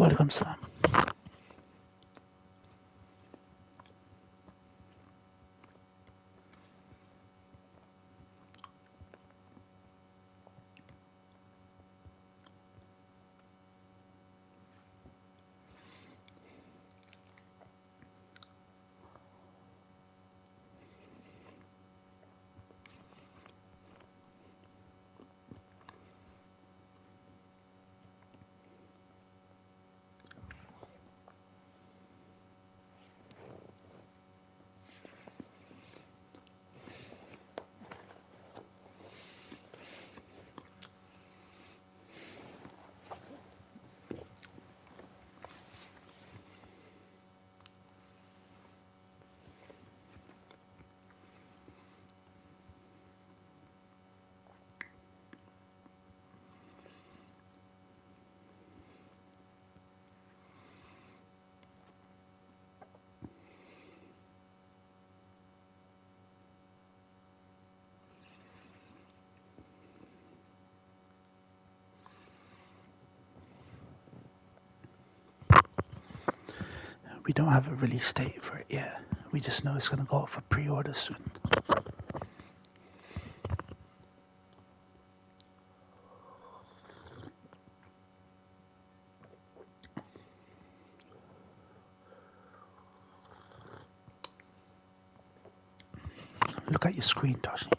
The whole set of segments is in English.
Welcome, Salam. We don't have a release date for it yet. We just know it's going to go out for pre-order soon. Look at your screen, Toshi.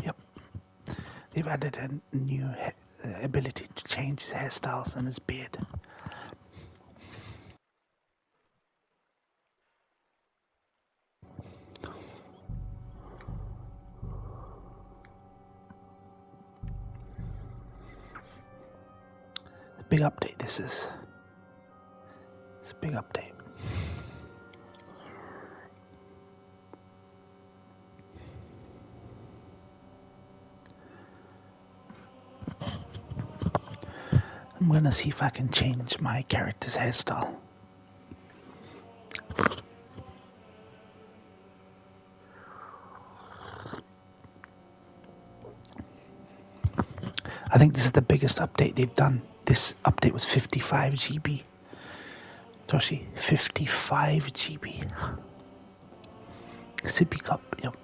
Yep. They've added a new ability to change his hairstyles and his beard. Big update this is. It's a big update. I'm gonna see if I can change my character's hairstyle. I think this is the biggest update they've done. This update was 55 GB. Toshi, 55 GB. Sippy cup, yep.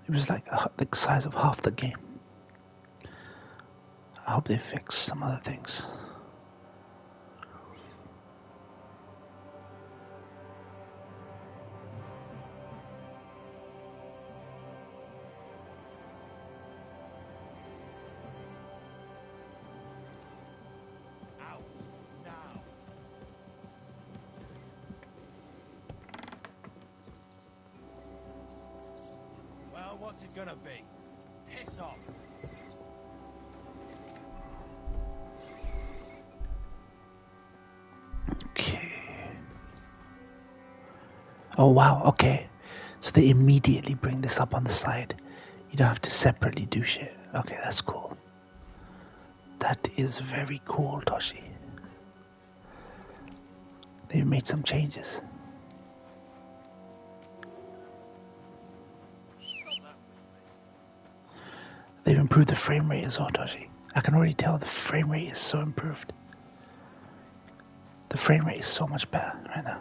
It was like the size of half the game. I hope they fix some other things. What's it gonna be? Piss off. Okay. Oh wow, okay. So they immediately bring this up on the side. You don't have to separately do shit. Okay, that's cool. That is very cool, Toshi. They've made some changes. They've improved the frame rate as well, Toshi. I can already tell the frame rate is so improved. The frame rate is so much better right now.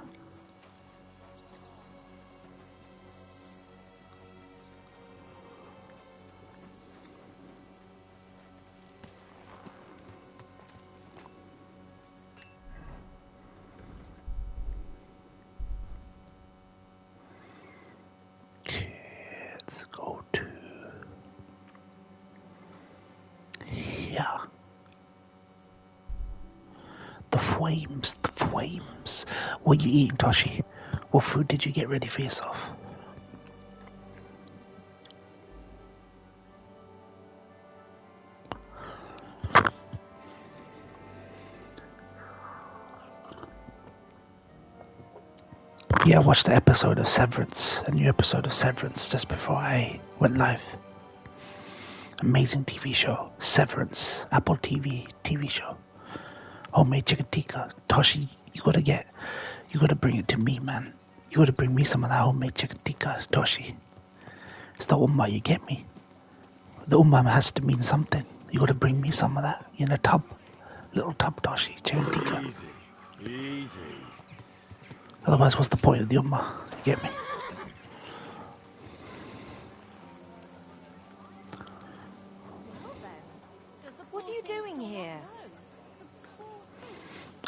Okay, let's go to... Yeah. The flames, the flames. What are you eating, Toshi? What food did you get ready for yourself? Yeah, I watched the episode of Severance, a new episode of Severance just before I went live. Amazing TV show, Severance, Apple TV show. Homemade chicken tikka. Toshi, you gotta bring it to me, man. You gotta bring me some of that homemade chicken tikka, Toshi. It's the ummah, you get me? The ummah has to mean something. You gotta bring me some of that in a tub. Little tub, Toshi. Chicken. Easy. Easy. Otherwise, what's the point of the ummah? You get me? What are you doing here?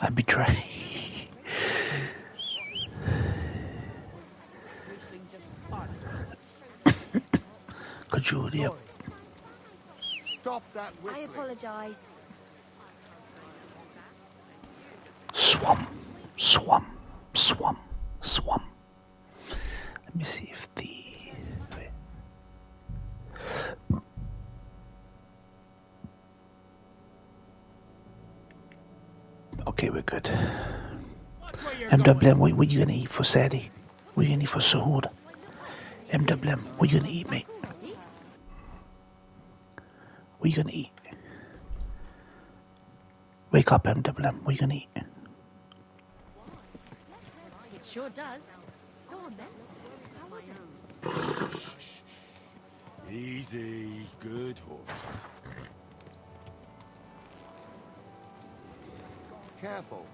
I betray. Could you hurry up? Stop that I whistling. apologize. Swum, swum, swum, swum. Let me see if the... Wait. Okay, we're good. MWM, what you gonna eat for Sadie? What you gonna eat for Suhoor? MWM, what you gonna eat, mate? What you gonna eat? Wake up, MWM, what you gonna eat? It sure does. Go on then. How was it? Easy. Good horse. Careful.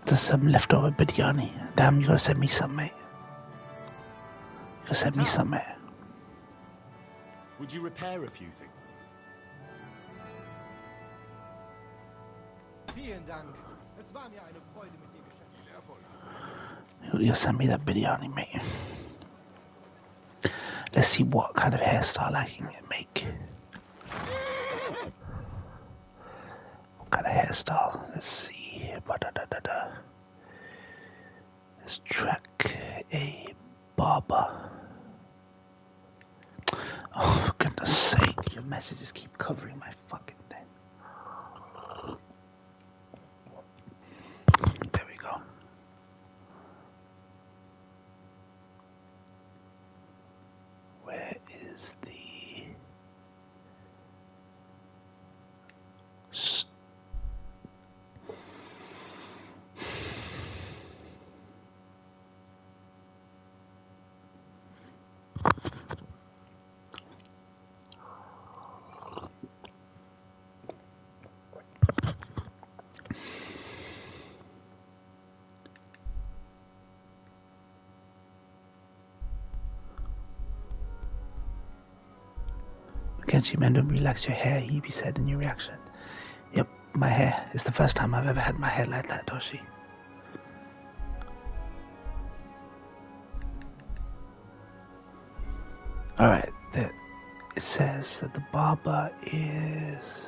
There's some leftover biryani. Damn, you gotta send me some, mate. You gotta send me some, mate. Would you repair a few things? Vielen Dank. Es war mir eine Freude mit dem Geschäft. You gotta send me that biryani, mate. Let's see what kind of hairstyle I can make. What kind of hairstyle? Let's see. Ba-da-da-da-da. Let's track a barber. Oh, for goodness sake, your messages keep covering my fucking thing. There we go. Where is the... Kenshi man, don't relax your hair, he said in your reaction. Yep, my hair. It's the first time I've ever had my hair like that, Toshi. Alright, it says that the barber is...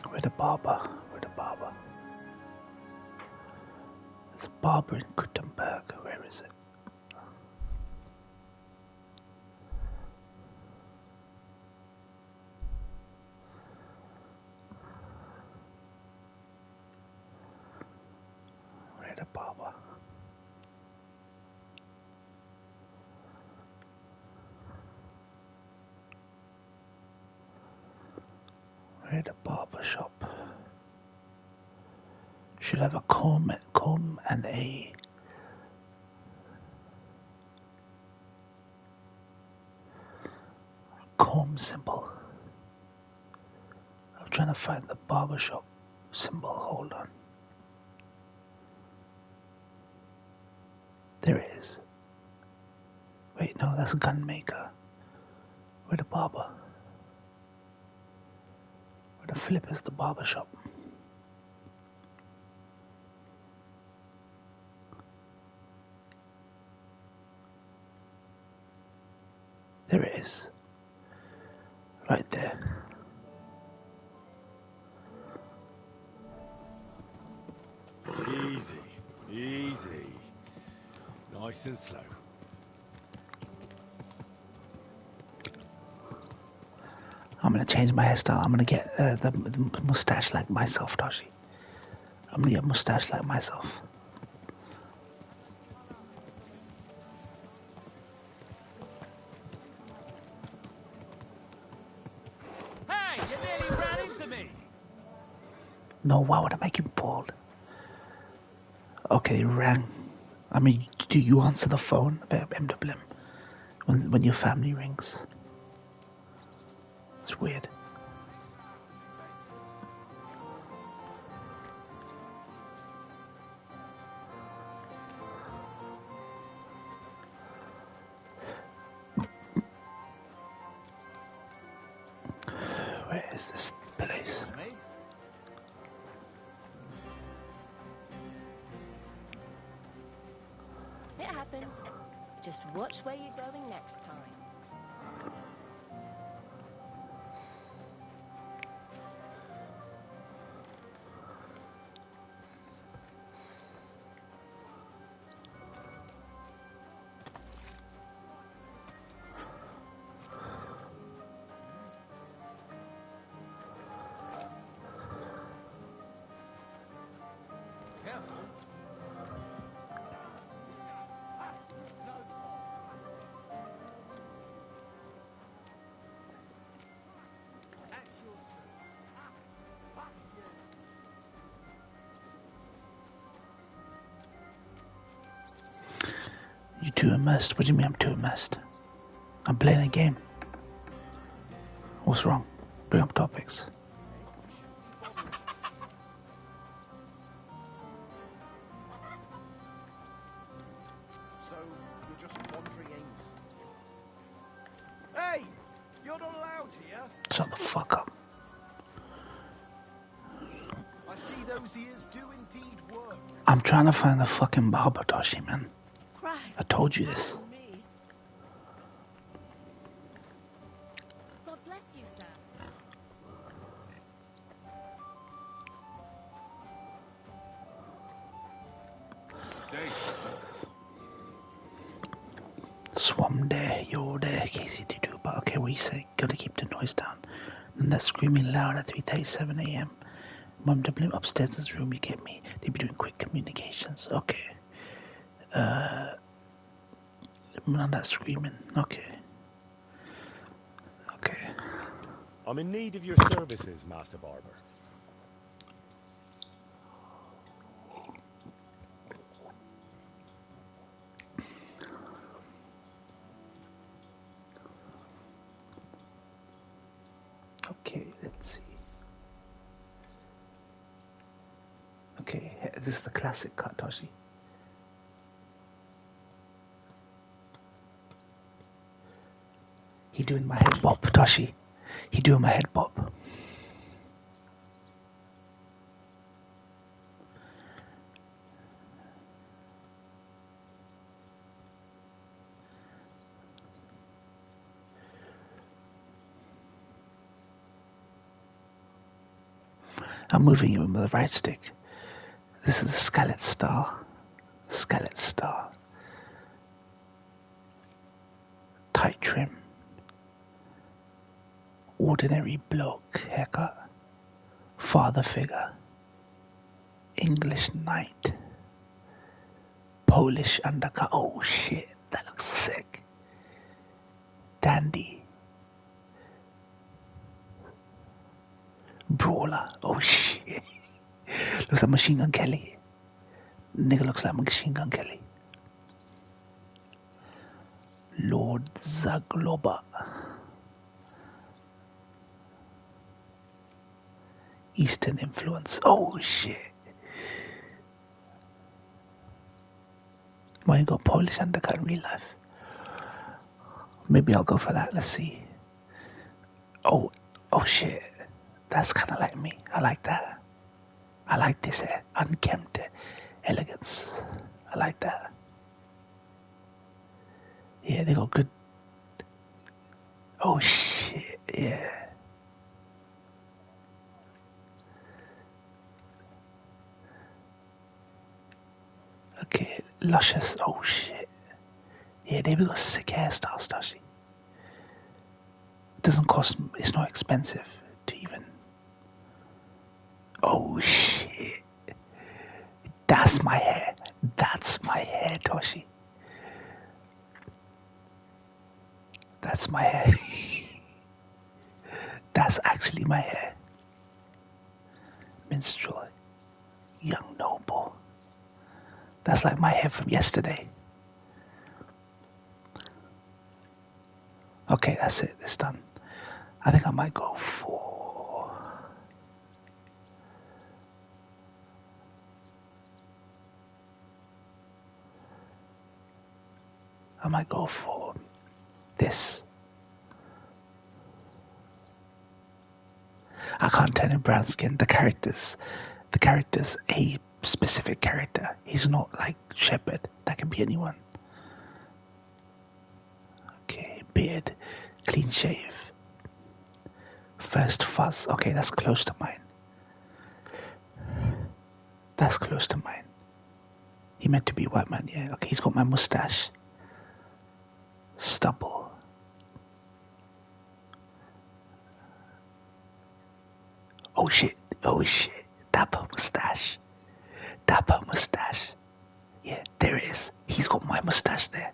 Where the barber? There's a barber in Gutenberg. Where is it? Where the barber? Where the barber shop? Should have a comb and a comb symbol. I'm trying to find the barber shop symbol. Hold on. There it is. Wait, no, that's a gun maker. Where the barber? Where the flip is the barber shop? There it is. Right there. Easy. Easy. Nice and slow. I'm gonna change my hairstyle. I'm gonna get the mustache like myself, Toshi. I'm gonna get a mustache like myself. Hey, you nearly ran into me. No, why would I make him bald? Okay, ran. I mean, do you answer the phone about MWM when your family rings? It's weird. Where is this place? It happens. Just watch where you're going next time. You too immersed? What do you mean I'm too immersed? I'm playing a game. What's wrong? Bring up topics. So, you're just wandering aimlessly. Hey! You're not allowed here! Shut the fuck up. I see those ears do indeed work. I'm trying to find the fucking barber, Toshi, man. Christ. I told you this. Me. God bless you, sir. Swam there, you're there, kcd2. But okay, what you say? Gotta keep the noise down. And that's screaming loud at 3:37 a.m. Mum to blame upstairs in this room, you get me? They be doing quick communications. Okay. None that screaming. Okay. Okay. I'm in need of your services, Master Barber. Okay, let's see. Okay, this is the classic cut, Toshi. He doing my head bop, Toshi. He doing my head bop. I'm moving it with the right stick. This is the Scarlet Star. Scarlet Star. Tight trim. Ordinary bloke haircut. Father figure. English knight. Polish undercut. Oh shit, that looks sick. Dandy. Brawler. Oh shit. Looks like Machine Gun Kelly. Nigga looks like Machine Gun Kelly. Lord Zagloba. Eastern influence. Oh shit. Why you got Polish undercut in real life? Maybe I'll go for that. Let's see. Oh shit. That's kind of like me. I like that. I like this unkempt elegance. I like that. Yeah, they got good. Oh shit. Yeah. Okay, luscious. Oh shit. Yeah, they've got sick hairstyles, does she? It doesn't cost. It's not expensive to even. Oh shit. That's my hair. That's my hair, Toshi. That's my hair. That's actually my hair. Minstrel. Young noble. That's like my hair from yesterday. Okay, that's it. It's done. I think I might go for... this. I can't turn in brown skin. The character's a specific character. He's not like Shepherd. That can be anyone. Okay, beard, clean shave. First fuzz. Okay, that's close to mine. That's close to mine. He meant to be white man, yeah. Okay, he's got my mustache. Stubble. Oh shit. Dapper mustache. Yeah, there it is. He's got my mustache there.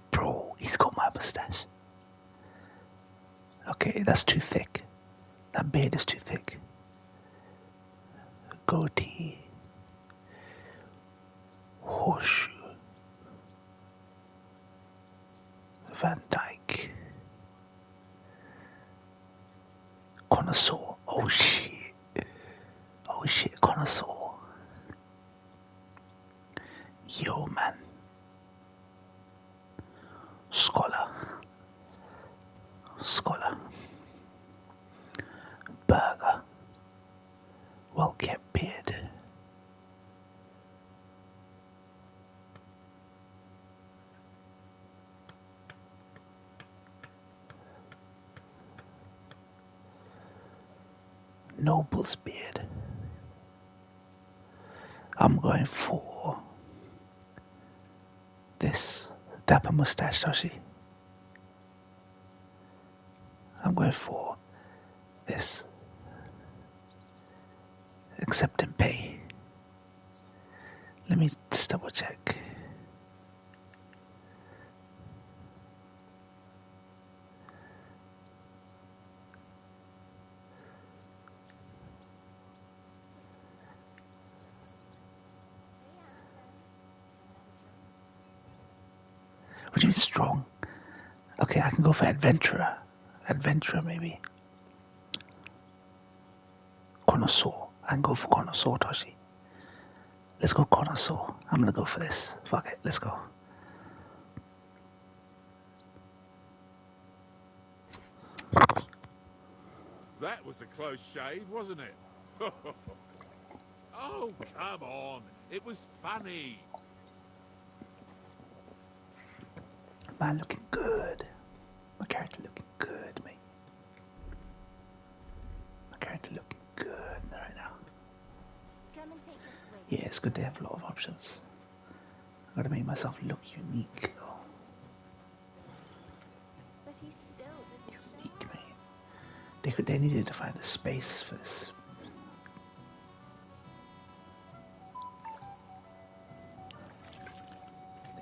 Bro, he's got my mustache. Okay, that's too thick. That beard is too thick. Goatee. Horseshoe. Van Dyke. Connoisseur. Oh shit, connoisseur. Yo, man. Scholar. Burger. Well kept beard. Noble's beard. I'm going for this dapper mustache, Toshi. I'm going for this. Accept and pay. Let me just double check. What do you mean strong? Okay, I can go for adventurer. Adventurer, maybe. Connoisseur. I can go for connoisseur, Toshi. Let's go connoisseur. I'm gonna go for this. Fuck it, let's go. That was a close shave, wasn't it? Oh, come on. It was funny. Man looking good. My character looking good, mate. My character looking good right now. Come and take a swig. Yeah, it's good to have a lot of options. I gotta make myself look unique. But he still didn't show. Unique, mate. They needed to find a space for this.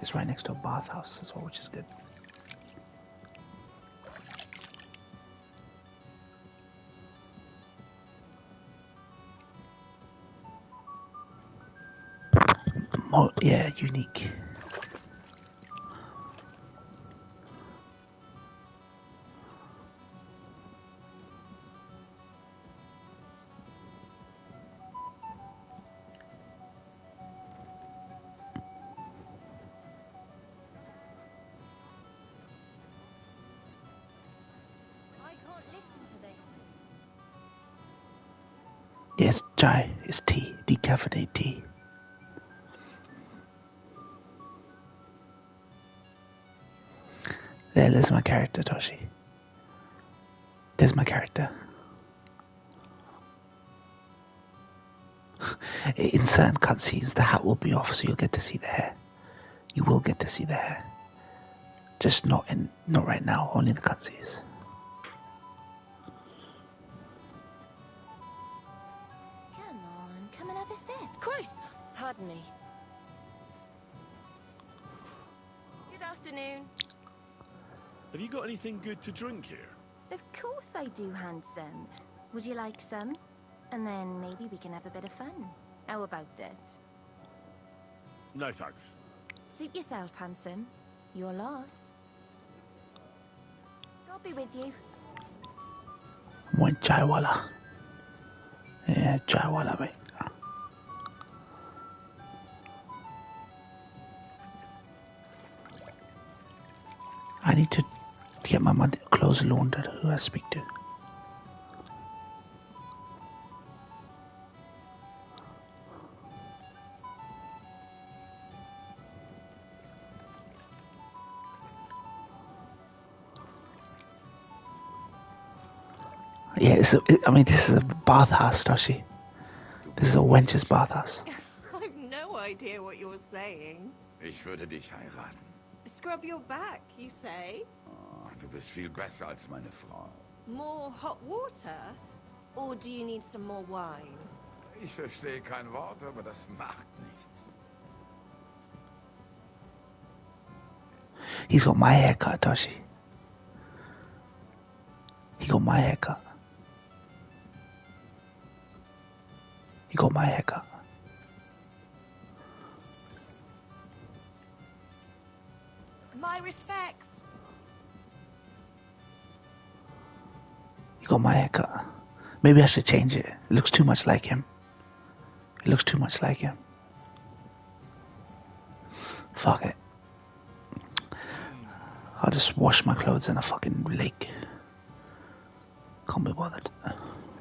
It's right next to a bathhouse as well, which is good. More, yeah, unique. I can't listen to this. Yes, chai is tea, decaffeinated tea. There's my character, Toshi. There's my character. In certain cutscenes, the hat will be off, so you'll get to see the hair. You will get to see the hair. Just not right now, only the cutscenes. Come and have a sip. Christ! Pardon me. Good afternoon. Have you got anything good to drink here? Of course I do, handsome. Would you like some? And then maybe we can have a bit of fun. How about it? No thanks. Suit yourself, handsome. Your loss. God be with you. One chai wala. Yeah, chai wala, mate. I need to get my clothes laundered. Who do I speak to? Yeah, this is a bathhouse, Toshi. This is a wench's bathhouse. I've no idea what you're saying. Ich würde dich heiraten. Scrub your back, you say? Oh, du bist viel besser als meine Frau. More hot water? Or do you need some more wine? Ich verstehe kein Wort, aber das macht nichts. He's got my haircut, Toshi. He got my haircut. He got my haircut. My respects. He got my haircut. Maybe I should change it. It looks too much like him. It looks too much like him. Fuck it. I'll just wash my clothes in a fucking lake. Can't be bothered.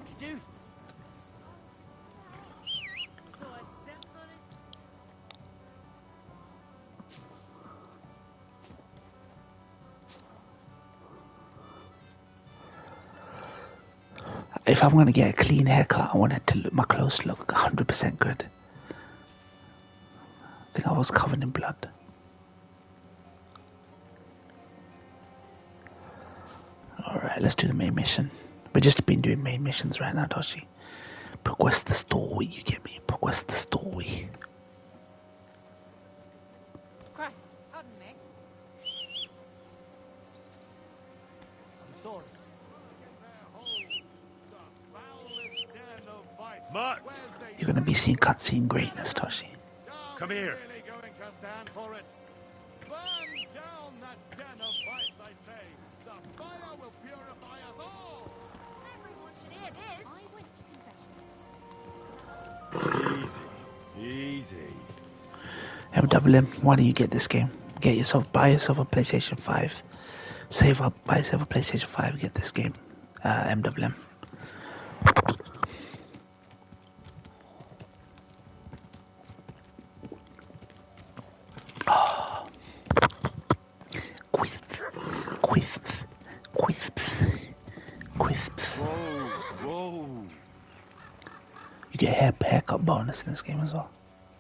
Excuse. If I'm gonna get a clean haircut, I want it to look, my clothes to look 100% good. I think I was covered in blood. Alright, let's do the main mission. We've just been doing main missions right now, Toshi. Progress the story, you get me? Progress the story. Christ, pardon me. I'm sorry. Mutt! You're gonna be seeing cutscene greatness, Toshi. Come here. Really going to stand for it. Burn down that den of vice, I say. The fire will purify us all. Everyone should hear this. I went to confession. Easy. MWM, why don't you get this game? Buy yourself a PlayStation 5. Save up, buy yourself a PlayStation 5, get this game. MWM. Whoa. You get haircut bonus in this game as well.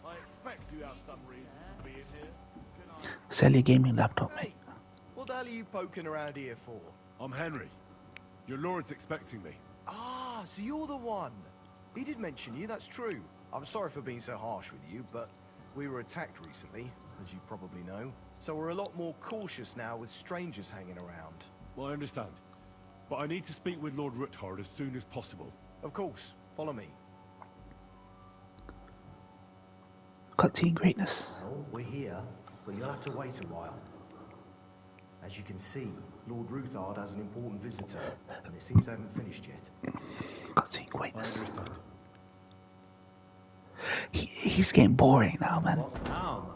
I expect you have some reason for being here. Sell your gaming laptop, mate. What the hell are you poking around here for? I'm Henry. Your lord's expecting me. Ah, so you're the one. He did mention you, that's true. I'm sorry for being so harsh with you, but we were attacked recently, as you probably know. So we're a lot more cautious now with strangers hanging around. Well, I understand. But I need to speak with Lord Ruthard as soon as possible. Of course, follow me. Cutscene greatness. Well, we're here, but you'll have to wait a while. As you can see, Lord Ruthard has an important visitor, and it seems they haven't finished yet. Cutscene I greatness. understand. He's getting boring now, man. What now, Martin?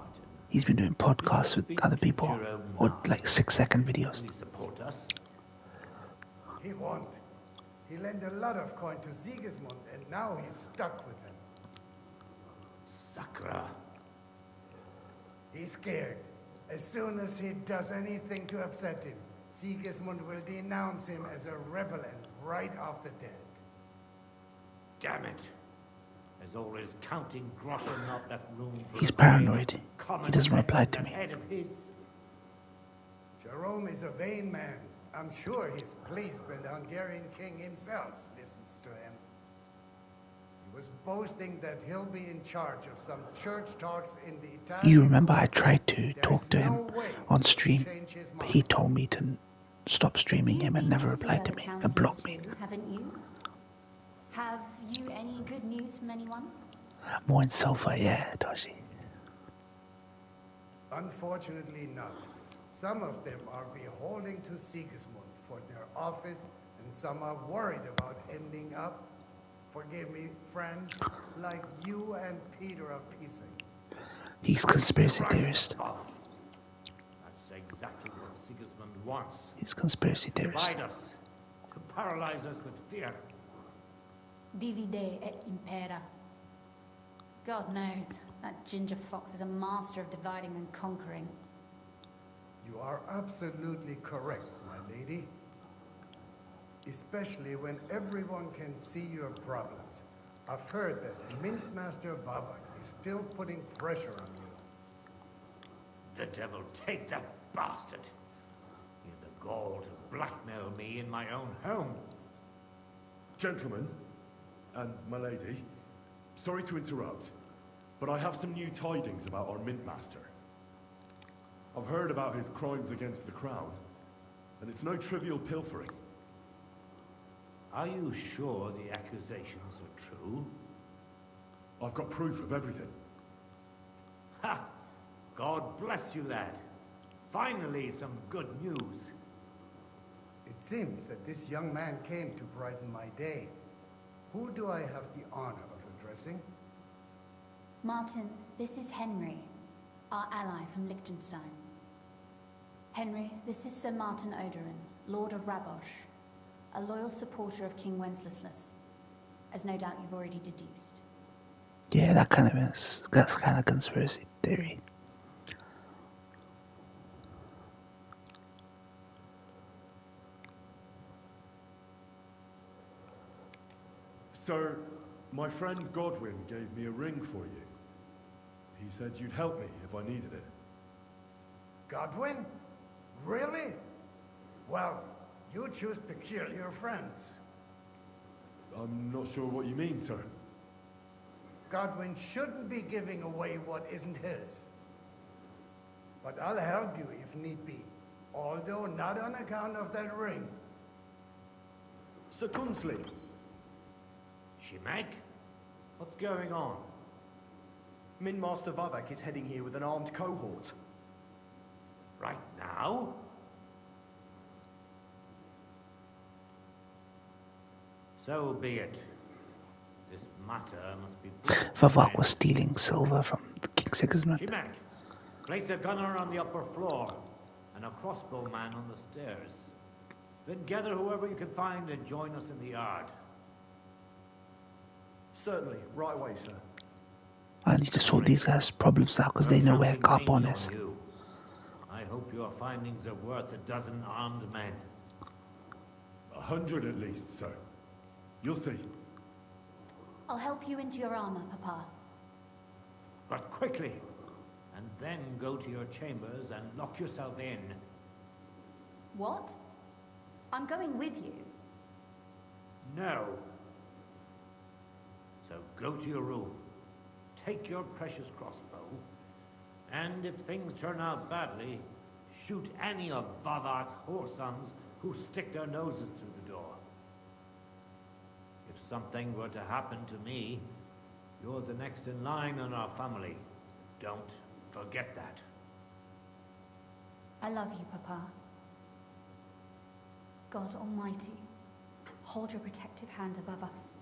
He's been doing podcasts with other people, or like 6-second videos. Will you support us? He won't. He lent a lot of coin to Sigismund, and now he's stuck with him. Sakra. He's scared. As soon as he does anything to upset him, Sigismund will denounce him as a rebel and right off the dead. Damn it. There's always counting groschen not left room for He's paranoid. He doesn't reply to me. Head of his. Jerome is a vain man. I'm sure he's pleased when the Hungarian king himself listens to him. He was boasting that he'll be in charge of some church talks in the Italian... You remember I tried to talk to him no way on he'll stream, change his but mind. he told me to stop streaming him and never replied to me and blocked me. Haven't you? Have you any good news from anyone? More in sofa, yeah, Toshi. Unfortunately not. Some of them are beholden to Sigismund for their office, and some are worried about ending up, forgive me, friends, like you and Peter of Pisa. He's conspiracy theorist. That's exactly what Sigismund wants. He's conspiracy theorist. Divide us, to paralyze us with fear. Divide et impera. God knows, that ginger fox is a master of dividing and conquering. You are absolutely correct, my lady. Especially when everyone can see your problems. I've heard that Mint Master Vavak is still putting pressure on you. The devil take that bastard! He had the gall to blackmail me in my own home. Gentlemen, and my lady, sorry to interrupt, but I have some new tidings about our Mint Master. I've heard about his crimes against the crown, and it's no trivial pilfering. Are you sure the accusations are true? I've got proof of everything. Ha! God bless you, lad. Finally, some good news. It seems that this young man came to brighten my day. Who do I have the honor of addressing? Martin, this is Henry, our ally from Liechtenstein. Henry, this is Sir Martin Odorin, Lord of Rabosh, a loyal supporter of King Wenceslas, as no doubt you've already deduced. Yeah, that's kind of conspiracy theory. Sir, my friend Godwin gave me a ring for you. He said you'd help me if I needed it. Godwin? Really? Well, you choose peculiar friends. I'm not sure what you mean, sir. Godwin shouldn't be giving away what isn't his. But I'll help you if need be, although not on account of that ring. Sir Kunsley. Shimek? What's going on? Min Master Vavak is heading here with an armed cohort. Right now? So be it. This matter must be... Vavak was stealing silver from King Sigismund. Shimek, place a gunner on the upper floor and a crossbowman on the stairs. Then gather whoever you can find and join us in the yard. Certainly, right away, sir. I need to sort these guys' problems out because they know where Carbon is. I hope your findings are worth a dozen armed men. 100 at least, sir. You'll see. I'll help you into your armor, Papa. But quickly, and then go to your chambers and lock yourself in. What? I'm going with you. No. So go to your room, take your precious crossbow, and if things turn out badly, shoot any of Vavak's whoresons who stick their noses through the door. If something were to happen to me, you're the next in line in our family. Don't forget that. I love you, Papa. God Almighty, hold your protective hand above us.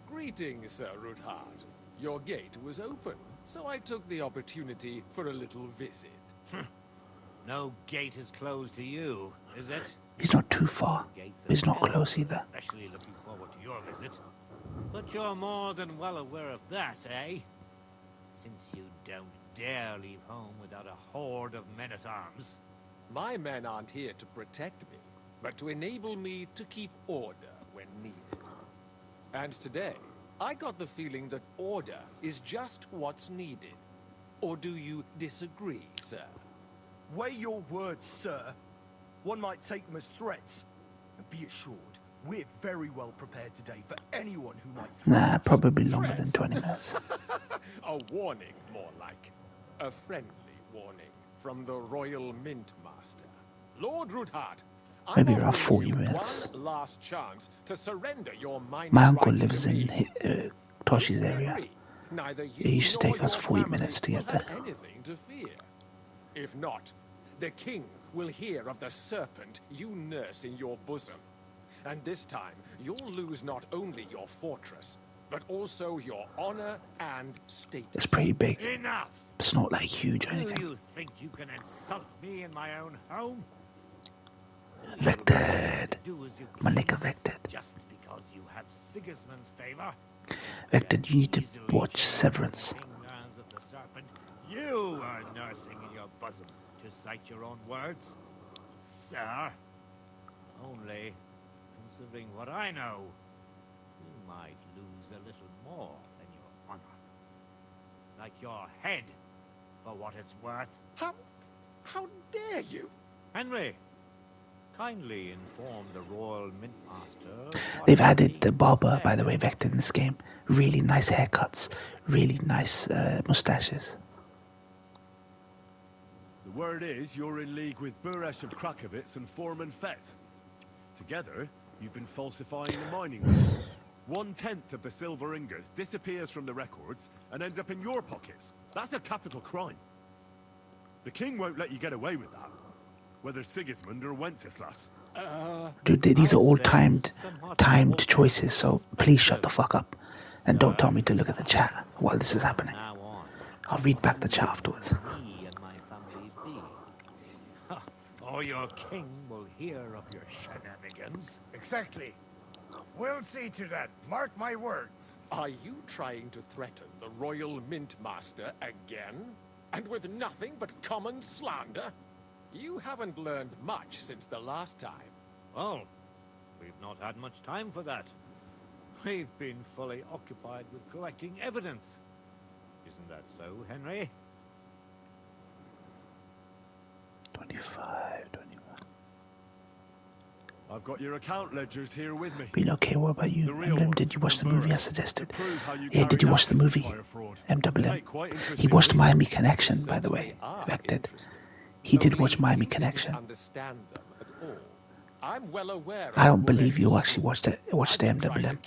Greetings, Sir Ruthard. Your gate was open, so I took the opportunity for a little visit. No gate is closed to you, is it? He's not too far. He's not close either. Especially looking forward to your visit. But you're more than well aware of that, eh? Since you don't dare leave home without a horde of men-at-arms. My men aren't here to protect me, but to enable me to keep order when needed. And today, I got the feeling that order is just what's needed. Or do you disagree, sir? Weigh your words, sir. One might take them as threats. And be assured, we're very well prepared today for anyone who might... Nah, probably longer than 20 minutes. A warning, more like. A friendly warning from the Royal Mint Master. Lord Ruthard, Maybe around 40 minutes. One last chance to surrender your mining My uncle rights lives to in me. Toshi's If we area. agree, neither you It used to nor take us your 40 family minutes to will get there. have anything to fear. If not, the king will hear of the serpent you nurse in your bosom. And this time, you'll lose not only your fortress, but also your honor and status. It's pretty big. Enough! It's not like huge or anything. Do you think you can insult me in my own home? Vected. Do as you Malika please, Vected. just because you have Sigismund's favor. Vected, you need to watch Severance. King learns of the serpent you are nursing in your bosom, to cite your own words, sir. Only, considering what I know, you might lose a little more than your honor. Like your head, for what it's worth. How dare you? Henry, kindly inform the Royal Mint Master. They've added the barber, by the way, Vected in this game. Really nice haircuts, really nice mustaches. The word is you're in league with Buresh of Krakowitz and Foreman Fett. Together, you've been falsifying the mining records. 1/10 of the silver ingots disappears from the records and ends up in your pockets. That's a capital crime. The king won't let you get away with that, whether Sigismund or Wenceslas. Dude, these are all timed choices, so please shut the fuck up. And don't tell me to look at the chat while this is happening. I'll read back the chat afterwards. Or your king will hear of your shenanigans. Exactly. We'll see to that. Mark my words. Are you trying to threaten the Royal Mint Master again? And with nothing but common slander? You haven't learned much since the last time. Well, we've not had much time for that. We've been fully occupied with collecting evidence. Isn't that so, Henry? 25. I've got your account ledgers here with me. Been okay, what about you? Emblem, did you watch the movie I suggested? Yeah, did you watch the movie? MWM. He watched Miami Connection, by the way. Vected. He did watch Miami Connection. Understand them at all. I'm well aware. I don't believe you actually watched the MWM.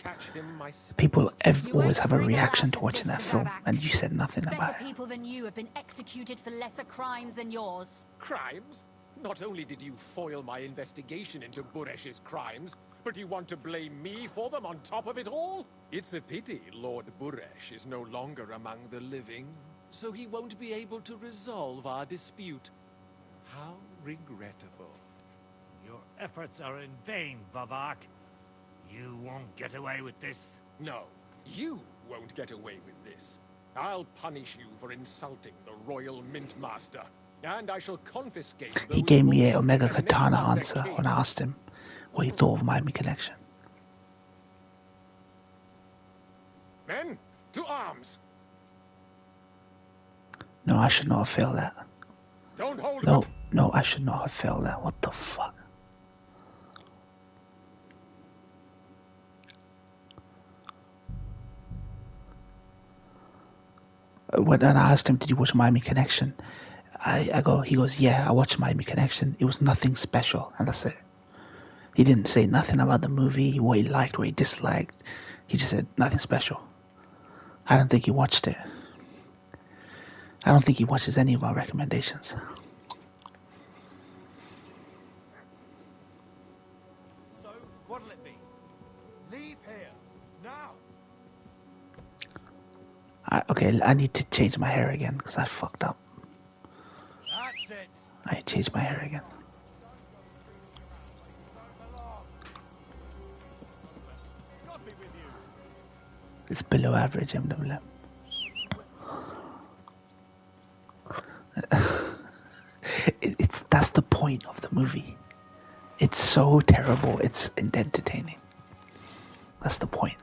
People always have a reaction to watching that film, and you said nothing about Better people than you have been executed for lesser crimes than yours. Crimes? Not only did you foil my investigation into Buresh's crimes, but you want to blame me for them on top of it all? It's a pity Lord Buresh is no longer among the living, so he won't be able to resolve our dispute. How regrettable. Your efforts are in vain, Vavak. You won't get away with this. No, you won't get away with this. I'll punish you for insulting the Royal Mint Master. And I shall confiscate those He gave me a books Omega in the name Katana of their answer king. when I asked him what he thought of Miami Connection. Men, to arms! No, I should not have failed that. Don't hold No, no, I should not have failed that. What the fuck? When I asked him, did you watch Miami Connection? He goes, yeah, I watched Miami Connection. It was nothing special, and that's it. He didn't say nothing about the movie, what he liked, what he disliked. He just said nothing special. I don't think he watched it. I don't think he watches any of our recommendations. So, what'll it be? Leave here, now! Okay, I need to change my hair again, because I fucked up. That's it! I changed my hair again. It's below average, MWM. That's the point of the movie. It's so terrible, it's entertaining. That's the point.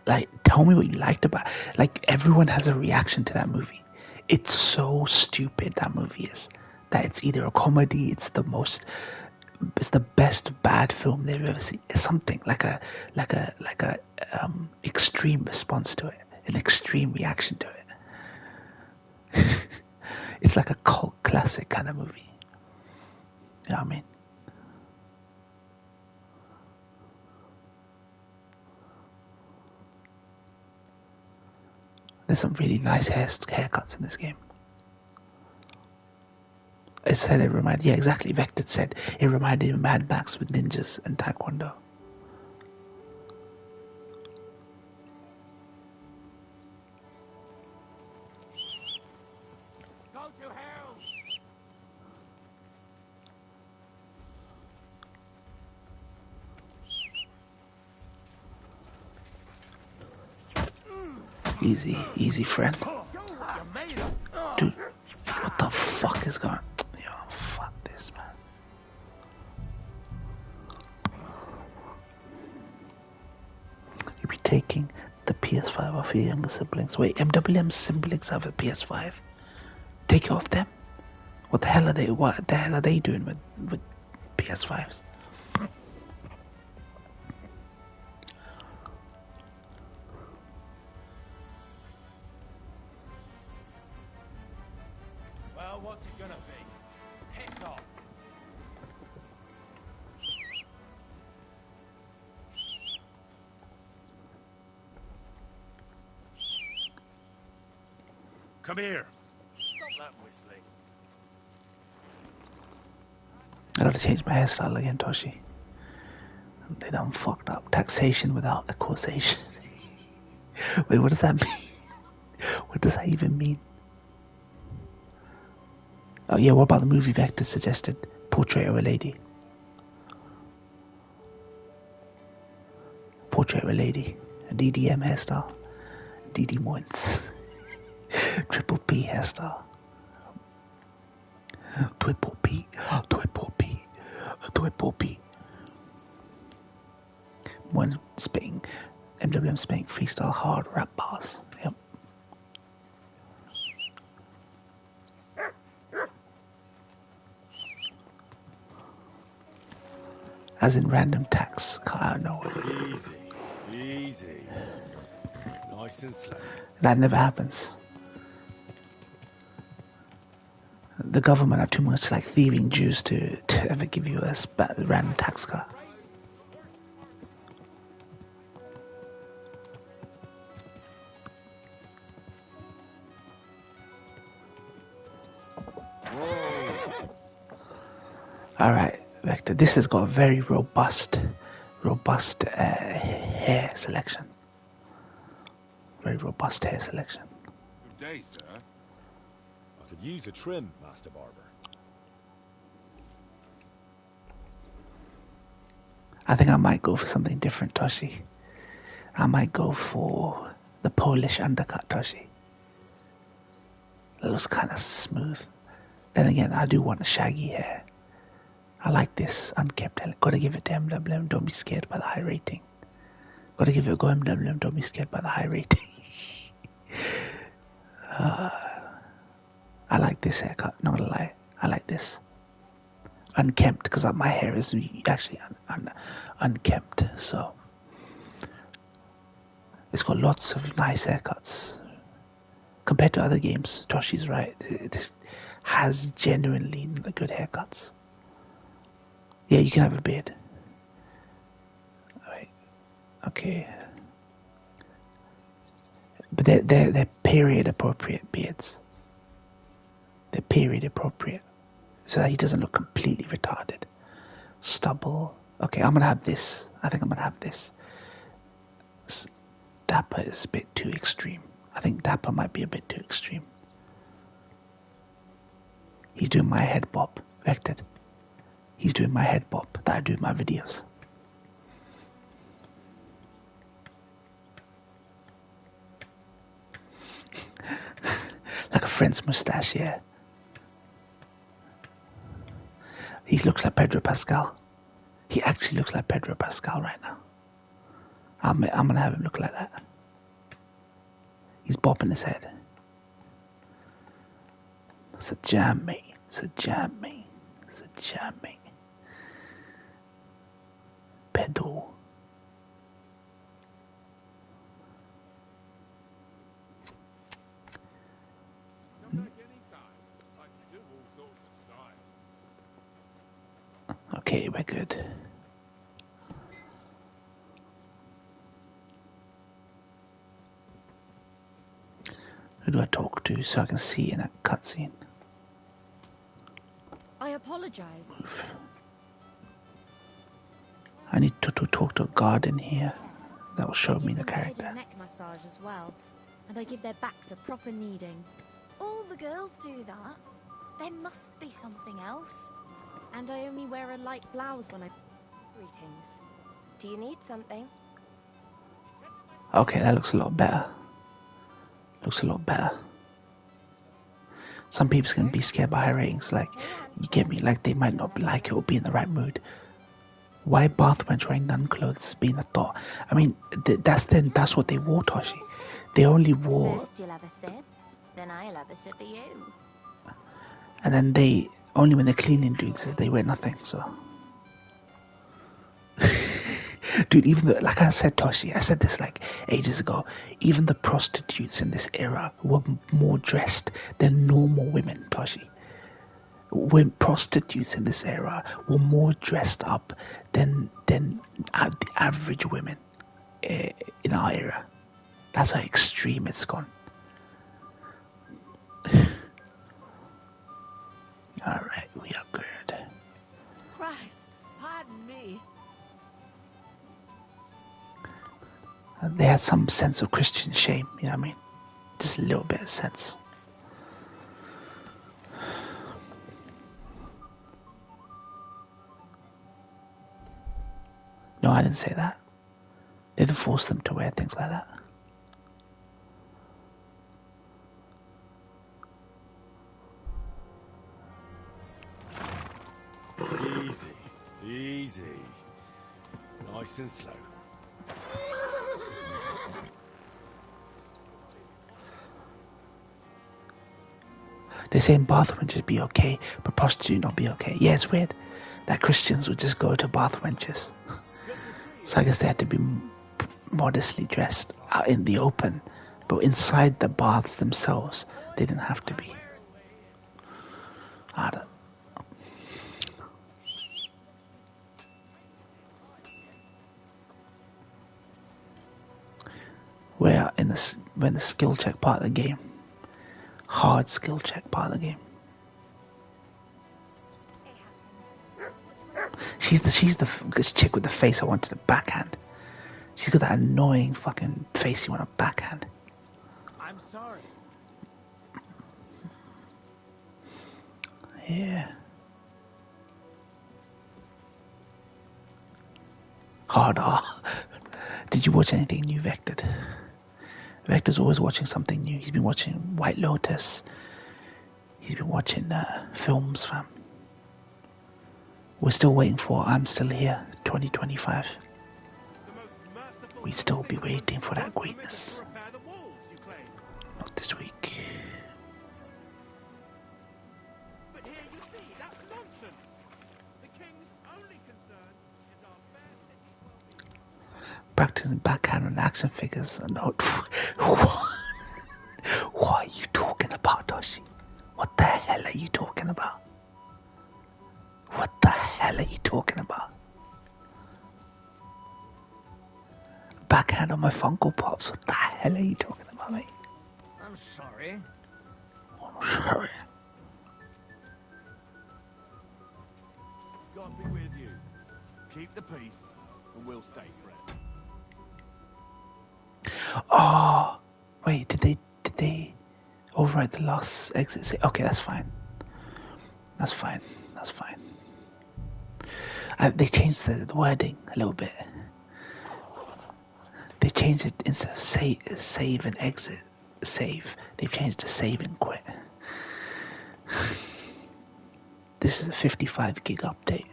Like, tell me what you liked about it. Like, everyone has a reaction to that movie. It's so stupid, that movie is. That it's either a comedy, it's the best bad film they've ever seen. It's something like a extreme response to it, an extreme reaction to it. It's like a cult classic kind of movie. You know what I mean? There's some really nice haircuts in this game. It said it reminded, yeah, exactly. Vector said it reminded him of Mad Max with ninjas and taekwondo. Go to hell! Easy, easy, friend. Dude, what the fuck is going on? Yo, fuck this, man. You'll be taking the PS5 off your younger siblings. Wait, MWM's siblings have a PS5? Take it off them? What the hell are they doing with PS5s? Well, what's it gonna be? Piss off. Come here. Stop that whistling. I gotta change my hairstyle again, Toshi. They done fucked up. Taxation without a causation. Wait, what does that mean? What does that even mean? Oh yeah, what about the movie Vector suggested? Portrait of a Lady. Portrait of a Lady. A DDM hairstyle. DD Moins. Triple P hairstyle. Triple P. Triple P. Triple P. When spitting, MWM spitting freestyle hard rap bars. Yep. As in random tax. I don't know. Easy, easy. Nice and slow. That never happens. The government are too much like thieving Jews to ever give you a random tax cut. Alright, Vector, this has got a very robust hair selection. Very robust hair selection. Good day, sir. I could use a trim, Master Barber. I think I might go for something different, Toshi. I might go for the Polish undercut, Toshi. It looks kind of smooth. Then again, I do want a shaggy hair. I like this unkempt. Gotta give it to MWM. Don't be scared by the high rating. Gotta give it a go, MWM. Don't be scared by the high rating. I like this haircut. Not gonna lie. I like this. Unkempt, because my hair is actually unkempt. So it's got lots of nice haircuts. Compared to other games, Toshi's right. This has genuinely good haircuts. Yeah, you can have a beard. Alright. Okay. But they're period appropriate beards. They're period appropriate. So that he doesn't look completely retarded. Stubble. Okay, I'm gonna have this. I think I'm gonna have this. Dapper is a bit too extreme. I think Dapper might be a bit too extreme. He's doing my head bob. Vector. He's doing my head bob that I do in my videos. Like a friend's mustache, yeah. He looks like Pedro Pascal. He actually looks like Pedro Pascal right now. I'm gonna have him look like that. He's bopping his head. It's a jam, mate. It's a jam, mate. It's a jam, mate. Pedro. okay, we're good. Who do I talk to so I can see in a cutscene? I apologize. I need to talk to a guard in here. That will show me the Head character. and neck massage as well, and I give their backs a proper kneading. All the girls do that. There must be something else. And I only wear a light blouse when I... Greetings. Do you need something? Okay, that looks a lot better. Looks a lot better. Some people's gonna be scared by high ratings, like, you get me, like they might not like it or be in the right mood. Why bath wench wearing nun clothes being a thought? I mean, that's what they wore, Toshi. They only wore... First you'll have a sip, then I'll have a sip of you. And then they, only when they're cleaning dudes, they wear nothing, so... Dude, even the, like I said, Toshi, I said this like ages ago, even the prostitutes in this era were more dressed than normal women, Toshi. When prostitutes in this era were more dressed up than the average women in our era. That's how extreme it's gone. Alright, we are good. Christ, pardon me. They had some sense of Christian shame, you know what I mean? Just a little bit of sense. No, I didn't say that. They didn't force them to wear things like that. Easy, easy. Nice and slow. They say in bath wenches be okay, but prostitute not be okay. Yeah, it's weird that Christians would just go to bath wenches. So I guess they had to be modestly dressed out in the open, but inside the baths themselves, they didn't have to be. I don't. We're in the skill check part of the game. Hard skill check part of the game. She's the chick with the face I wanted to backhand. She's got that annoying fucking face you want to backhand. I'm sorry. Yeah. Hard R. Did you watch anything new, Vectored? Vector's always watching something new. He's been watching White Lotus. He's been watching films, fam. We're still waiting for I'm Still Here 2025. We still be waiting for that greatness. Not this week. But here you see, that's nonsense. The king's only concern is our fair city. Practicing backhand and action figures and not. What are you talking about, Toshi? What the hell are you talking about? What the hell are you talking about? Backhand on my Funko Pops. What the hell are you talking about, mate? I'm sorry. I'm sorry. God be with you. Keep the peace, and we'll stay friends. Oh, wait, did they override the last exit? Okay, that's fine. That's fine. That's fine. They changed the wording a little bit. They changed it instead of save and exit, save. They've changed to save and quit. This is a 55 gig update.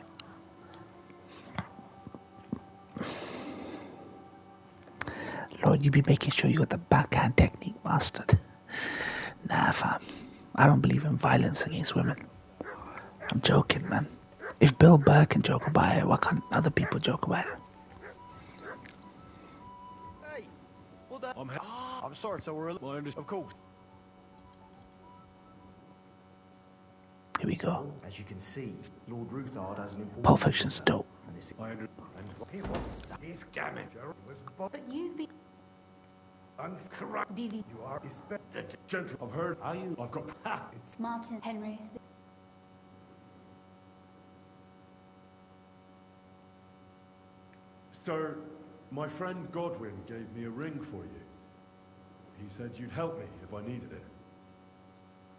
Lord, you be making sure you got the backhand technique mastered. Nah, fam. I don't believe in violence against women. I'm joking, man. If Bill Burr can joke about it, why can't other people joke about it? Hey, well that... I'm sorry, so we're... Of course. Here we go. As you can see, Lord Ruthard has an important Pulp Fiction's visitor, dope. and it's He's damn it. But you've been uncorrupt. DV. You are the gentle. I've heard. Are you? I've got. It's Martin, Henry. Sir, my friend Godwin gave me a ring for you. He said you'd help me if I needed it.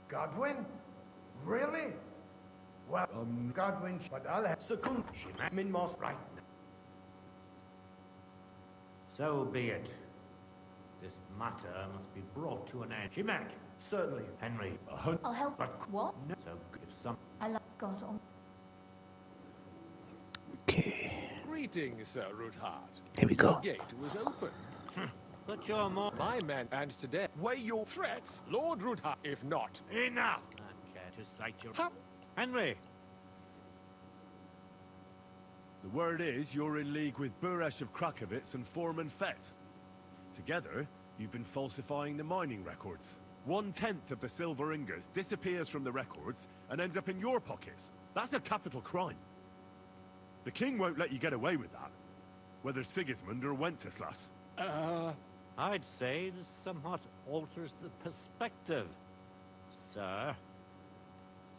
Godwin? Really? Well, Godwin, but I'll have Second, Min Master. Right. So be it. This matter must be brought to an end. Shimek! Certainly. Henry. I'll help. But What? no. So if some... I love God on. Okay. Greetings, Sir Ruthard. Here we go. The gate was open. But you're more... My men, and today, weigh your threats, Lord Ruthard. If not, Enough! I care to cite your... Henry! The word is you're in league with Buresh of Krakowitz and Foreman Fett. Together, you've been falsifying the mining records. 1/10 of the silver ingots disappears from the records and ends up in your pockets. That's a capital crime. The king won't let you get away with that, whether Sigismund or Wenceslas. I'd say this somewhat alters the perspective, sir.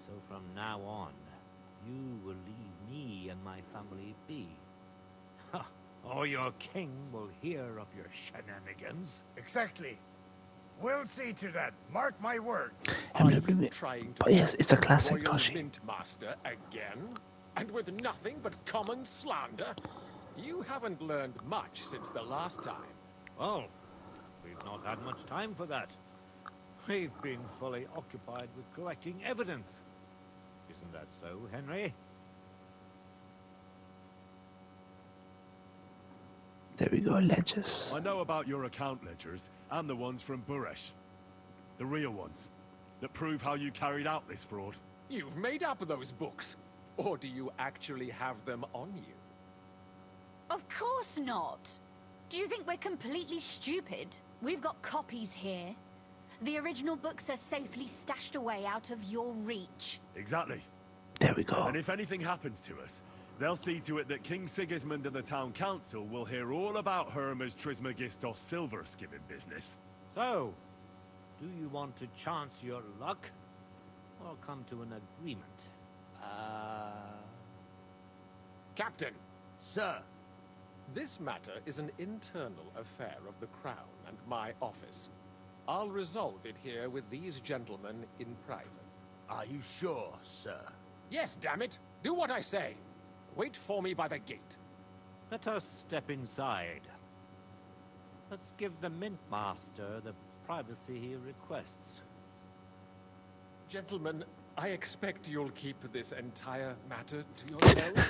So from now on, you will leave me and my family be. Or your king will hear of your shenanigans. exactly. We'll see to that. Mark my words. are you trying to... But yes, it's a classic, Royal Toshi. Mint Master again? And with nothing but common slander? You haven't learned much since the last time. Well, we've not had much time for that. We've been fully occupied with collecting evidence. Isn't that so, Henry? There we go, ledgers. I know about your account ledgers and the ones from Buresh. The real ones, that prove how you carried out this fraud. You've made up those books. Or do you actually have them on you? Of course not. Do you think we're completely stupid? We've got copies here. The original books are safely stashed away out of your reach. Exactly. There we go. And if anything happens to us, they'll see to it that King Sigismund and the town council will hear all about Hermes Trismegistos silver skimming business. So, do you want to chance your luck? Or come to an agreement? Captain, Sir, this matter is an internal affair of the Crown and my office. I'll resolve it here with these gentlemen in private. are you sure, sir? Yes, damn it! Do what I say! Wait for me by the gate. Let us step inside. Let's give the Mint Master the privacy he requests. Gentlemen, I expect you'll keep this entire matter to yourselves.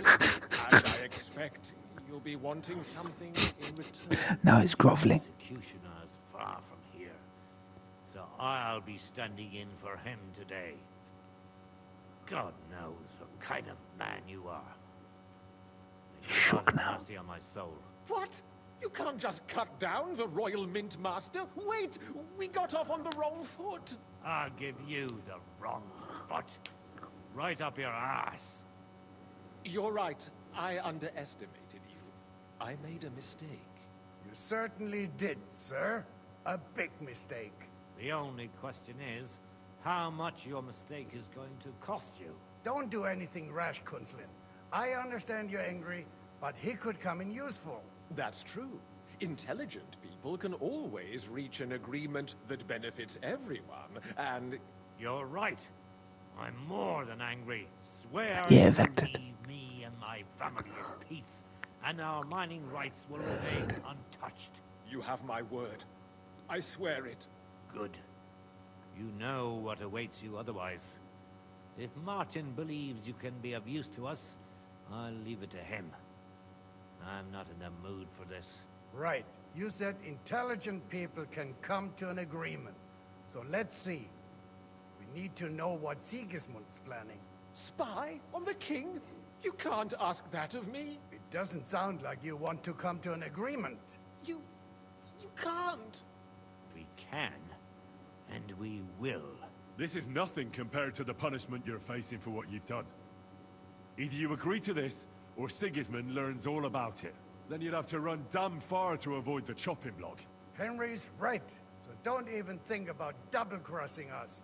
And I expect you'll be wanting something in return. Now he's groveling. Executioner's far from here, so I'll be standing in for him today. God knows what kind of man you are. May God have mercy on my soul. What? You can't just cut down the Royal Mint Master? Wait! We got off on the wrong foot! I'll give you the wrong foot. Right up your ass. You're right. I underestimated you. I made a mistake. You certainly did, sir. A big mistake. The only question is, how much your mistake is going to cost you. Don't do anything rash, Kunslin. I understand you're angry, but he could come in useful. That's true. Intelligent people can always reach an agreement that benefits everyone, and... You're right. I'm more than angry. Swear Yeah, to Vector. leave me and my family in peace, and our mining rights will remain untouched. You have my word. I swear it. Good. You know what awaits you otherwise. If Martin believes you can be of use to us, I'll leave it to him. I'm not in the mood for this. Right. You said intelligent people can come to an agreement. So let's see. We need to know what Sigismund's planning. Spy on the king? You can't ask that of me. It doesn't sound like you want to come to an agreement. You can't. We can, and we will. This is nothing compared to the punishment you're facing for what you've done. Either you agree to this, or Sigismund learns all about it. Then you'd have to run damn far to avoid the chopping block. Henry's right, so don't even think about double-crossing us.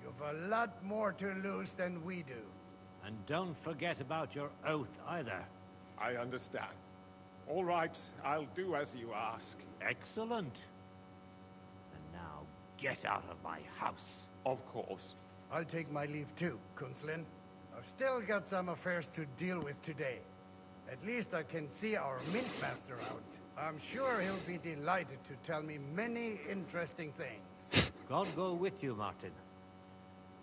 You've a lot more to lose than we do. And don't forget about your oath either. I understand. All right, I'll do as you ask. Excellent. And now, get out of my house. Of course. I'll take my leave too, Kunslin. I've still got some affairs to deal with today. At least I can see our Mint Master out. I'm sure he'll be delighted to tell me many interesting things. God go with you, Martin.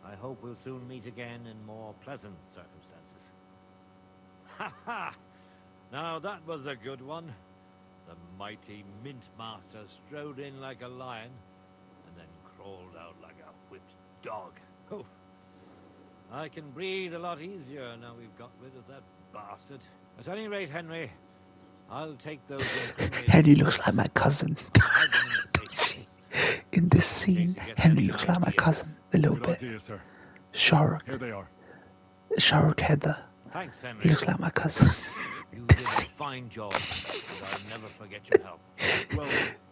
I hope we'll soon meet again in more pleasant circumstances. Ha ha! Now that was a good one. The mighty Mint Master strode in like a lion, and then crawled out like a whipped dog. Oof. I can breathe a lot easier now we've got rid of that bastard. At any rate, Henry, I'll take those incriminating Henry looks like my cousin. In this scene, Henry looks like my cousin a little bit. Idea, sir. Shahrukh. Here they are. Shahrukh Heather. Thanks, Henry. He looks like my cousin. You did a fine job, and I'll never forget your help. Well,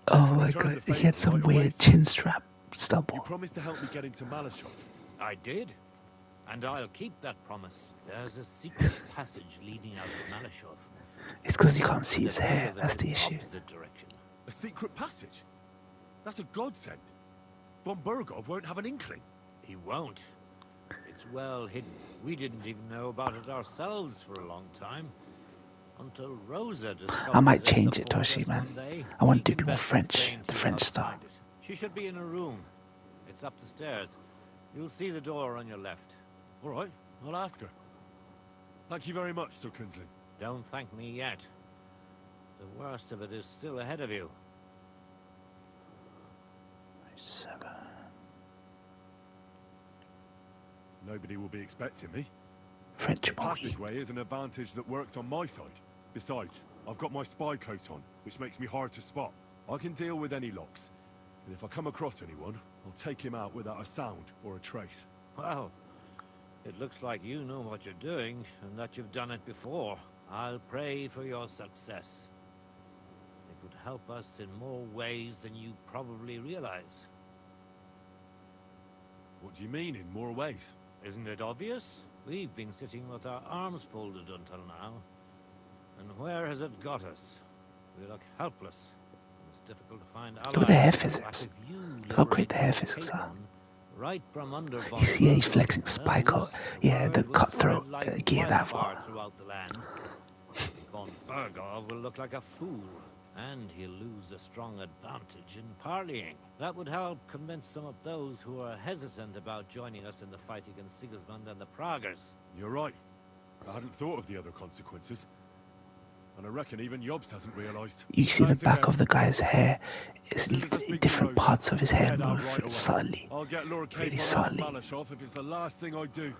Oh my god, he had some weird chin strap stubble. You promised to help me get into Malashov. I did, and I'll keep that promise. There's a secret passage leading out of Malashov. It's because you can't see his hair, that's the issue. A secret passage? That's a godsend. Von Burgov won't have an inkling. He won't. It's well hidden. We didn't even know about it ourselves for a long time. Until Rosa discovered I might it change the it, Toshi, fortress man. one day. I want She it to be can more best French, explain the to you French how to style. find it. She should be in a room. It's up the stairs. You'll see the door on your left. All right, I'll ask her. Thank you very much, Sir Kunslin. Don't thank me yet. The worst of it is still ahead of you. 7. Nobody will be expecting me. French The boy. passageway is an advantage that works on my side. Besides, I've got my spy coat on, which makes me hard to spot. I can deal with any locks. And if I come across anyone, I'll take him out without a sound or a trace. Well, it looks like you know what you're doing, and that you've done it before. I'll pray for your success. It would help us in more ways than you probably realize. What do you mean, in more ways? Isn't it obvious? We've been sitting with our arms folded until now. And where has it got us? We look helpless. It's difficult to find allies. Look at the hair But physics. if you Look how great the hair liberate physics are. Cape, right from under Von You see, he's Burgov, flexing spy coat. Yeah, the word will cutthroat spread like gear that wildfire far. throughout the land. Von Burgov will look like a fool, and he'll lose a strong advantage in parleying. That would help convince some of those who are hesitant about joining us in the fight against Sigismund and the Praguers. You're right. I hadn't thought of the other consequences. And I reckon even Jobst hasn't realised. You see the Thanks back again. of the guy's hair. It's As soon as I speak to different Rosa, parts of his hair head out move right away. subtly. I'll get Lord Really Capon out of subtly. Malashov if it's the last thing I do.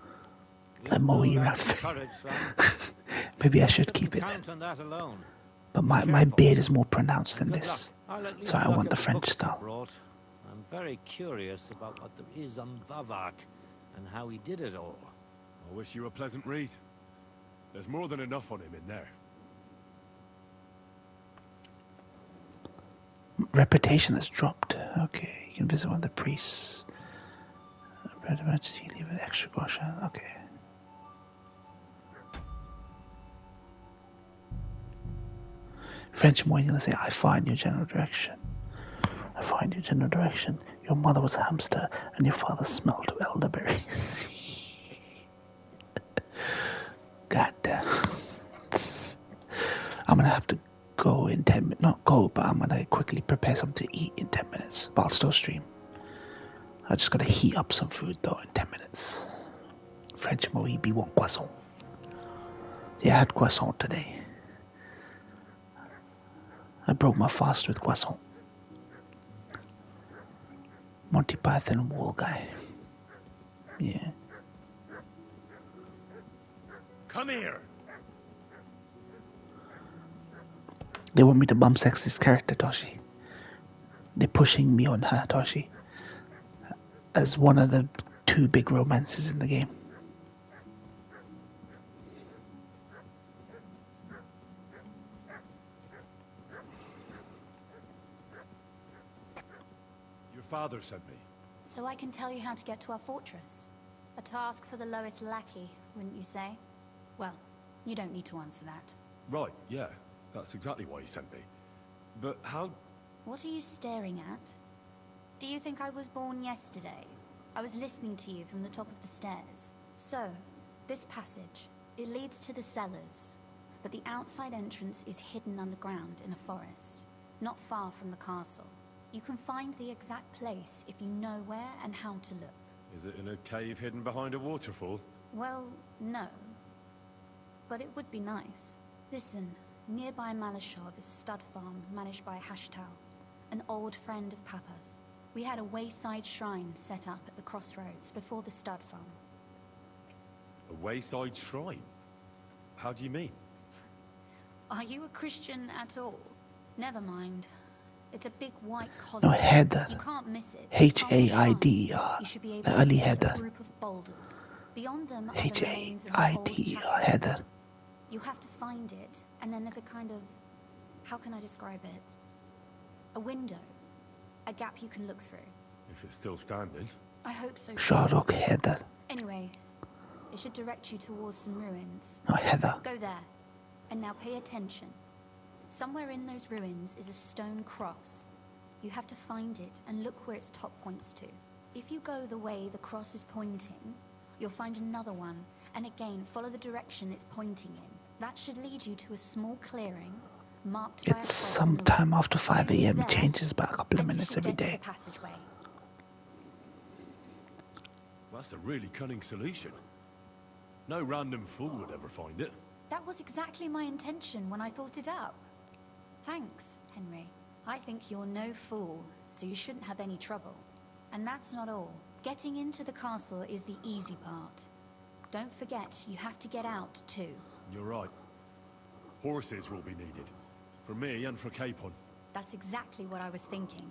Like Moe Rap. Courage, son. Maybe I should keep it then. Count on that alone. But my beard is more pronounced than Good luck. this. I'll at least So I look want at the French books you style. brought. I'm very curious about what there is on Vavak and how he did it all. I wish you a pleasant read. There's more than enough on him in there. Reputation has dropped. Okay, you can visit one of the priests. Bread of Majesty, leave an extra caution. Okay. French Moine gonna say, I find your general direction. I find your general direction. Your mother was a hamster and your father smelled of elderberries. God damn. I'm gonna have to go in 10 minutes. Not go, but I'm gonna quickly prepare something to eat in 10 minutes. But I'll still stream. I just gotta heat up some food though in 10 minutes. French Moibi want croissant. Yeah, I had croissant today. I broke my fast with croissant. Monty Python wall guy. Yeah. Come here! They want me to bum sex this character, Toshi. They're pushing me on her, Toshi. as one of the two big romances in the game. Your father sent me. So I can tell you how to get to our fortress. A task for the lowest lackey, wouldn't you say? Well, you don't need to answer that. Right, yeah. That's exactly why he sent me. But how... What are you staring at? Do you think I was born yesterday? I was listening to you from the top of the stairs. So, this passage, it leads to the cellars, but the outside entrance is hidden underground in a forest, not far from the castle. You can find the exact place if you know where and how to look. Is it in a cave hidden behind a waterfall? Well, no. But it would be nice. Listen, nearby Malashov is a stud farm managed by Hashtal, an old friend of Papa's. We had a wayside shrine set up at the crossroads before the stud farm. A wayside shrine? How do you mean? Are you a Christian at all? Never mind. It's a big white column. No, Heather. You can't miss it. H-A-I-D-E-R. You should be able to Ali see Heather. a group of boulders. Beyond them are the remains of an old H-A-I-D-E-R. chapel. Heather. You have to find it, and then there's a kind of... How can I describe it? A window. A gap you can look through. If it's still standing. I hope so. Sharok Heather. Anyway, it should direct you towards some ruins. No, Heather. Go there. And now pay attention. Somewhere in those ruins is a stone cross. You have to find it and look where its top points to. If you go the way the cross is pointing, you'll find another one, and again follow the direction it's pointing in. That should lead you to a small clearing marked by a It's cross sometime after 5 a.m. there, It changes by a couple of and you minutes should every get to day. the passageway. That's a really cunning solution. No random fool would ever find it. That was exactly my intention when I thought it up. Thanks, Henry. I think you're no fool, so you shouldn't have any trouble. And that's not all. Getting into the castle is the easy part. Don't forget, you have to get out too. You're right. Horses will be needed. For me and for Capon. That's exactly what I was thinking.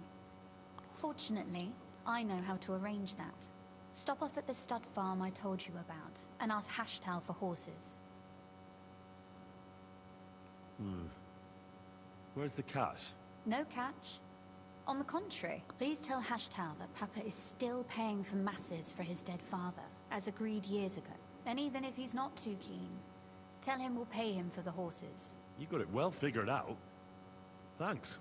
Fortunately, I know how to arrange that. Stop off at the stud farm I told you about, and ask Hashtal for horses. Where's the catch? No catch. On the contrary, please tell Hashtal that Papa is still paying for masses for his dead father, as agreed years ago. And even if he's not too keen, tell him we'll pay him for the horses. You got it well figured out. Thanks.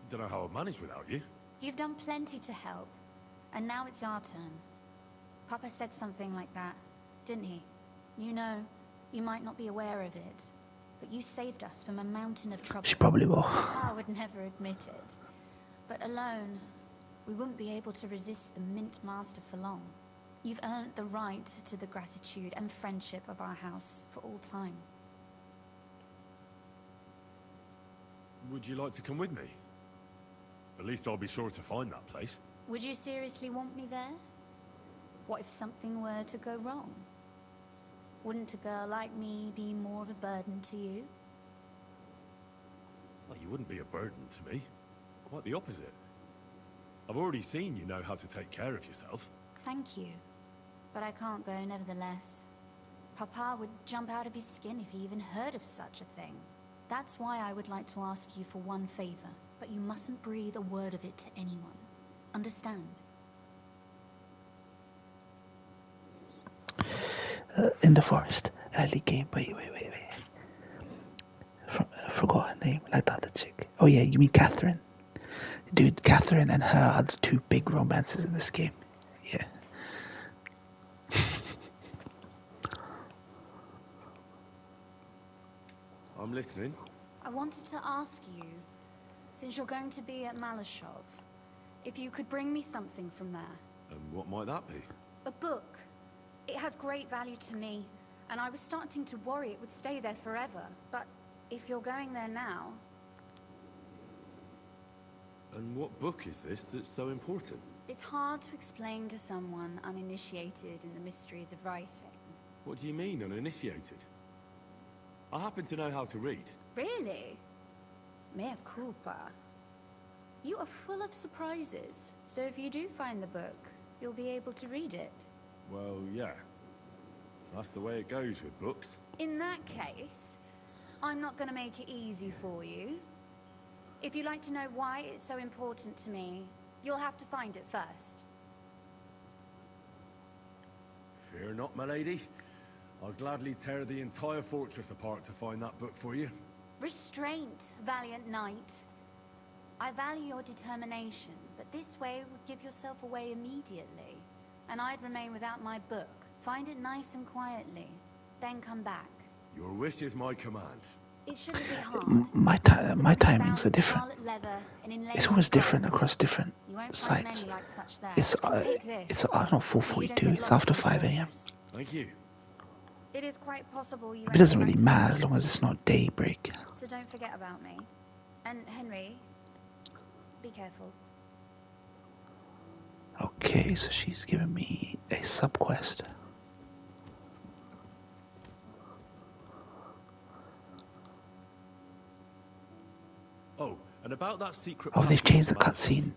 Don't know how I'd manage without you. You've done plenty to help, and now it's our turn. Papa said something like that, didn't he? You know, you might not be aware of it, but you saved us from a mountain of trouble. She probably will. I would never admit it. But alone, we wouldn't be able to resist the Mint Master for long. You've earned the right to the gratitude and friendship of our house for all time. Would you like to come with me? At least I'll be sure to find that place. Would you seriously want me there? What if something were to go wrong? Wouldn't a girl like me be more of a burden to you? Well, you wouldn't be a burden to me. Quite the opposite. I've already seen you know how to take care of yourself. Thank you. But I can't go nevertheless. Papa would jump out of his skin if he even heard of such a thing. That's why I would like to ask you for one favor, but you mustn't breathe a word of it to anyone. Understand? In the forest. Early game. Wait. Forgot her name, like the other chick. Oh yeah, you mean Catherine. Dude, Catherine and her are the two big romances in this game. Yeah. I'm listening. I wanted to ask you, since you're going to be at Malashov, if you could bring me something from there. And what might that be? A book. It has great value to me, and I was starting to worry it would stay there forever. But if you're going there now... And what book is this that's so important? It's hard to explain to someone uninitiated in the mysteries of writing. What do you mean, uninitiated? I happen to know how to read. Really? Mea culpa. You are full of surprises. So if you do find the book, you'll be able to read it. Well, yeah. That's the way it goes with books. In that case, I'm not going to make it easy for you. If you'd like to know why it's so important to me, you'll have to find it first. Fear not, my lady. I'll gladly tear the entire fortress apart to find that book for you. Restraint, valiant knight. I value your determination, but this way would give yourself away immediately, and I'd remain without my book. Find it nice and quietly, then come back. Your wish is my command. It shouldn't be hard. My timings are different. It's always different across different sites. It's I don't know, 4:42. It's after 5 a.m. Thank you. It is quite possible you. It doesn't really matter as long as it's not daybreak. So don't forget about me. And Henry, be careful. Okay, so she's given me a sub-quest. Oh, and about that secret... Oh, they've changed the cutscene.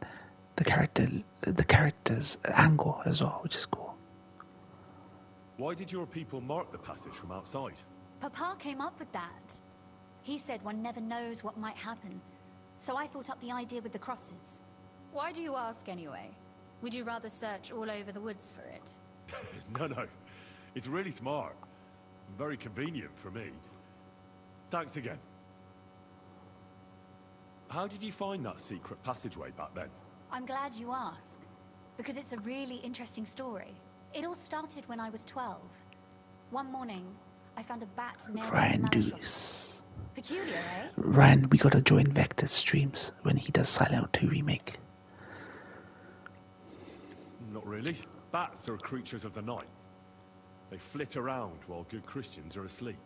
The character's angle as well, which is cool. Why did your people mark the passage from outside? Papa came up with that. He said one never knows what might happen. So I thought up the idea with the crosses. Why do you ask anyway? Would you rather search all over the woods for it? No. It's really smart. And very convenient for me. Thanks again. How did you find that secret passageway back then? I'm glad you asked, because it's a really interesting story. It all started when I was 12. One morning, I found a bat nailed to Ryan the Deuce. Peculiar, eh? Ryan, we gotta join Vector's streams when he does Silent Hill 2 remake. Not really. Bats are creatures of the night. They flit around while good Christians are asleep,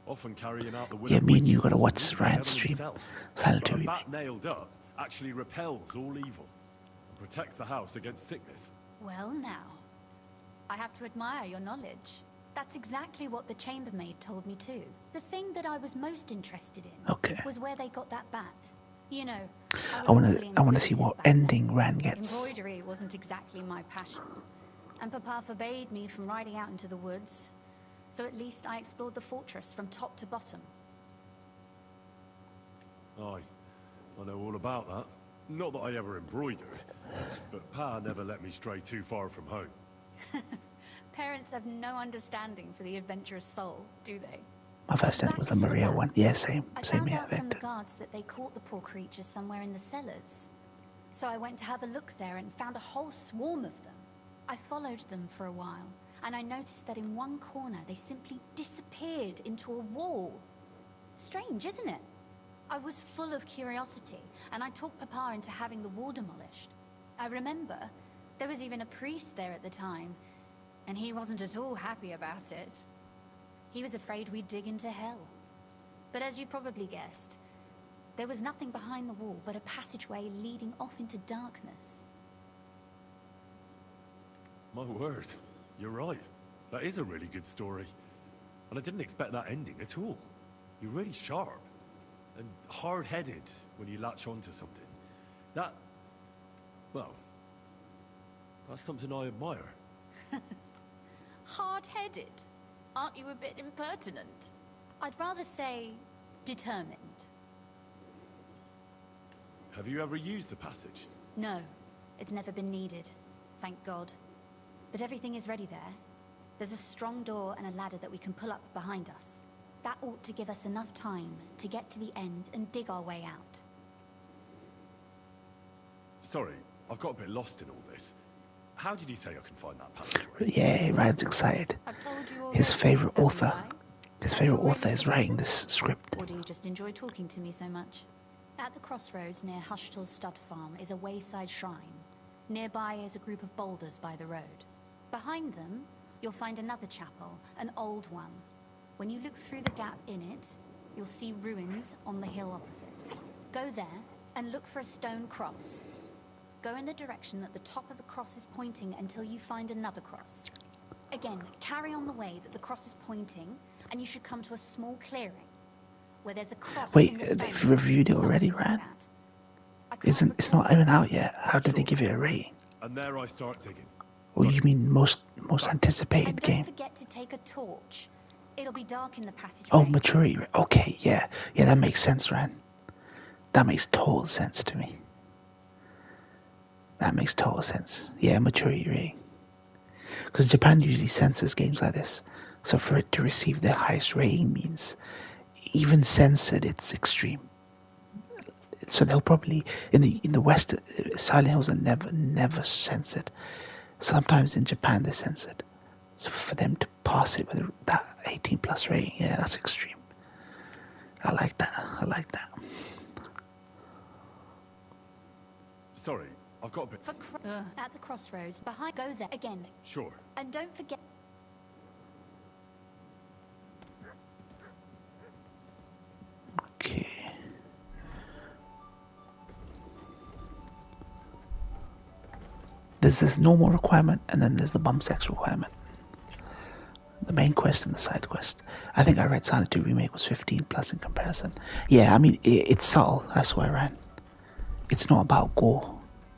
often carrying out the will Yeah, of me and you witches gotta watch and Ryan's the devil stream. himself. Silent But 2 a remake. bat nailed up actually repels all evil and protects the house against sickness. Well now, I have to admire your knowledge. That's exactly what the chambermaid told me too. The thing that I was most interested in was where they got that bat. You know, I wanna see what ending Rand gets. Embroidery wasn't exactly my passion, and Papa forbade me from riding out into the woods. So at least I explored the fortress from top to bottom. Aye, I know all about that. Not that I ever embroidered, but Pa never let me stray too far from home. Parents have no understanding for the adventurous soul, do they? My first ending was the Maria one. Yeah, same I here, found out from the Vector. guards that they caught the poor creatures somewhere in the cellars. So I went to have a look there and found a whole swarm of them. I followed them for a while, and I noticed that in one corner they simply disappeared into a wall. Strange, isn't it? I was full of curiosity, and I talked Papa into having the wall demolished. I remember there was even a priest there at the time, and he wasn't at all happy about it. He was afraid we'd dig into hell. But as you probably guessed, there was nothing behind the wall but a passageway leading off into darkness. My word, you're right. That is a really good story. And I didn't expect that ending at all. You're really sharp. And hard-headed when you latch onto something. That... well... that's something I admire. Hard-headed? Aren't you a bit impertinent? I'd rather say determined. Have you ever used the passage? No, it's never been needed. Thank God. But everything is ready there. There's a strong door and a ladder that we can pull up behind us. That ought to give us enough time to get to the end and dig our way out. Sorry, I've got a bit lost in all this. How did you say I can find that passageway? Yeah, Ryan's excited. I've told you already, His favorite haven't author. I? His favorite author is writing this script. Or do you just enjoy talking to me so much? At the crossroads near Hushtal's stud farm is a wayside shrine. Nearby is a group of boulders by the road. Behind them, you'll find another chapel, an old one. When you look through the gap in it, you'll see ruins on the hill opposite. Go there and look for a stone cross. Go in the direction that the top of the cross is pointing until you find another cross. Again, carry on the way that the cross is pointing, and you should come to a small clearing where there's a cross. Wait, they've reviewed it already, Ryan? Like It's not even out yet. How did they give it a rating? And there I start digging. Or you mean most anticipated And game? don't forget to take a torch. It'll be dark in the passageway. Oh, maturity. Okay, yeah. Yeah, that makes sense, Ryan. That makes total sense to me. That makes total sense. Yeah, maturity rating. Because Japan usually censors games like this. So for it to receive the highest rating means even censored, it's extreme. So they'll probably in the West, Silent Hills are never censored. Sometimes in Japan they're censored. So for them to pass it with that 18 plus rating, yeah, that's extreme. I like that. I like that. Sorry, I've got a bit... At the crossroads, behind, go there again. Sure. And don't forget... Okay. There's this normal requirement, and then there's the bum sex requirement. The main quest and the side quest. I think I read Silent 2 Remake was 15 plus in comparison. Yeah, I mean, it's subtle. That's why I ran. It's not about gore.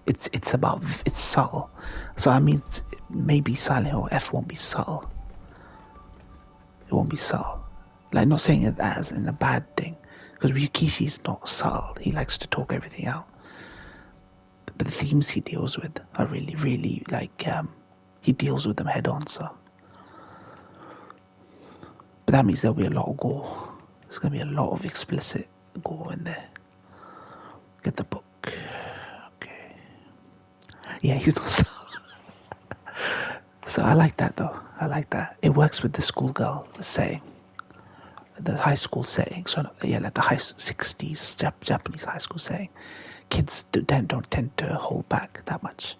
It's subtle. So I mean, maybe Silent Hill F won't be subtle. It won't be subtle. Like, not saying it as in a bad thing, because Ryukishi's not subtle. He likes to talk everything out. But the themes he deals with are really, really like he deals with them head on. So, but that means there'll be a lot of gore. There's gonna be a lot of explicit gore in there. Get the book. Okay. Yeah, he's not subtle. So I like that though. I like that. It works with the schoolgirl setting, the high school setting. So yeah, like the high 60s Japanese high school setting. Kids don't tend to hold back that much.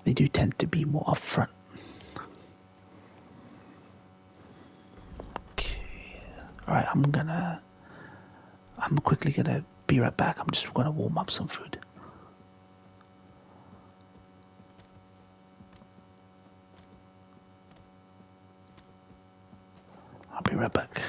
They do tend to be more upfront. Okay. Alright, I'm quickly gonna be right back. I'm just gonna warm up some food. I'll be right back.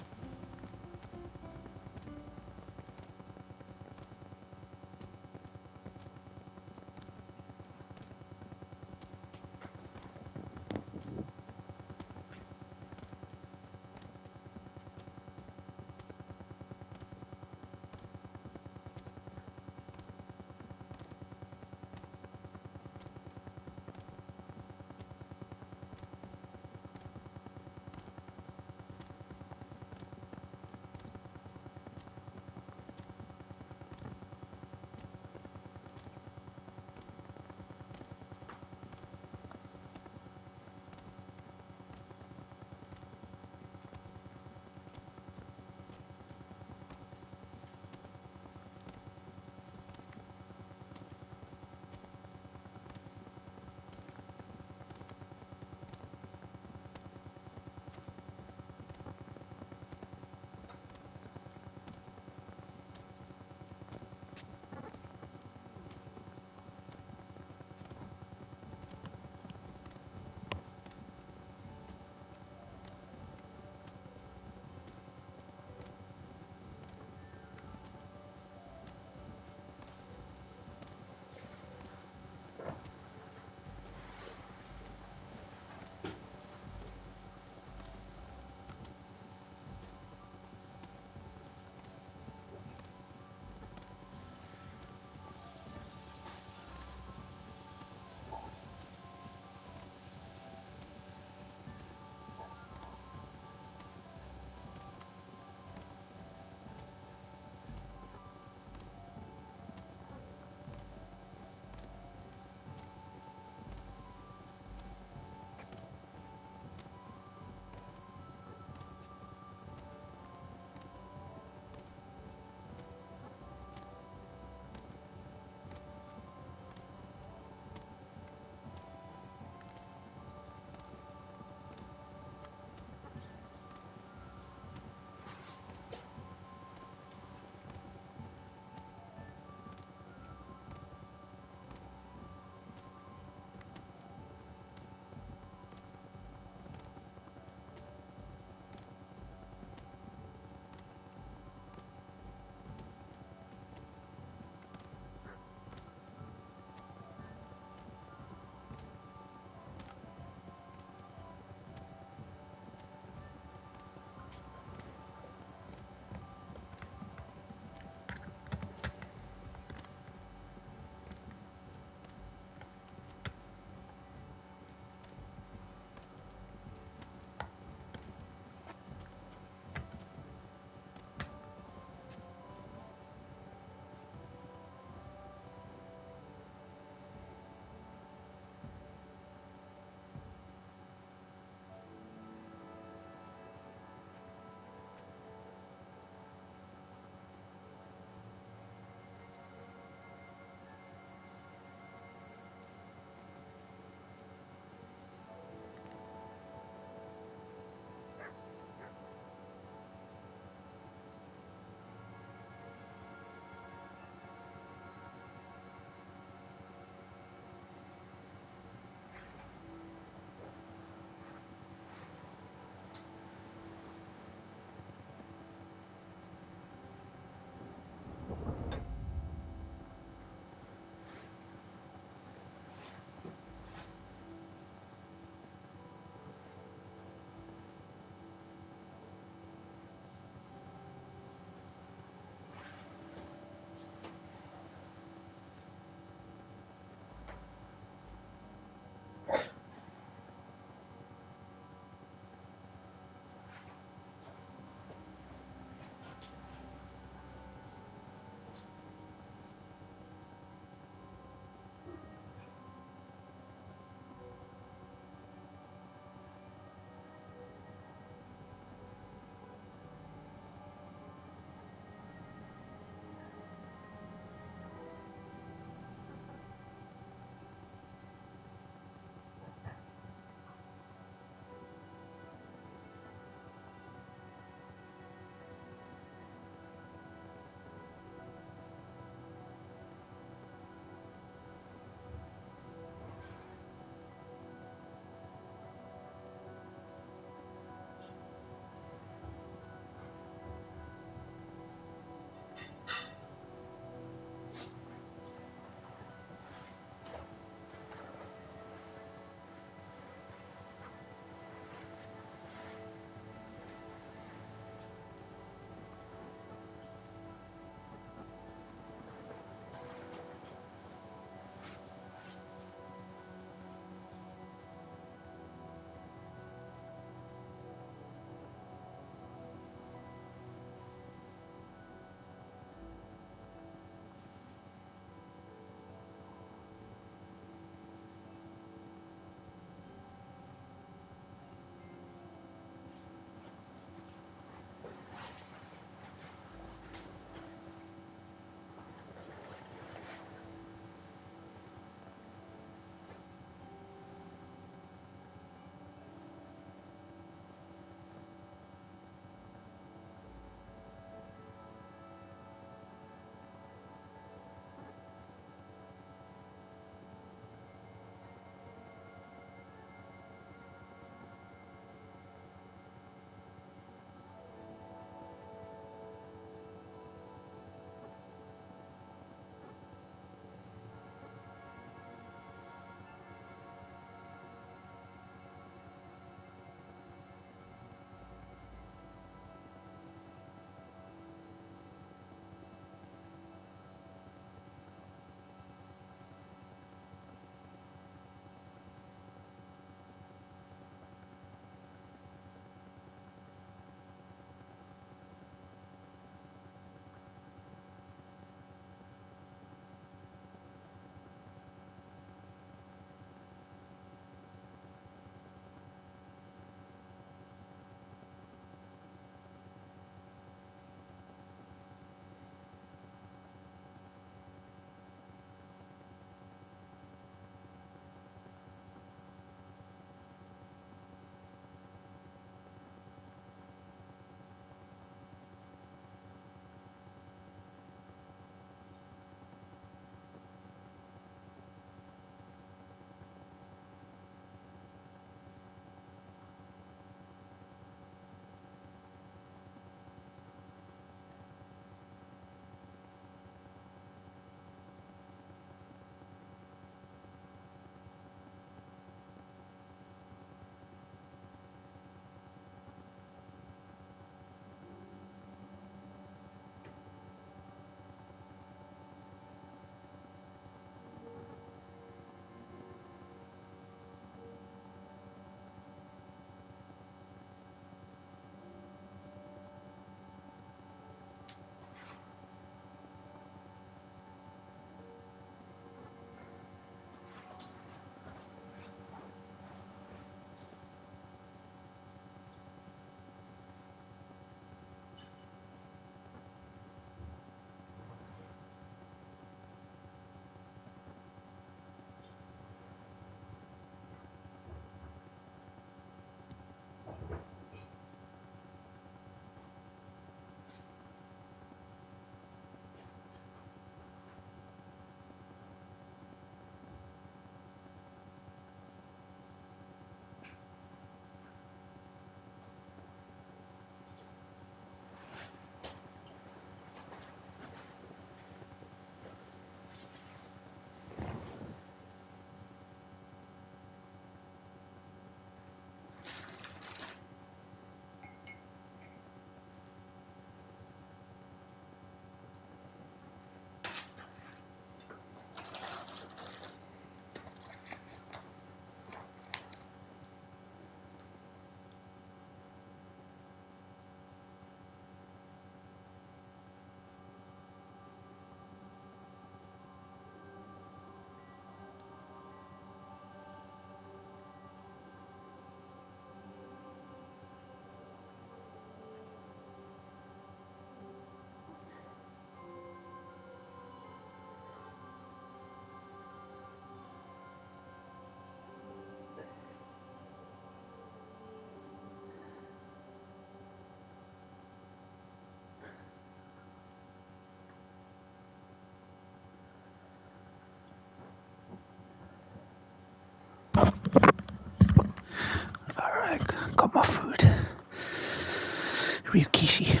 Ryukishi.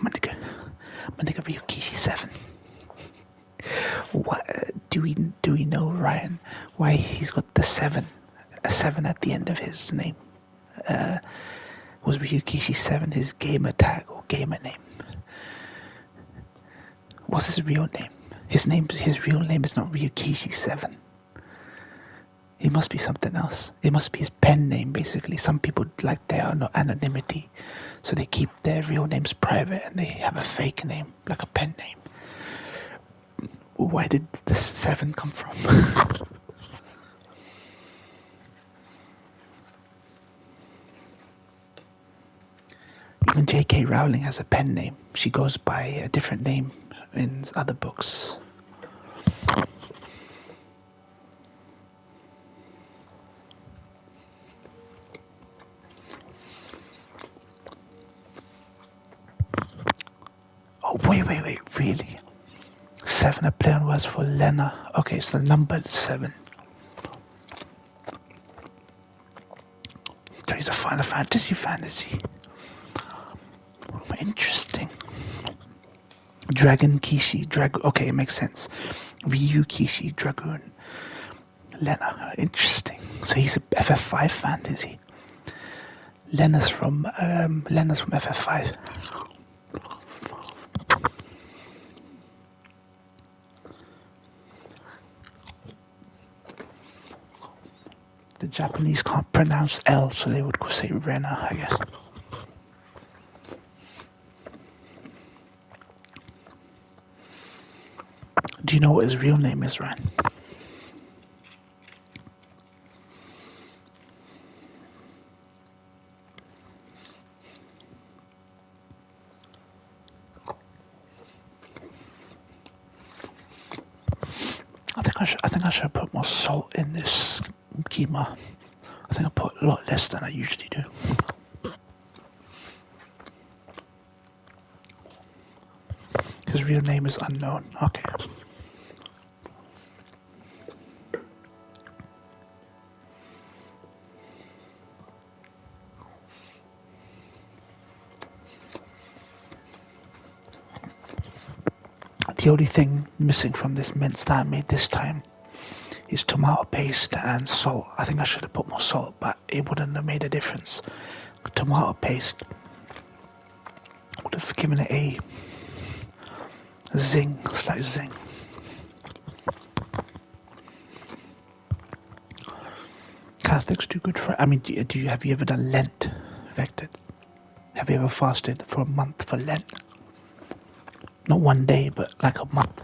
My nigga Ryukishi 7. What do we know, Ryan, why he's got the 7? A 7 at the end of his name. Was Ryukishi 7 his gamer tag or gamer name? What's his real name? His real name is not Ryukishi 7. It must be something else. It must be his pen name, basically. Some people like their anonymity, so they keep their real names private and they have a fake name, like a pen name. Where did the 7 come from? Even J.K. Rowling has a pen name. She goes by a different name in other books. Oh, wait, really? 7 a play on words for Lena. Okay, so the number 7. So he's a Final Fantasy. Interesting. Dragon Kishi, okay, it makes sense. Ryu Kishi, Dragoon. Lena, interesting. So he's a FF5 fan, is he? Lena's from FF5. The Japanese can't pronounce L, so they would say Rena, I guess. Do you know what his real name is, Ryan? I think I should put more salt in this keema. I think I put a lot less than I usually do. His real name is unknown. Okay. The only thing missing from this mince that I made this time is tomato paste and salt. I think I should have put more salt, but it wouldn't have made a difference. Tomato paste would have given it a zing, slight zing. Catholics do good for. I mean, have you ever done Lent, Vector? Have you ever fasted for a month for Lent? Not one day, but like a month.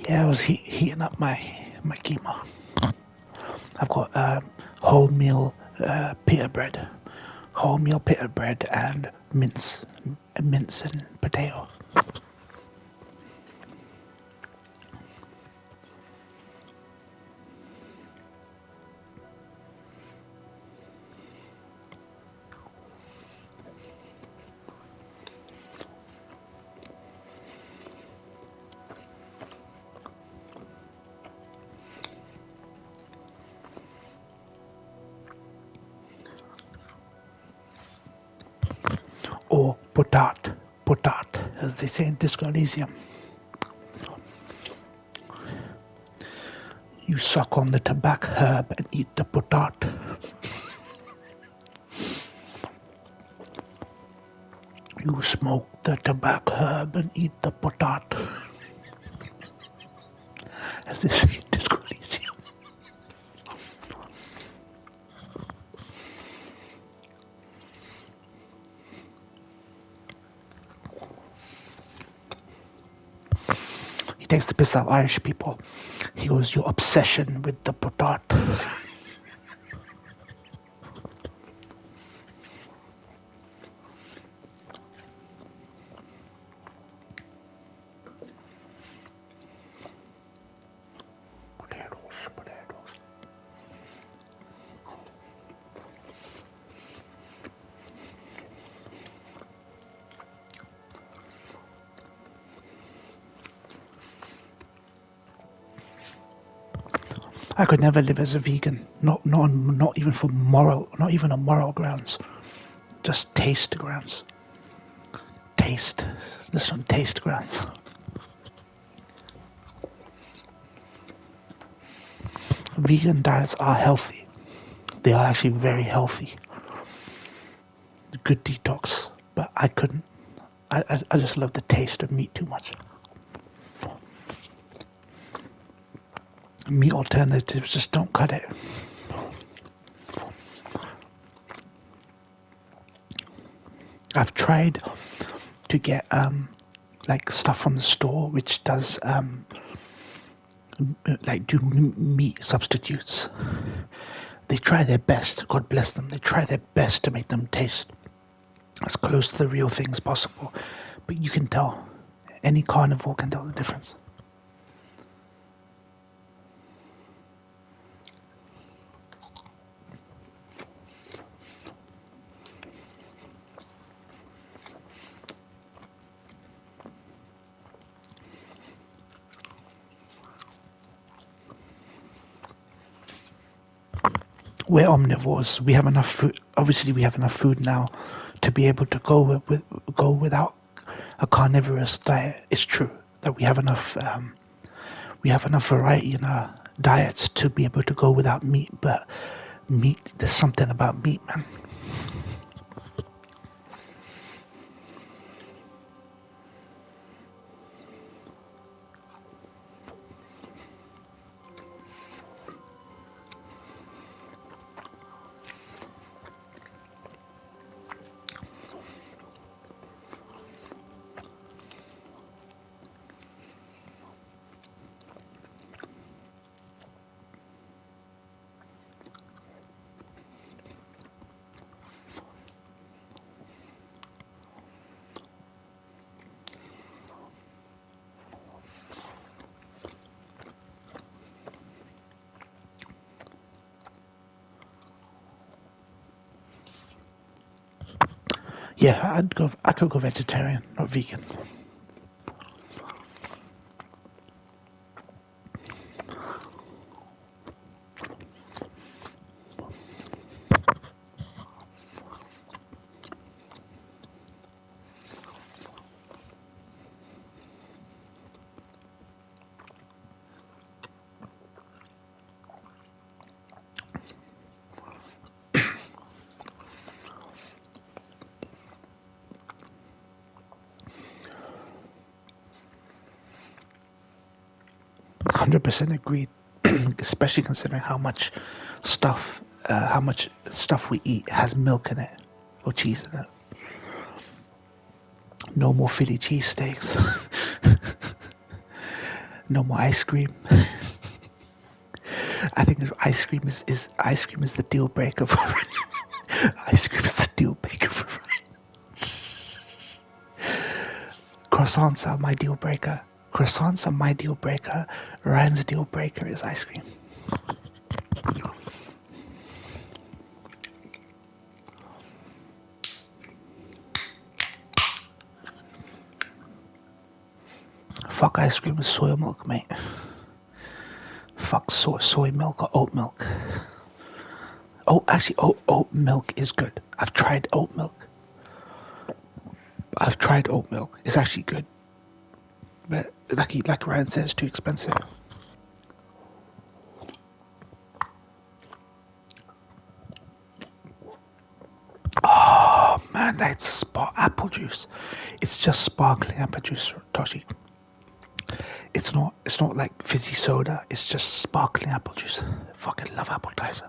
Yeah, I was heating up my keema. I've got wholemeal pita bread, and mince and potato. Or potat, as they say in Disco Elysium. You suck on the tobacco herb and eat the potat. You smoke the tobacco herb and eat the potat. As they say in Disco Elysium. He takes the piss out of Irish people. He goes, your obsession with the potat. I could never live as a vegan, not even for moral, not even on moral grounds, just taste grounds. Taste, just on taste grounds. Vegan diets are healthy. They are actually very healthy. Good detox, but I couldn't. I just love the taste of meat too much. Meat alternatives just don't cut it. I've tried to get like stuff from the store which does like do meat substitutes. They try their best, God bless them, they try their best to make them taste as close to the real thing as possible, but you can tell, any carnivore can tell the difference. We're omnivores. We have enough food. Obviously, we have enough food now to be able to go without a carnivorous diet. It's true that we have enough variety in our diets to be able to go without meat. But meat, there's something about meat, man. Yeah, I could go vegetarian, not vegan. 100% agreed. Especially considering how much stuff we eat has milk in it or cheese in it. No more Philly cheesesteaks. No more ice cream. I think ice cream is the deal breaker for ice cream is the deal breaker for croissants are my deal breaker. Croissants are my deal breaker. Ryan's deal breaker is ice cream. Fuck ice cream with soy milk, mate. Fuck soy milk or oat milk. Oh, actually, oat milk is good. I've tried oat milk. It's actually good. But like Ryan says, it's too expensive. Oh man, that's apple juice. It's just sparkling apple juice, Toshi. It's not like fizzy soda. It's just sparkling apple juice. Fucking love appetizer.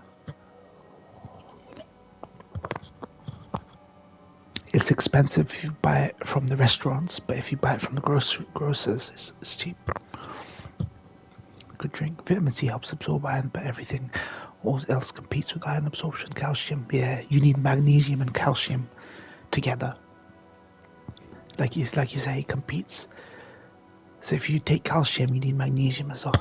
It's expensive if you buy it from the restaurants, but if you buy it from the grocers, it's cheap. Good drink. Vitamin C helps absorb iron, but everything else competes with iron absorption. Calcium, yeah, you need magnesium and calcium together. Like you say, it competes. So if you take calcium, you need magnesium as well.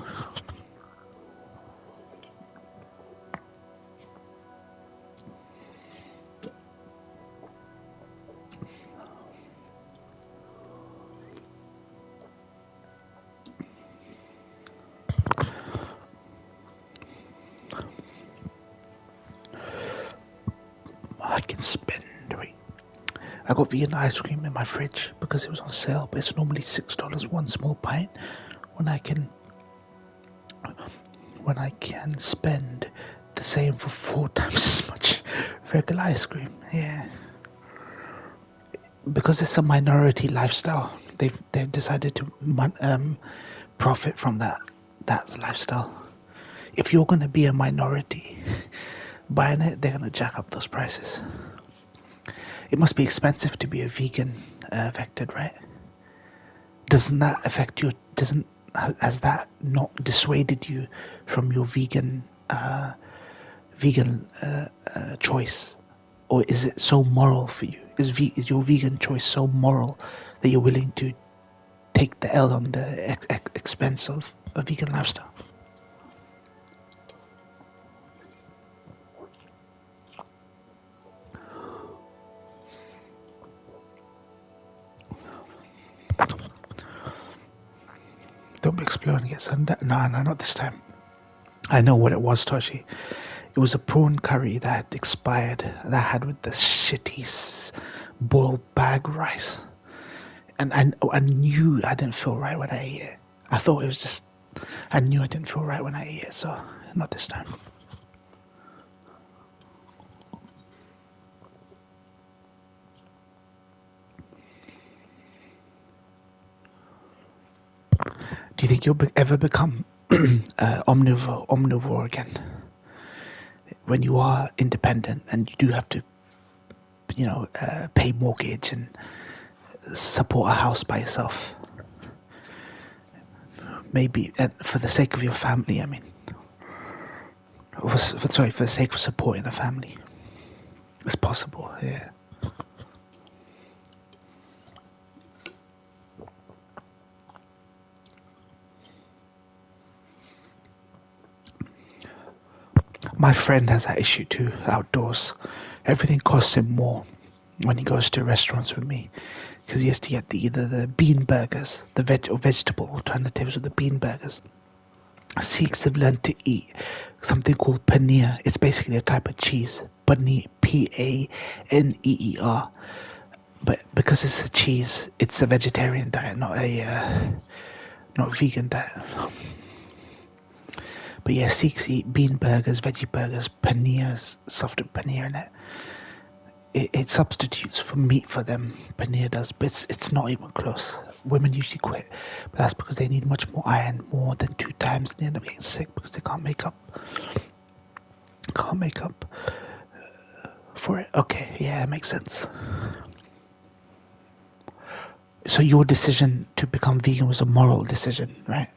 I can spend. Wait, I got vegan ice cream in my fridge because it was on sale, but it's normally $6 one small pint. When I can spend the same for 4 times as much regular ice cream. Yeah, because it's a minority lifestyle. They've decided to profit from that lifestyle. If you're going to be a minority buying it, they're going to jack up those prices. It must be expensive to be a vegan affected, right? Doesn't that affect you? Has that not dissuaded you from your vegan choice, or is it so moral for you? Is your vegan choice so moral that you're willing to take the L on the expense of a vegan lifestyle? Don't be exploring it, Sunday. No, not this time. I know what it was, Toshi. It was a prawn curry that had expired, that I had with the shitty boiled bag rice. And I knew I didn't feel right when I ate it. I thought it was just, I knew I didn't feel right when I ate it, so not this time. Do you think you'll ever become omnivore again? When you are independent and you do have to, pay mortgage and support a house by yourself. Maybe for the sake of your family, I mean. For the sake of supporting a family. It's possible, yeah. My friend has that issue too, outdoors. Everything costs him more when he goes to restaurants with me, because he has to get either the bean burgers, the vegetable alternatives, or the bean burgers. Sikhs have learned to eat something called paneer. It's basically a type of cheese. Paneer, Paneer. But because it's a cheese, it's a vegetarian diet, not vegan diet. But yeah, Sikhs eat bean burgers, veggie burgers, paneer, soft paneer in it. It substitutes for meat for them. Paneer does, but it's not even close. Women usually quit, but that's because they need much more iron, more than 2 times, and they end up getting sick because they can't make up for it. Okay, yeah, it makes sense. So your decision to become vegan was a moral decision, right?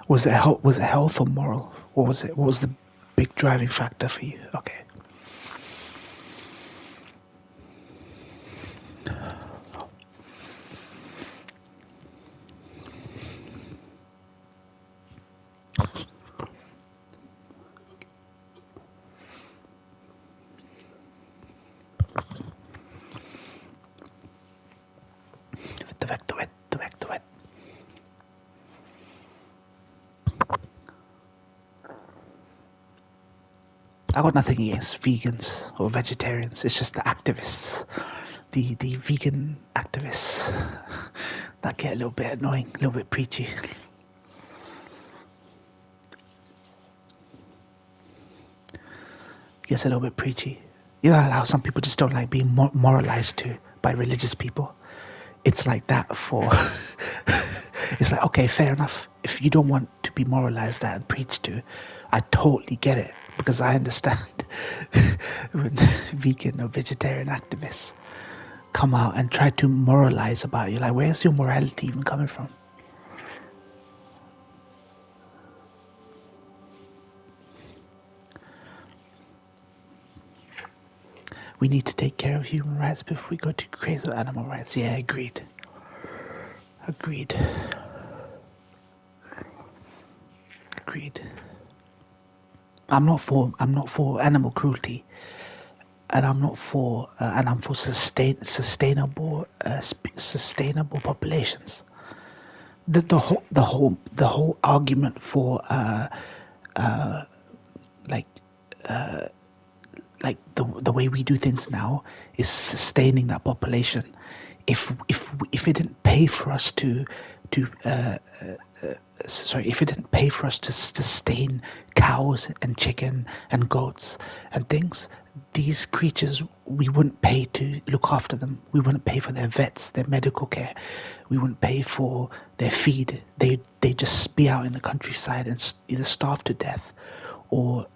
Was it health or moral? What was it? What was the big driving factor for you? Okay. Do it. I got nothing against vegans or vegetarians. It's just the activists, the vegan activists that get a little bit annoying, a little bit preachy. Gets a little bit preachy. You know how some people just don't like being moralized to by religious people? It's like that for... It's like, okay, fair enough. If you don't want to be moralized at and preached to, I totally get it. Because I understand when vegan or vegetarian activists come out and try to moralize about you. Like, where's your morality even coming from? We need to take care of human rights before we go to crazy animal rights. Yeah, agreed. I'm not for animal cruelty, and I'm not for I'm for sustainable populations. The whole argument for like the way we do things now is sustaining that population. If it didn't pay for us to if it didn't pay for us to sustain cows and chicken and goats and things, these creatures, we wouldn't pay to look after them. We wouldn't pay for their vets, their medical care. We wouldn't pay for their feed. They just be out in the countryside and either starve to death or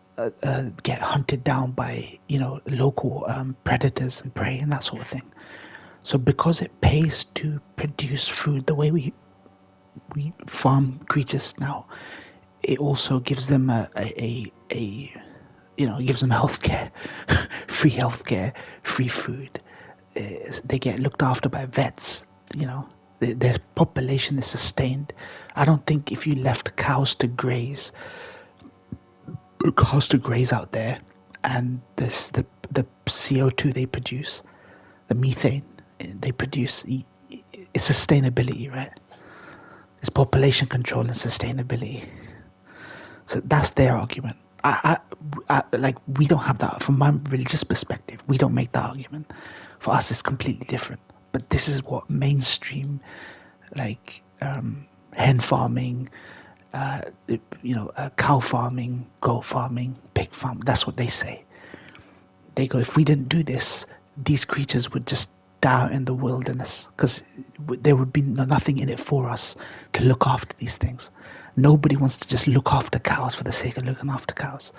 get hunted down by local predators and prey and that sort of thing. So because it pays to produce food the way we farm creatures now, it also gives them it gives them healthcare, free healthcare, free food. They get looked after by vets. Their population is sustained. I don't think if you left cows to graze out there, and the CO2 they produce, the methane they produce, it's sustainability, right? It's population control and sustainability. So that's their argument. I we don't have that. From my religious perspective, we don't make that argument. For us, it's completely different. But this is what mainstream, hen farming, cow farming, goat farming, pig farm, that's what they say. They go, if we didn't do this, these creatures would just die out in the wilderness, because there would be nothing in it for us to look after these things. Nobody wants to just look after cows for the sake of looking after cows.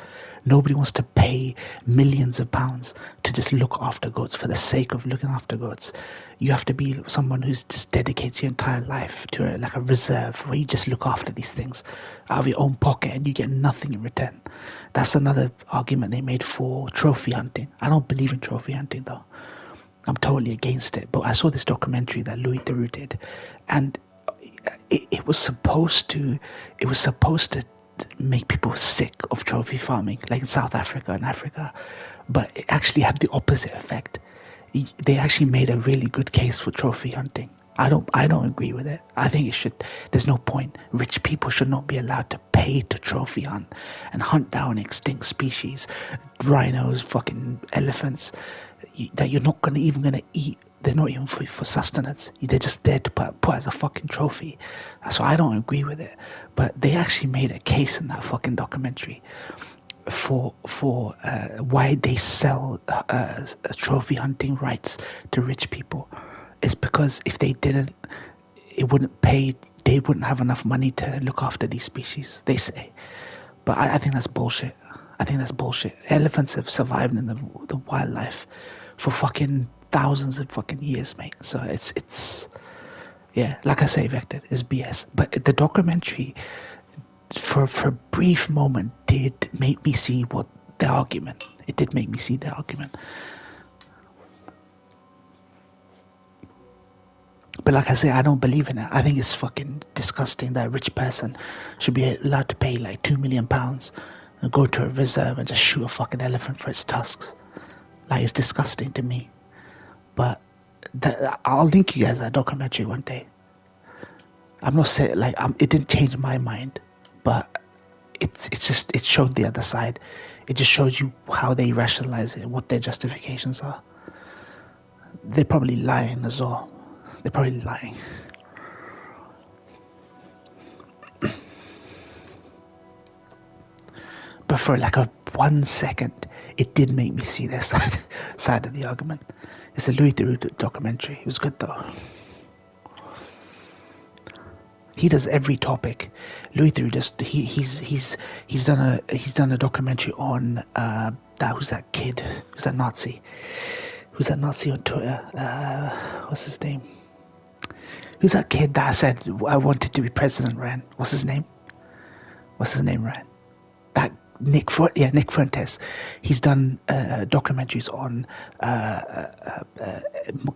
Nobody wants to pay millions of pounds to just look after goats for the sake of looking after goats. You have to be someone who just dedicates your entire life to a reserve where you just look after these things out of your own pocket and you get nothing in return. That's another argument they made for trophy hunting. I don't believe in trophy hunting though. I'm totally against it. But I saw this documentary that Louis Theroux did, and it was supposed to make people sick of trophy farming, like in South Africa and Africa, but it actually had the opposite effect. They actually made a really good case for trophy hunting. I don't agree with it. I think there's no point. Rich people should not be allowed to pay to trophy hunt and hunt down extinct species, rhinos, fucking elephants, that you're not even gonna eat. They're not even for sustenance. They're just there to put as a fucking trophy. So I don't agree with it. But they actually made a case in that fucking documentary for why they sell trophy hunting rights to rich people. It's because if they didn't, they wouldn't have enough money to look after these species, they say. But I think that's bullshit. Elephants have survived in the wildlife for fucking thousands of fucking years, mate. So it's yeah, like I say, Vector, it's BS. But the documentary, for a brief moment, did make me see the argument. It did make me see the argument. But like I say, I don't believe in it. I think it's fucking disgusting that a rich person should be allowed to pay like £2 million and go to a reserve and just shoot a fucking elephant for its tusks. Like, it's disgusting to me. But I'll link you guys that documentary one day. I'm not saying it didn't change my mind, but it showed the other side. It just shows you how they rationalize it, what their justifications are. They're probably lying as well. They're probably lying. But for like a 1 second, it did make me see their side of the argument. It's a Louis Theroux documentary. It was good though. He does every topic. Louis Theroux does. He's done a documentary on who's that kid? Who's that Nazi? Who's that Nazi on Twitter? What's his name? Who's that kid that said I wanted to be president? Ran. What's his name? Ran. That Nick Fuentes. He's done documentaries on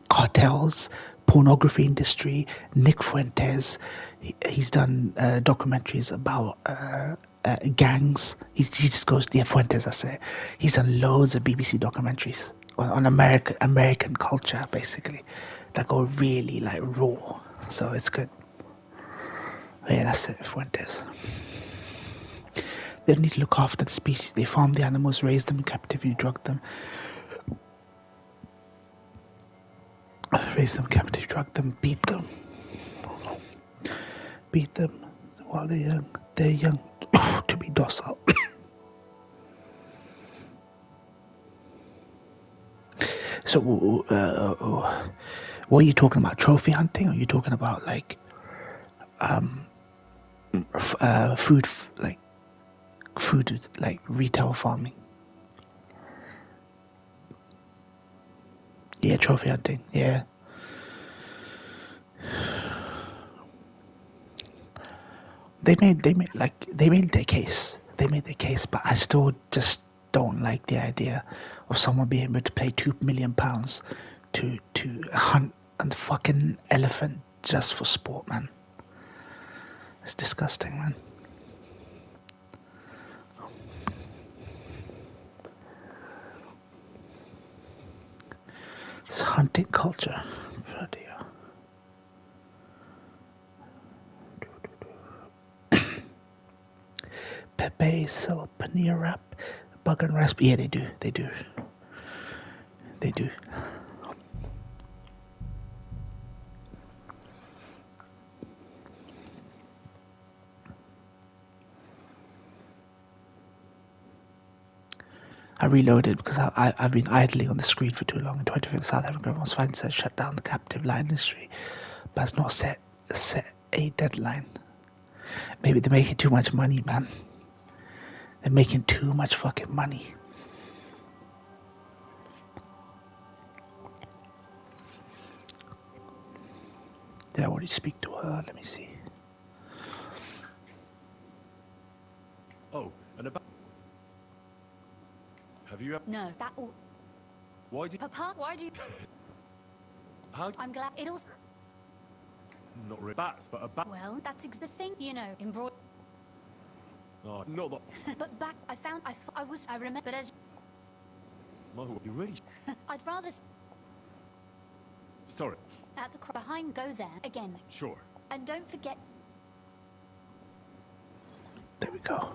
cartels, pornography industry. Nick Fuentes. He's done documentaries about gangs. He just goes, Fuentes, I say. He's done loads of BBC documentaries on American culture, basically, that go really like raw. So it's good. Yeah, that's it, Fuentes. They need to look after the species. They farm the animals, raise them in captivity, drug them. Raise them in captivity, drug them, beat them. Beat them while they're young. They're young to be docile. So, what are you talking about? Trophy hunting? Or are you talking about like food, like retail farming? Yeah, trophy hunting. Yeah. They made their case. They made their case, but I still just don't like the idea of someone being able to pay £2 million to hunt a fucking elephant just for sport, man. It's disgusting, man. It's hunting culture. Bloody hell. Pepe sell paneer wrap, bug and rasp. Yeah, they do. They do. They do. I reloaded because I've been idling on the screen for too long. In 2015, South African government was finally said shut down the captive lion industry, but it's not set a deadline. Maybe they're making too much money, man. They're making too much fucking money. Did I already speak to her? Let me see. Oh, and about... Have you ever... No, that all... Why do you... Papa, why do you... How... I'm glad it all... Not really bats, but a bat... Well, that's the thing, you know, in broad... Oh, not that... But back, I remember, but as... No, you really... I'd rather... Sorry. At the behind, go there, again. Sure. And don't forget... There we go.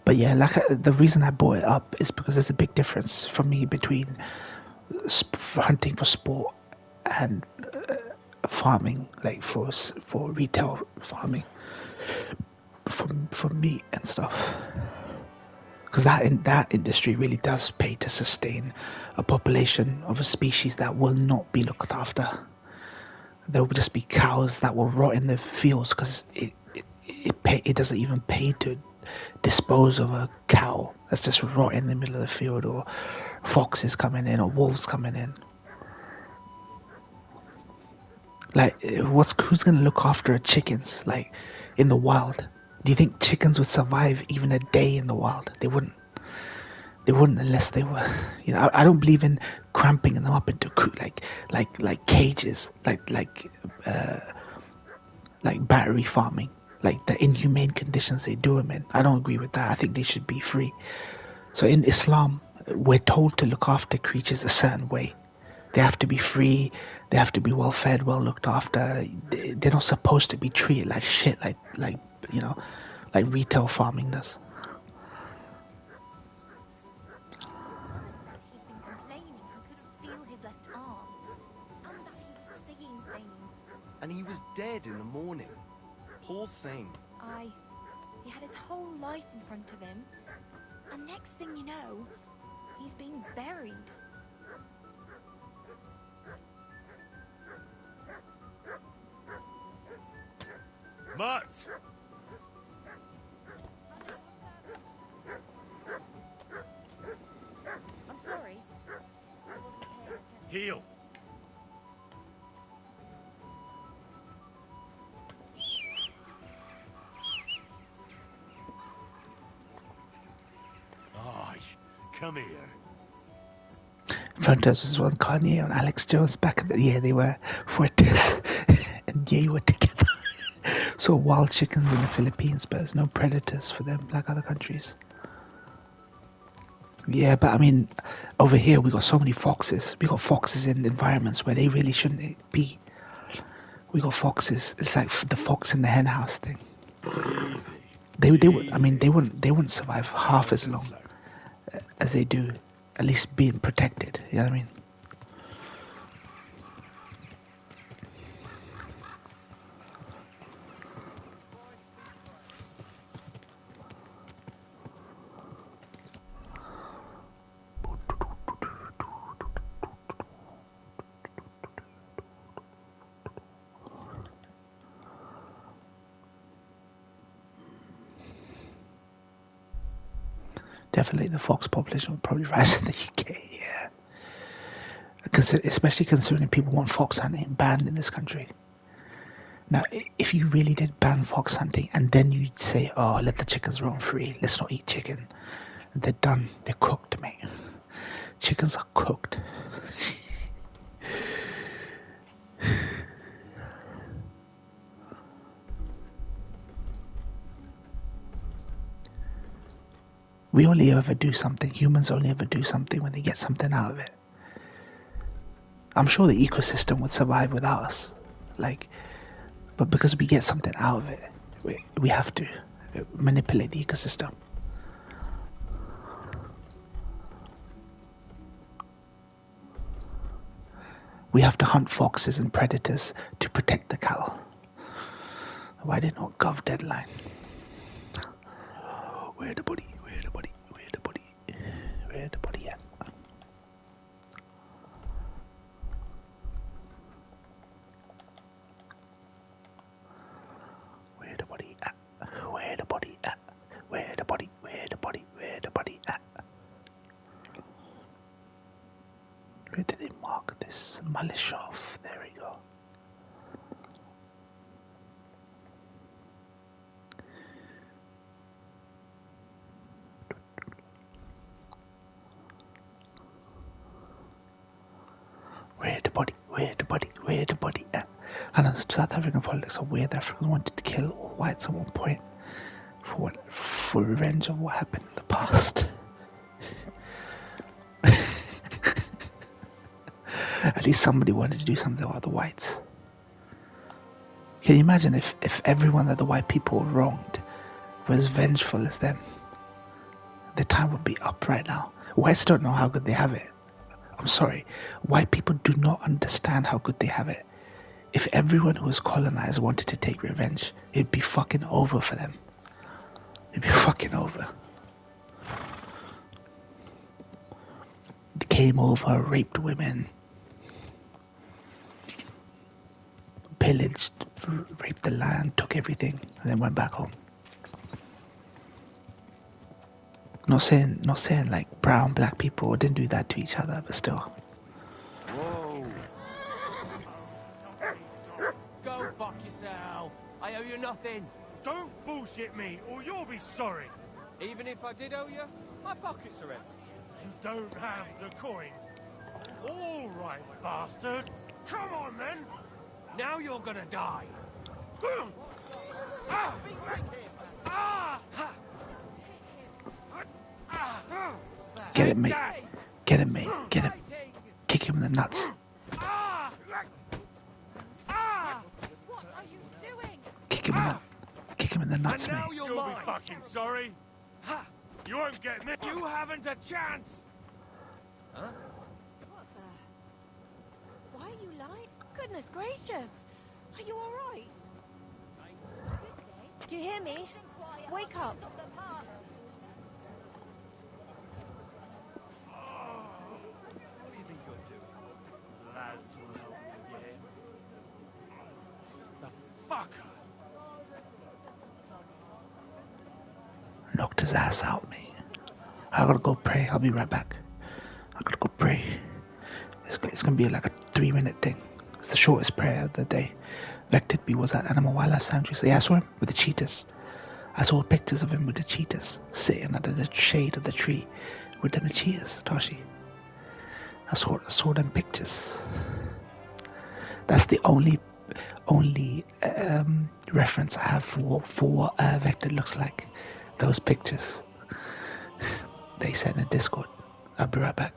But yeah, the reason I brought it up is because there's a big difference for me between hunting for sport and farming, like for retail farming, for meat and stuff. Because that industry really does pay to sustain a population of a species that will not be looked after. There will just be cows that will rot in the fields because it doesn't even pay to dispose of a cow that's just rot in the middle of the field, or foxes coming in, or wolves coming in. Like, who's gonna look after chickens, like, in the wild? Do you think chickens would survive even a day in the wild? They wouldn't. They wouldn't unless they were, you know. I don't believe in cramping them up into like cages, like battery farming, like the inhumane conditions they do them in. I don't agree with that. I think they should be free. So in Islam, we're told to look after creatures a certain way. They have to be free. They have to be well fed, well looked after. They're not supposed to be treated like shit, like you know, like retail farming does. And he was dead in the morning. Poor thing. He had his whole life in front of him. And next thing you know, he's being buried. Mutt! I'm sorry. Heel! Come here. Frontiers was one Kanye and Alex Jones back in the year. They were Fuertes and Ye were together. So wild chickens in the Philippines, but there's no predators for them like other countries. Yeah, but I mean, Over here, we got so many foxes. We got foxes in environments where they really shouldn't be. We got foxes. It's like the fox in the hen house thing. They would. I mean, they wouldn't survive half as long as they do. At least being protected. You know what I mean? Definitely the fox population will probably rise in the UK, yeah. Because especially considering people want fox hunting banned in this country. Now, if you really did ban fox hunting and then you'd say, oh, let the chickens roam free, let's not eat chicken. They're done. They're cooked, mate. Chickens are cooked. We only ever do something, humans only ever do something when they get something out of it. I'm sure the ecosystem would survive without us. But because we get something out of it, we have to manipulate the ecosystem. We have to hunt foxes and predators to protect the cattle. Why did not gov deadline? Where the body? Where the body? Where the body? Where the body at? Where the body at? Where the body at? Where the body? Where the body? Where the body at? Where did they mark this? Malishov. There we go. Where the body? Where the body? Where the body at? And in South African politics are weird. The Africans wanted to kill all whites at one point for revenge of what happened in the past. At least somebody wanted to do something about the whites. Can you imagine if everyone that the white people wronged was vengeful as them? The time would be up right now. Whites don't know how good they have it. I'm sorry. White people do not understand how good they have it. If everyone who was colonized wanted to take revenge, it'd be fucking over for them. It'd be fucking over. They came over, raped women, pillaged, raped the land, took everything, and then went back home. Not saying like brown, black people didn't do that to each other, but still. Whoa. Go fuck yourself. I owe you nothing. Don't bullshit me, or you'll be sorry. Even if I did owe you, my pockets are empty. You don't have the coin. All right, bastard. Come on, then. Now you're gonna die. Ah! Ah! Get him, mate. Get him, mate. Get him. Kick him in the nuts. What are you doing? Kick him in the nuts, And now mate. you'll be fucking sorry. You won't get me. You haven't a chance. What the? Why are you lying? Goodness gracious. Are you alright? Do you hear me? Wake up. What do you think you're doing? Lads will help you get him. The fucker. Knocked his ass out, mate. I gotta go pray. I'll be right back. I gotta go pray. It's gonna be like a 3-minute thing. It's the shortest prayer of the day. Vector B was at Animal Wildlife Sanctuary. So yeah, I saw him with the cheetahs. I saw pictures of him with the cheetahs sitting under the shade of the tree with them cheetahs, Tashi. I saw them pictures. That's the only reference I have for what Vector looks like. Those pictures. They sent in Discord. I'll be right back.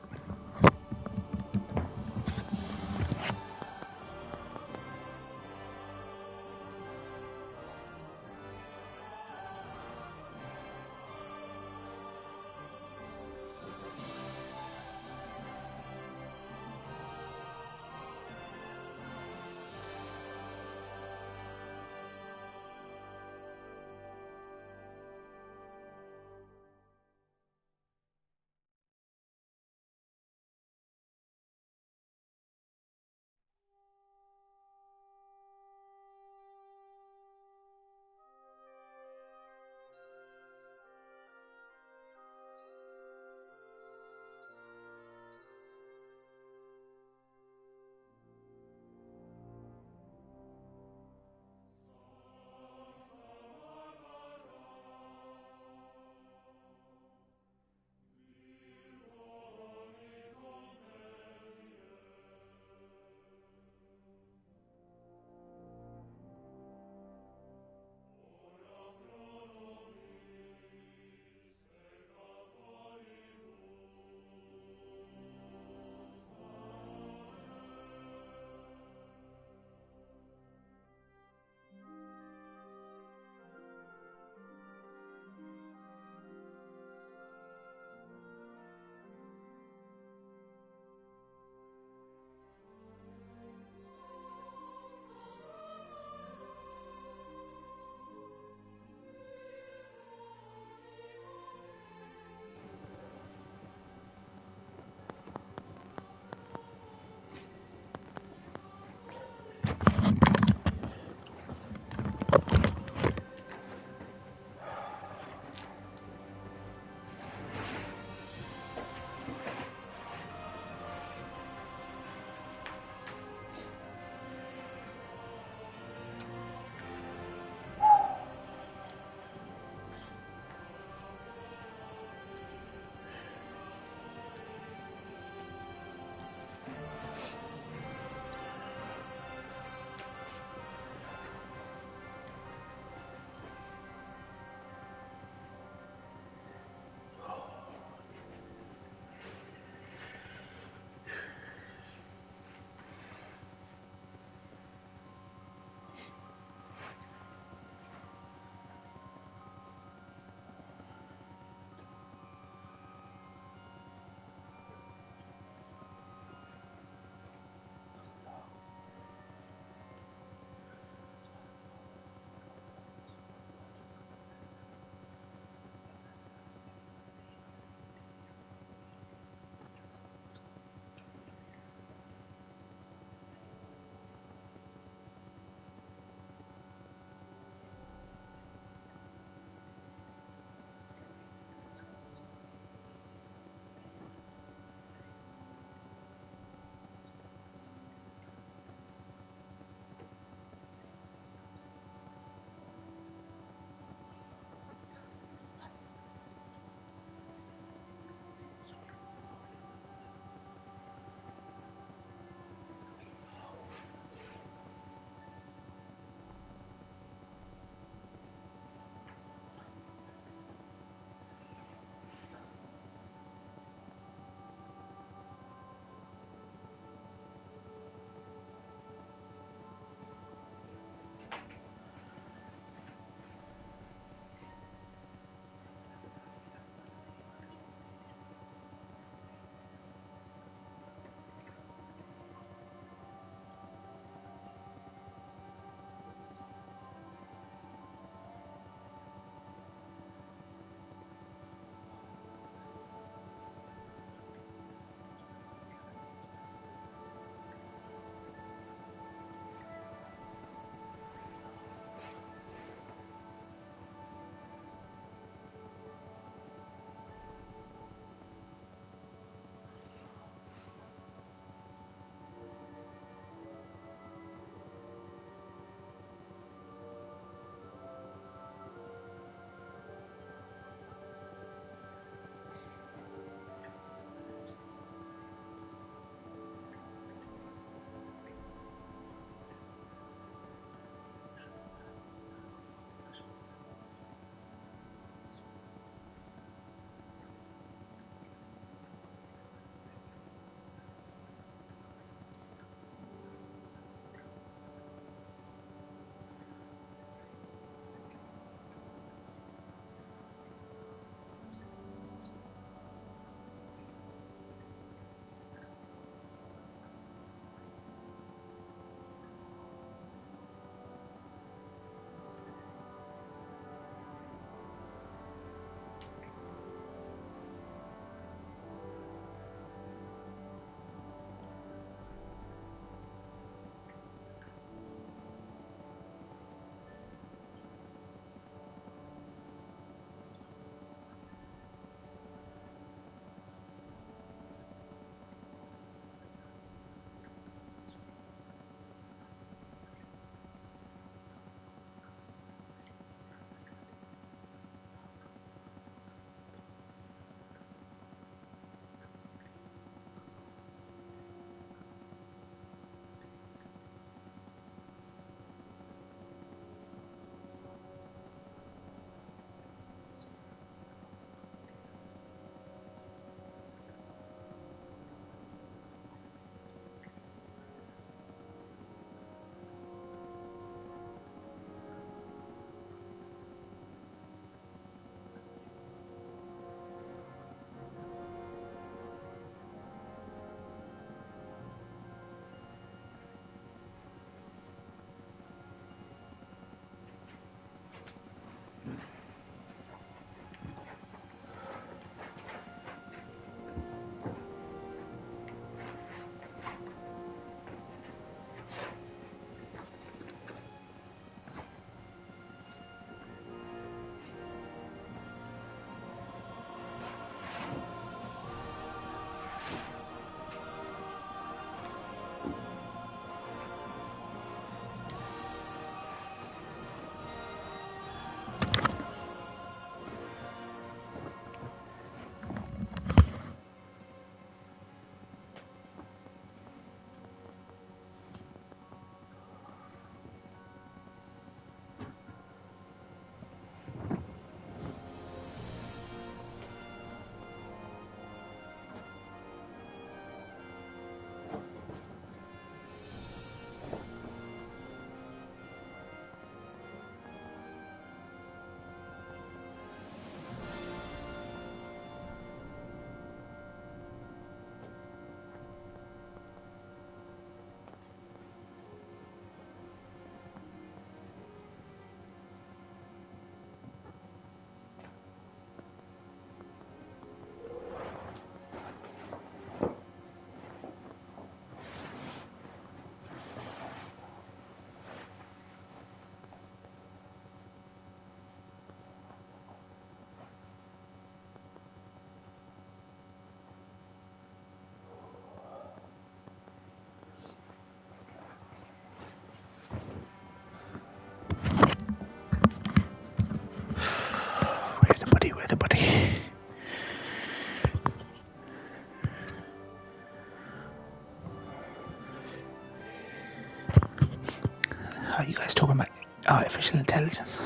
Are you guys talking about artificial intelligence?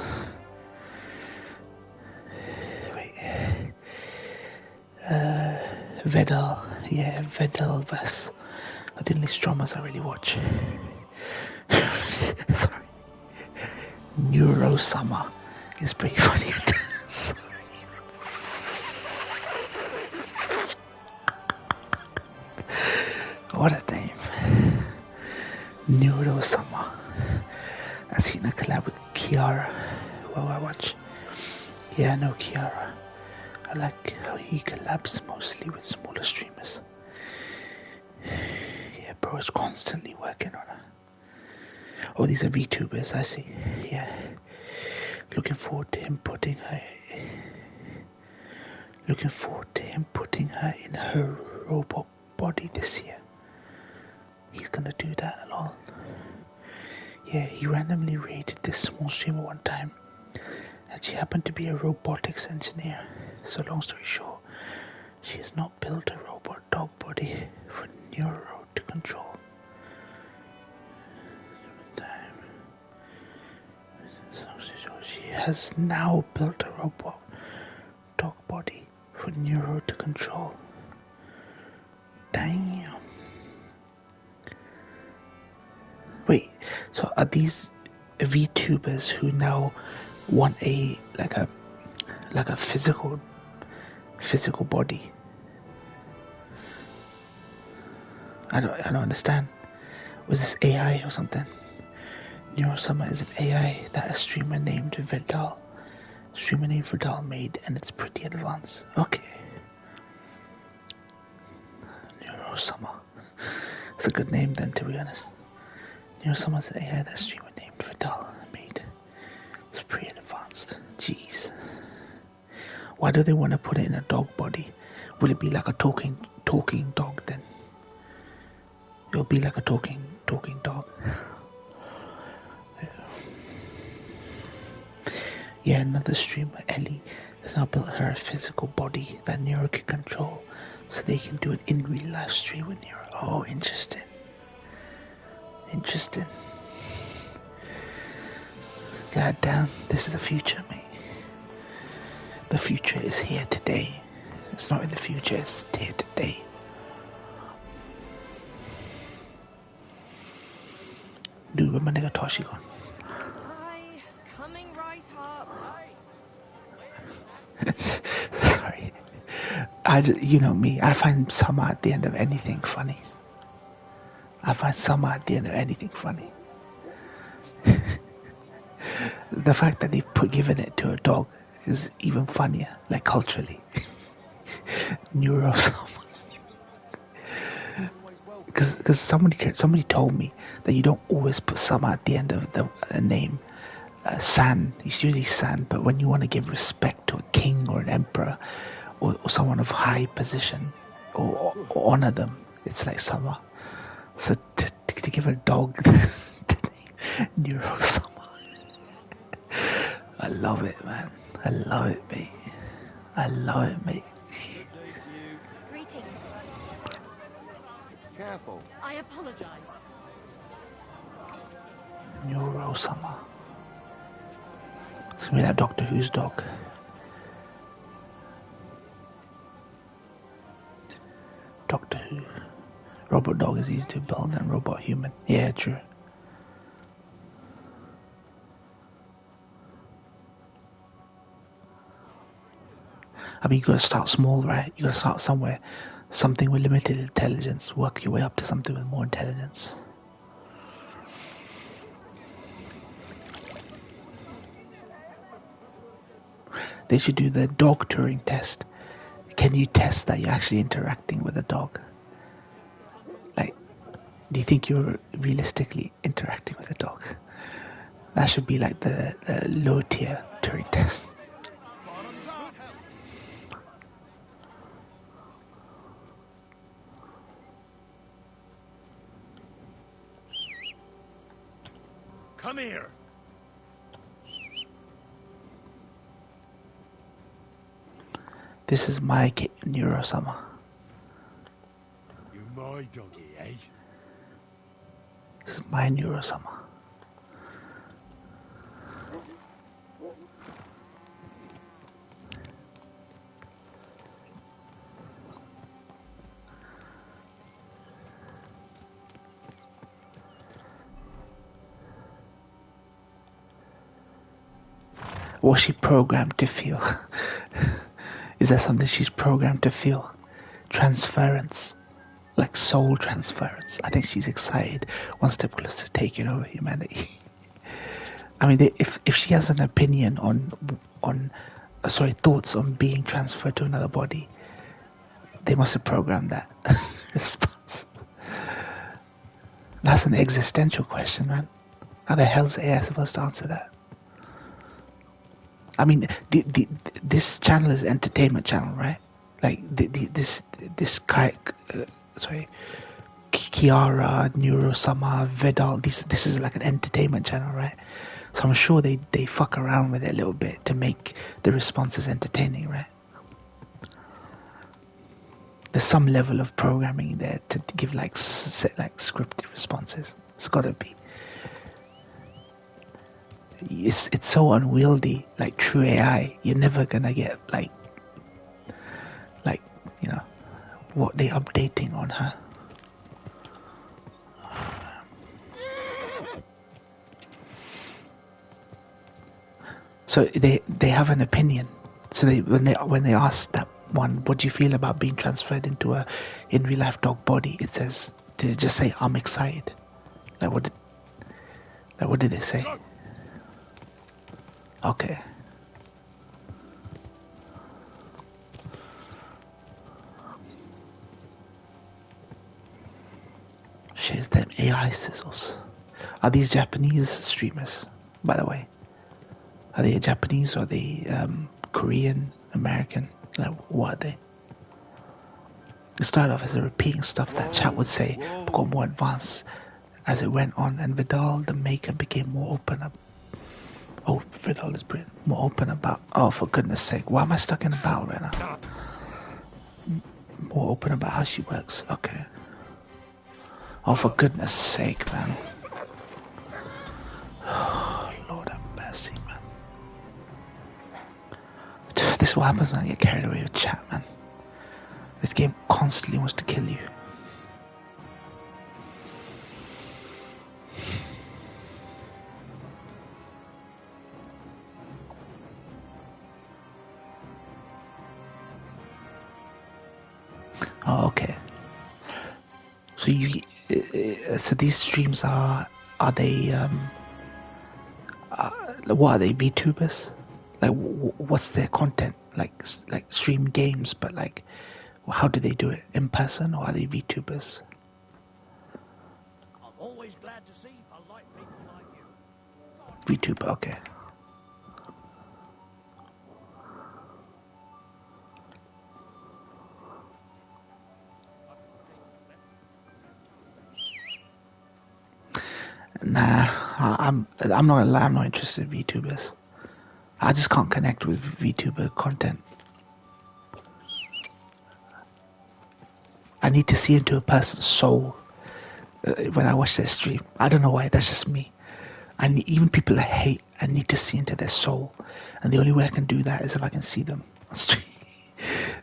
Wait. Vedal. Yeah, Vedal Vas. are the only dramas I really watch. Sorry. Neuro Summer is pretty funny. What a name. Neuro Summer. I've seen a collab with Kiara, who I watch. Yeah, I know Kiara. I like how he collabs mostly with smaller streamers. Yeah, bro is constantly working on her. Oh, these are VTubers, I see. Yeah. Looking forward to him putting her in her robot body this year. He's gonna do that a lot. Yeah, he randomly raided this small streamer one time, and she happened to be a robotics engineer. So long story short, she has not built a robot dog body for Neuro to control. She has now built a robot dog body for Neuro to control. Damn. Wait, so are these VTubers who now want a physical body? I don't understand. Was this AI or something? Neurosummer is an AI that a streamer named Vidal made, and it's pretty advanced. Okay. Neurosummer. It's a good name then, to be honest. Neurosummer is an AI that a streamer named Vidal made. It's pretty advanced. Jeez. Why do they want to put it in a dog body? Will it be like a talking dog then? It'll be like a talking dog. Yeah, another streamer, Ellie, has now built her a physical body that Nero can control, so they can do an in real life stream with Nero. Oh, interesting. God damn, this is the future, mate. The future is here today. It's not in the future, it's here today. Dude, where my nigga Toshi gone? Coming right up. Sorry. You know me, I find summer at the end of anything funny. The fact that they've given it to a dog is even funnier, like culturally. Neurosummer. Because somebody told me that you don't always put summer at the end of the name. San, it's usually San, but when you want to give respect to a king or an emperor or someone of high position or honor them, it's like summer. So to give a dog the name Neurosummer. I love it, man. I love it, mate. Greetings. Careful. I apologize. Neurosummer. It's gonna be that Doctor Who's dog. Doctor Who. Robot dog is easier to build than robot human. Yeah, true. I mean, you gotta start small, right? You gotta start somewhere. Something with limited intelligence. Work your way up to something with more intelligence. They should do the dog Turing test. Can you test that you're actually interacting with a dog? Like, do you think you're realistically interacting with a dog? That should be like the low tier Turing test. Come here. This is my Neurosummer. You're my doggy, eh? This is my Neurosummer. Was she programmed to feel? Is that something she's programmed to feel? Transference, like soul transference. I think she's excited, one step closer to taking over humanity. I mean, if she has an opinion on thoughts on being transferred to another body, they must have programmed that response. That's an existential question, man. How the hell's AI supposed to answer that? I mean, this channel is an entertainment channel, right? Like this guy, Kiara, Neurosama, Vedal. This is like an entertainment channel, right? So I'm sure they fuck around with it a little bit to make the responses entertaining, right? There's some level of programming there to give like scripted responses. It's gotta be. It's so unwieldy, like true AI. You're never gonna get like what they're updating on her. So they have an opinion. So when they ask that one, what do you feel about being transferred into a in real life dog body? It says, did it just say I'm excited? Like what did it say? Okay. Shares them AI sizzles. Are these Japanese streamers, by the way? Are they Japanese or are they Korean, American? Like, what are they? It started off as a repeating stuff that chat would say, but got more advanced as it went on, and Vidal, the maker, became more open up. Oh, Vidal is brilliant. More open about. Oh, for goodness sake, why am I stuck in a battle right now? More open about how she works. Okay. Oh, for goodness sake, man. Oh, Lord have mercy, man. This is what happens when I get carried away with chat, man. This game constantly wants to kill you. Oh, okay. So so these streams are they what are they, VTubers? Like what's their content? Like stream games, but like how do they do it? In person, or are they VTubers? I'm always glad to see polite people like you. VTuber, okay. Nah, I'm not gonna lie, I'm not interested in VTubers. I just can't connect with VTuber content. I need to see into a person's soul when I watch their stream. I don't know why, that's just me. Even people I hate, I need to see into their soul. And the only way I can do that is if I can see them on stream.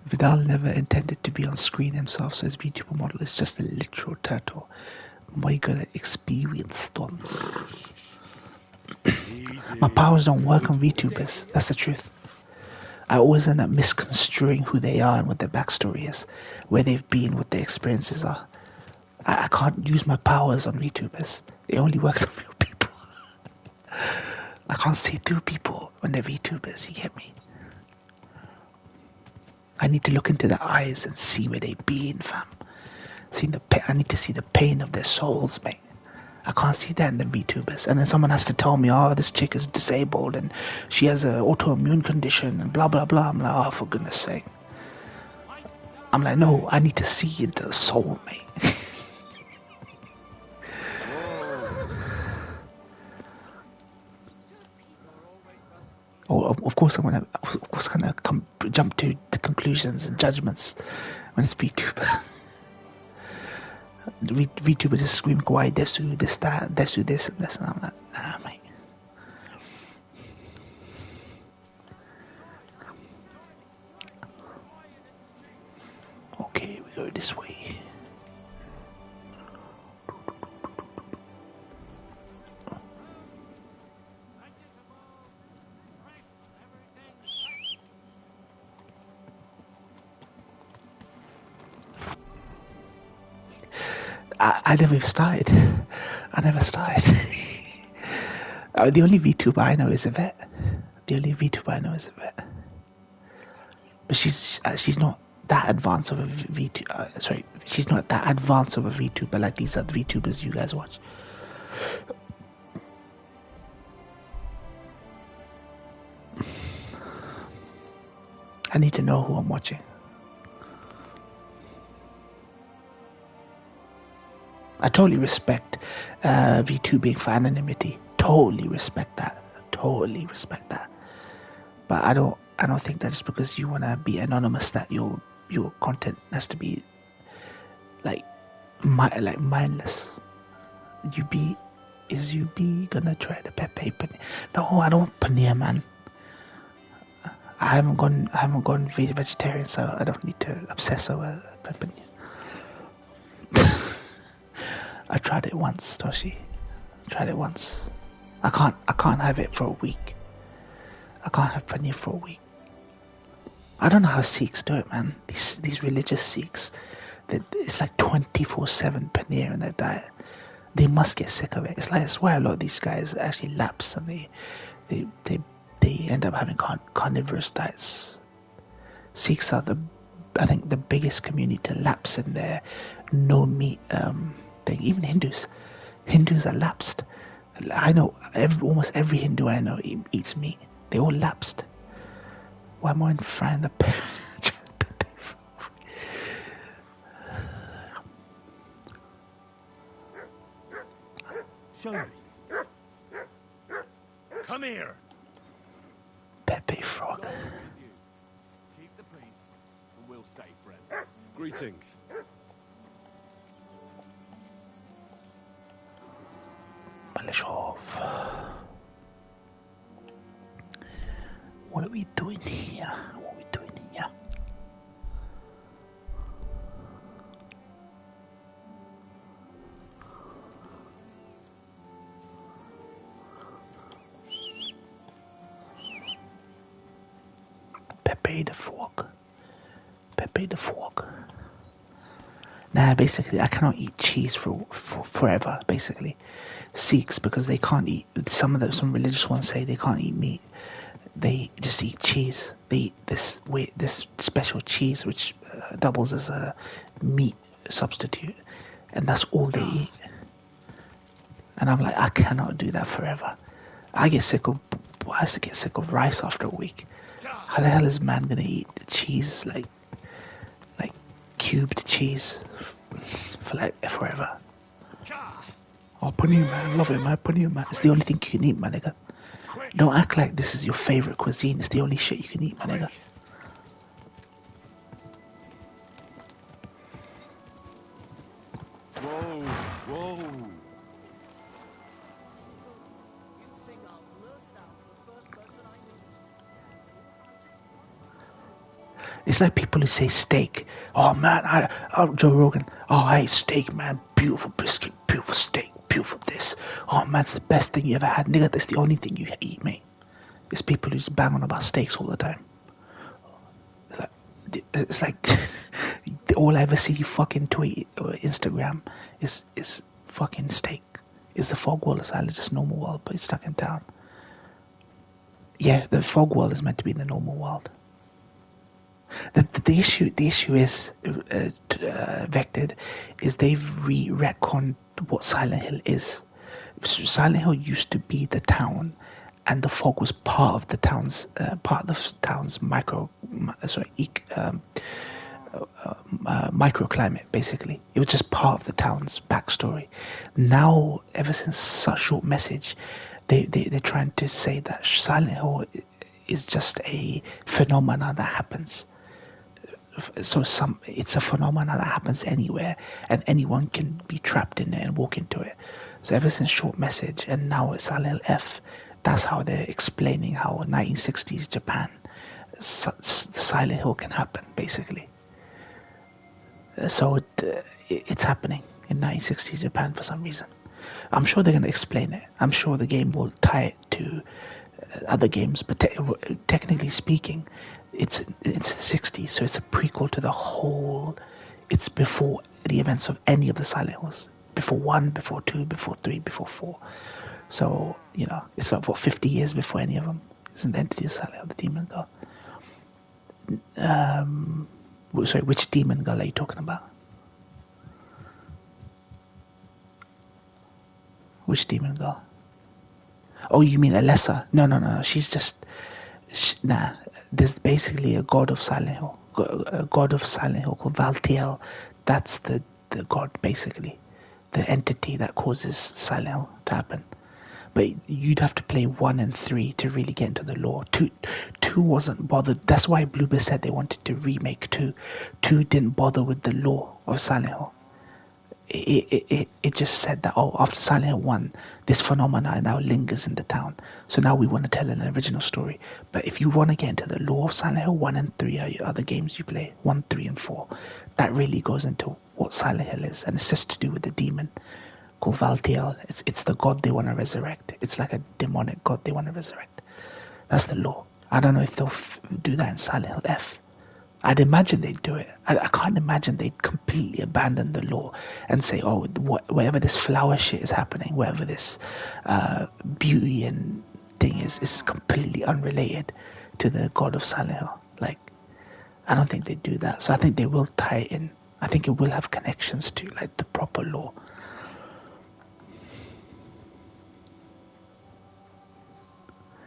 Vidal never intended to be on screen himself, so his VTuber model is just a literal turtle. Why you gotta experience storms? My powers don't work on VTubers, that's the truth. I always end up misconstruing who they are and what their backstory is, where they've been, what their experiences are. I can't use my powers on VTubers. It only works on real people. I can't see through people when they're VTubers, you get me? I need to look into their eyes and see where they've been, fam. I need to see the pain of their souls, mate. I can't see that in the VTubers. And then someone has to tell me, oh, this chick is disabled and she has an autoimmune condition and blah, blah, blah. I'm like, oh, for goodness sake. I'm like, no, I need to see into the soul, mate. Oh, of course I'm gonna jump to the conclusions and judgments when it's VTuber. VTuber just scream kawaii desu, this, that, desu, this, and this, and I'm like, nah, mate. Okay, we go this way. I never even started. I never started. The only VTuber I know is Yvette. The only VTuber I know is Yvette. But she's not that advanced of a VTuber. Sorry, she's not that advanced of a VTuber like these other VTubers you guys watch. I need to know who I'm watching. I totally respect VTubing for anonymity. Totally respect that. Totally respect that. But I don't think that just because you wanna be anonymous that your content has to be like mindless. You be gonna try to Pepe paneer? No, I don't want paneer, man. I haven't gone vegetarian, so I don't need to obsess over paneer. I tried it once, Toshi. I tried it once. I can't have it for a week. I can't have paneer for a week. I don't know how Sikhs do it, man. These religious Sikhs, it's like 24/7 paneer in their diet. They must get sick of it. It's like, I swear a lot of these guys actually lapse and they end up having carnivorous diets. Sikhs are I think the biggest community to lapse in their no meat thing. Even Hindus are lapsed. I know almost every Hindu I know eats meat. They all lapsed. Why am I frying the Show me. Come here. Pepe frog. Keep the peace, and we'll stay friends. Greetings. Malishov. What are we doing here? What are we doing here? Pepe the frog. Pepe the frog. Nah, basically, I cannot eat cheese for forever. Basically, Sikhs, because they can't eat. Some religious ones say they can't eat meat. They just eat cheese. They eat this special cheese which doubles as a meat substitute, and that's all they eat. And I'm like, I cannot do that forever. I get sick of rice after a week. How the hell is man gonna eat cheese like cubed cheese for like forever? Oh, paneer, man, I love it, man. Paneer, man, it's the only thing you can eat, my nigga. Don't act like this is your favorite cuisine. It's the only shit you can eat, my nigga. Whoa, whoa. It's like people who say steak. Oh man, Joe Rogan. Oh, I ate steak, man. Beautiful brisket, beautiful steak, beautiful this. Oh man, it's the best thing you ever had, nigga. That's the only thing you eat, mate. It's people who just bang on about steaks all the time. It's like all I ever see fucking tweet or Instagram is fucking steak. Is the fog wall asylum just normal world, but it's stuck in town? Yeah, the fog wall is meant to be the normal world. The issue is Vected is they've retconned what Silent Hill is. Silent Hill used to be the town, and the fog was part of the town's microclimate. Basically, it was just part of the town's backstory. Now, ever since such short message, they're trying to say that Silent Hill is just a phenomena that happens. So it's a phenomena that happens anywhere, and anyone can be trapped in it and walk into it. So ever since short message, and now it's Silent Hill F, that's how they're explaining how 1960s Japan, Silent Hill can happen, basically. So it's happening in 1960s Japan for some reason. I'm sure they're going to explain it. I'm sure the game will tie it to other games, but technically speaking, it's the 60s, so it's a prequel to the whole. It's before the events of any of the Silent Hills. Before 1, before 2, before 3, before 4. So, you know, it's like, 50 years before any of them. It's an entity of Silent Hill, the Demon Girl. Sorry, which Demon Girl are you talking about? Which Demon Girl? Oh, you mean Alessa? No. She's just... nah. There's basically a god of Silent Hill. A god of Silent Hill called Valtiel. That's the god, basically. The entity that causes Silent Hill to happen. But you'd have to play 1 and 3 to really get into the lore. 2 wasn't bothered. That's why Bloober said they wanted to remake 2. 2 didn't bother with the lore of Silent Hill. It just said that, oh, after Silent Hill 1, this phenomena now lingers in the town. So now we want to tell an original story. But if you want to get into the lore of Silent Hill, 1 and 3 are your other games you play. 1, 3, and 4. That really goes into what Silent Hill is. And it's just to do with the demon called Valtiel. It's the god they want to resurrect. It's like a demonic god they want to resurrect. That's the lore. I don't know if they'll do that in Silent Hill F. I'd imagine they'd do it. I can't imagine they'd completely abandon the lore and say, oh, wherever this flower shit is happening, wherever this beauty and thing is completely unrelated to the god of Silent Hill. Like, I don't think they'd do that. So I think they will tie it in. I think it will have connections to like the proper lore.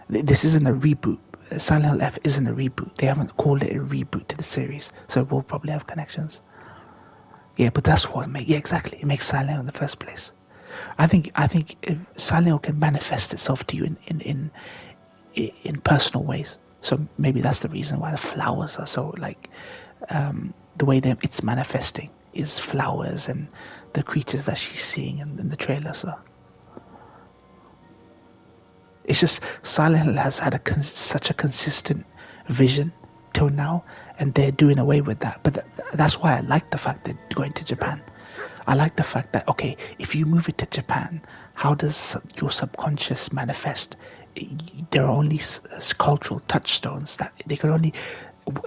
This isn't a reboot. Silent Hill F isn't a reboot. They haven't called it a reboot to the series, so it will probably have connections. Yeah, but that's what exactly. It makes Silent Hill in the first place. I think if Silent Hill can manifest itself to you in personal ways. So maybe that's the reason why the flowers are so like the way that it's manifesting is flowers and the creatures that she's seeing in the trailer. So. It's just Silent Hill has had such a consistent vision till now, and they're doing away with that. But that's why I like the fact that they're going to Japan. I like the fact that, okay, if you move it to Japan, how does your subconscious manifest? There are only cultural touchstones that they could only...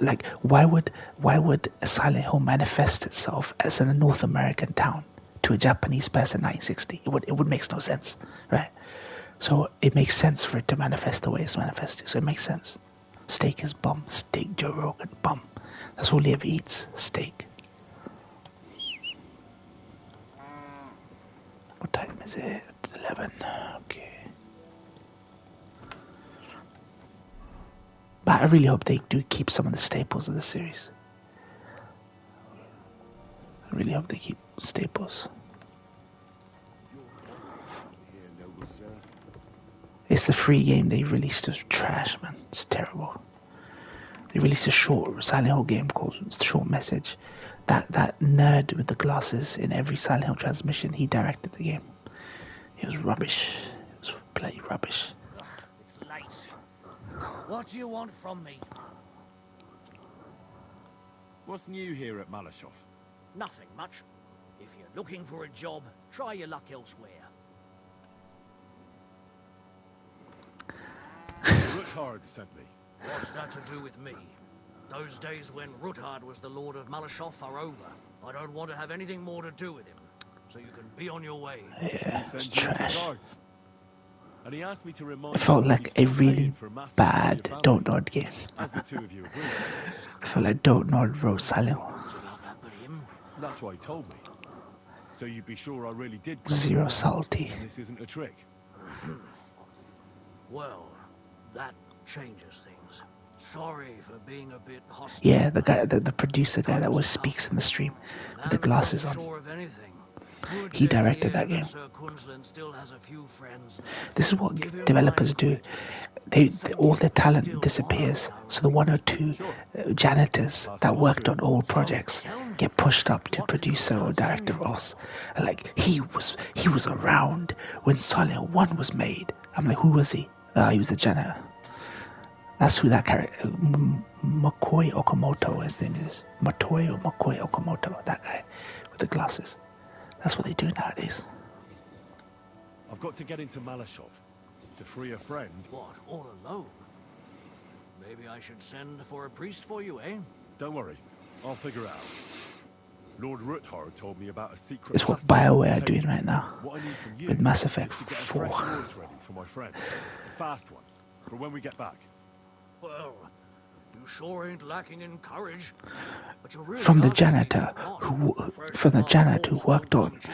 Like, why would Silent Hill manifest itself as in a North American town to a Japanese person in 1960? It would make no sense, right? So it makes sense for it to manifest the way it's manifesting. So it makes sense. Steak is bum. Steak, Joe Rogan, bum. That's all he ever eats. Steak. What time is it? It's 11. Okay. But I really hope they do keep some of the staples of the series. I really hope they keep staples. It's the free game they released as trash, man. It's terrible. They released a short Silent Hill game called Short Message. That nerd with the glasses in every Silent Hill transmission, he directed the game. It was rubbish. It was bloody rubbish. It's late. What do you want from me? What's new here at Malashov? Nothing much. If you're looking for a job, try your luck elsewhere. Ruthard sent me. What's that to do with me? Those days when Ruthard was the Lord of Malashov are over. I don't want to have anything more to do with him. So you can be on your way. Yeah, it's trash. And he asked me to remind It felt like a really bad Don't Nod game. As the two of you agreed. I felt like Don't Nod wrote Silent Hill. That's why he told me. So you'd be sure I really did. Zero salty. And this isn't a trick. Well, that changes things. Sorry for being a bit hostile. Yeah, the guy, the producer guy that always speaks in the stream with the glasses on. He directed that game. This is what developers do. All their talent disappears. So the 1 or 2 janitors that worked on old projects get pushed up to producer or director roles. And like he was around when Silent Hill 1 was made. I'm like, who was he? He was the janitor. That's who that character, McCoy Okamoto, his name is. Matoy or McCoy Okamoto, that guy with the glasses. That's what they do nowadays. I've got to get into Malashov to free a friend. What, all alone? Maybe I should send for a priest for you, eh? Don't worry, I'll figure it out. Lord Ruthard told me about a secret. It's what passage BioWare are contained. doing right now What I need from you with Mass Effect is to get a 4. fresh horse ready for my friend, a fast one, for when we get back. Well, you sure ain't lacking in courage. But you're really From the asking me janitor for a lot. who, Fresh from the fast janitor horse who worked don't on come cheap.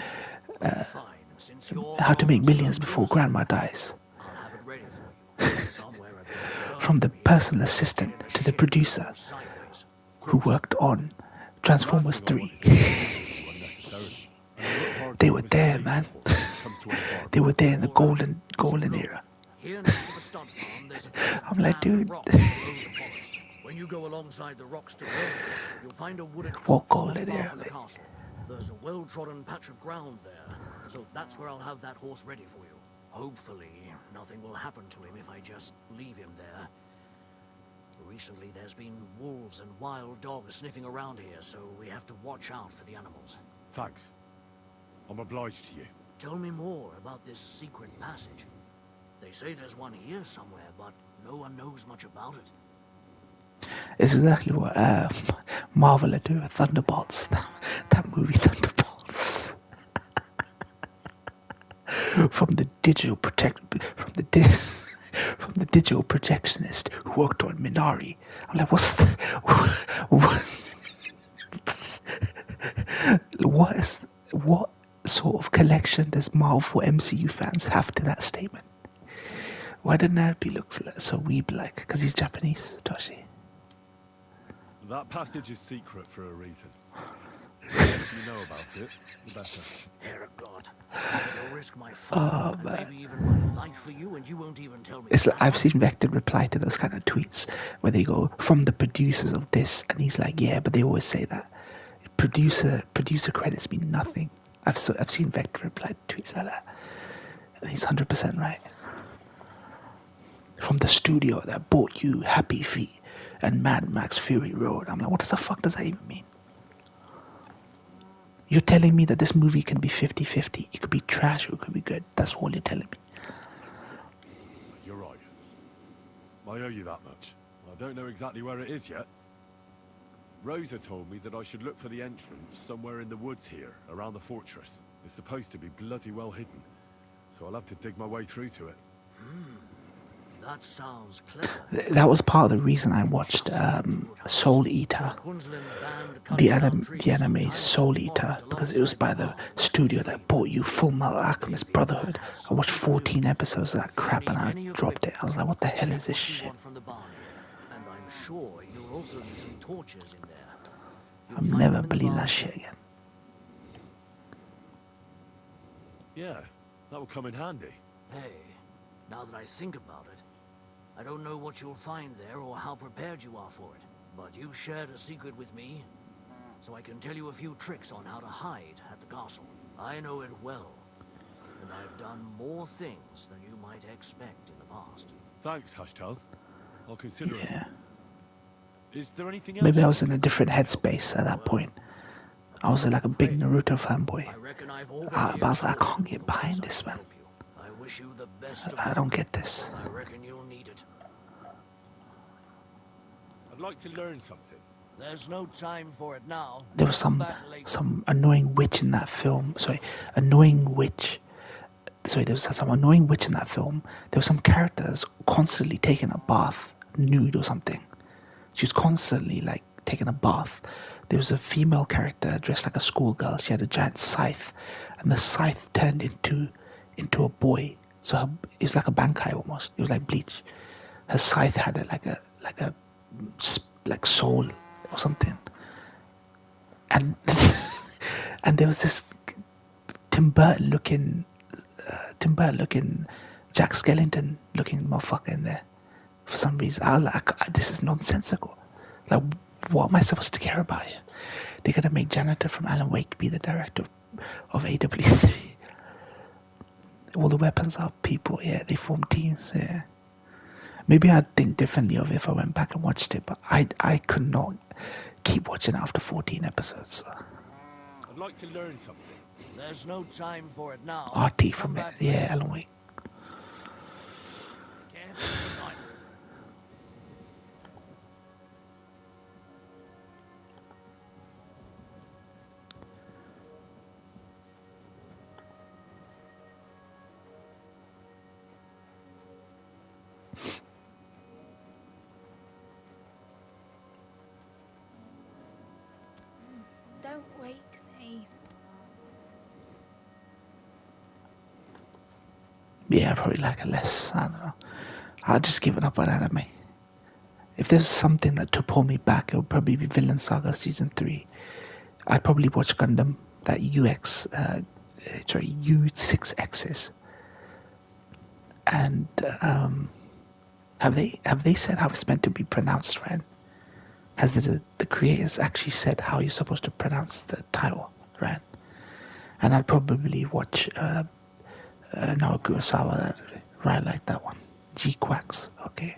But fine, since you're How to Make on Millions so Before close, Grandma Dies. I'll have it ready for you. Somewhere a bit further From the from here, personal so assistant get in a to the ship producer from sideways. who worked on Transformers Last thing I want 3. is to endanger you unnecessarily. And a Ruthard They were famous there, liaison man. point when it comes to any harm. They were there in the All right. golden era. Here next to the stud farm, there's a couple of I'm like, band dude. rocks below the forest. When you go alongside the rocks to there, you'll find a wooded What copse not golden far era? from the castle. There's a well-trodden patch of ground there, so that's where I'll have that horse ready for you. Hopefully, nothing will happen to him if I just leave him there. Recently, there's been wolves and wild dogs sniffing around here, so we have to watch out for the animals. Thanks. I'm obliged to you. Tell me more about this secret passage. They say there's one here somewhere, but no one knows much about it. It's exactly what Marvel are doing with Thunderbolts. That movie Thunderbolts. from the digital projectionist who worked on Minari. I'm like, what sort of connection does Marvel MCU fans have to that statement? Why did Naruto look so weeb-like? Because he's Japanese, Toshi. That passage is secret for a reason. The less you know about it, the better. Dear God, I'll risk my phone and maybe even my life for you, and you won't even tell me. It's like, I've seen Vector reply to those kind of tweets where they go from the producers of this, and he's like, yeah, but they always say that producer credits mean nothing. I've seen Vector reply to tweets like that, and he's 100% right. From the studio that bought you Happy Feet and Mad Max Fury Road. I'm like, what the fuck does that even mean? You're telling me that this movie can be 50-50. It could be trash or it could be good. That's all you're telling me. You're right. I owe you that much. I don't know exactly where it is yet. Rosa told me that I should look for the entrance somewhere in the woods here, around the fortress. It's supposed to be bloody well hidden, so I'll have to dig my way through to it. That sounds clever. That was part of the reason I watched Soul Eater, the anime Soul Eater, because it was by the studio that bought you Full Metal Alchemist Brotherhood. I watched 14 episodes of that crap and I dropped it. I was like, what the hell is this shit? And I'm sure you'll also need some torches in there. I've never believed that shit again. Yeah, that will come in handy. Hey, now that I think about it, I don't know what you'll find there or how prepared you are for it, but you shared a secret with me, so I can tell you a few tricks on how to hide at the castle. I know it well, and I've done more things than you might expect in the past. Thanks, Hashtal. I'll consider it. Is there anything else? Maybe I was in a different headspace at that point. I was like a big Naruto fanboy. But I was like, I can't get behind this, man. I wish you the best of I don't get this. I reckon you'll need it. I'd like to learn something. There's no time for it now. There was some annoying witch in that film. Sorry, annoying witch. Sorry, there was some annoying witch in that film. There was some characters constantly taking a bath, nude or something. She was constantly like taking a bath. There was a female character dressed like a schoolgirl. She had a giant scythe, and the scythe turned into a boy. So it was like a Bankai almost. It was like Bleach. Her scythe had like soul or something. And and there was this Tim Burton looking Jack Skellington looking motherfucker in there. For some reason, I was like, this is nonsensical. Like, what am I supposed to care about here? They're gonna make Janitor from Alan Wake be the director of AW3. All the weapons are people, yeah, they form teams, yeah. Maybe I'd think differently of it if I went back and watched it, but I could not keep watching after 14 episodes. I'd like to learn something. There's no time for it now. RT from it, yeah, Alan Wake. Don't wake me. Yeah, probably like a less. I don't know. I'll just give it up on anime. If there's something that to pull me back, it would probably be Vinland Saga Season 3. I'd probably watch Gundam, that U6X's. And have they said how it's meant to be pronounced, right? Has the creators actually said how you're supposed to pronounce the title, right? And I'd probably watch Naoki Kurosawa, right, like that one. G Quacks, okay.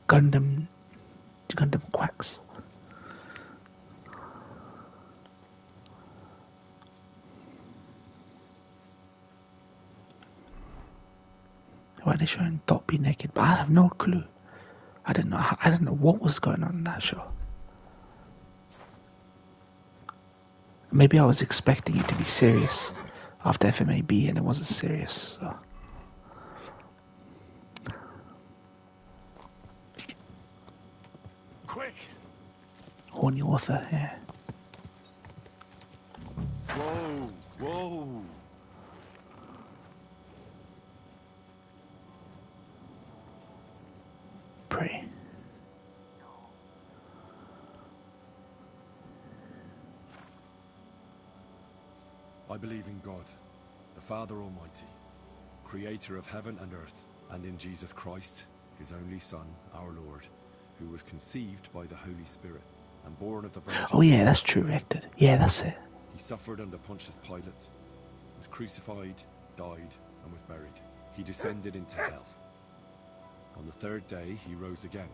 Gundam Quacks. Why are they showing Dot be naked? But I have no clue. I don't know what was going on in that show. Maybe I was expecting it to be serious after FMAB and it wasn't serious. So. Quick! Horny author, yeah. Whoa, whoa. Pray. I believe in God, the Father Almighty, creator of heaven and earth, and in Jesus Christ, his only Son, our Lord, who was conceived by the Holy Spirit and born of the Virgin. Oh yeah, that's true, Rected. Yeah, that's it. He suffered under Pontius Pilate, was crucified, died, and was buried. He descended into hell. On the third day, he rose again.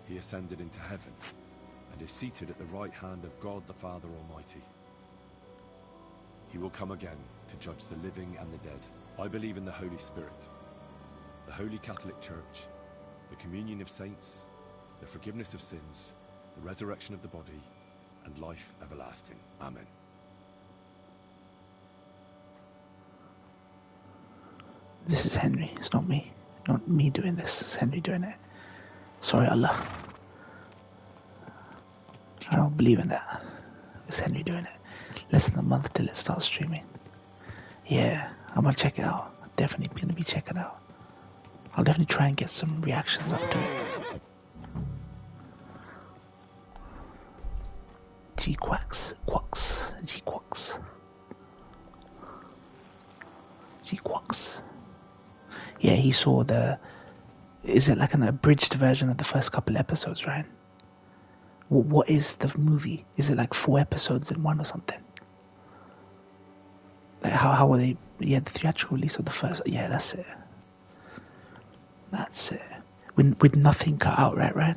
He ascended into heaven and is seated at the right hand of God the Father Almighty. He will come again to judge the living and the dead. I believe in the Holy Spirit, the Holy Catholic Church, the communion of saints, the forgiveness of sins, the resurrection of the body, and life everlasting. Amen. This is Henry. It's not me. Not me doing this. It's Henry doing it. Sorry, Allah. I don't believe in that. It's Henry doing it. Less than a month till it starts streaming. Yeah, I'm gonna check it out. I'm definitely gonna be checking it out. I'll definitely try and get some reactions up to it. G-Quacks. Quacks. G-Quacks. G-Quacks. Yeah, he saw the... Is it like an abridged version of the first couple episodes, right? What is the movie? Is it like 4 episodes in one or something? Like how were they? Yeah, the theatrical release of the first. Yeah, that's it. That's it. With nothing cut out, right?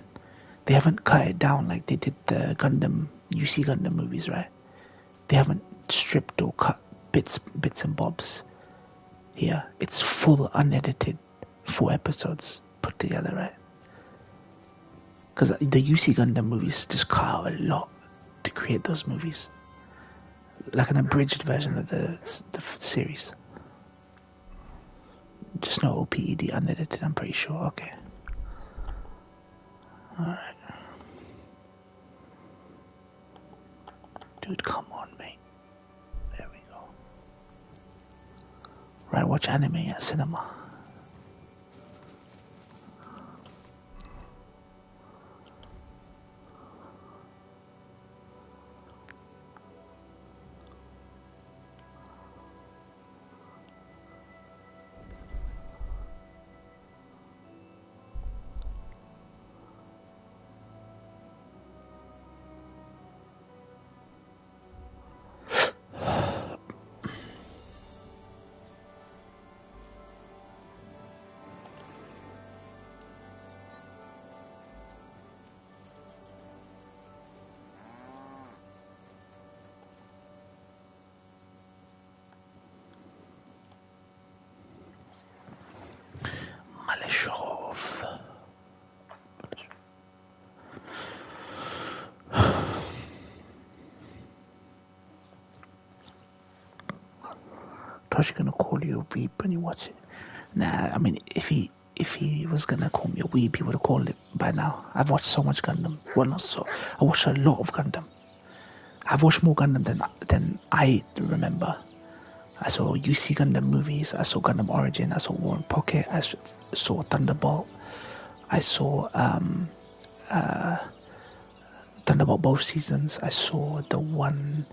They haven't cut it down like they did the Gundam, UC Gundam movies, right? They haven't stripped or cut bits and bobs. Here, it's full unedited 4 episodes put together, right? Because the UC Gundam movies just cut out a lot to create those movies. Like an abridged version of the series. Just no OPED unedited, I'm pretty sure. Okay. Alright. Dude, come on, mate. There we go. Right, watch anime at cinema. Maleshov. Tosh gonna call you a weeb when you watch it. Nah, I mean, if he was gonna call me a weeb, he would have called it by now. I've watched so much Gundam. Well, not so. I watched a lot of Gundam. I've watched more Gundam than I remember. I saw UC Gundam movies, I saw Gundam Origin, I saw War and Pocket, I saw Thunderbolt, I saw Thunderbolt both seasons, I saw the one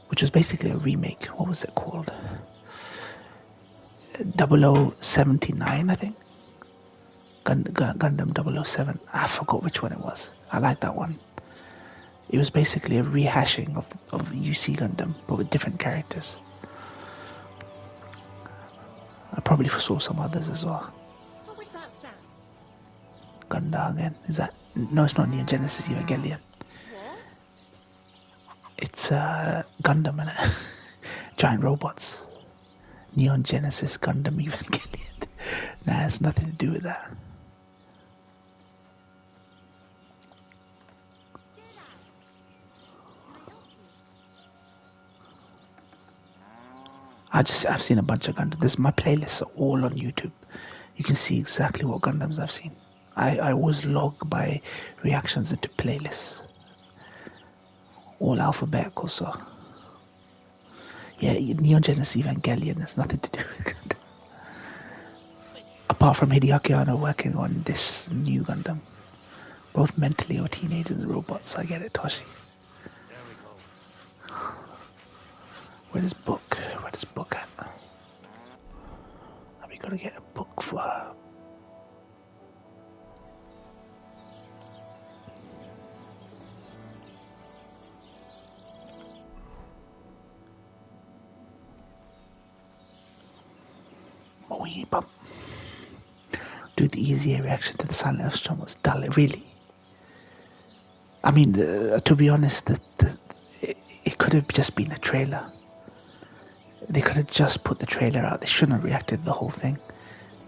which was basically a remake. What was it called? 0079, I think. Gundam 007. I forgot which one it was. I like that one. It was basically a rehashing of UC Gundam, but with different characters. I probably saw some others as well. What was that sound? Gundam again. Is that? No, it's not Neon Genesis Evangelion. What? It's Gundam, innit? Giant robots. Neon Genesis Gundam Evangelion. Nah, it's nothing to do with that. I've seen a bunch of Gundam. My playlists are all on YouTube. You can see exactly what Gundams I've seen. I always log by reactions into playlists. All alphabetical, so. Yeah, Neon Genesis Evangelion has nothing to do with Gundam. Apart from Hideaki Anno working on this new Gundam. Both mentally or teenagers and robots. I get it, Toshi. Where's this book? Where's this book at? Have we got to get a book for her? Oh, yeah, bum. Dude, the easier reaction to the Silent Hill Storm was dull. Really. I mean, to be honest, it could have just been a trailer. They could have just put the trailer out. They shouldn't have reacted to the whole thing.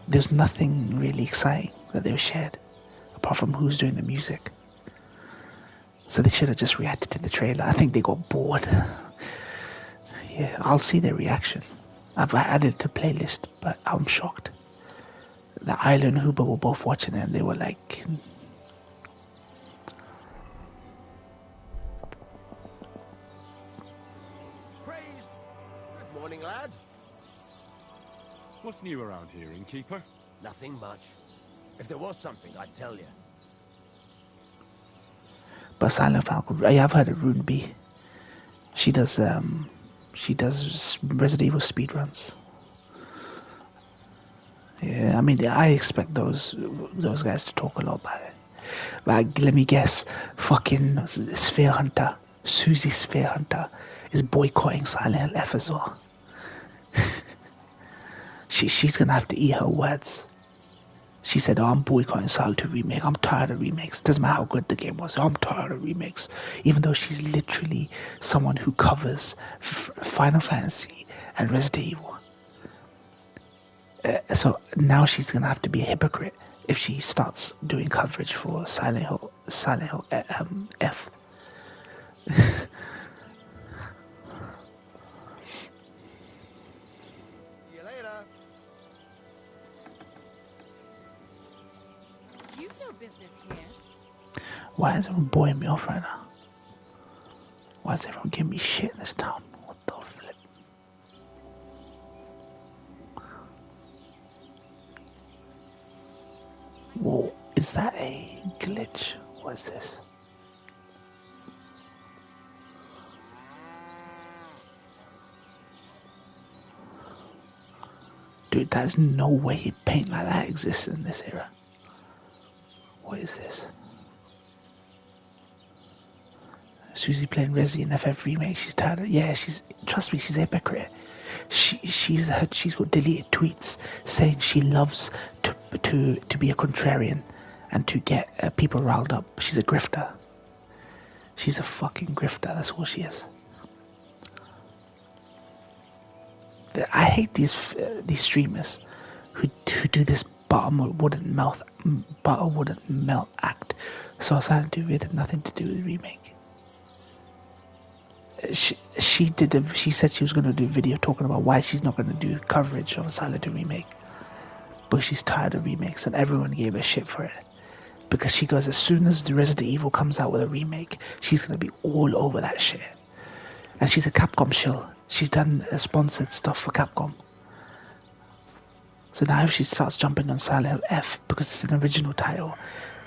There's nothing really exciting that they shared, apart from who's doing the music. So they should have just reacted to the trailer. I think they got bored. Yeah, I'll see their reaction. I've added it to playlist, but I'm shocked. The Isla and Huber were both watching it, and they were like... Morning, lad. What's new around here, innkeeper? Nothing much. If there was something, I'd tell you. But Silent Falcon, yeah, I've heard of Rune B. She does Resident Evil speedruns. Yeah, I mean, I expect those guys to talk a lot about it. Like, let me guess, fucking Sphere Hunter, Susie Sphere Hunter, is boycotting Silent Hill F as well. She's gonna have to eat her words. She said, I'm boycotting Silent Hill remake. I'm tired of remakes. Doesn't matter how good the game was. I'm tired of remakes. Even though she's literally someone who covers Final Fantasy and Resident Evil. So now she's gonna have to be a hypocrite if she starts doing coverage for Silent Hill F. Why is everyone boying me off right now? Why is everyone giving me shit in this town? What the flip? Whoa, is that a glitch? What is this? Dude, there's no way paint like that exists in this era. What is this? Susie playing Resi in FF remake. She's tired of, yeah, trust me, she's a hypocrite. She's got deleted tweets saying she loves to be a contrarian and to get people riled up. She's a grifter. She's a fucking grifter. That's all she is. I hate these streamers who do this butter wouldn't melt act. So Silent Hill had nothing to do with the remake. She said she was going to do a video talking about why she's not going to do coverage of a Silent Hill remake, but she's tired of remakes, and everyone gave her shit for it because she goes, as soon as the Resident Evil comes out with a remake, she's going to be all over that shit. And she's a Capcom shill. She's done sponsored stuff for Capcom. So now if she starts jumping on Silent Hill F because it's an original title,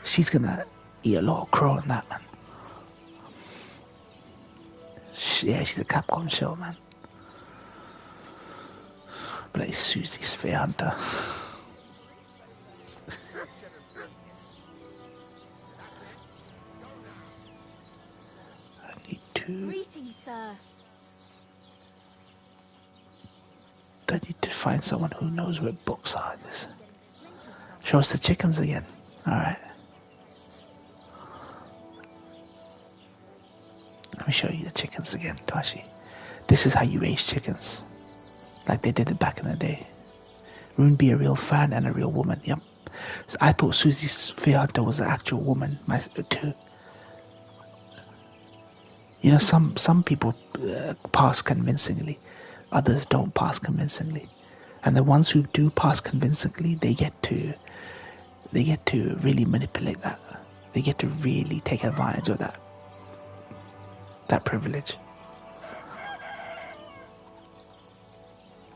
she's gonna eat a lot of crow on that, man. Yeah, she's a Capcom shill, man. Bloody Susie Sphere Hunter. I need to... Greetings, sir. I need to find someone who knows where books are in this. Show us the chickens again. Alright. Let me show you the chickens again, Tashi. This is how you raise chickens. Like they did it back in the day. Rune be a real fan and a real woman. Yep. So I thought Susie Sphere Hunter was an actual woman too. You know, some people pass convincingly. Others don't pass convincingly, and the ones who do pass convincingly, they get to really manipulate that. They get to really take advantage of that privilege.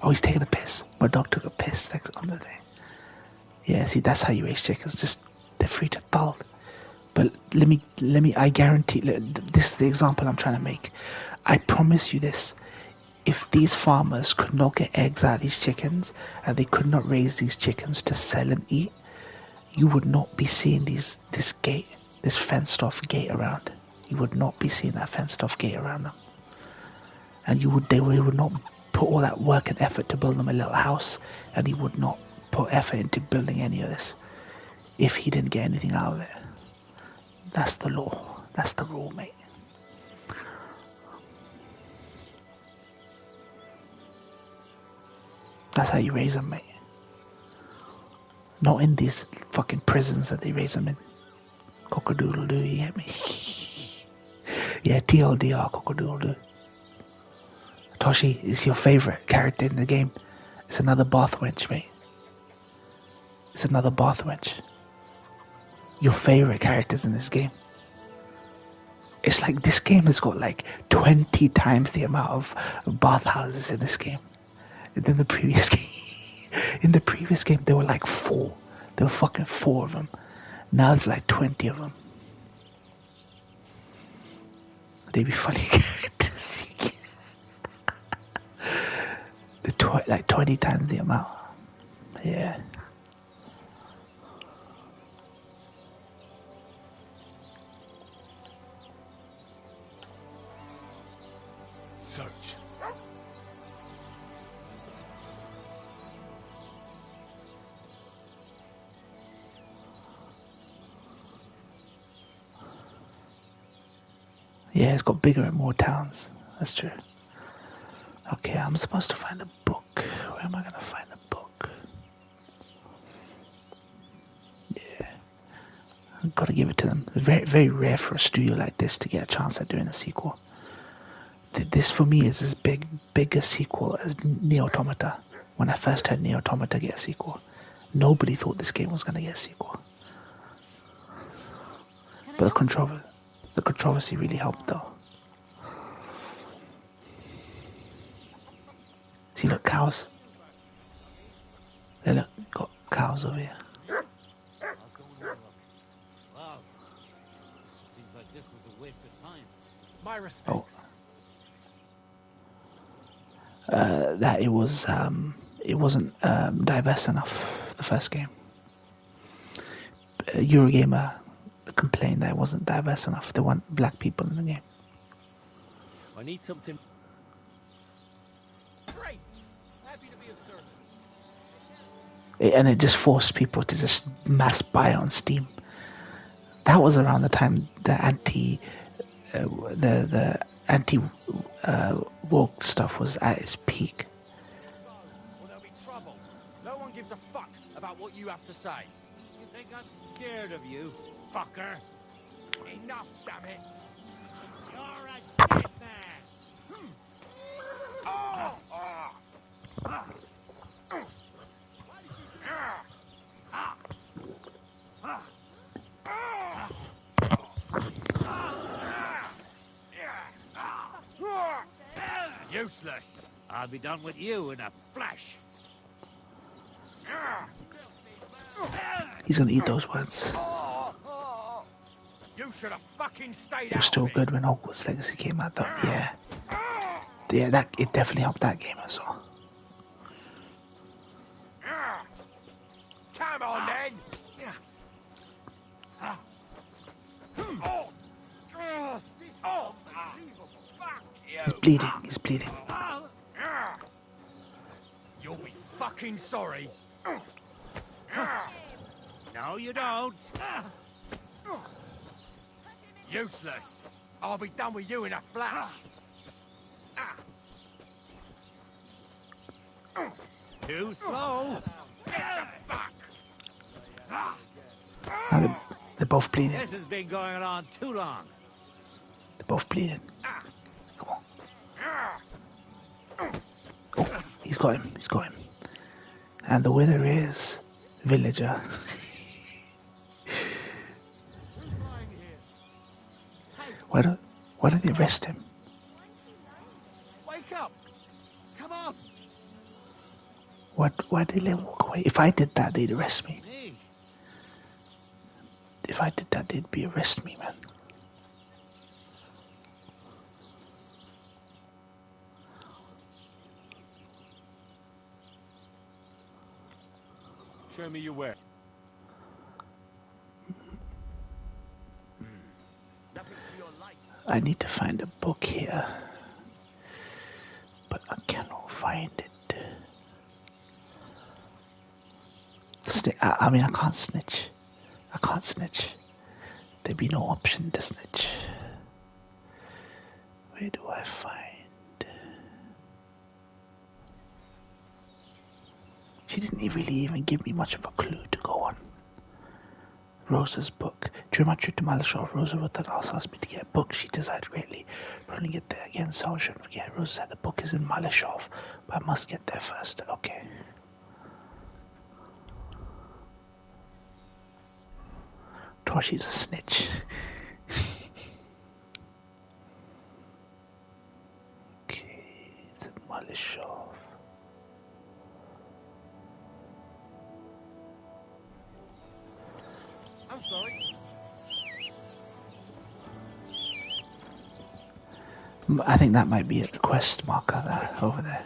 Oh, he's taking a piss. My dog took a piss next on the day. Yeah, see, that's how you raise chickens. Just they're free to thal. But let me. I guarantee. This is the example I'm trying to make. I promise you this. If these farmers could not get eggs out of these chickens and they could not raise these chickens to sell and eat, you would not be seeing this fenced off gate around. You would not be seeing that fenced off gate around them. And they would not put all that work and effort to build them a little house, and he would not put effort into building any of this if he didn't get anything out of it. That's the law. That's the rule, mate. That's how you raise them, mate. Not in these fucking prisons that they raise them in. Cock-a-doodle-doo, you get me? Yeah, TLDR, cock-a-doodle-doo. Toshi is your favorite character in the game. It's another bath wench, mate. It's another bath wench. Your favorite characters in this game. It's like this game has got like 20 times the amount of bathhouses in this game. Than the previous game. In the previous game, there were like 4. There were fucking 4 of them. Now there's like 20 of them. They'd be funny characters. Like 20 times the amount. Yeah. Search. Yeah, it's got bigger and more towns. That's true. Okay, I'm supposed to find a book. Where am I going to find a book? Yeah. I've got to give it to them. It's very, very rare for a studio like this to get a chance at doing a sequel. This, for me, is as big a sequel as Nier Automata. When I first heard Nier Automata get a sequel, nobody thought this game was going to get a sequel. But the controversy really helped, though. See, look, cows. They look, got cows over here. Wow. Seems like this was a waste of time. My respects. That it wasn't diverse enough, the first game. Eurogamer complained that it wasn't diverse enough. They want black people in the game. I need something. Great. Happy to be of service. And it just forced people to just mass buy on Steam. That was around the time the woke stuff was at its peak. Well, there'll be trouble. No one gives a fuck about what you have to say. You think I'm scared of you, fucker? Enough, damn it. You're a dead man. Oh! Oh! Useless. I'll be done with you in a flash. He's gonna eat those words. You should have fucking stayed It was out still of it. good when Hogwarts Legacy came out, though. Yeah. Yeah, that it definitely helped that game as well. Come on, then. Fuck you. He's bleeding. He's bleeding. You'll be fucking sorry. No, you don't. Useless. I'll be done with you in a flash. Too slow. Get the fuck. Now they're both bleeding. This has been going on too long. They're both bleeding. Come on. Oh, he's got him. He's got him. And the winner is Villager. Why don't they arrest him? Wake up. Come on. Why did they let him walk away? If I did that, they'd arrest me. If I did that, they'd be arrest me, man. Show me your way. I need to find a book here, but I cannot find it. I mean, I can't snitch. I can't snitch. There'd be no option to snitch. Where do I find? She didn't really even give me much of a clue to go on. Rosa's book. During my trip to Malashov, Rosa wrote that also asked me to get a book. She desired greatly. But only get there again, so I shouldn't forget. Rosa said the book is in Malashov, but I must get there first. Okay. Toshi's a snitch. Okay, it's in Malashov. I'm sorry. I think that might be a quest marker there, over there.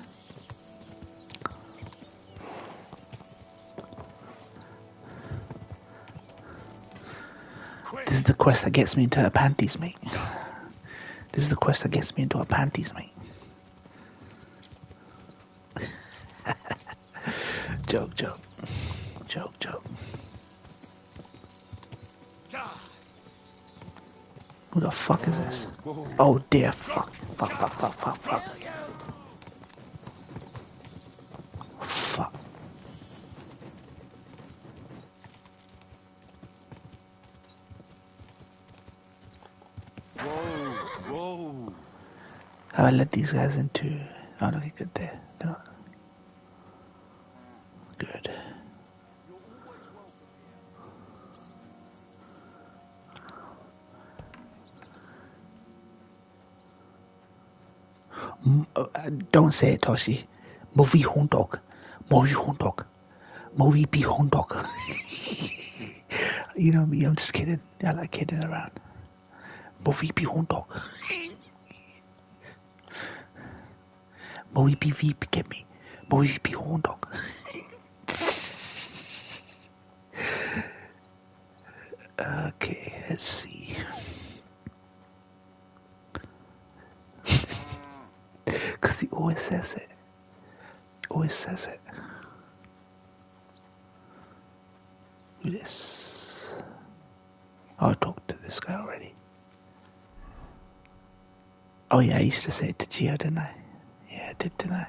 This is the quest that gets me into her panties, mate. This is the quest that gets me into her panties, mate. Joke, joke. Joke, joke. Who the fuck is this? Oh dear, fuck. Fuck. Fuck. Whoa. Have I let these guys into... Oh, okay, good there. They're not... Good. Don't say it, Toshi. Movie hound dog. Movie be hound dog. You know me, I'm just kidding. I like kidding around. Movie be hound dog. Movie be veep, get me. Movie be hound dog. Okay, let's see. Because he always says it. Do this. Oh, I talked to this guy already. Oh yeah, I used to say it to Gio, didn't I? Yeah, I did, didn't I?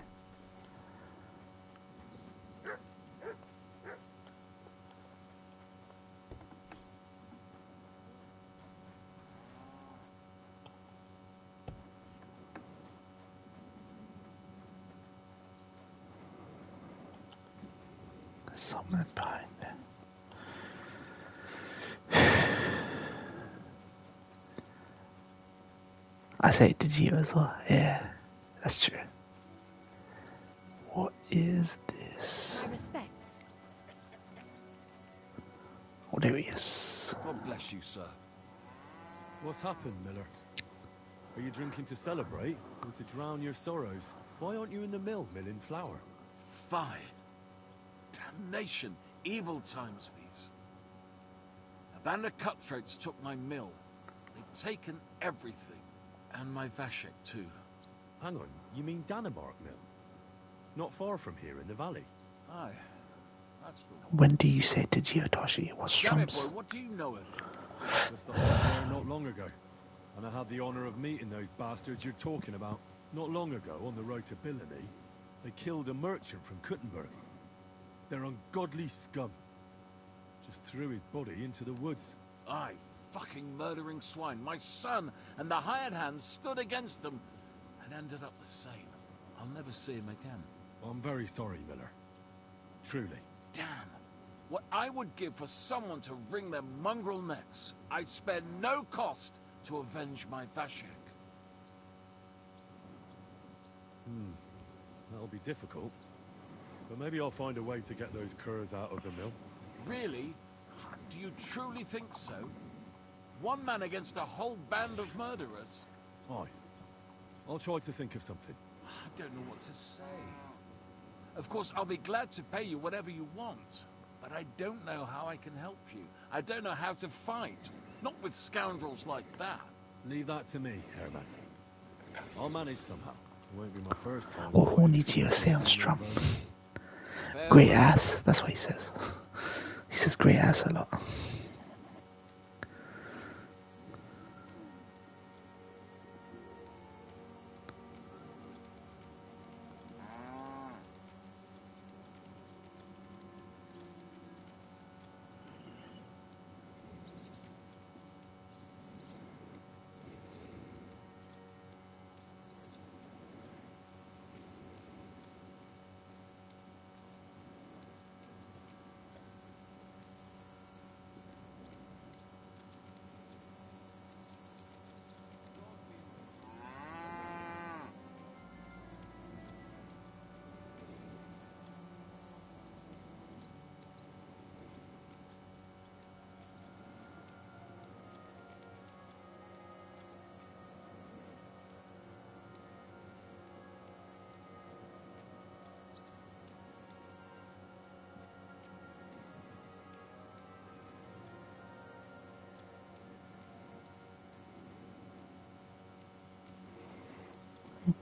Someone behind there. I say it to Gio as well. Yeah, That's true. What is this? My respects. Oh, there he is. God bless you, sir. What's happened, Miller? Are you drinking to celebrate, or to drown your sorrows? Why aren't you in the mill milling flour? Fie. Damnation. Evil times these. A band of cutthroats took my mill. They've taken everything. And my Vashek, too. Hang on, you mean Danemark Mill? Not far from here in the valley. Aye. That's the one. When do you say to Toshi it was Damn it, Strums? boy, what do you know of it? Just I was there not long ago. And I had the honor of meeting those bastards you're talking about. Not long ago, on the road to Billany, they killed a merchant from Kuttenberg. They're ungodly scum. Just threw his body into the woods. Aye, fucking murdering swine. My son and the hired hands stood against them and ended up the same. I'll never see him again. I'm very sorry, Miller. Truly. Damn. What I would give for someone to wring their mongrel necks. I'd spare no cost to avenge my Vashek. That'll be difficult. But maybe I'll find a way to get those curs out of the mill. Really? Do you truly think so? One man against a whole band of murderers? Aye. I'll try to think of something. I don't know what to say. Of course, I'll be glad to pay you whatever you want. But I don't know how I can help you. I don't know how to fight. Not with scoundrels like that. Leave that to me, Herman. I'll manage somehow. It won't be my first time. Or who needs you to stay on Strum? Great ass, that's what he says. He says great ass a lot.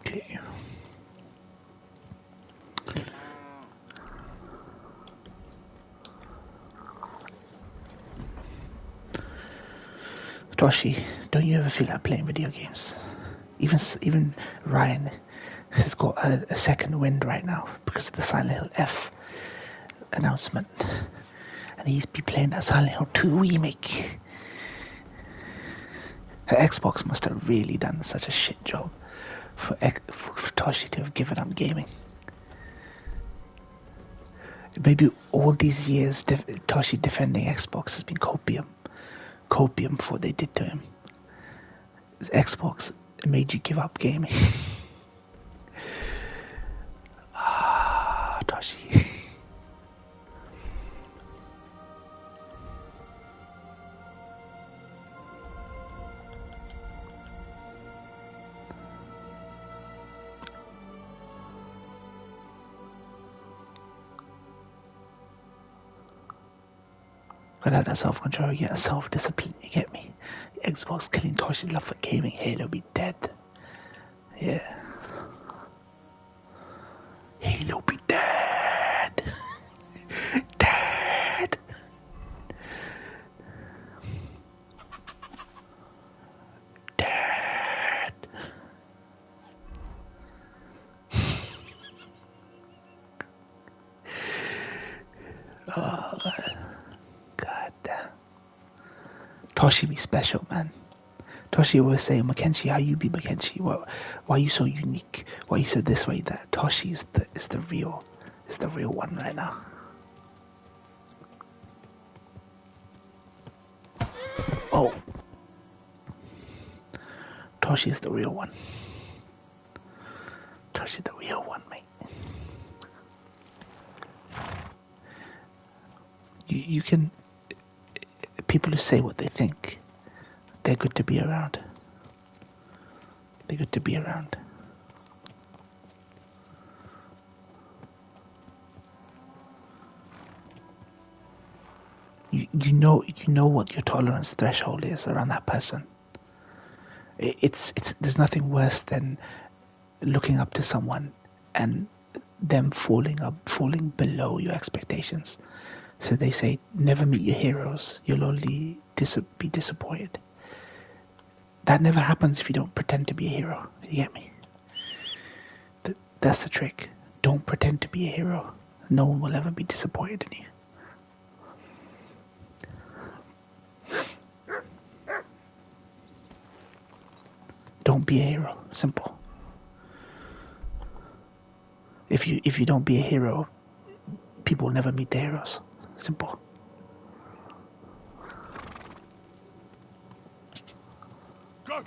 Okay. Toshi, don't you ever feel like playing video games? Even Ryan has got a second wind right now because of the Silent Hill F announcement, and he's been playing that Silent Hill 2 remake. Her Xbox must have really done such a shit job for Toshi to have given up gaming. Maybe all these years Toshi defending Xbox has been copium for what they did to him. Xbox made you give up gaming. Toshi. Without that self-control, you get self-discipline, you get me? Xbox killing Toshi's love for gaming, Halo be dead. Yeah. Halo be dead. Dead. Dead. Oh, God damn. Toshi be special, man. Toshi always say, Mackenzie, how you be Mackenzie? Why are you so unique? Why you so this way that? Toshi is the real one right now. Oh. Toshi's the real one. Told you the real one, mate. You can... People who say what they think, they're good to be around. They're good to be around. You know what your tolerance threshold is around that person. It's there's nothing worse than looking up to someone and them falling below your expectations. So they say, never meet your heroes. You'll only be disappointed. That never happens if you don't pretend to be a hero. You get me? That's the trick. Don't pretend to be a hero. No one will ever be disappointed in you. Don't be a hero. Simple. If you don't be a hero, people will never meet their heroes. Simple. Go!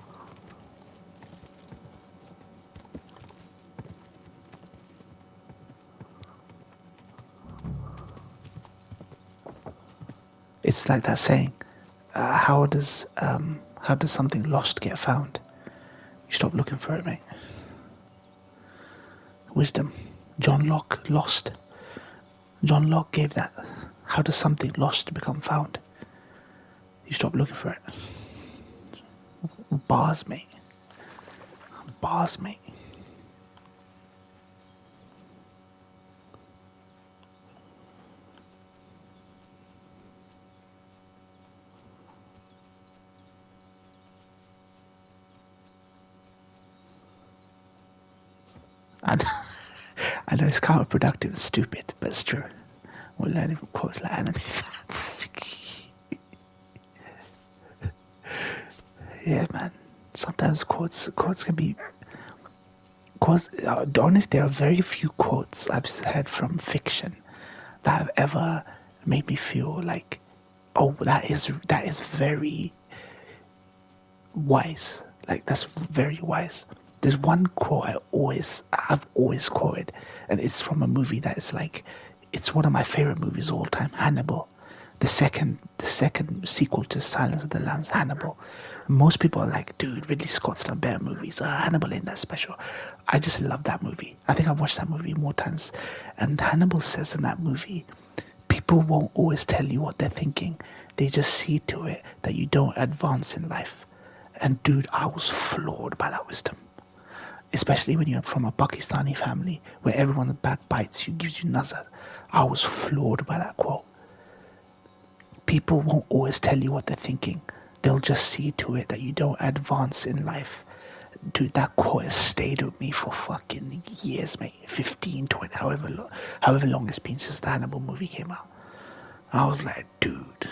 It's like that saying, how does something lost get found? You stop looking for it, mate. Wisdom. John Locke, Lost. John Locke gave that. How does something lost become found? You stop looking for it. Bars, mate. Bars, mate. And I know it's counterproductive and stupid, but it's true. We're learning from quotes like anime fans. Yeah, man. Sometimes quotes can be... Quotes, honestly, there are very few quotes I've heard from fiction that have ever made me feel like, oh, that is very wise. Like, that's very wise. There's one quote I've always quoted, and it's from a movie that is like, it's one of my favorite movies of all time, Hannibal. The second sequel to Silence of the Lambs, Hannibal. Most people are like, dude, Ridley Scott's done better movies. Hannibal ain't that special. I just love that movie. I think I've watched that movie more times. And Hannibal says in that movie, people won't always tell you what they're thinking. They just see to it that you don't advance in life. And dude, I was floored by that wisdom. Especially when you're from a Pakistani family where everyone backbites you, gives you nazar. I was floored by that quote. People won't always tell you what they're thinking. They'll just see to it that you don't advance in life. Dude, that quote has stayed with me for fucking years, mate. 15, 20, however long it's been since the Hannibal movie came out. I was like, dude,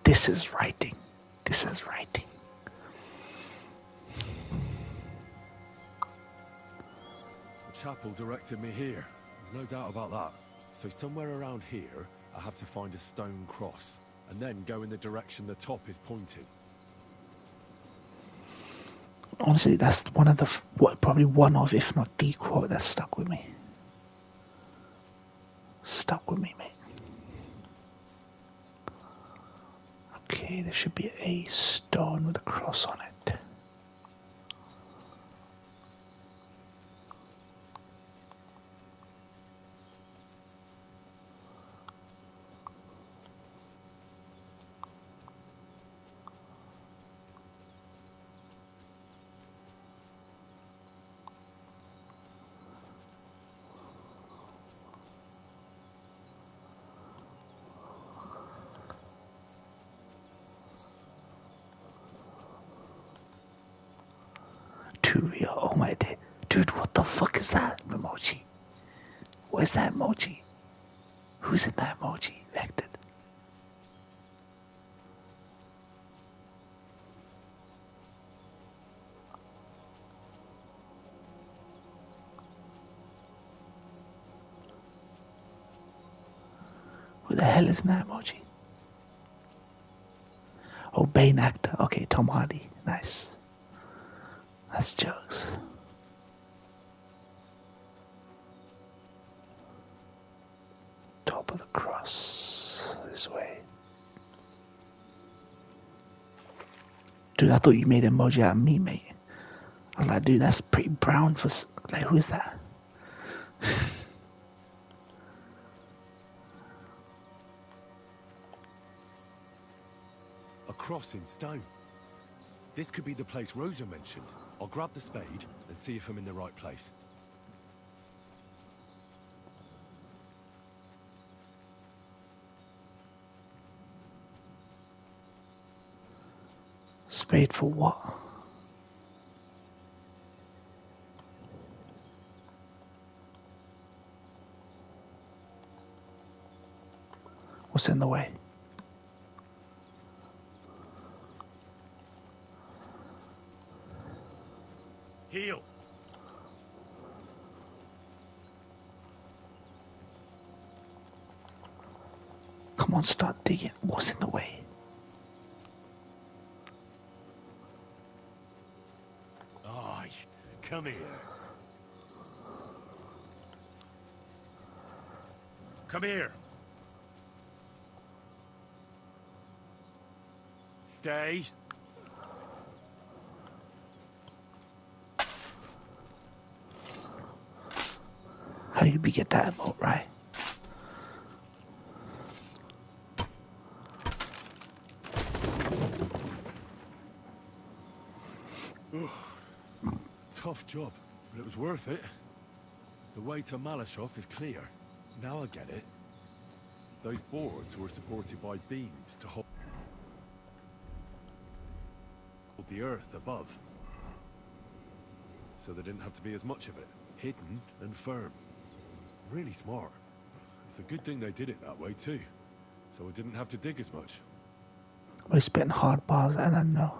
this is writing. This is writing. The chapel directed me here. There's no doubt about that. So somewhere around here, I have to find a stone cross, and then go in the direction the top is pointing. Honestly, that's one of the probably one of, if not the quote that stuck with me. Stuck with me, mate. Okay, there should be a stone with a cross on it. Too real. Oh my day. Dude, what the fuck is that emoji? Where's that emoji? Who's in that emoji? Vected. Who the hell is in that emoji? Oh, Bane actor. Okay, Tom Hardy. Nice. That's jokes. this way. Dude, I thought you made an emoji out of me, mate. I was like, dude, that's pretty brown for... Like, who is that? A cross in stone. This could be the place Rosa mentioned. I'll grab the spade and see if I'm in the right place. Spade for what? What's in the way? Heal. Come on, start digging. What's in the way? Aye, come here. Come here. Stay. How you be get that emote, right? Tough job, but it was worth it. The way to Malashov is clear. Now I get it. Those boards were supported by beams to hold the earth above. So there didn't have to be as much of it. Hidden and firm. Really smart. It's a good thing they did it that way too. So I didn't have to dig as much. We spent hard bars, and I know.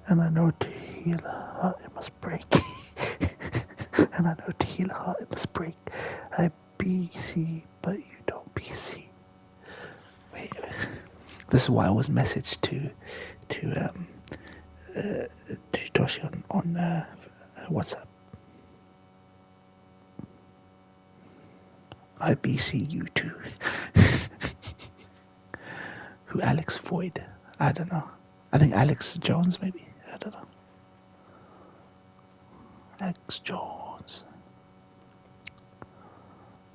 And I know to heal a heart it must break. And I know to heal a heart it must break. I BC, but you don't BC. Wait, this is why I was messaged to Toshi on WhatsApp. I BC you too. Who, Alex Void? I don't know. I think Alex Jones maybe. I don't know. Alex Jones.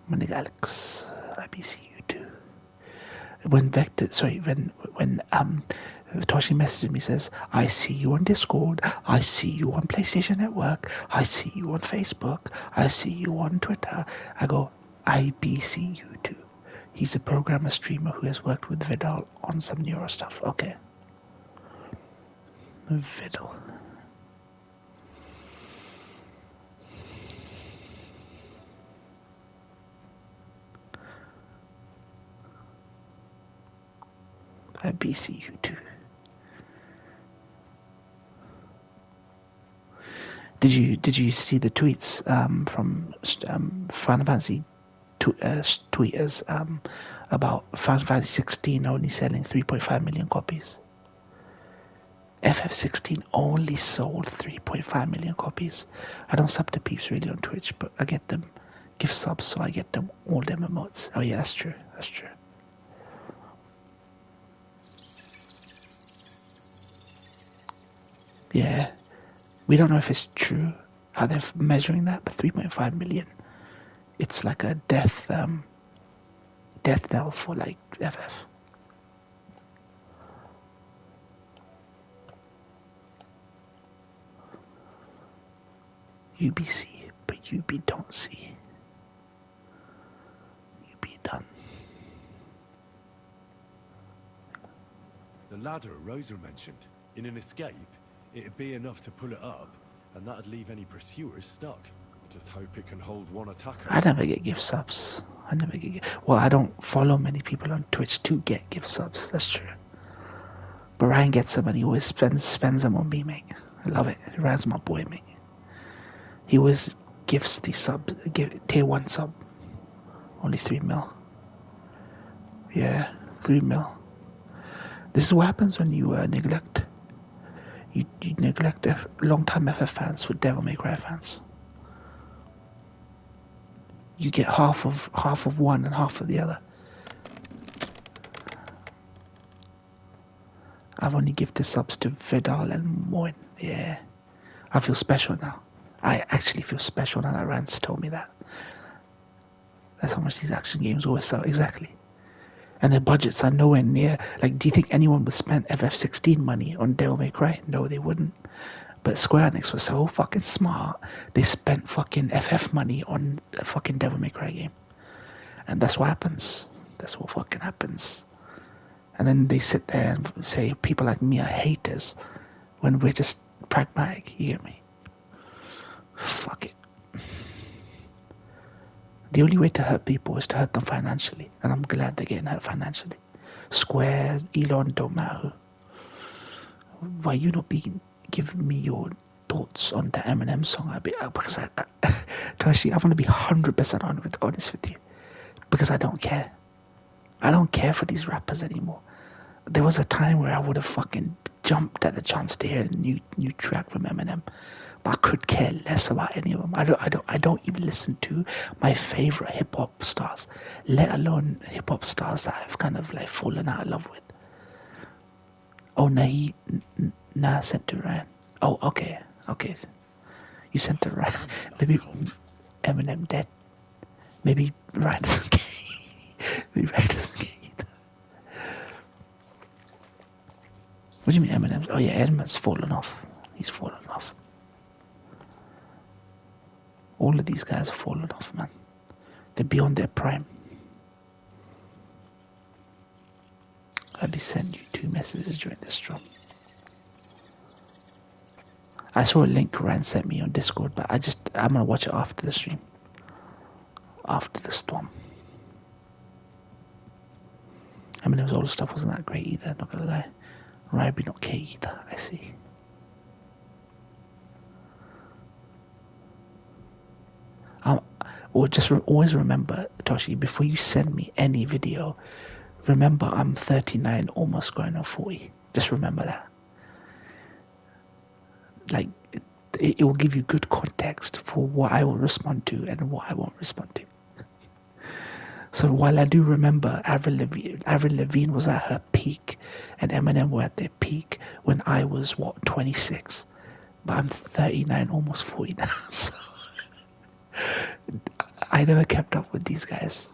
My nigga Alex. I BC you too. When Toshi messaged me, says, I see you on Discord, I see you on PlayStation Network, I see you on Facebook, I see you on Twitter. I go, I BC you too. He's a programmer streamer who has worked with Vidal on some neuro stuff. Okay. Vidal. I BC you too. Did you see the tweets from Final Fantasy tweeters about Final Fantasy 16 only selling 3.5 million copies? FF16 only sold 3.5 million copies. I don't sub to peeps really on Twitch, but I get them gift subs, so I get them all them emotes. Oh yeah, that's true. That's true. Yeah, we don't know if it's true how they're measuring that, but 3.5 million. It's like a death knell for like FF. UBC, but UB don't see. UB done. The ladder Rosa mentioned. In an escape, it'd be enough to pull it up, and that'd leave any pursuers stuck. Just hope it can hold one attacker. I never get gift subs. Well, I don't follow many people on Twitch to get gift subs. That's true. But Ryan gets them, and he always spends them on me, mate. I love it. Ryan's my boy, mate. He always gives the tier 1 sub. Only 3 mil. Yeah, 3 mil. This is what happens when you neglect. You neglect long-time FF fans for Devil May Cry fans. You get half of one and half of the other. I've only gifted subs to Vidal and Moin. Yeah. I feel special now. I actually feel special now that Rance told me that. That's how much these action games always sell. Exactly. And their budgets are nowhere near. Like, do you think anyone would spend FF16 money on Devil May Cry? No, they wouldn't. But Square Enix was so fucking smart. They spent fucking FF money on a fucking Devil May Cry game. And that's what happens. That's what fucking happens. And then they sit there and say people like me are haters when we're just pragmatic. You get me? Fuck it. The only way to hurt people is to hurt them financially. And I'm glad they're getting hurt financially. Square, Elon, don't matter who. Why you not being giving me your thoughts on the Eminem song? Because Toshi, I want to be 100% honest with you. Because I don't care. I don't care for these rappers anymore. There was a time where I would have fucking jumped at the chance to hear a new track from Eminem, but I could care less about any of them. I don't even listen to my favorite hip hop stars, let alone hip hop stars that I've kind of like fallen out of love with. Oh, nah, I sent to Ryan. Oh, okay. You sent to Ryan. Maybe Eminem dead. Maybe Ryan doesn't care. Maybe Ryan doesn't care either. What do you mean Eminem? Oh yeah, Eminem's fallen off. He's fallen off. All of these guys have fallen off, man. They're beyond their prime. I only sent you 2 messages during this storm. I saw a link Ryan sent me on Discord, but I'm gonna watch it after the stream. After the storm. Eminem's old stuff wasn't that great either, not gonna lie. Ryby not okay either, I see. Or just always remember, Toshi, before you send me any video, remember I'm 39, almost going on 40. Just remember that. Like, it will give you good context for what I will respond to and what I won't respond to. So while I do remember Avril Lavigne was at her peak and Eminem were at their peak when I was, 26? But I'm 39, almost 40 now, so I never kept up with these guys.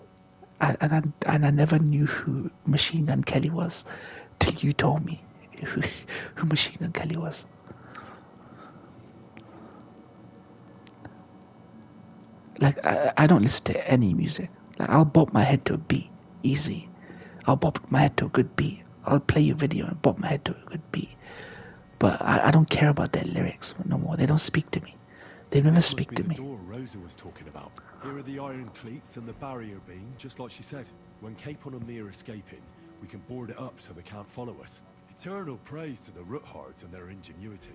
And I never knew who Machine Gun Kelly was till you told me who Machine Gun Kelly was. Like, I don't listen to any music. Like, I'll bob my head to a beat, easy. I'll bob my head to a good beat. I'll play your video and bob my head to a good beat. But I don't care about their lyrics no more. They don't speak to me. They never speak to me. The door Rosa was talking about. Here are the iron cleats and the barrier beam, just like she said. When Capon and me are escaping, we can board it up so they can't follow us. Eternal praise to the Roothards and their ingenuity.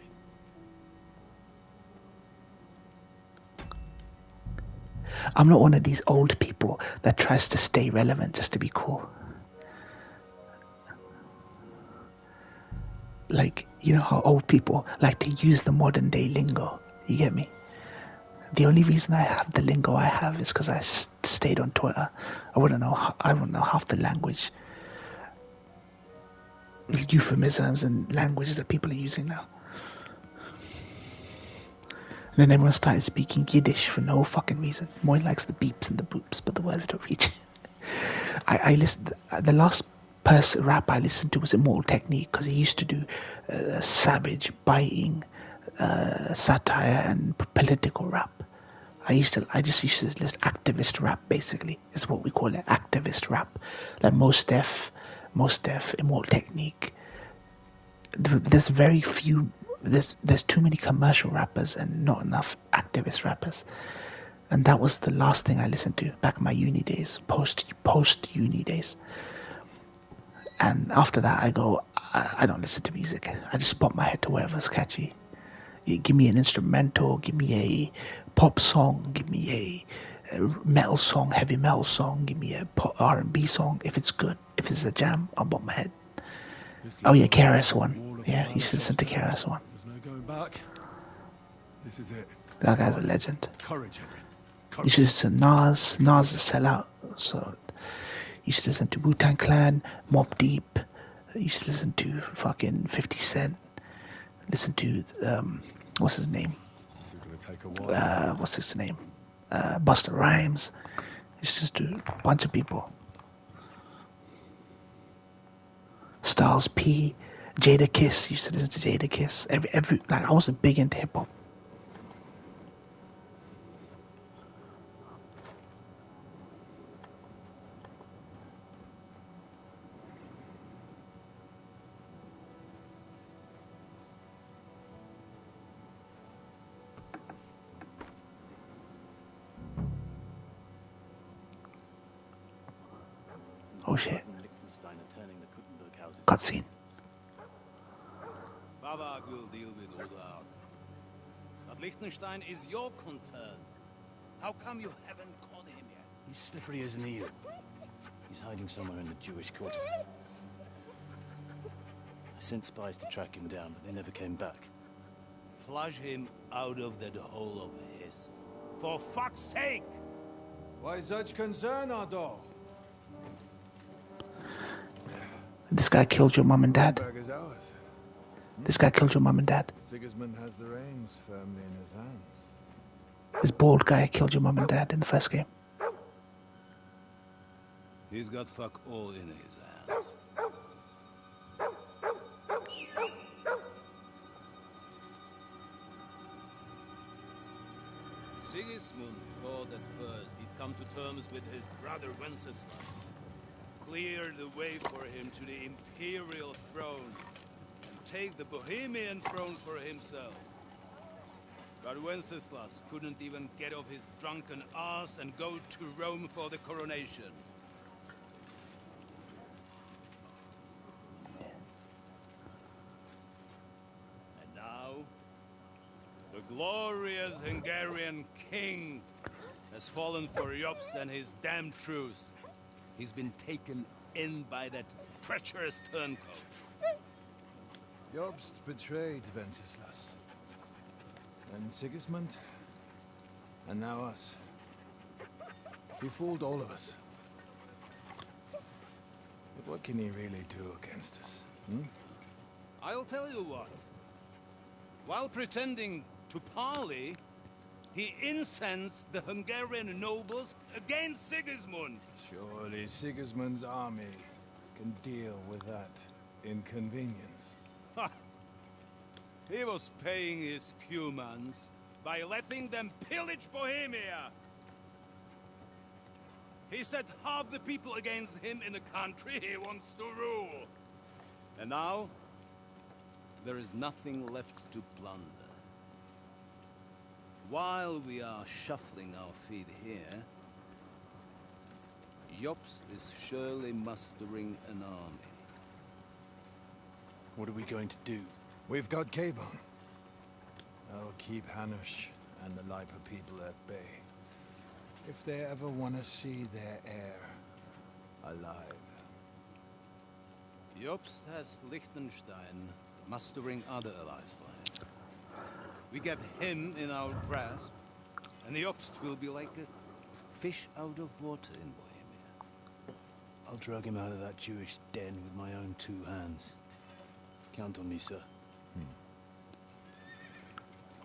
I'm not one of these old people that tries to stay relevant just to be cool. Like, you know how old people like to use the modern day lingo. You get me? The only reason I have the lingo I have is because I stayed on Twitter. I wouldn't know half the language, euphemisms and languages that people are using now. And then everyone started speaking Yiddish for no fucking reason. Moy likes the beeps and the boops, but the words don't reach. I listened. The last rap I listened to was Immortal Technique because he used to do savage, biting, satire and political rap. I just used to listen activist rap. Basically, is what we call it, activist rap. Like Mos Def, Immortal Technique. There's very few. There's too many commercial rappers and not enough activist rappers, and that was the last thing I listened to back in my uni days, post uni days. And after that, I don't listen to music. I just pop my head to whatever's catchy. Give me an instrumental, give me a pop song, give me a metal song, heavy metal song, give me a pop R&B song. If it's good, if it's a jam, I'll bob my head. Oh yeah, KRS-One. Yeah, you should listen to KRS-One. Going back. This is it. That guy's a legend. Courage, Henry. Courage. You should listen to Nas. Nas is sell out. So you should listen to Wu-Tang Clan, Mobb Deep, I used to listen to fucking 50 Cent. Listen to what's his name? This is gonna take a while. What's his name? Busta Rhymes. It's just a bunch of people. Styles P, Jada Kiss. Used to listen to Jada Kiss. Every like I wasn't big into hip hop. Oh shit. Cutscene. Bavag will deal with Odard. But Liechtenstein is your concern. How come you haven't caught him yet? He's slippery as an eel. He's hiding somewhere in the Jewish quarter. I sent spies to track him down, but they never came back. Flush him out of that hole of his. For fuck's sake! Why such concern, Ado? This guy killed your mom and dad. Nuremberg is ours. This guy killed your mom and dad. Sigismund has the reins firmly in his hands. This bald guy killed your mom and dad in the first game. He's got fuck all in his hands. Sigismund thought at first he'd come to terms with his brother Wenceslas. Clear the way for him to the imperial throne and take the Bohemian throne for himself. But Wenceslas couldn't even get off his drunken ass and go to Rome for the coronation. And now, the glorious Hungarian king has fallen for Jobst and his damned truce. He's been taken in by that treacherous turncoat. Jobst betrayed Wenceslas. And Sigismund. And now us. He fooled all of us. But what can he really do against us? I'll tell you what. While pretending to parley, he incensed the Hungarian nobles against Sigismund. Surely Sigismund's army can deal with that inconvenience. Ha! He was paying his Cumans by letting them pillage Bohemia. He set half the people against him in the country he wants to rule. And now, there is nothing left to plunder. While we are shuffling our feet here, Jobst is surely mustering an army. What are we going to do? We've got Kabon. I'll keep Hanush and the Lipa people at bay. If they ever want to see their heir alive. Jobst has Liechtenstein mustering other allies for him. We get him in our grasp, and Jobst will be like a fish out of water in Bohemia. I'll drag him out of that Jewish den with my own two hands. Count on me, sir.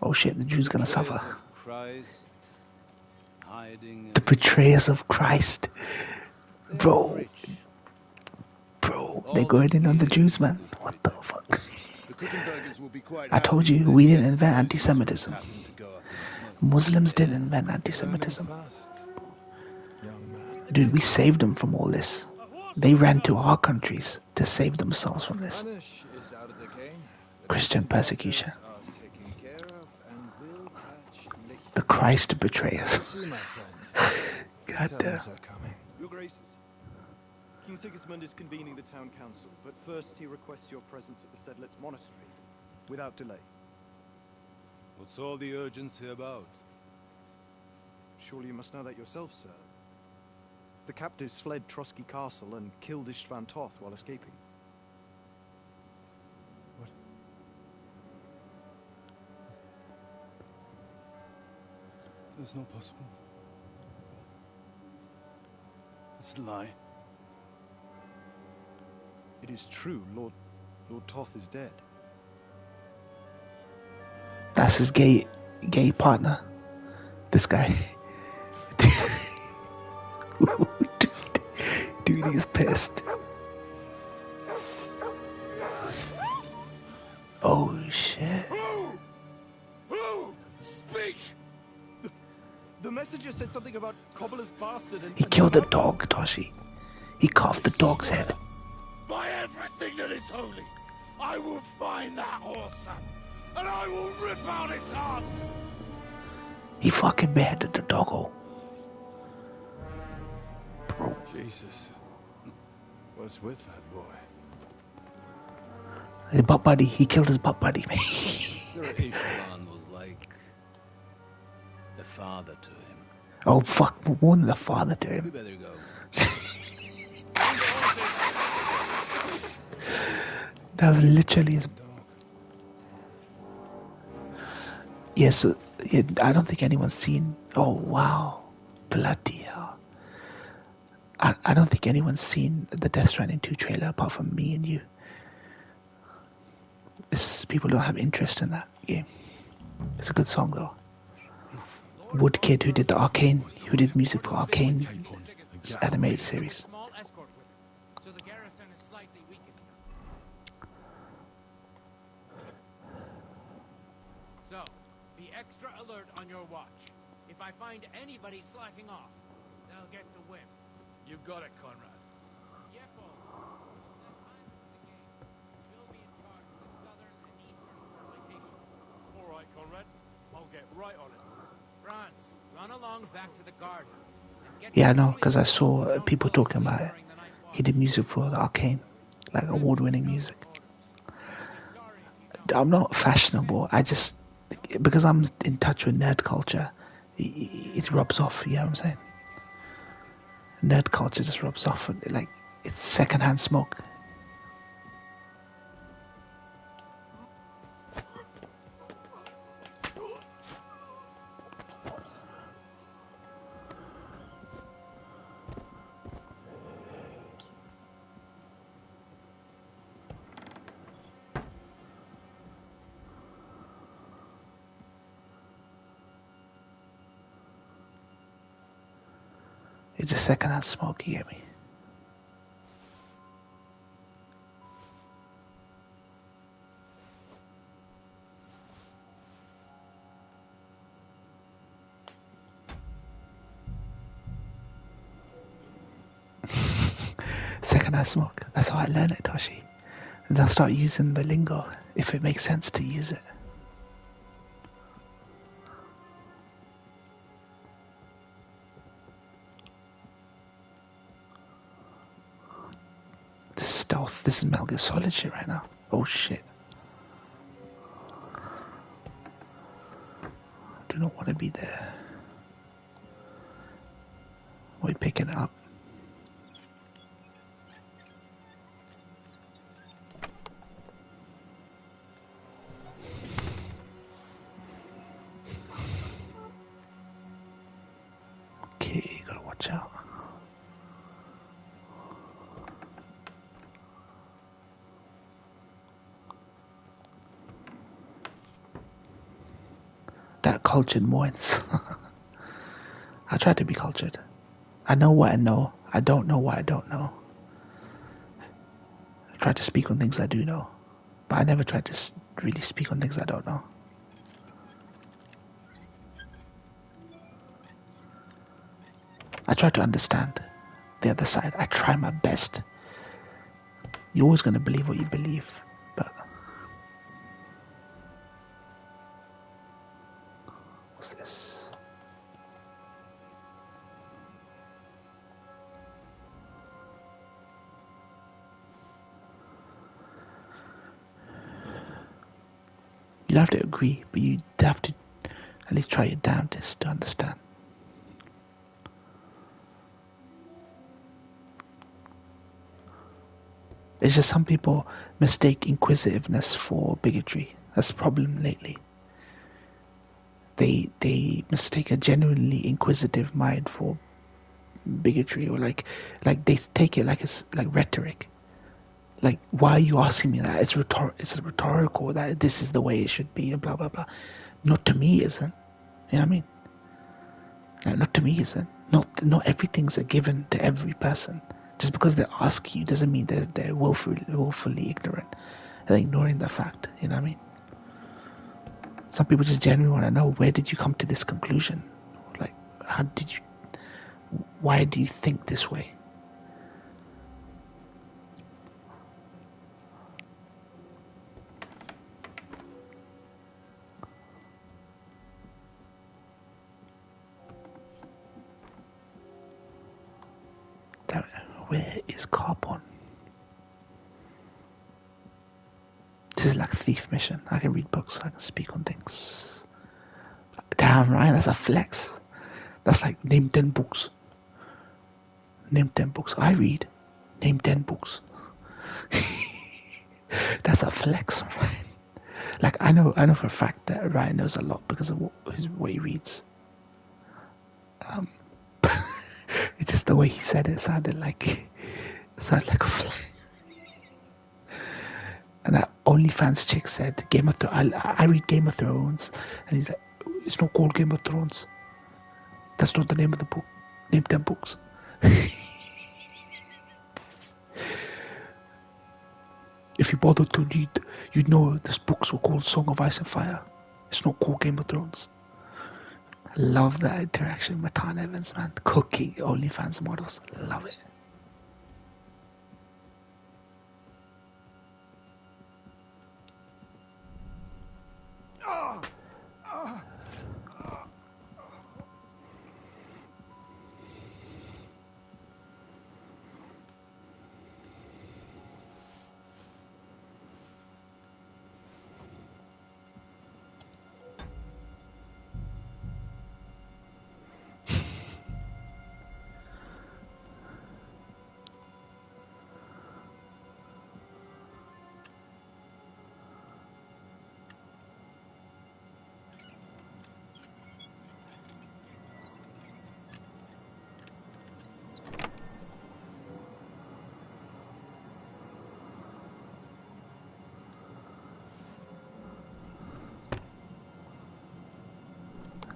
Oh shit, the Jews gonna suffer. Christ, hiding The betrayers of Christ. Bro, they're going in on the Jews, man. What the fuck? I told you, we didn't invent anti-Semitism. Muslims didn't invent anti-Semitism. Dude, we saved them from all this. They ran to our countries to save themselves from this. Christian persecution. The Christ betrayers. God damn. Your Graces, King Sigismund is convening the town council, but first he requests your presence at the Sedlitz monastery, without delay. What's all the urgency about? Surely you must know that yourself, sir. The captives fled Trotsky Castle and killed Istvan Toth while escaping. What? That's not possible. It's a lie. It is true, Lord Toth is dead. That's his gay partner. This guy. Dude, he's pissed. Oh shit. Who? Speak! The messenger said something about Cobbler's bastard and... He killed a dog, Toshi. He carved the dog's head. By everything that is holy, I will find that whoreson, and I will rip out its heart! He fucking beheaded the doggo. Jesus. What's with that boy? His butt buddy. He killed his butt buddy, man. Sir Ishtalan was like a father to him. Oh fuck, more than the father to We him. better go. That was literally his... Yes, yeah, I don't think anyone's seen... Oh wow. Bloody hell. I don't think anyone's seen the Death Stranding 2 trailer apart from me and you. People don't have interest in that game. It's a good song though. Woodkid, who did the Arcane, who did music for Arcane animated series. So the garrison is slightly weakened. So, be extra alert on your watch. If I find anybody slacking off, they'll get the whip. You got it, Conrad. Yeppo. We'll be in charge of the southern and eastern fortifications. All right, Conrad. I'll get right on it. Franz, run along back to the guardhouse. Yeah, I know, because I saw people talking about it. He did music for the Arcane, like award-winning music. I'm not fashionable. I just, because I'm in touch with nerd culture, it rubs off. You know what I'm saying? Nerd culture just rubs off. Like it's secondhand smoke. It's just secondhand smoke, you get me? Secondhand smoke. That's how I learn it, Toshi. And I'll start using the lingo if it makes sense to use it. Stealth. This is Metal Gear Solid shit right now. Oh shit. I do not want to be there. We're picking it up. Okay, gotta watch out. That cultured moins. I try to be cultured. I know what I know. I don't know what I don't know. I try to speak on things I do know. But I never try to really speak on things I don't know. I try to understand the other side. I try my best. You're always going to believe what you believe. But what's this? You don't have to agree, but you have to at least try your damnedest to understand. It's just some people mistake inquisitiveness for bigotry. That's the problem lately. They mistake a genuinely inquisitive mind for bigotry, or like they take it like it's like rhetoric. Like, why are you asking me that? It's rhetorical that this is the way it should be and blah blah blah. Not to me, isn't. You know what I mean? Like, not to me, isn't. Not everything's a given to every person. Just because they ask you doesn't mean they're willfully ignorant and ignoring the fact. You know what I mean? Some people just genuinely want to know, where did you come to this conclusion? Like, why do you think this way? Damn it, where is Carbon? This is like a thief mission. I can read books, I can speak on things. Damn, Ryan, that's a flex. That's like, name 10 books. Name 10 books. I read. Name 10 books. That's a flex, Ryan. Like, I know for a fact that Ryan knows a lot because of what he reads. It's just the way he said it sounded like a flex. And that OnlyFans chick said, I read Game of Thrones. And he's like, it's not called Game of Thrones. That's not the name of the book. Name 10 books. If you bothered to read, you'd know these books were called Song of Ice and Fire. It's not called Game of Thrones. I love that interaction with Matan Evans, man. Cooking OnlyFans models. Love it.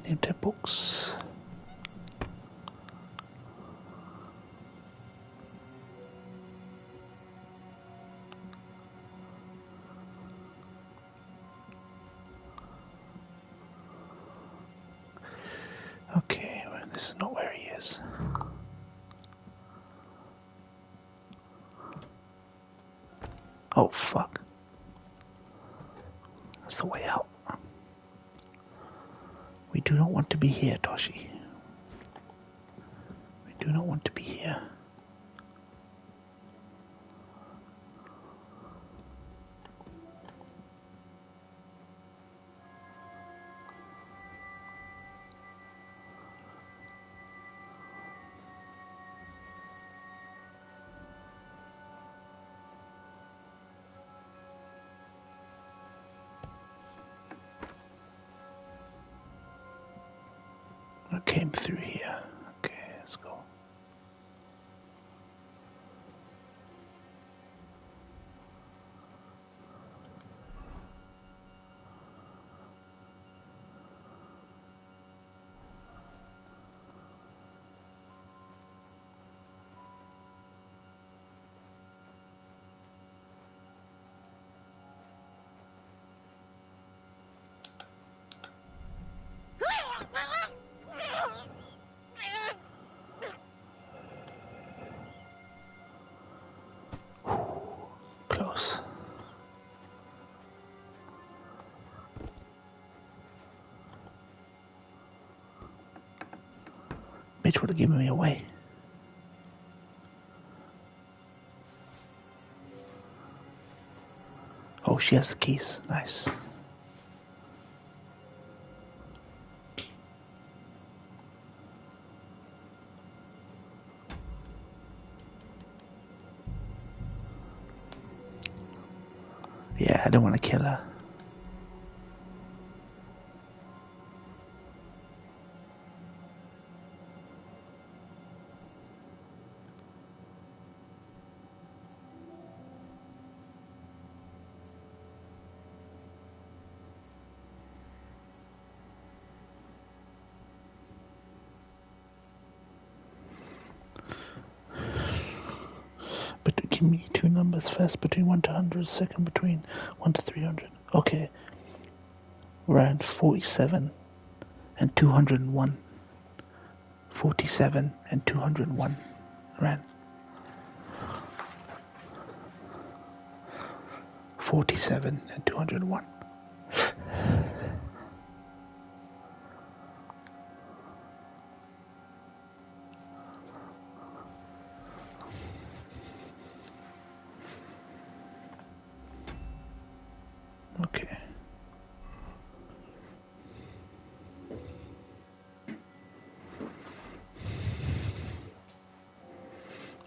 Name 10 books. Okay, well, this is not where he is. Oh, fuck. That's the way out. We do not want to be here, Toshi. We do not want to be here. I came through here. Okay, let's go. Close. Bitch would have given me away. Oh, she has the keys. Nice. Yeah, I don't want to kill her. Give me two numbers, first between 1 to 100, second between 1 to 300. Okay. Around 47 and 201. 47 and 201. Around 47 and 201. Okay.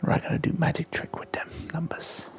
Right, gonna do magic trick with them numbers.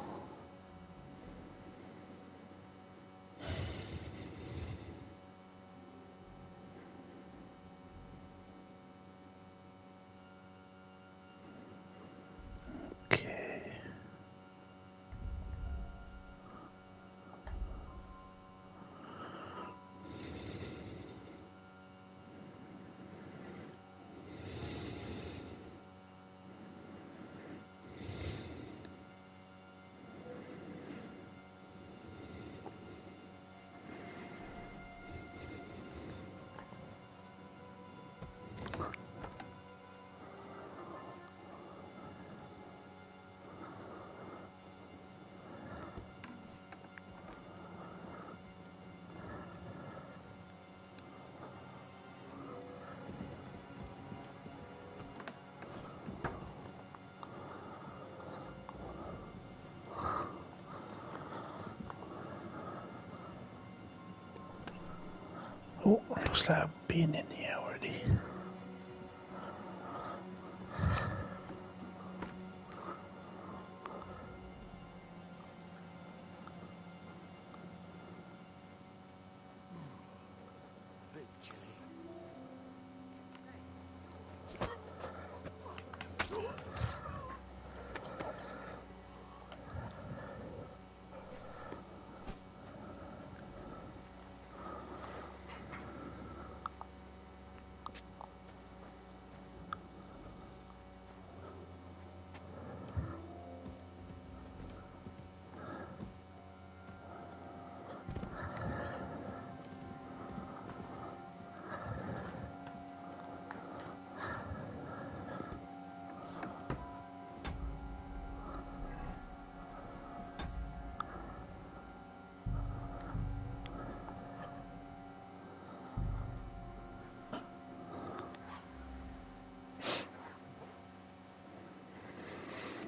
Oh, looks like I've been in here already.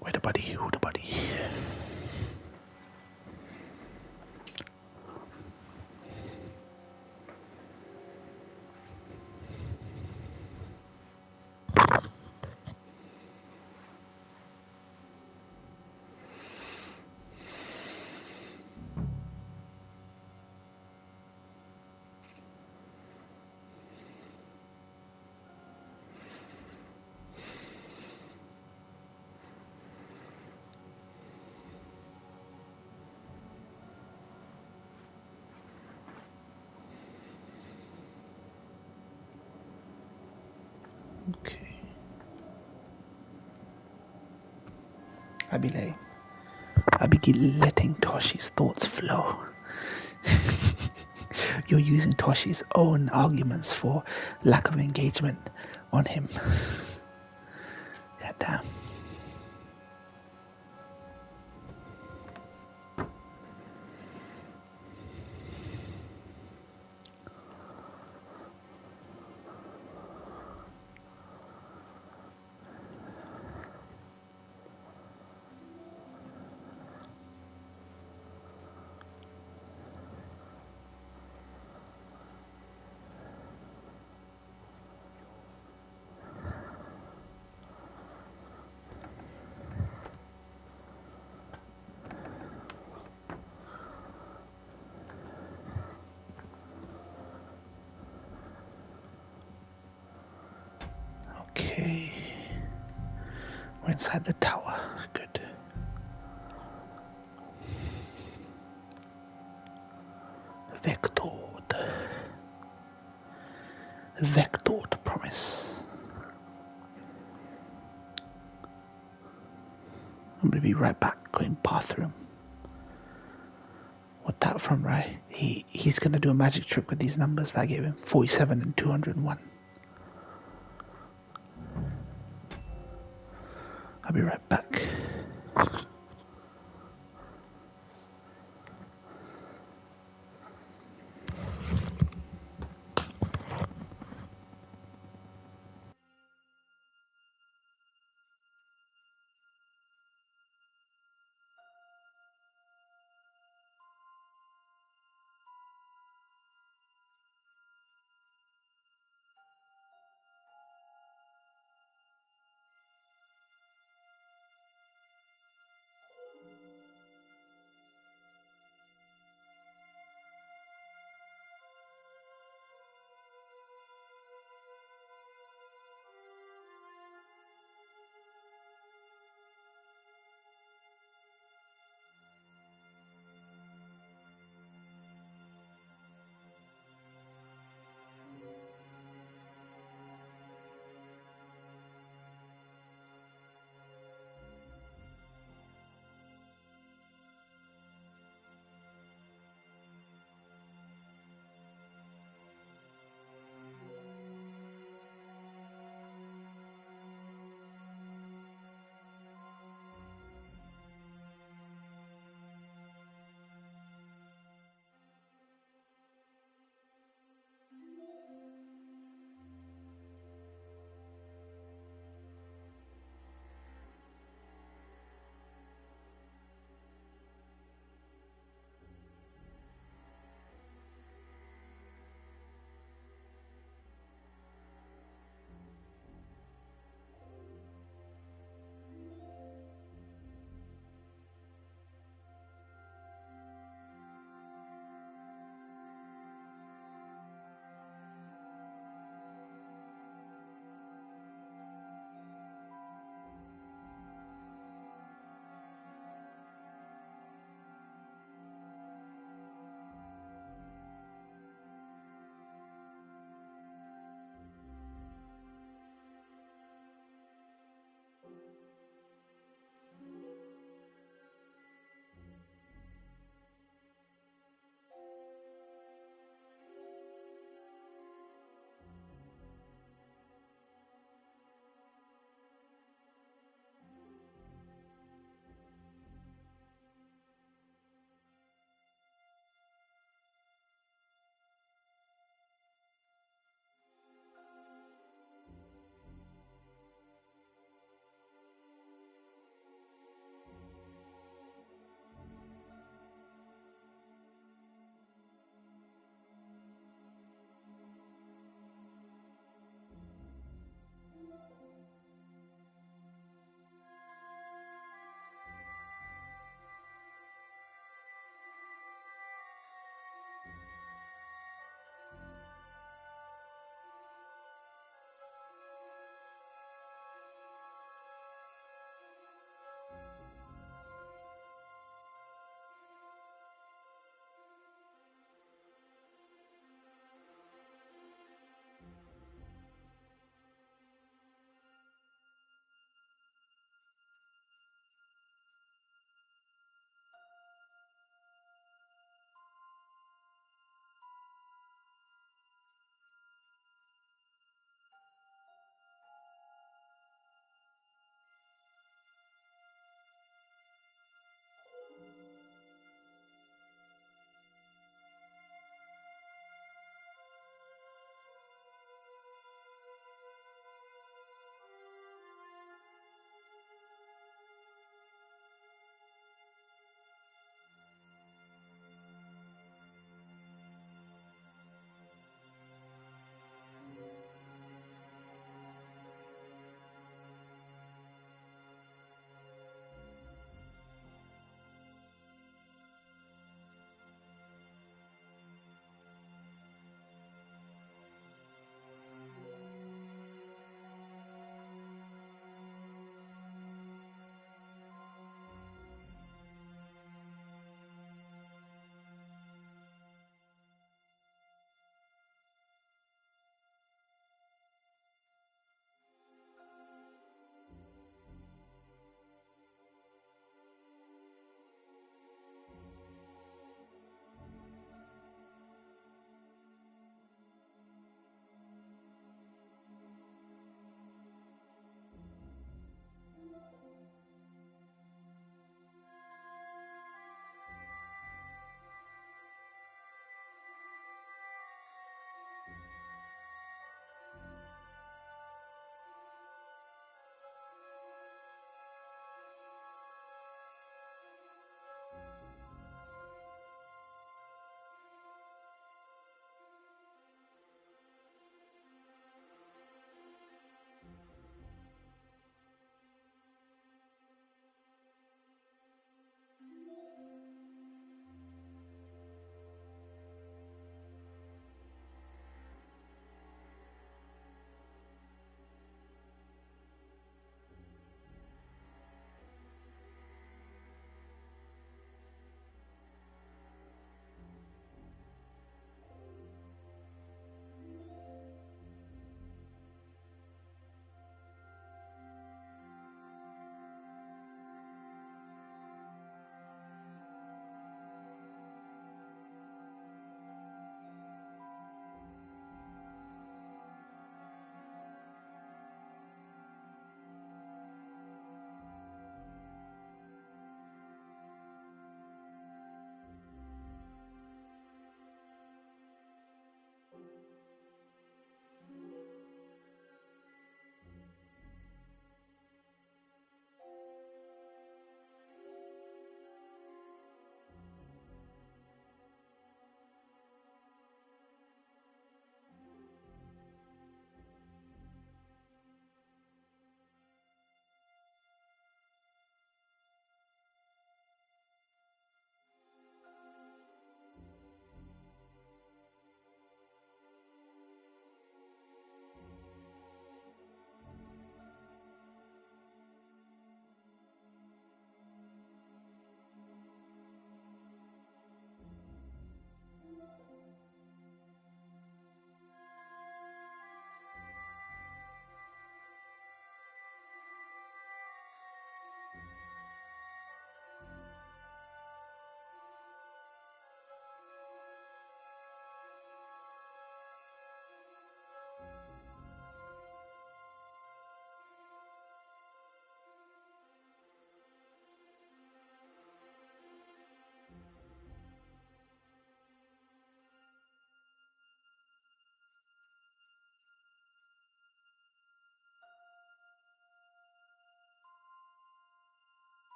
Where the buddy? Who the buddy? Okay. I begin letting Toshi's thoughts flow. You're using Toshi's own arguments for lack of engagement on him. God damn. Okay. We're inside the tower. Good. Vectored promise. I'm gonna be right back, going bathroom. What that from, right? He's gonna do a magic trick with these numbers that I gave him. 47 and 201. I'll be right back.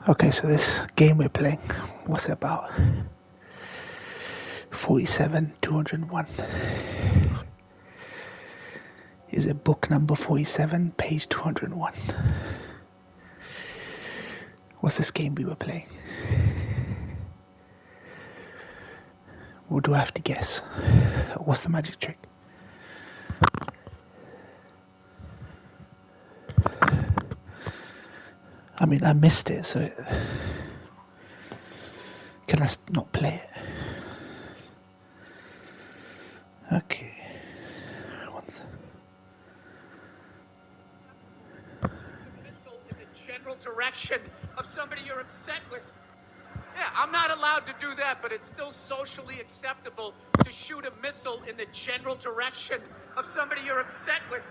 Okay, so this game we're playing, what's it about? 47-201. Is it book number 47, page 201? What's this game we were playing? What do I have to guess? What's the magic trick? I mean, I missed it, so can I not play it? Okay. In the general direction of somebody you're upset with. Yeah, I'm not allowed to do that, but it's still socially acceptable to shoot a missile in the general direction of somebody you're upset with.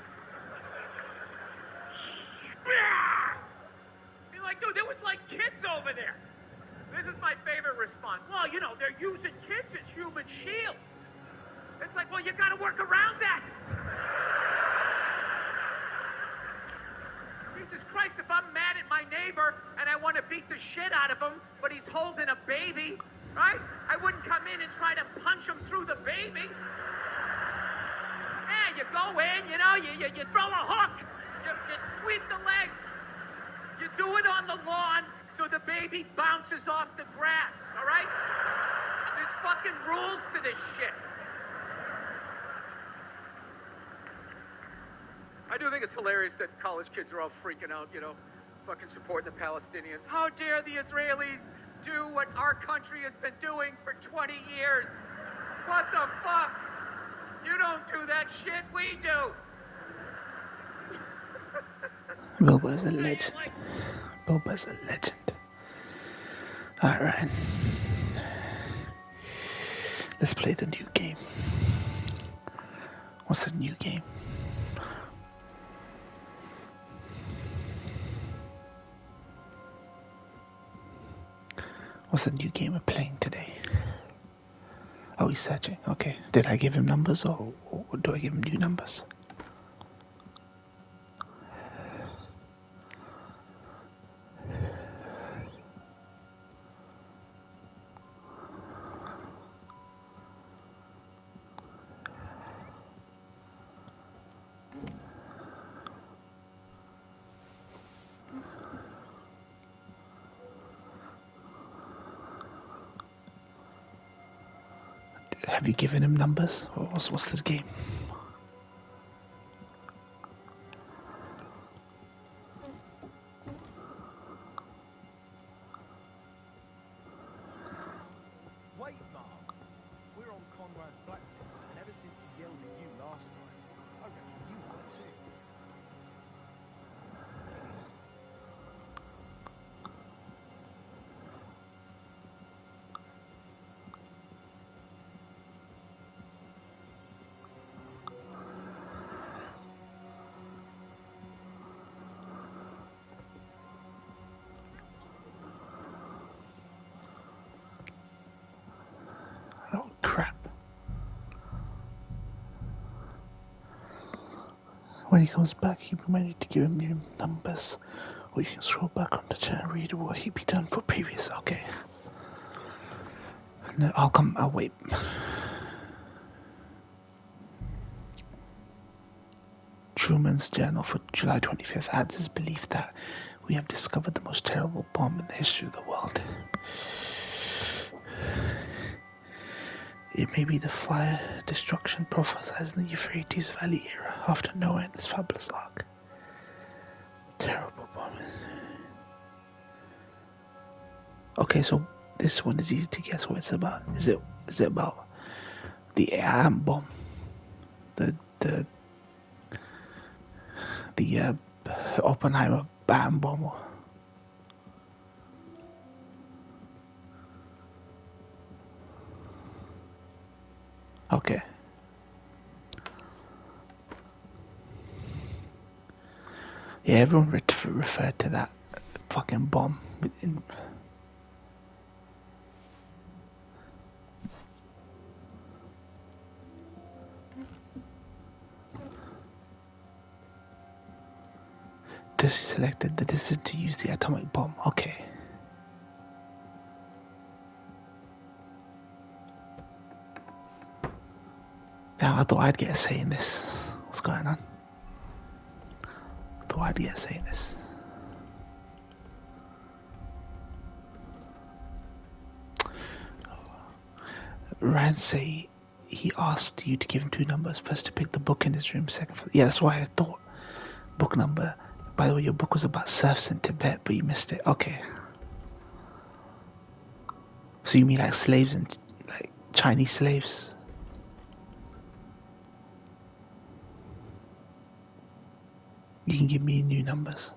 Be like, dude, there was like kids over there. This is my favorite response. Well, you know, they're using kids as human shields. It's like, well, you gotta work around that. Jesus Christ, if I'm mad at my neighbor and I want to beat the shit out of him, but he's holding a baby, right? I wouldn't come in and try to punch him through the baby. Yeah, you go in, you know, you throw a hook, you sweep the legs. You do it on the lawn so the baby bounces off the grass, all right? There's fucking rules to this shit. I do think it's hilarious that college kids are all freaking out, you know, fucking supporting the Palestinians. How dare the Israelis do what our country has been doing for 20 years? What the fuck? You don't do that shit, we do. Bilbo's a legend. Bilbo's a legend. Alright. Let's play the new game. What's the new game? What's the new game we're playing today? Oh, he's searching. Okay. Did I give him numbers or do I give him new numbers? Have you given him numbers? Or what's this game? Wait, Mark. We're on Conrad's blacklist, and ever since he yelled at you last time, I reckon you are too. Oh, crap. When he comes back, he'll be ready to give him new numbers. Or you can scroll back on the chat and read what he'd be done for previous. Okay. No, I'll wait. Truman's journal for July 25th adds his belief that we have discovered the most terrible bomb in the history of the world. It may be the fire destruction prophesied in the Euphrates Valley era after Noah and his fabulous ark. Terrible bomb. Okay, so this one is easy to guess what it's about. Is it about the atom bomb? The Oppenheimer atom bomb? Okay. Yeah, everyone referred to that fucking bomb in. Just selected the decision to use the atomic bomb. Okay. Now I thought I'd get a say in this. What's going on? I thought I'd get a say in this. Rand say he asked you to give him 2 numbers. First to pick the book in his room, second for... Yeah, that's why I thought. Book number. By the way, your book was about serfs in Tibet, but you missed it. Okay. So you mean like slaves and like Chinese slaves? You can give me new numbers.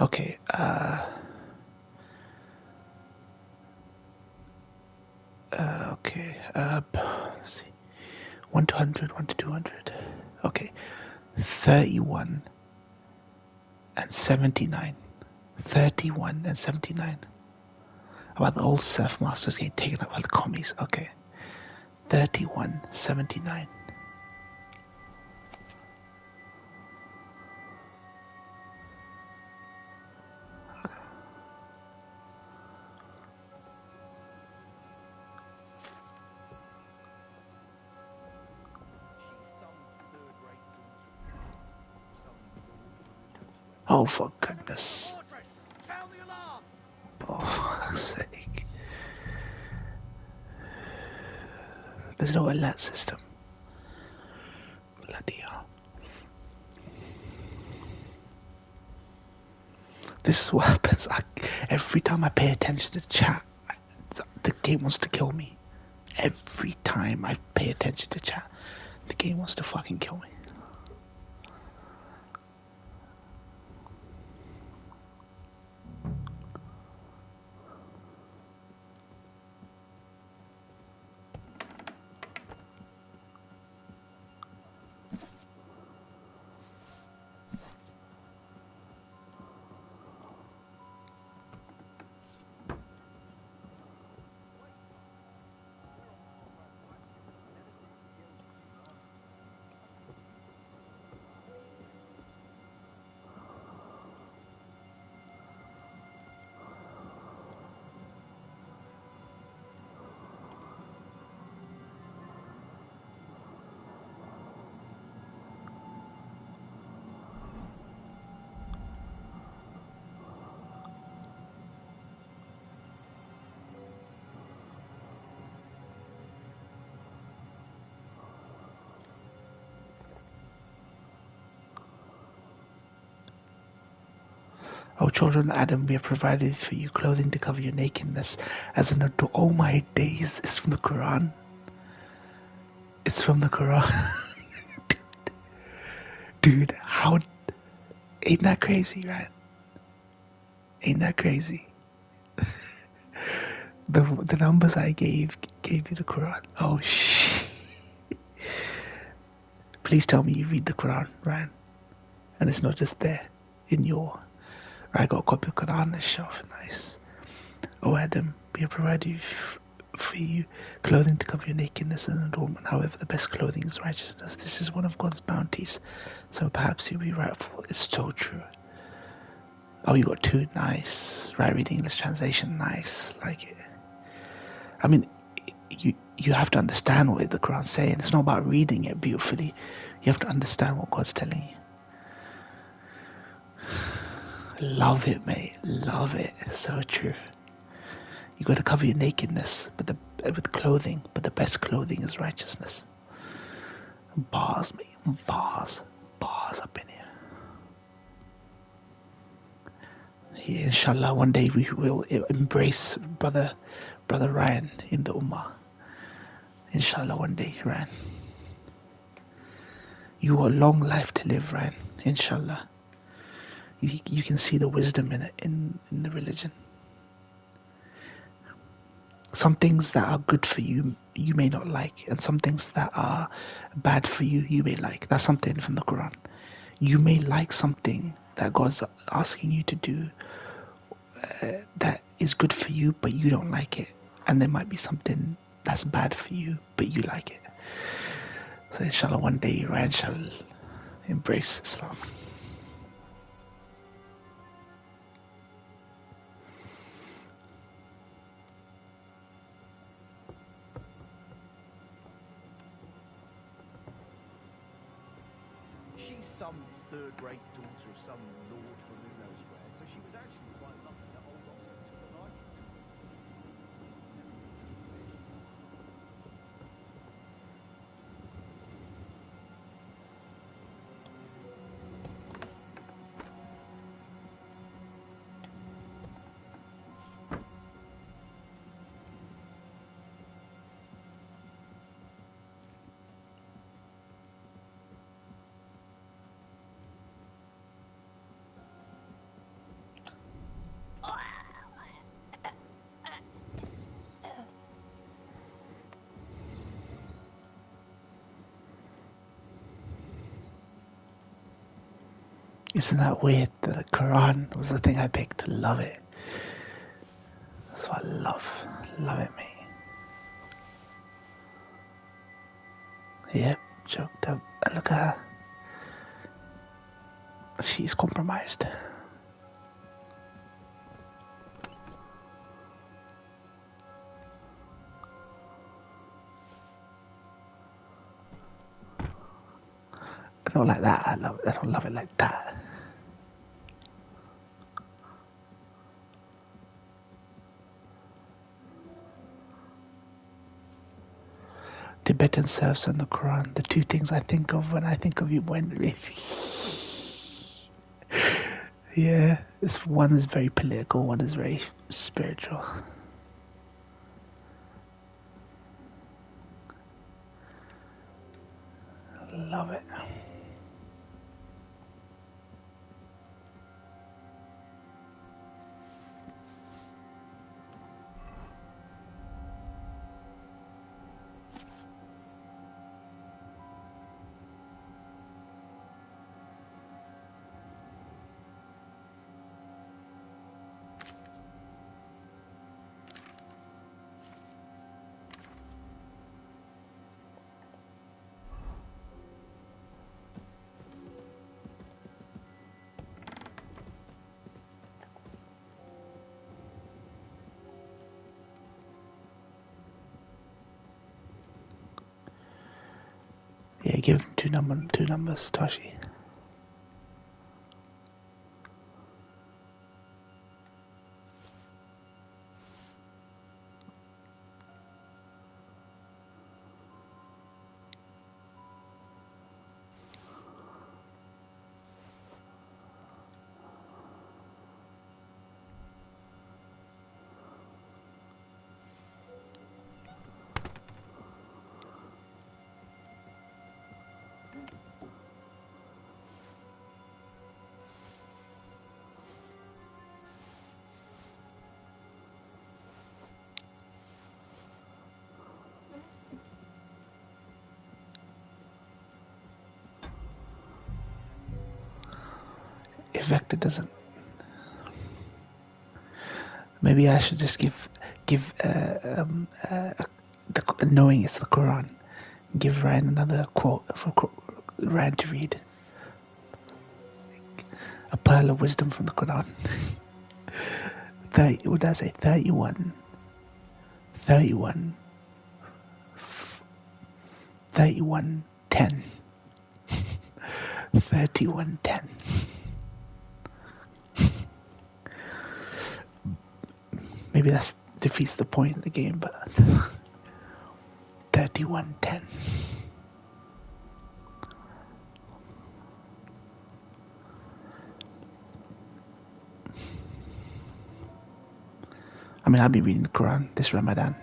Okay, let's see. 1 to 100, 1 to 200. Okay. 31 and 79. 31 and 79. About the old serf masters getting taken up by the commies. Okay. 31, 79. Oh, for goodness. Oh, for fuck's sake. There's no alert system. Bloody hell. This is what happens. Every time I pay attention to the chat, the game wants to kill me. Every time I pay attention to chat, the game wants to fucking kill me. O children of Adam, we have provided for you clothing to cover your nakedness as an adorn. Oh my days, it's from the Quran. It's from the Quran. Dude, how... Ain't that crazy, right? Ain't that crazy? The numbers I gave you the Quran. Oh shit. Please tell me you read the Quran, Ryan. And it's not just there in your... I got a copy of Quran on the shelf. Nice. O Adam, we have provided for you clothing to cover your nakedness and adornment. However, the best clothing is righteousness. This is one of God's bounties. So perhaps you'll be rightful. It's so true. Oh, you got 2. Nice. Right reading English translation. Nice. Like it. I mean, you have to understand what the Quran's saying. It's not about reading it beautifully. You have to understand what God's telling you. Love it, mate. Love it. So true. You got to cover your nakedness with clothing, but the best clothing is righteousness. Bars, mate. Bars. Bars up in here. Yeah, inshallah, one day we will embrace brother Ryan in the Ummah. Inshallah, one day, Ryan. You got a long life to live, Ryan. Inshallah. You can see the wisdom in it, in the religion. Some things that are good for you, you may not like, and some things that are bad for you, you may like. That's something from the Quran. You may like something that God's asking you to do that is good for you, but you don't like it. And there might be something that's bad for you, but you like it. So inshallah, one day Ryan shall embrace Islam. She's some third-rate daughter of some lord from who knows where, so she was actually quite lucky that old Otto took a liking to her. Isn't that weird that the Quran was the thing I picked to love it? That's what I love. Love it, mate. Yep, choked up. Look at her. She's compromised. I don't like that. I don't love it like that. Tibetan serfs and the Quran, the two things I think of when I think of you. Yeah, one is very political, one is very spiritual. Love it. Yeah, give him two numbers, Toshi. If Vector doesn't, maybe I should just give knowing it's the Quran, give Ryan another quote for Ryan to read. A pearl of wisdom from the Quran. What did I say? 31, 10. 31:10. Maybe that defeats the point of the game, but 31:10. I mean, I'll be reading the Quran this Ramadan,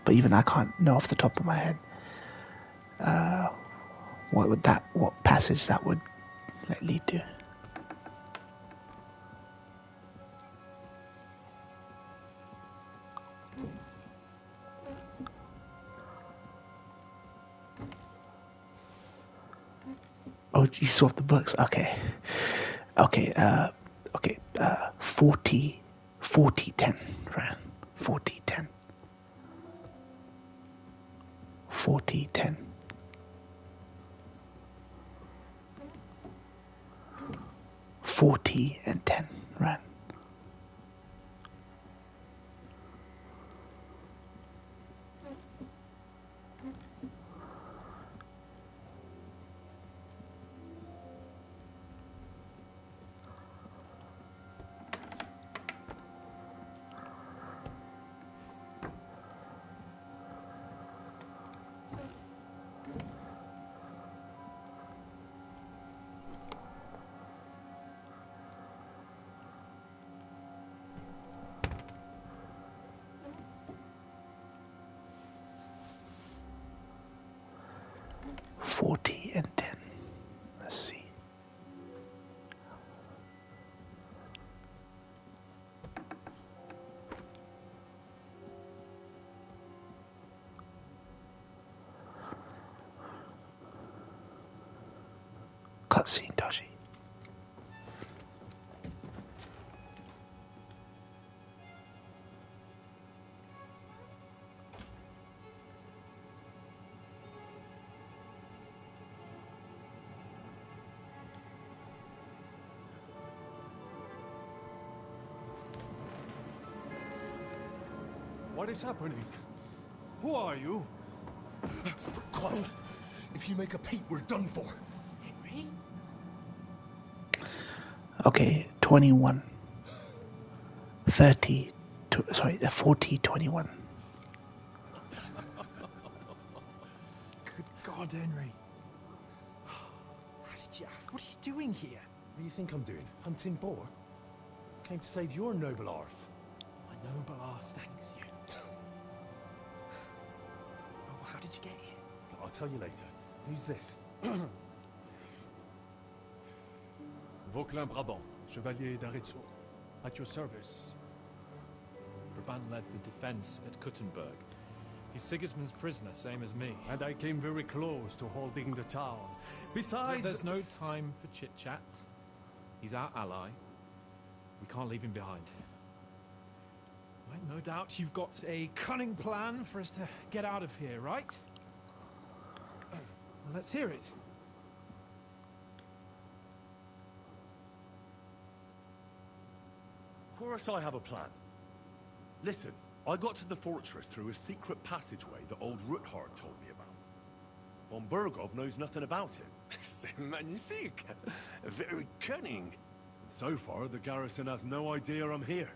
but even I can't know off the top of my head what passage that would lead to. Oh, you swapped the books. Okay. 40, 10, right? 40, 10. 40, 10. 40 and 10, right? 40 and 10. Let's see. Cutscene, Tashi. What is happening? Who are you? Clown, if you make a peep, we're done for. Henry? Okay, 21. 30. Sorry, 40, 21. Good God, Henry. How did you... What are you doing here? What do you think I'm doing? Hunting boar? Came to save your noble arse. My noble arse thanks you. Oh, how did you get here? I'll tell you later. Who's this? Vauquelin Brabant, Chevalier d'Aretzo. At your service. Brabant led the defense at Kuttenberg. He's Sigismund's prisoner, same as me. And I came very close to holding the town. Besides... There's no time for chit-chat. He's our ally. We can't leave him behind. Right, no doubt you've got a cunning plan for us to get out of here, right? Well, let's hear it. Of course I have a plan. Listen, I got to the fortress through a secret passageway that old Ruthard told me about. Von Burgov knows nothing about it. C'est magnifique! Very cunning. So far, the garrison has no idea I'm here.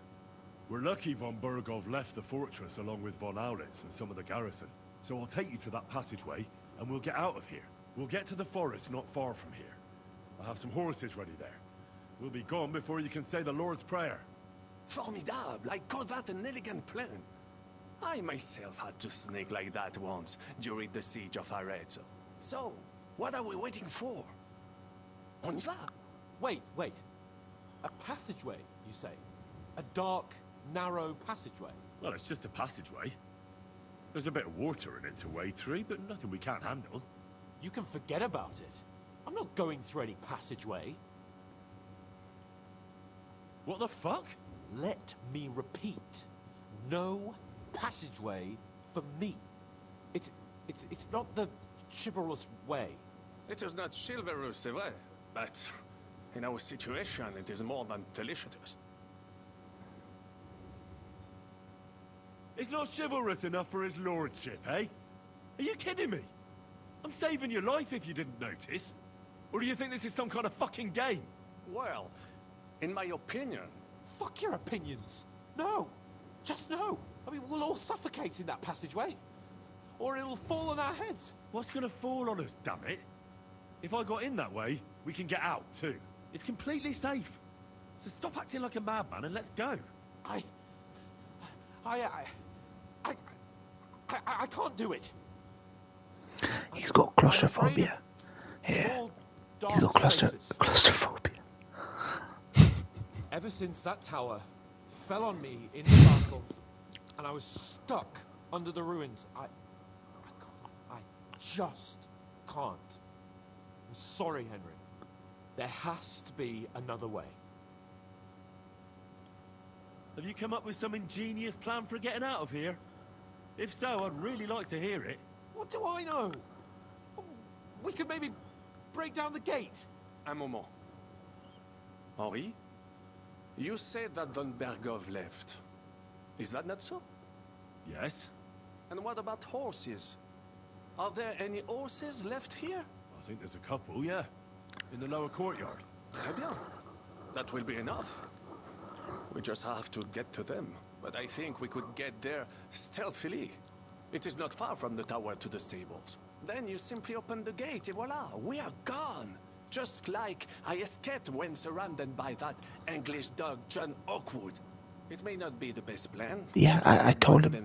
We're lucky von Burgov left the fortress along with von Aulitz and some of the garrison. So I'll take you to that passageway, and we'll get out of here. We'll get to the forest not far from here. I have some horses ready there. We'll be gone before you can say the Lord's Prayer. Formidable! I call that an elegant plan. I myself had to sneak like that once during the siege of Arezzo. So, what are we waiting for? On y va! Wait. A passageway, you say? A dark, narrow passageway? Well, it's just a passageway. There's a bit of water in it to wade through, but nothing we can't handle. You can forget about it. I'm not going through any passageway. What the fuck? Let me repeat. No passageway for me. It's not the chivalrous way. It is not chivalrous, c'est vrai, but in our situation, it is more than delicious. It's not chivalrous enough for his lordship, eh? Are you kidding me? I'm saving your life if you didn't notice. Or do you think this is some kind of fucking game? Well, in my opinion... Fuck your opinions. No. Just no. I mean, we'll all suffocate in that passageway. Or it'll fall on our heads. What's gonna fall on us, damn it? If I got in that way, we can get out, too. It's completely safe. So stop acting like a madman and let's go. I can't do it. He's got claustrophobia. Yeah. He's got claustrophobia. Ever since that tower fell on me in the battle, and I was stuck under the ruins, I just can't. I'm sorry, Henry. There has to be another way. Have you come up with some ingenious plan for getting out of here? If so, I'd really like to hear it. What do I know? We could maybe break down the gate. Un moment. Henri? You said that von Bergov left. Is that not so? Yes. And what about horses? Are there any horses left here? I think there's a couple, yeah. In the lower courtyard. Très bien. That will be enough. We just have to get to them. But I think we could get there stealthily. It is not far from the tower to the stables. Then you simply open the gate, et voila, we are gone. Just like I escaped when surrounded by that English dog John Oakwood. It may not be the best plan. Yeah, I told him.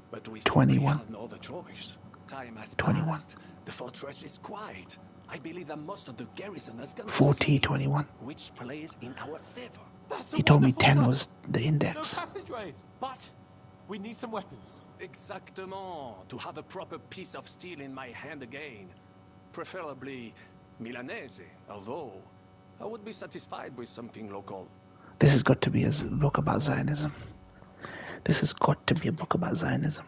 But we 21. have no other choice. Time has 21. passed. The fortress is quiet. I believe that most of the garrison has gone to 40, sleep, 21. which plays in our favor. That's a He told me wonderful 10 plan. was the No index. passageways, but we need some weapons. Exactement. To have a proper piece of steel in my hand again. Preferably Milanese, although I would be satisfied with something local. This has got to be a book about Zionism. This has got to be a book about Zionism.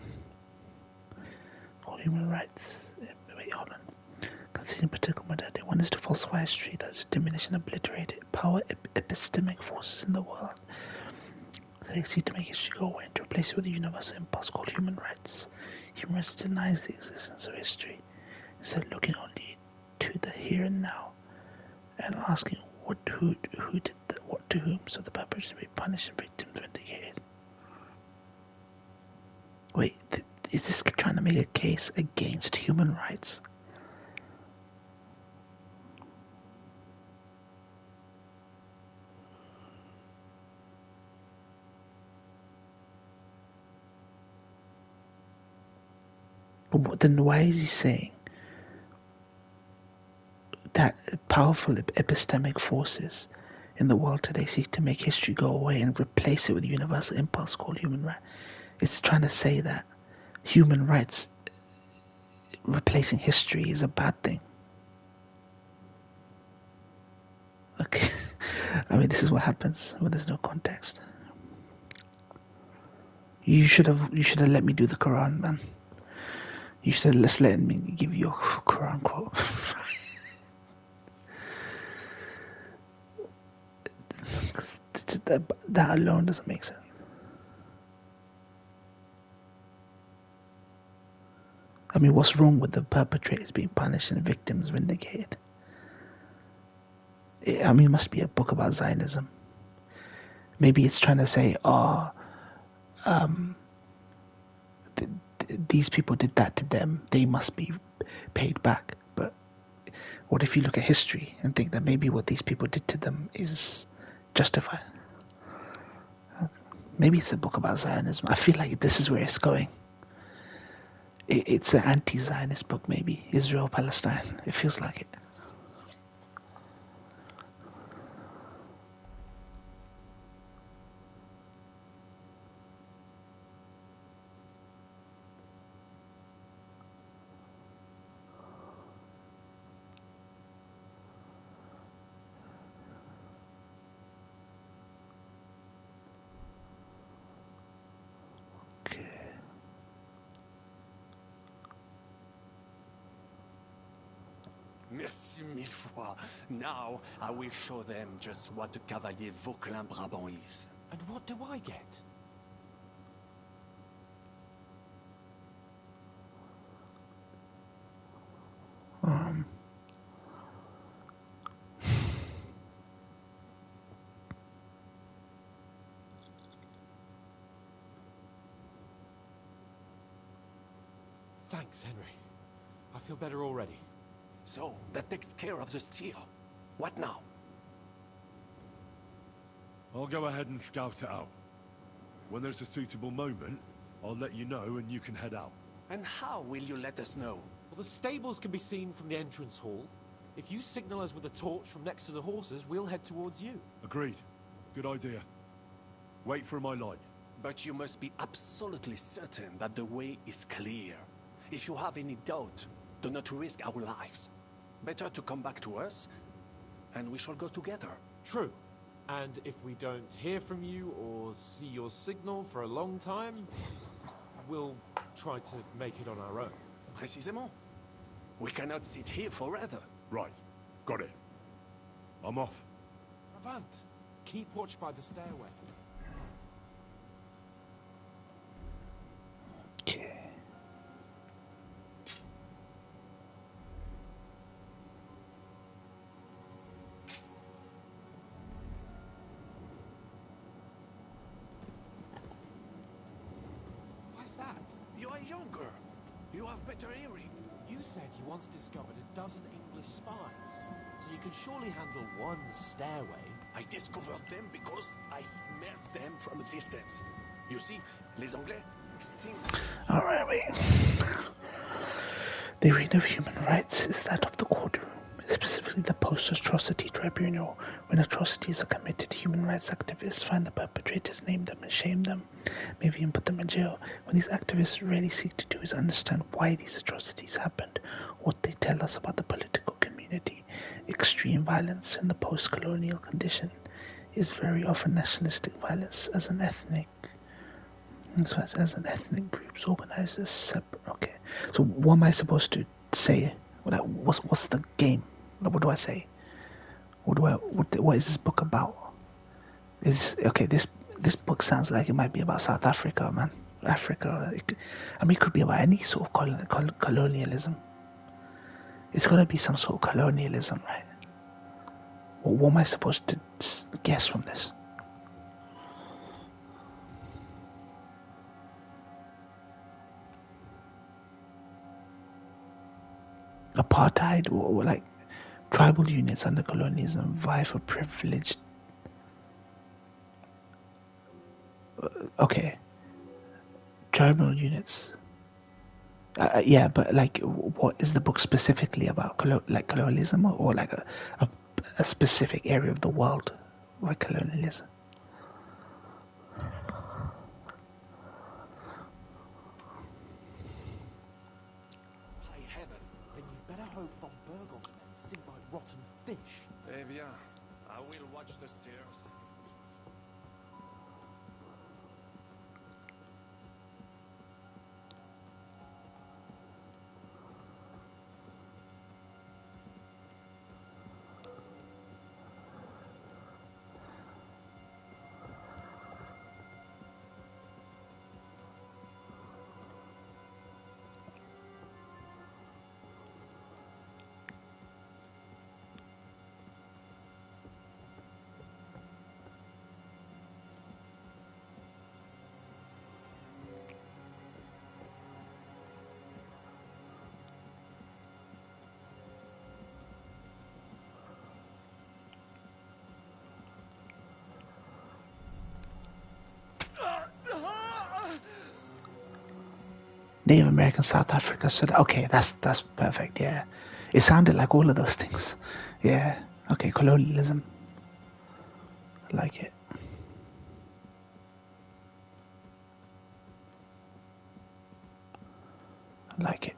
All human rights. Wait, hold on. Considering particular modality, one is to falsify history that is diminish and obliterate it. Power epistemic forces in the world. They seek to make history go away and to replace it with a universal impulse called human rights. Human rights denies the existence of history, instead of looking only to the here and now and asking who did what to whom, so the perpetrators may be punished and victims vindicated. Wait, is this trying to make a case against human rights? But then why is he saying that powerful epistemic forces in the world today seek to make history go away and replace it with a universal impulse called human rights? It's trying to say that human rights replacing history is a bad thing. Okay. I mean, this is what happens when there's no context. You should have let me do the Quran, man. You should have just let me give you a Quran quote. That alone doesn't make sense. I mean, what's wrong with the perpetrators being punished and victims vindicated? I mean, it must be a book about Zionism. Maybe it's trying to say, these people did that to them, they must be paid back. But what if you look at history and think that maybe what these people did to them is justified? Maybe it's a book about Zionism. I feel like this is where it's going. It's an anti-Zionist book, maybe. Israel, Palestine. It feels like it. Merci mille fois. Now I will show them just what a Cavalier Vauquelin Brabant is. And what do I get? Thanks, Henry. I feel better already. So, that takes care of the steel. What now? I'll go ahead and scout it out. When there's a suitable moment, I'll let you know and you can head out. And how will you let us know? Well, the stables can be seen from the entrance hall. If you signal us with a torch from next to the horses, we'll head towards you. Agreed. Good idea. Wait for my light. But you must be absolutely certain that the way is clear. If you have any doubt, do not risk our lives. Better to come back to us, and we shall go together. True. And if we don't hear from you or see your signal for a long time, we'll try to make it on our own. Précisément. We cannot sit here forever. Right. Got it. I'm off. Avant, keep watch by the stairway. You are younger. You have better hearing. You said you once discovered a dozen English spies, so you can surely handle one stairway. I discovered them because I smelled them from a distance. You see, les Anglais stink. Alright, wait. The arena of human rights is that of the courtroom, specifically the post-atrocity tribunal. When atrocities are committed, human rights activists find the perpetrators, name them and shame them, maybe even put them in jail. What these activists really seek to do is understand why these atrocities happened, what they tell us about the political community. Extreme violence in the post-colonial condition is very often nationalistic violence as an ethnic groups organized as separate. Okay, so what am I supposed to say? What's the game? What do I say? What is this book about? This book sounds like it might be about South Africa, man. Africa. It could be about any sort of colonialism. It's got to be some sort of colonialism, right? What am I supposed to guess from this? Apartheid, or like tribal units under colonialism vie for privileged. Okay, tribal units. Yeah, but like, what is the book specifically about? Colonialism, or like a specific area of the world where colonialism? High heaven, then you better hope von Bergel's men stink like rotten fish. Eh bien, I will watch the stairs. Native American South Africa. So okay, that's perfect. Yeah, it sounded like all of those things. Yeah. Okay, colonialism. I like it. I like it.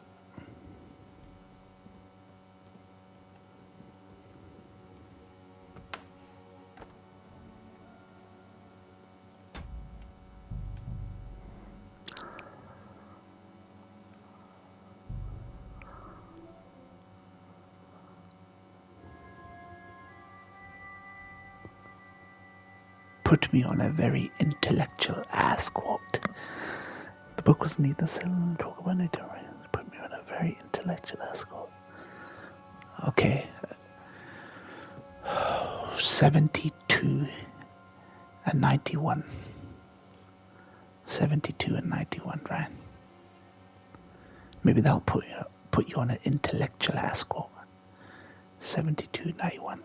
Put me on a very intellectual ass quote. The book was neither sell nor talk about nature. Put me on a very intellectual ass quote. Okay. 72 and 91. 72 and 91, right? Maybe that'll put you on an intellectual ass quote. 72, 91.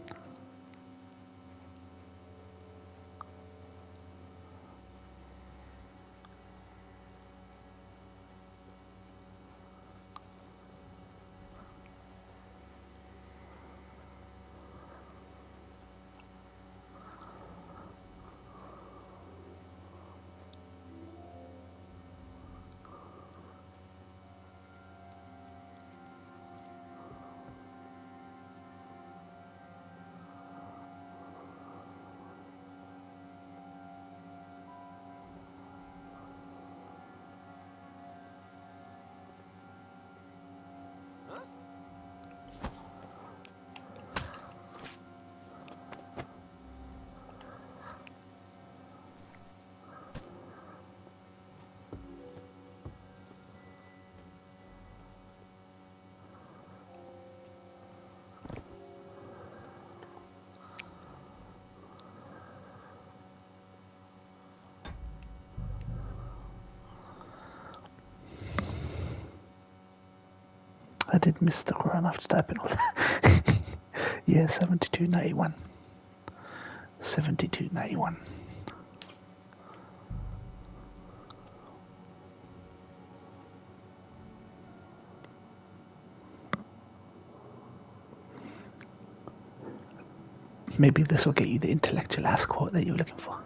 I did miss the Quran after typing all that. Yeah, 7291. 7291. Maybe this will get you the intellectual ass quote that you were looking for.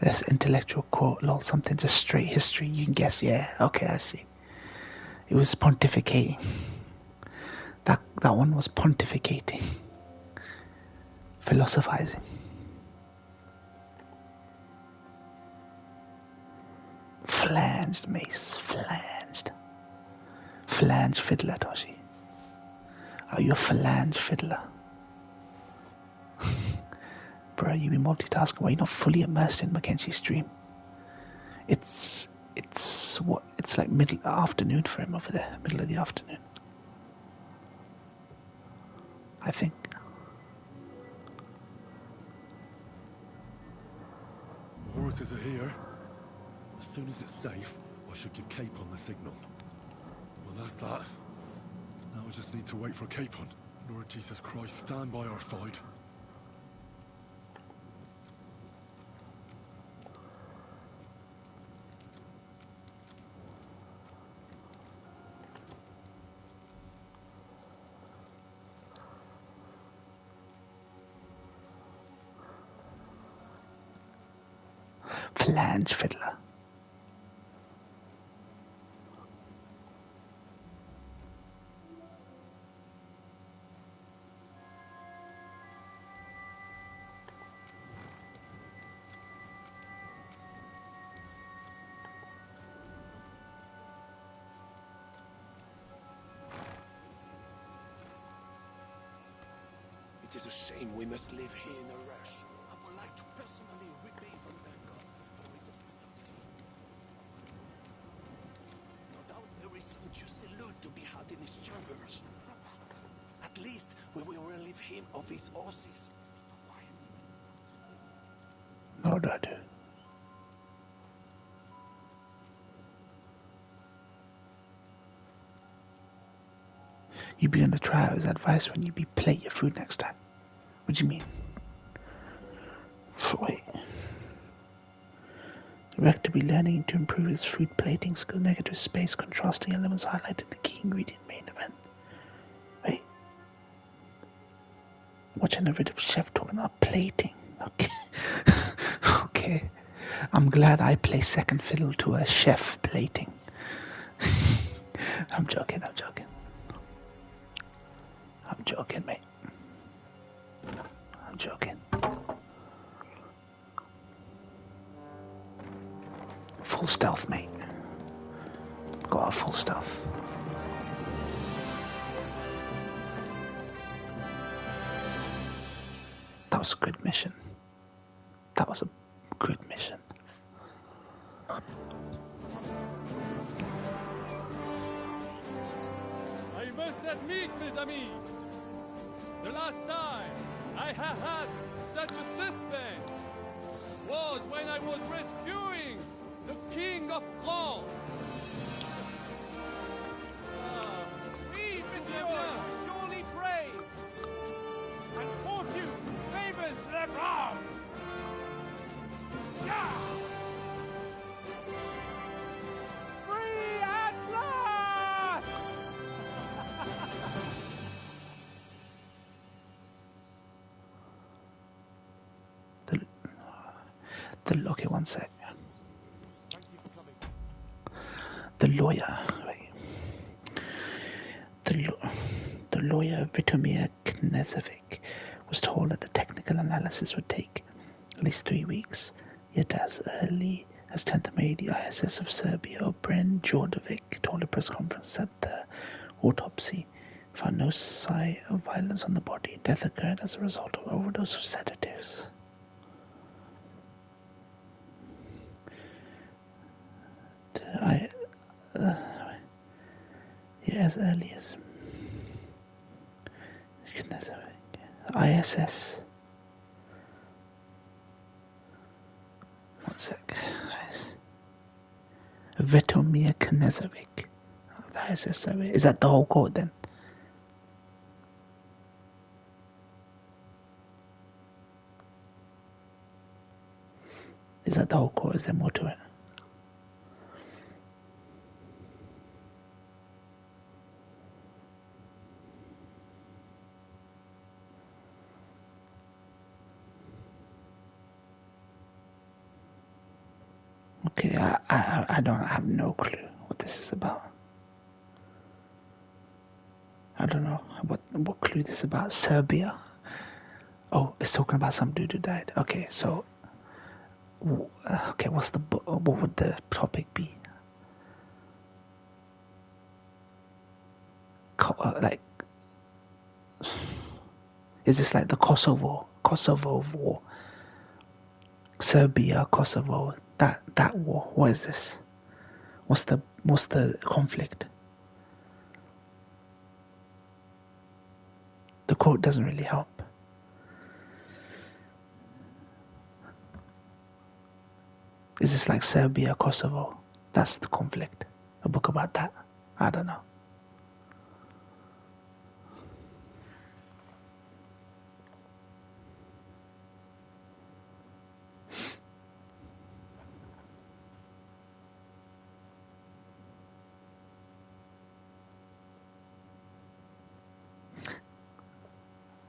This intellectual quote, lol, something just straight history. You can guess, yeah. Okay, I see. It was pontificating. That one was pontificating. Philosophizing. Flanged, Mace. Flanged. Flange fiddler, Toshi. Are you a flange fiddler? Bro, you be multitasking. Why you not fully immersed in Mackenzie's stream? It's like middle afternoon for him over there. Middle of the afternoon. I think. Horses are here. As soon as it's safe, I should give Capon the signal. Well, that's that. Now I just need to wait for Capon. Lord Jesus Christ, stand by our side. Flange fiddler. It is a shame we must live here in a rush. I would like to personally repay Von Berghoff for his hospitality. No doubt there is some juicy loot to be had in his chambers. At least we will relieve him of his horses. No, Dad. You be on the try his advice when you be plate your food next time. What do you mean? Wait. The rector be learning to improve his food plating skill. Negative space contrasting elements highlighted the key ingredient main event. Wait. Watching a rid of chef talking about plating. Okay. Okay. I'm glad I play second fiddle to a chef plating. I'm joking. I'm joking, mate. I'm joking. Full stealth, mate. Got a full stealth. That was a good mission. That was a good mission. I must admit, mes amis, the last time I have had such a suspense was when I was rescuing the King of France. Oui, monsieur, surely brave, and fortune favors the brave. Yeah! Free at last! Okay, one sec. The lawyer, right. The lawyer Vitomir Knezovic was told that the technical analysis would take at least 3 weeks. Yet as early as 10th May, the ISS of Serbia, Bren Djordjevic, told a press conference that the autopsy found no sign of violence on the body. Death occurred as a result of overdose of sedatives. Yeah, as early as ISS. One sec. Vetomir Knezovic. The ISS survey. Is that the whole quote then? Is that the whole quote? Is there more to it? Okay, I don't have no clue what this is about. I don't know what clue this is about. Serbia. Oh, it's talking about some dude who died. Okay, so okay, what would the topic be? Like, is this like the Kosovo war? Serbia, Kosovo, that war. What is this? What's the conflict? The quote doesn't really help. Is this like Serbia, Kosovo? That's the conflict. A book about that? I don't know.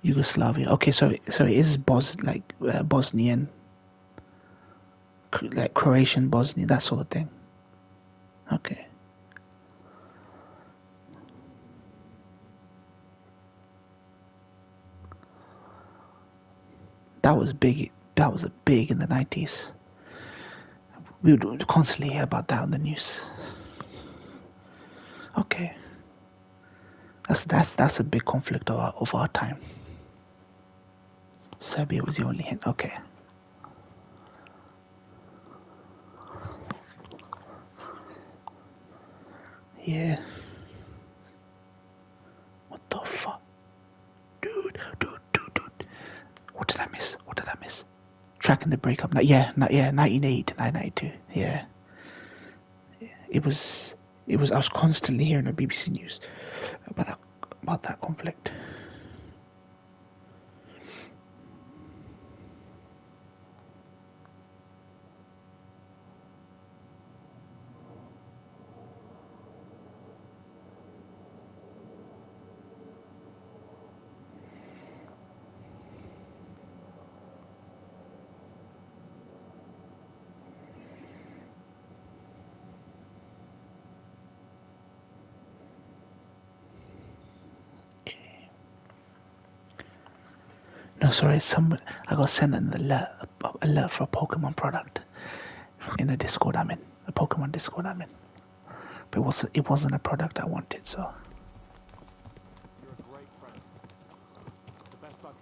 Yugoslavia. Okay, so it is Bosnian, like Croatian, Bosnian, that sort of thing. Okay. That was big. That was big in the 90s. We would constantly hear about that on the news. Okay. That's a big conflict of our time. Serbia was the only hint. Okay. Yeah. What the fuck? Dude. What did I miss? Tracking the breakup. 1980, 1992. Yeah. It was I was constantly hearing on BBC News about that conflict. No, sorry, I got sent an alert for a Pokemon product in a Discord I'm in, a Pokemon Discord I'm in. But it wasn't a product I wanted, so. You're a great friend. The best I could.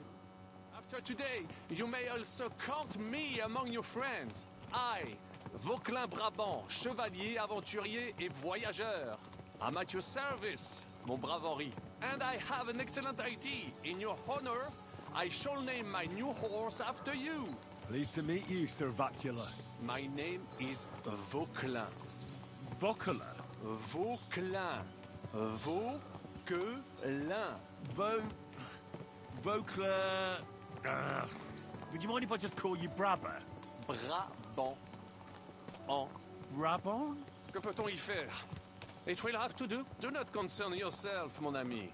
After today, you may also count me among your friends. I, Vauquelin Brabant, chevalier, aventurier et voyageur. I'm at your service, mon brave Henri. And I have an excellent idea. In your honor, I shall name my new horse after you. Pleased to meet you, Sir Vacula. My name is Vauquelin. Vauquelin? Vauquelin. Vauquelin. Vauquelin... would you mind if I just call you Brabber? Brabant. Brabant? Que peut-on y faire? It will have to do. Do not concern yourself, mon ami.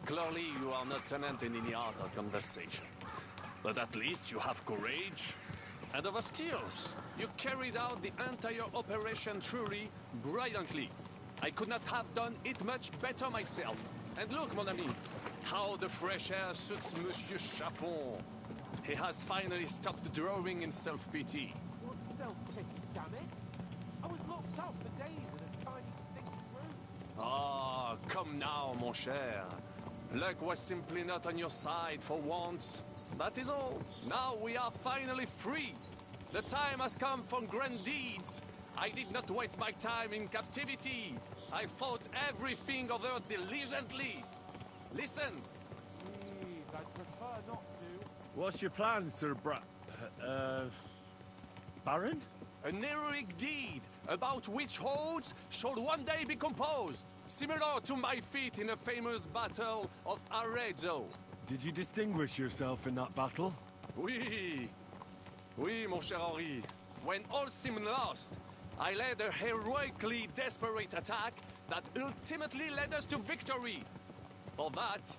Clearly, you are not tenant in any other conversation. But at least you have courage and other skills. You carried out the entire operation truly brilliantly. I could not have done it much better myself. And look, mon ami, how the fresh air suits Monsieur Chapon. He has finally stopped drawing in self-pity. What self-pity, damn it? I was locked up for days in a tiny, stinky room. Ah, come now, mon cher. Luck was simply not on your side for once. That is all. Now we are finally free. The time has come for grand deeds. I did not waste my time in captivity. I fought everything over diligently. Listen. Please, I prefer not to. What's your plan, Sir Baron? An heroic deed about which holds shall one day be composed, similar to my feat in a famous battle of Arezzo. Did you distinguish yourself in that battle? Oui. Oui, mon cher Henri. When all seemed lost, I led a heroically desperate attack that ultimately led us to victory. For that,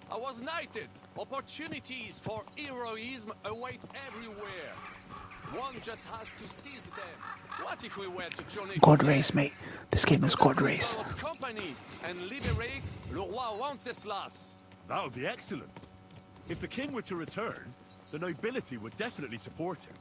I was knighted. Opportunities for heroism await everywhere. One just has to seize them. What if we were to journey God race, mate. This game is God race. company and liberate le roi Wenceslas? That would be excellent. If the king were to return, the nobility would definitely support him.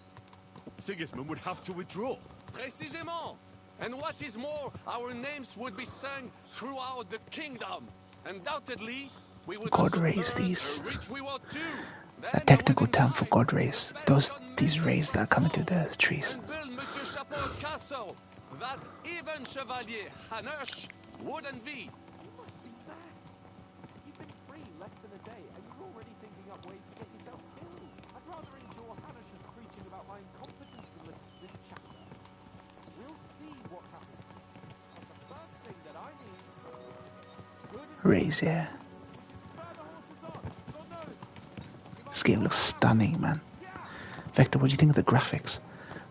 Sigismund would have to withdraw. Précisément. And what is more, our names would be sung throughout the kingdom. Undoubtedly, we would God also raise earn these. a rich reward too. A technical term for God rays. These rays that are coming through the trees. And build Monsieur Chapeau a castle that even Chevalier Hanush would envy. You've been free less than a day, and you're already thinking up ways to get yourself killed. I'd rather endure Hanish's preaching about my incompetence than listen to this chapter. We'll see what happens. And the first thing that I need... Rays, yeah. This game looks stunning, man. Vector, what do you think of the graphics?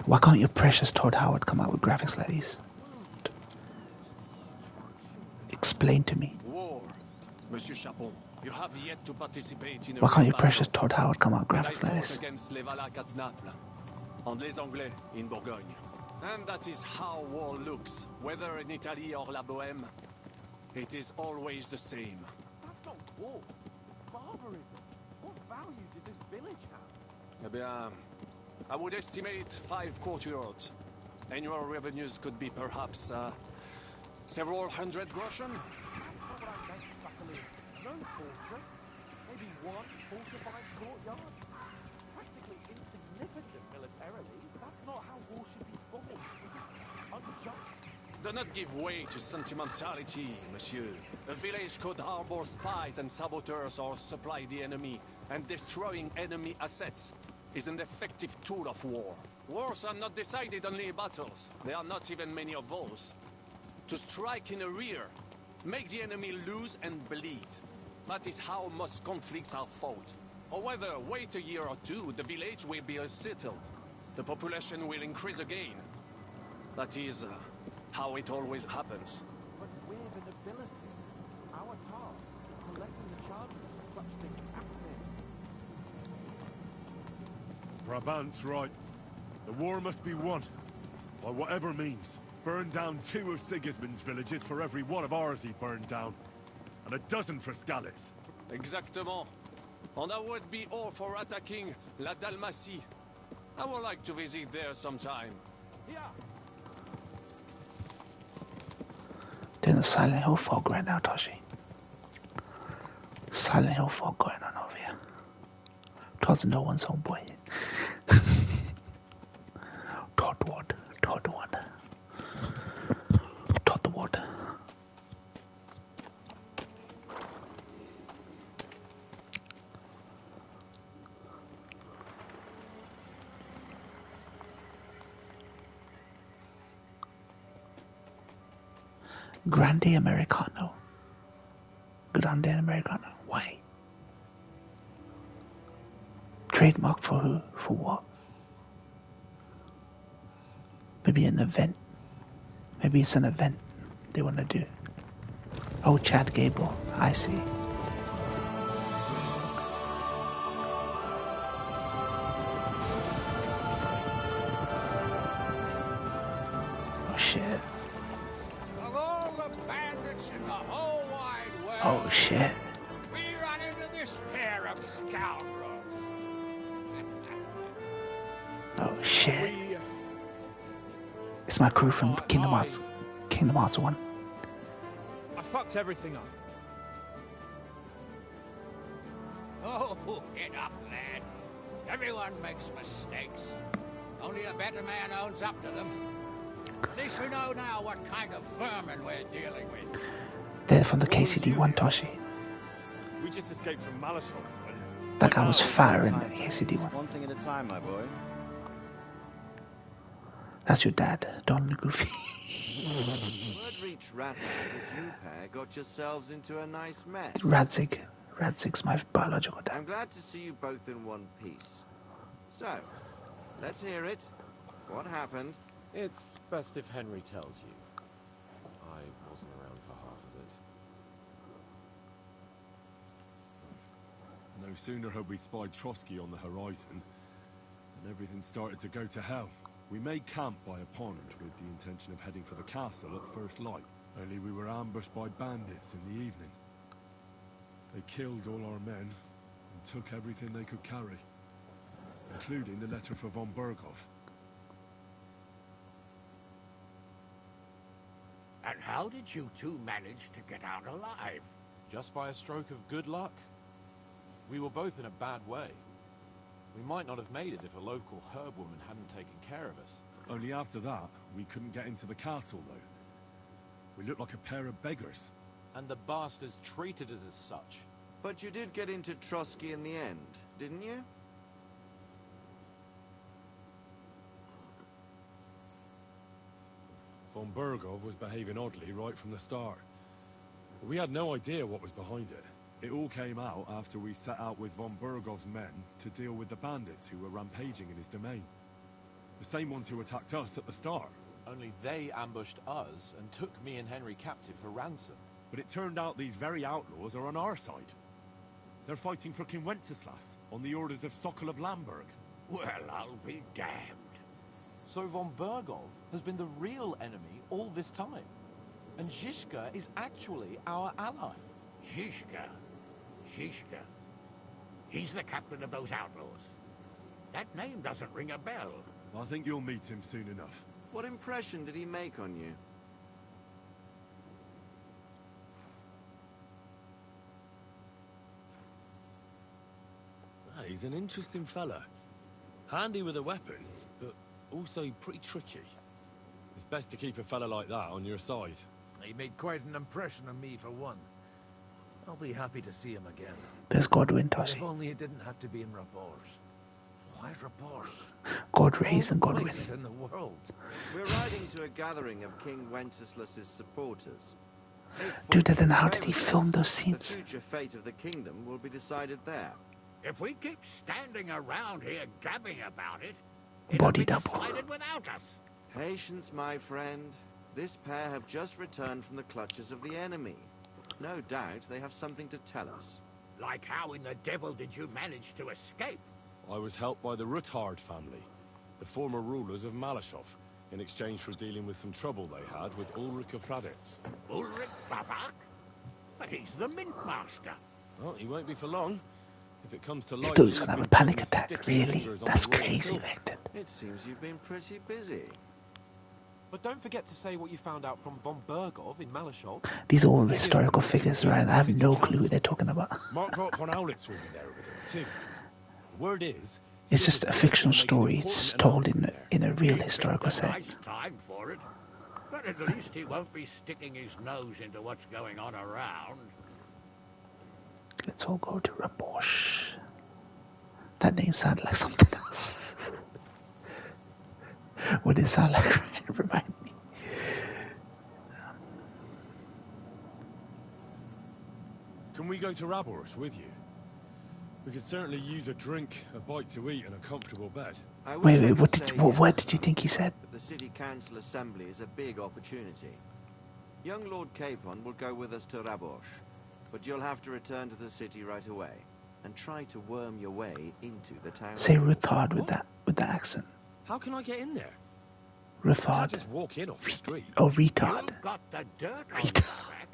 Why can't your precious Todd Howard come out with graphics like these? Explain to me. War. Monsieur Chapon, you have yet to participate in a Why can't your real precious battle. Todd Howard come out with And I graphics like fought this? against les Valaques at Naples, and les Anglais in Bourgogne. And that is how war looks, whether in Italy or La Bohème. It is always the same. That's not war. It's barbarism. What value did this village have? Eh bien, I would estimate 5 courtyards. Annual revenues could be perhaps several hundred groschen. That's not what I meant, Buckaloo. No fortress. Maybe one fortified courtyard. Practically insignificant militarily, but that's not how war should be fought. It's unjust. Do not give way to sentimentality, monsieur. A village could harbor spies and saboteurs or supply the enemy, and destroying enemy assets is an effective tool of war. Wars are not decided only in battles. There are not even many of those. To strike in the rear, make the enemy lose and bleed. That is how most conflicts are fought. However, wait a year or two, the village will be settled. The population will increase again. That is how it always happens. But we're the nobility. Our task is collecting the chances of such things happening. Brabant's right. The war must be won. By whatever means. Burn down 2 of Sigismund's villages for every one of ours he burned down. And a dozen for Scalise. Exactement. And I would be all for attacking La Dalmatie. I would like to visit there sometime. Yeah. Doing the Silent Hill fog right now, Toshi. Silent Hill fog going on over here. Todd's no one's homeboy. Todd Ward. Todd Ward. Todd the Ward. Grande Americano. Grande Americano. Why? Trademark for who? For what? Maybe an event. Maybe it's an event they want to do. Oh, Chad Gable. I see. Oh, shit. Of all the bandits in the whole wide world, Oh, shit. we run into this pair of scoundrels. Oh, shit. It's my crew from Kingdom Hearts 1. I fucked everything up. Oh, get up, lad. Everyone makes mistakes. Only a better man owns up to them. At least we know now what kind of vermin we're dealing with. They're from the kcd2 Toshi. We just escaped from Malashov. That guy was fire in the kcd2. One thing at a time, my boy. That's your dad, Don Goofy. Word reached Razzle that you pair got yourselves into a nice mess. Radzig. Radzig's my biological dad. I'm glad to see you both in one piece. So, let's hear it. What happened? It's best if Henry tells you. I wasn't around for half of it. No sooner had we spied Trotsky on the horizon, and everything started to go to hell. We made camp by a pond with the intention of heading for the castle at first light. Only we were ambushed by bandits in the evening. They killed all our men and took everything they could carry, including the letter for von Berghoff. And how did you two manage to get out alive? Just by a stroke of good luck. We were both in a bad way. We might not have made it if a local herb woman hadn't taken care of us. Only after that, we couldn't get into the castle, though. We looked like a pair of beggars. And the bastards treated us as such. But you did get into Trotsky in the end, didn't you? Von Berghoff was behaving oddly right from the start. But we had no idea what was behind it. It all came out after we set out with von Berghoff's men to deal with the bandits who were rampaging in his domain. The same ones who attacked us at the start. Only they ambushed us and took me and Henry captive for ransom. But it turned out these very outlaws are on our side. They're fighting for King Wenceslas on the orders of Sokol of Lamberg. Well, I'll be damned. So von Berghoff has been the real enemy all this time. And Zizka is actually our ally. Zizka? Zizka? He's the captain of those outlaws. That name doesn't ring a bell. I think you'll meet him soon enough. What impression did he make on you? He's an interesting fella. Handy with a weapon, but also pretty tricky. It's best to keep a fella like that on your side. He made quite an impression on me, for one. I'll be happy to see him again. There's Godwin, But Toshi. if only it didn't have to be in Rabors. Why Rabors? God raised and God Places in the world. We're riding to a gathering of King Wenceslas's supporters. Dude, then how did he film those scenes? The future fate of the kingdom will be decided there. If we keep standing around here gabbing about it, Body it'll be double. decided without us. Patience, my friend. This pair have just returned from the clutches of the enemy. No doubt they have something to tell us. Like how in the devil did you manage to escape? I was helped by the Ruthard family, the former rulers of Malashov, in exchange for dealing with some trouble they had with Ulrich of Raditz. Ulrich Favak? But he's the mint master. Well, he won't be for long. If it comes to I light, thought he was gonna have a panic attack, really? That's crazy, Vector. It seems you've been pretty busy. But don't forget to say what you found out from von Berghoff in Malashov. These are all historical figures, right? I have no clue what they're talking about. Markgraf von Aulitz will be there with him, too. The word is... It's just a fictional story. It's told in a real historical setting. Nice time for it. But at least he won't be sticking his nose into what's going on around. Let's all go to Rabosh. That name sounded like something else. What did it sound like? Remind me. Can we go to Rabors with you? We could certainly use a drink, a bite to eat, and a comfortable bed. Wait, what did you think he said? But the City Council Assembly is a big opportunity. Young Lord Capon will go with us to Rabosh, but you'll have to return to the city right away and try to worm your way into the town. Say Ruthard with the accent. How can I get in there? Ruthard. Can't just walk in off the street. Oh, retard. You've got the dirt on your back,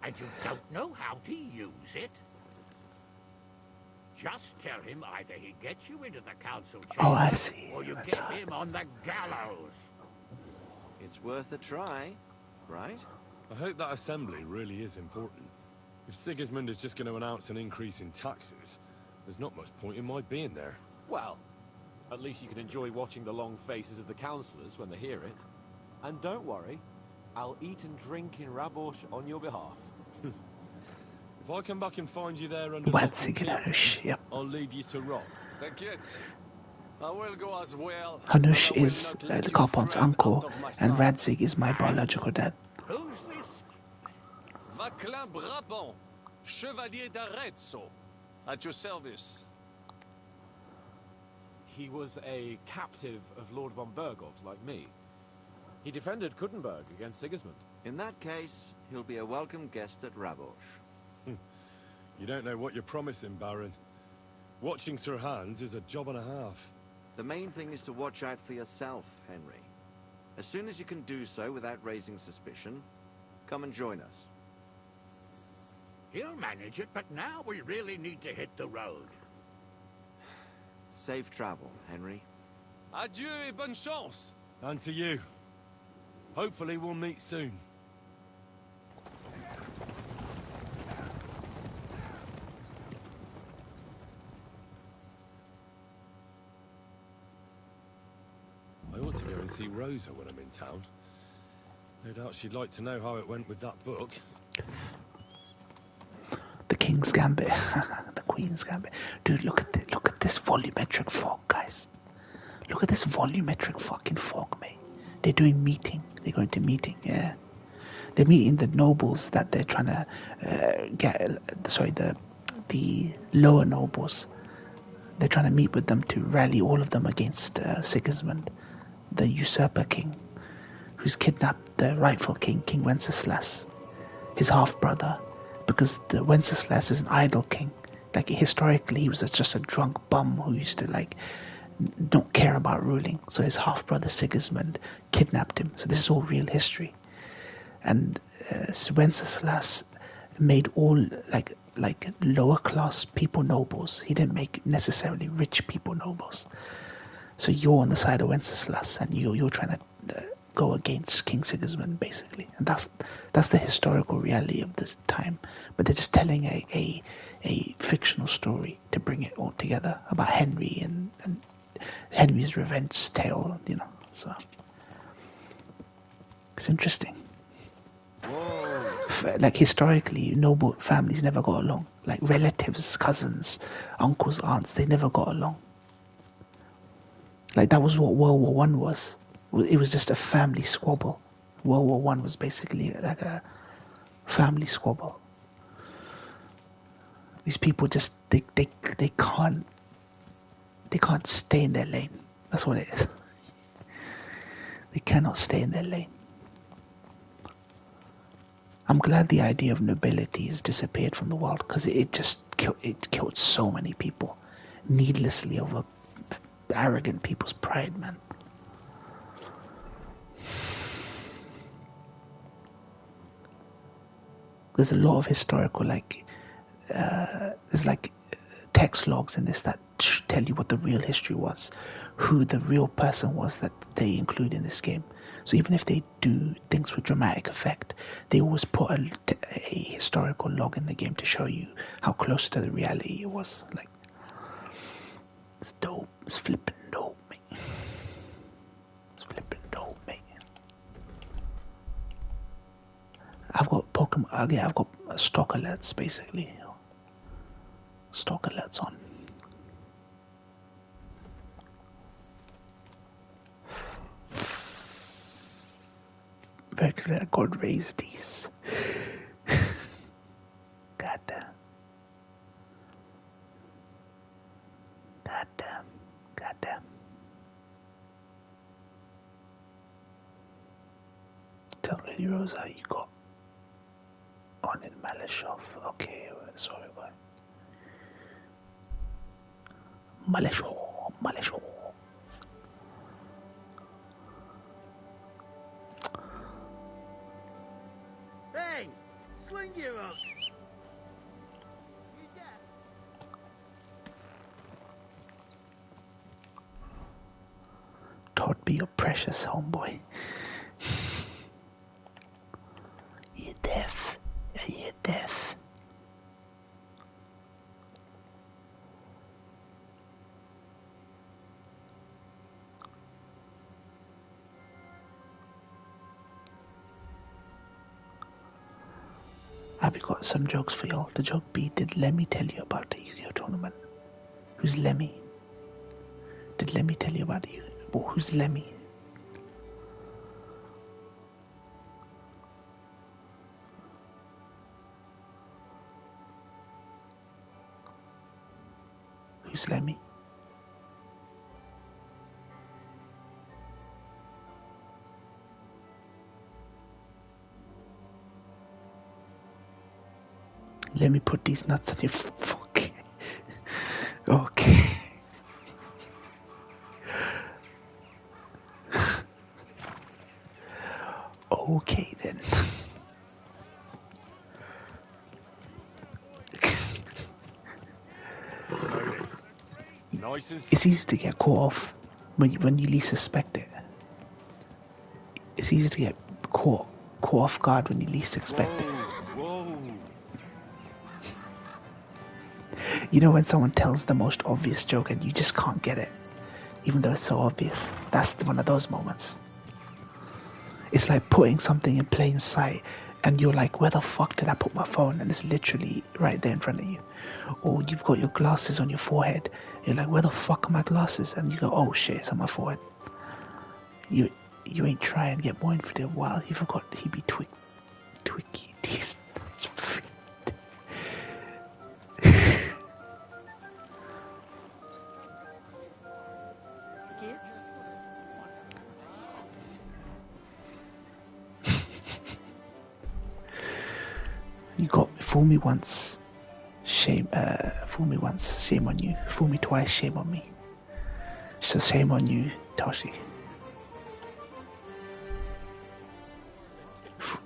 and you don't know how to use it. Just tell him either he gets you into the council chamber, Oh, I see. or you get him on the gallows. It's worth a try, right? I hope that assembly really is important. If Sigismund is just going to announce an increase in taxes, there's not much point in my being there. Well, at least you can enjoy watching the long faces of the councillors when they hear it. And don't worry, I'll eat and drink in Rabosh on your behalf. If I come back and find you there under lock and key, Hanush, yep. I'll leave you to rot. Take it. I will go as well. Hanush is Carpon's uncle, and Radzig is my biological dad. Who's this? Vaclin Brabant, Chevalier d'Arezzo, at your service. He was a captive of Lord von Bergov's, like me. He defended Kuttenberg against Sigismund. In that case, he'll be a welcome guest at Rabosh. You don't know what you're promising, Baron. Watching Sir Hans is a job and a half. The main thing is to watch out for yourself, Henry. As soon as you can do so without raising suspicion, come and join us. He'll manage it, but now we really need to hit the road. Safe travel, Henry. Adieu et bonne chance. And to you. Hopefully we'll meet soon. I ought to go and see Rosa when I'm in town. No doubt she'd like to know how it went with that book. The King's Gambit, the Queen's Gambit. Dude, look at this volumetric fog, guys. Look at this volumetric fucking fog, mate. They're doing meeting. They're going to meeting, yeah. They're meeting the nobles that they're trying to the lower nobles. They're trying to meet with them to rally all of them against Sigismund, the usurper king, who's kidnapped the rightful king, King Wenceslas, his half-brother, because the Wenceslas is an idle king. Like, historically, he was just a drunk bum who used to, don't care about ruling. So his half-brother Sigismund kidnapped him. So this is all real history. And Wenceslas made all, like lower-class people nobles. He didn't make necessarily rich people nobles. So you're on the side of Wenceslas, and you're trying to go against King Sigismund, basically. And that's the historical reality of this time. But they're just telling a fictional story to bring it all together about Henry and Henry's revenge tale, so it's interesting. Like, historically, noble families never got along. Like, relatives, cousins, uncles, aunts, they never got along. Like, that was what World War One was. It was just a family squabble. World War One was basically like a family squabble. These people just they can't stay in their lane. That's what it is. They cannot stay in their lane. I'm glad the idea of nobility has disappeared from the world, because it killed so many people needlessly over arrogant people's pride, man. There's a lot of historical, there's text logs in this that tell you what the real history was, who the real person was that they include in this game. So even if they do things for dramatic effect, they always put a historical log in the game to show you how close to the reality it was. Like, it's dope. It's flipping dope, mate. It's flipping dope, mate. I've got Pokemon. Again, I've got stock alerts, basically. Stock alerts on. Very clear. God raised these. Goddamn. Goddamn. Goddamn. Tell Lady Rosa you got on in Malashov. Okay, sorry, boy. Malashov. Hey, sling you up. Todd, be your precious homeboy. You're deaf. You're deaf. I've got some jokes for y'all. The joke B, did Lemmy tell you about the Yu-Gi-Oh tournament? Who's Lemmy? Did Lemmy tell you about the Yu-Gi-Oh? Who's Lemmy? Who's Lemmy? Let me put these nuts on your fuck. Okay. Okay then. Nice and It's easy to get caught off when you least suspect it. It's easy to get caught off guard when you least expect it. Whoa. You know when someone tells the most obvious joke and you just can't get it, even though it's so obvious. That's one of those moments. It's like putting something in plain sight and you're like, where the fuck did I put my phone? And it's literally right there in front of you. Or you've got your glasses on your forehead. You're like, where the fuck are my glasses? And you go, oh shit, it's on my forehead. You ain't trying to get more in for a while. You forgot he be twicky. These nuts. You got fool me once, shame. Fool me once, shame on you. Fool me twice, shame on me. So shame on you, Toshi.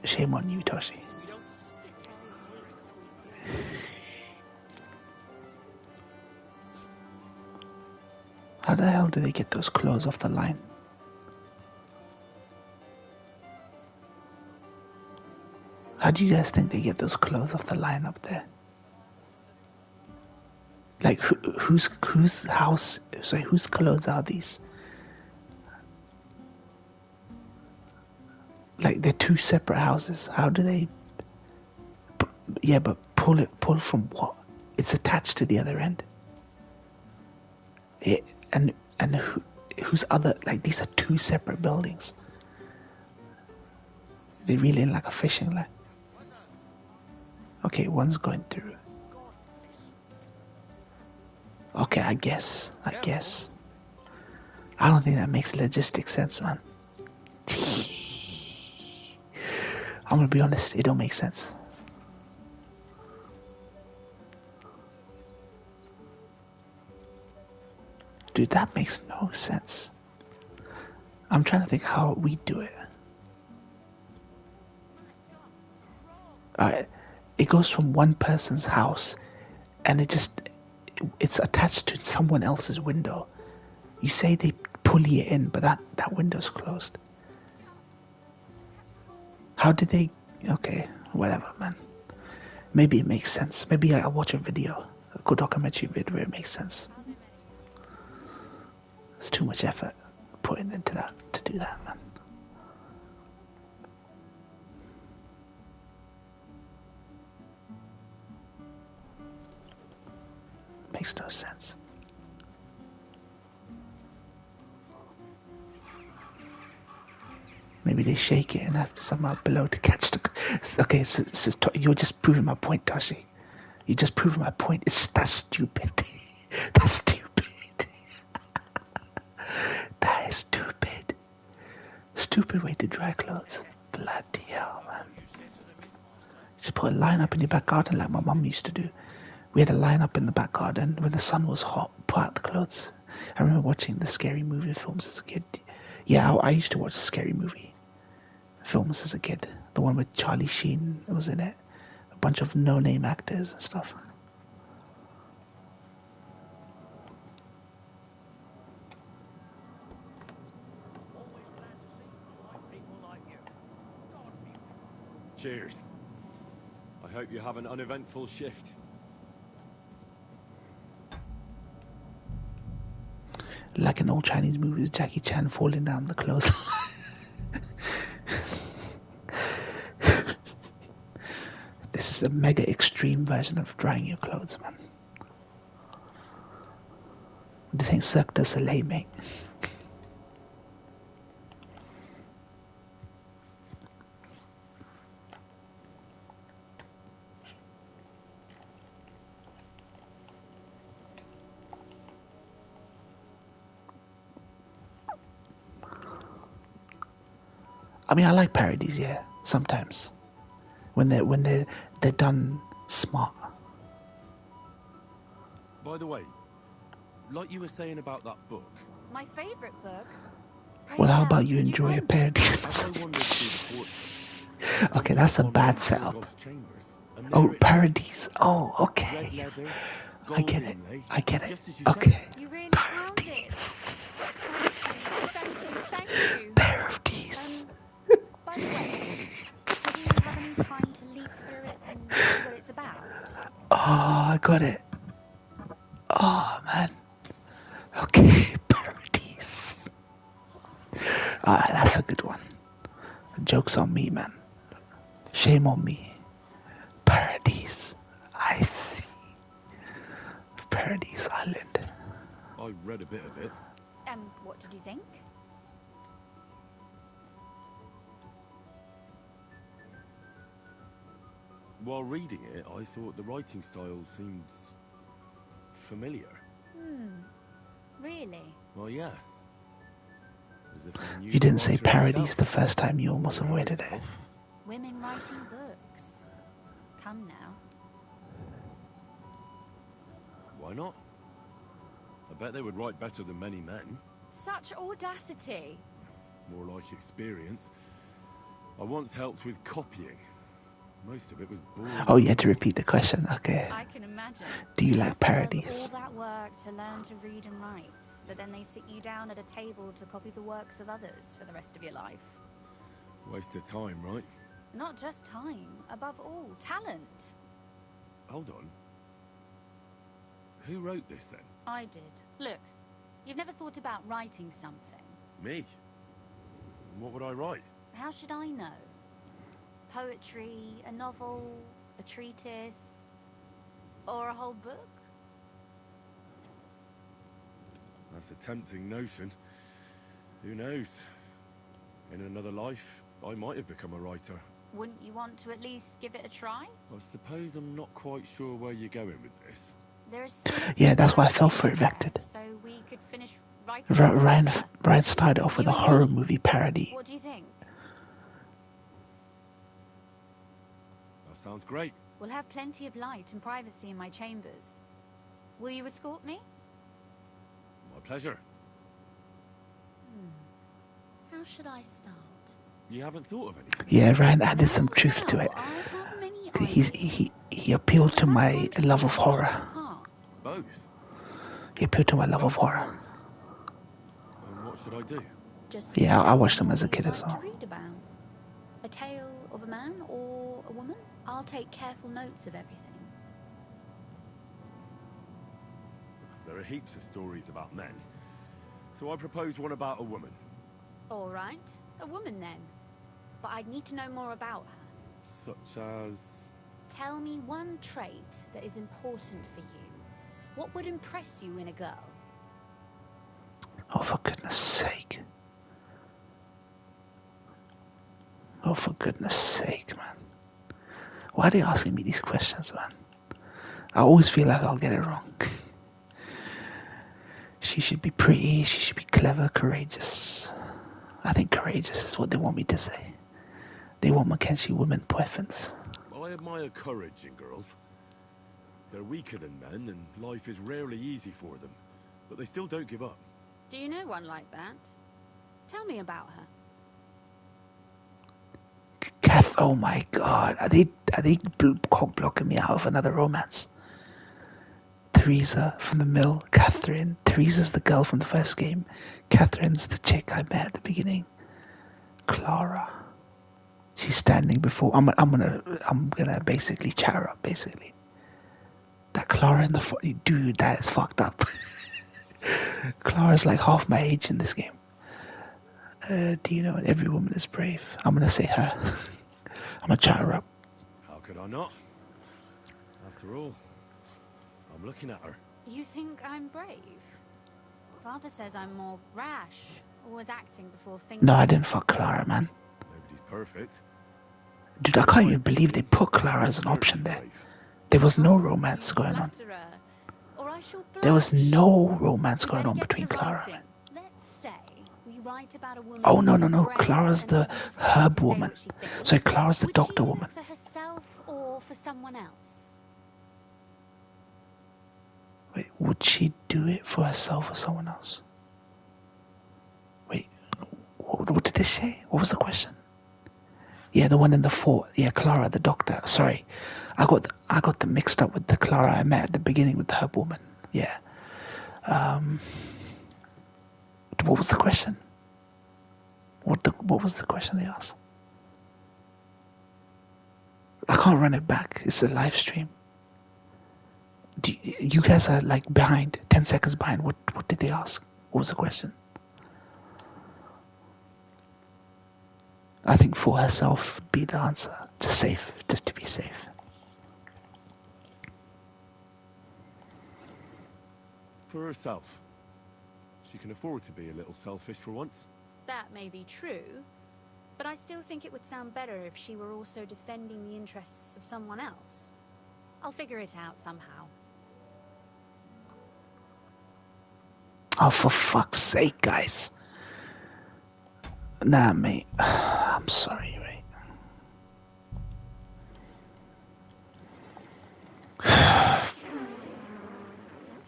Shame on you, Toshi. How the hell do they get those clothes off the line? How do you guys think they get those clothes off the line up there? Like, whose house? Sorry, whose clothes are these? Like, they're two separate houses. How do they? Yeah, but pull from what? It's attached to the other end. Yeah, and whose other? Like, these are two separate buildings. They're really in like a fishing line. Okay, one's going through. Okay, I guess. I don't think that makes logistic sense, man. I'm gonna be honest, it don't make sense. Dude, that makes no sense. I'm trying to think how we do it. Alright, it goes from one person's house and it's attached to someone else's window. You say they pulley it in, but that window's closed. How did they? Okay, whatever, man. Maybe it makes sense. Maybe I'll watch a video, a good documentary video where it makes sense. It's too much effort putting into that to do that, man. Makes no sense. Maybe they shake it and have somehow below to catch the... Okay, so you're just proving my point, Tashi. You're just proving my point. That's stupid. That's stupid. That is stupid. Stupid way to dry clothes. Bloody hell, man. Just put a line up in your back garden like my mum used to do. We had a line up in the back garden when the sun was hot, put out the clothes. I remember watching the scary movie films as a kid. Yeah, I used to watch scary movie films as a kid. The one with Charlie Sheen was in it. A bunch of no-name actors and stuff. Cheers. I hope you have an uneventful shift. Like an old Chinese movie with Jackie Chan falling down the clothesline. a mega extreme version of drying your clothes, man. This ain't Cirque du Soleil, mate. I mean, I like parodies, yeah, sometimes when they're done smart. By the way, like you were saying about that book. My favourite book. Well, how about you enjoy a parody? Okay, that's a bad setup. Oh, parodies. Oh, okay. I get it. I get it. Okay. You really found it. Thank you. Parodies. By the way, did you have any time to leaf through it and see what it's about? Oh, I got it. Oh, man. Okay, parodies. That's a good one. Joke's on me, man. Shame on me. Parodies. I see. Paradise Island. I read a bit of it. What did you think? While reading it, I thought the writing style seemed familiar. Really? Well, yeah. As if I knew You didn't the say writer parodies himself. the first time, you almost avoided it. Women writing books. Come now. Why not? I bet they would write better than many men. Such audacity. More like experience. I once helped with copying. Most of it was boring. Oh, you had to repeat the question. Okay. I can imagine. Do you like Person parodies? does all that work to learn to read and write, but then they sit you down at a table to copy the works of others for the rest of your life. Waste of time, right? Not just time, above all, talent. Hold on. Who wrote this then? I did. Look, you've never thought about writing something. Me? What would I write? How should I know? Poetry, a novel, a treatise, or a whole book? That's a tempting notion. Who knows? In another life, I might have become a writer. Wouldn't you want to at least give it a try? I suppose I'm not quite sure where you're going with this. There is still a Yeah, few that's why I more fell for it, pages Vected. left, so we could finish writing Ryan started off with a horror movie parody. What do you think? That sounds great. We'll have plenty of light and privacy in my chambers. Will you escort me? My pleasure. How should I start? You haven't thought of anything? Yeah, Ryan added some truth to it. He appealed to my love of horror. Both? He appealed to my love of horror. And what should I do? Just Yeah, I watched them as a kid as to well. read about. A tale of a man or a woman? I'll take careful notes of everything. There are heaps of stories about men. So I propose one about a woman. All right, a woman then. But I'd need to know more about her. Such as... Tell me one trait that is important for you. What would impress you in a girl? Oh, for goodness sake. Oh, for goodness sake, man. Why are they asking me these questions, man? I always feel like I'll get it wrong. She should be pretty, she should be clever, courageous. I think courageous is what they want me to say. They want Mackenzie women preference. I admire courage in girls. They're weaker than men, and life is rarely easy for them. But they still don't give up. Do you know one like that? Tell me about her. Kath, oh my god, are they cock blocking me out of another romance? Teresa from the mill, Catherine. Teresa's the girl from the first game. Catherine's the chick I met at the beginning. Clara. She's standing before. I'm gonna basically chat her up. Basically, that Clara in the dude, that is fucked up. Clara's like half my age in this game. Do you know what? Every woman is brave. I'm gonna say her. I'm gonna chat her up. How could I not? After all, I'm looking at her. You think I'm brave? Father says I'm more rash, always acting before thinking. No, I didn't fuck Clara, man. Nobody's perfect. Dude, I can't even believe they put Clara as an option there. There was no romance going on. There was no romance going on between Clara. Let's say we write about a woman. Oh, no. Clara's the herb woman. So Clara's the doctor woman. For herself or for someone else? Wait, would she do it for herself or someone else? Wait, what did they say? What was the question? Yeah, the one in the fort. Yeah, Clara, the doctor. Sorry, I got them mixed up with the Clara I met at the beginning with the herb woman. Yeah. What was the question? What was the question they asked? I can't run it back. It's a live stream. You guys are like behind, 10 seconds behind. What did they ask? What was the question? I think for herself would be the answer. Just to be safe. For herself. She can afford to be a little selfish for once. That may be true, but I still think it would sound better if she were also defending the interests of someone else. I'll figure it out somehow. Oh, for fuck's sake, guys. Nah, mate. I'm sorry, mate.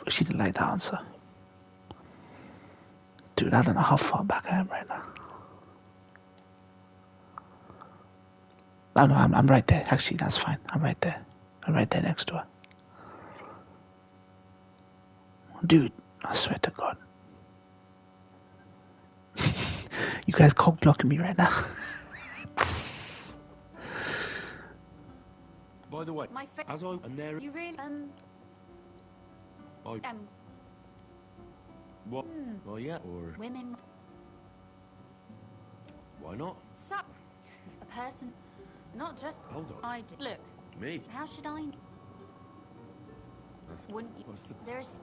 She didn't like the answer. Dude, I don't know how far back I am right now. Oh, no, I'm right there. Actually, that's fine. I'm right there. I'm right there next to her. Dude, I swear to God. You guys cock blocking me right now. By the way, as I am there... You really, What? Well, yeah, or... Women... Why not? Sup? A person... Not just... Hold on. I did. Look. Me? How should I... That's... Wouldn't you... There's...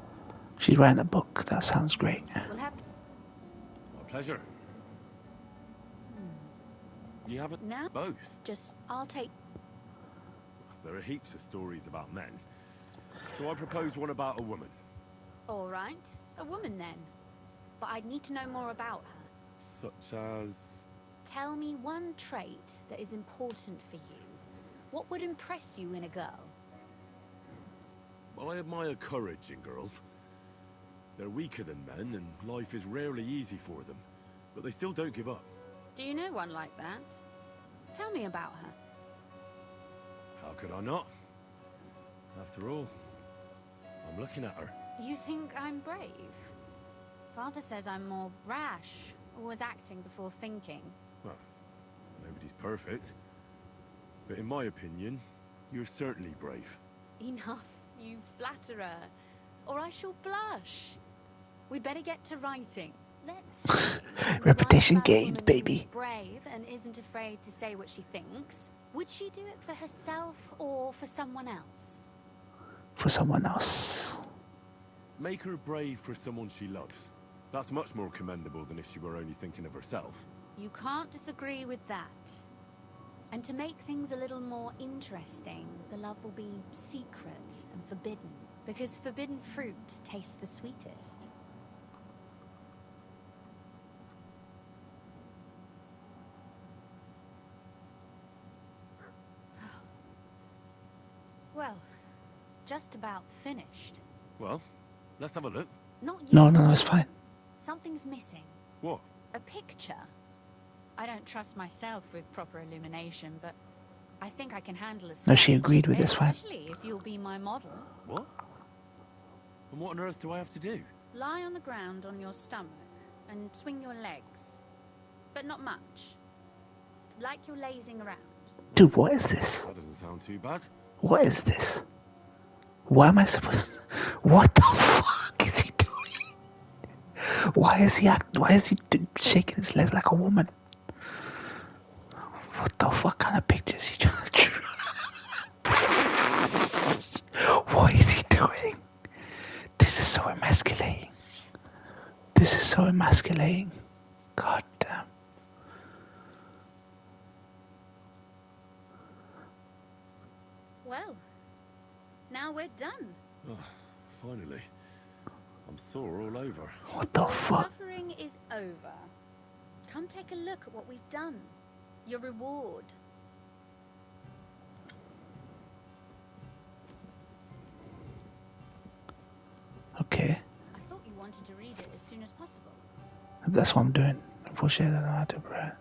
She's writing a book. That sounds great. We'll have... My pleasure. You haven't... No. Both. Just... I'll take... There are heaps of stories about men. So I propose one about a woman. All right. A woman, then. But I'd need to know more about her. Such as... Tell me one trait that is important for you. What would impress you in a girl? Well, I admire courage in girls. They're weaker than men, and life is rarely easy for them. But they still don't give up. Do you know one like that? Tell me about her. How could I not? After all, I'm looking at her. You think I'm brave? Father says I'm more rash, always acting before thinking. Well, nobody's perfect. But in my opinion, you're certainly brave. Enough, you flatterer, or I shall blush. We'd better get to writing. Let's see. Reputation gained, baby. Brave and isn't afraid to say what she thinks. Would she do it for herself or for someone else? For someone else. Make her brave for someone she loves. That's much more commendable than if she were only thinking of herself. You can't disagree with that. And to make things a little more interesting, the love will be secret and forbidden. Because forbidden fruit tastes the sweetest. Well, just about finished. Well, let's have a look. Not yet. No, it's fine. Something's missing. What? A picture. I don't trust myself with proper illumination, but I think I can handle a sketch. No, she agreed with this, fine. Especially if you'll be my model. What? And what on earth do I have to do? Lie on the ground on your stomach and swing your legs. But not much. Like you're lazing around. Dude, what is this? That doesn't sound too bad. What is this? Why am I supposed... What the fuck is he doing? Why is he shaking his legs like a woman? What the fuck kind of picture is he trying to draw? doing? This is so emasculating. This is so emasculating. God damn. Well, now we're done. Oh, finally. I'm sore all over. What the fuck? Suffering is over. Come take a look at what we've done. Your reward. Okay. I thought you wanted to read it as soon as possible. That's what I'm doing. Unfortunately, I don't know how to write.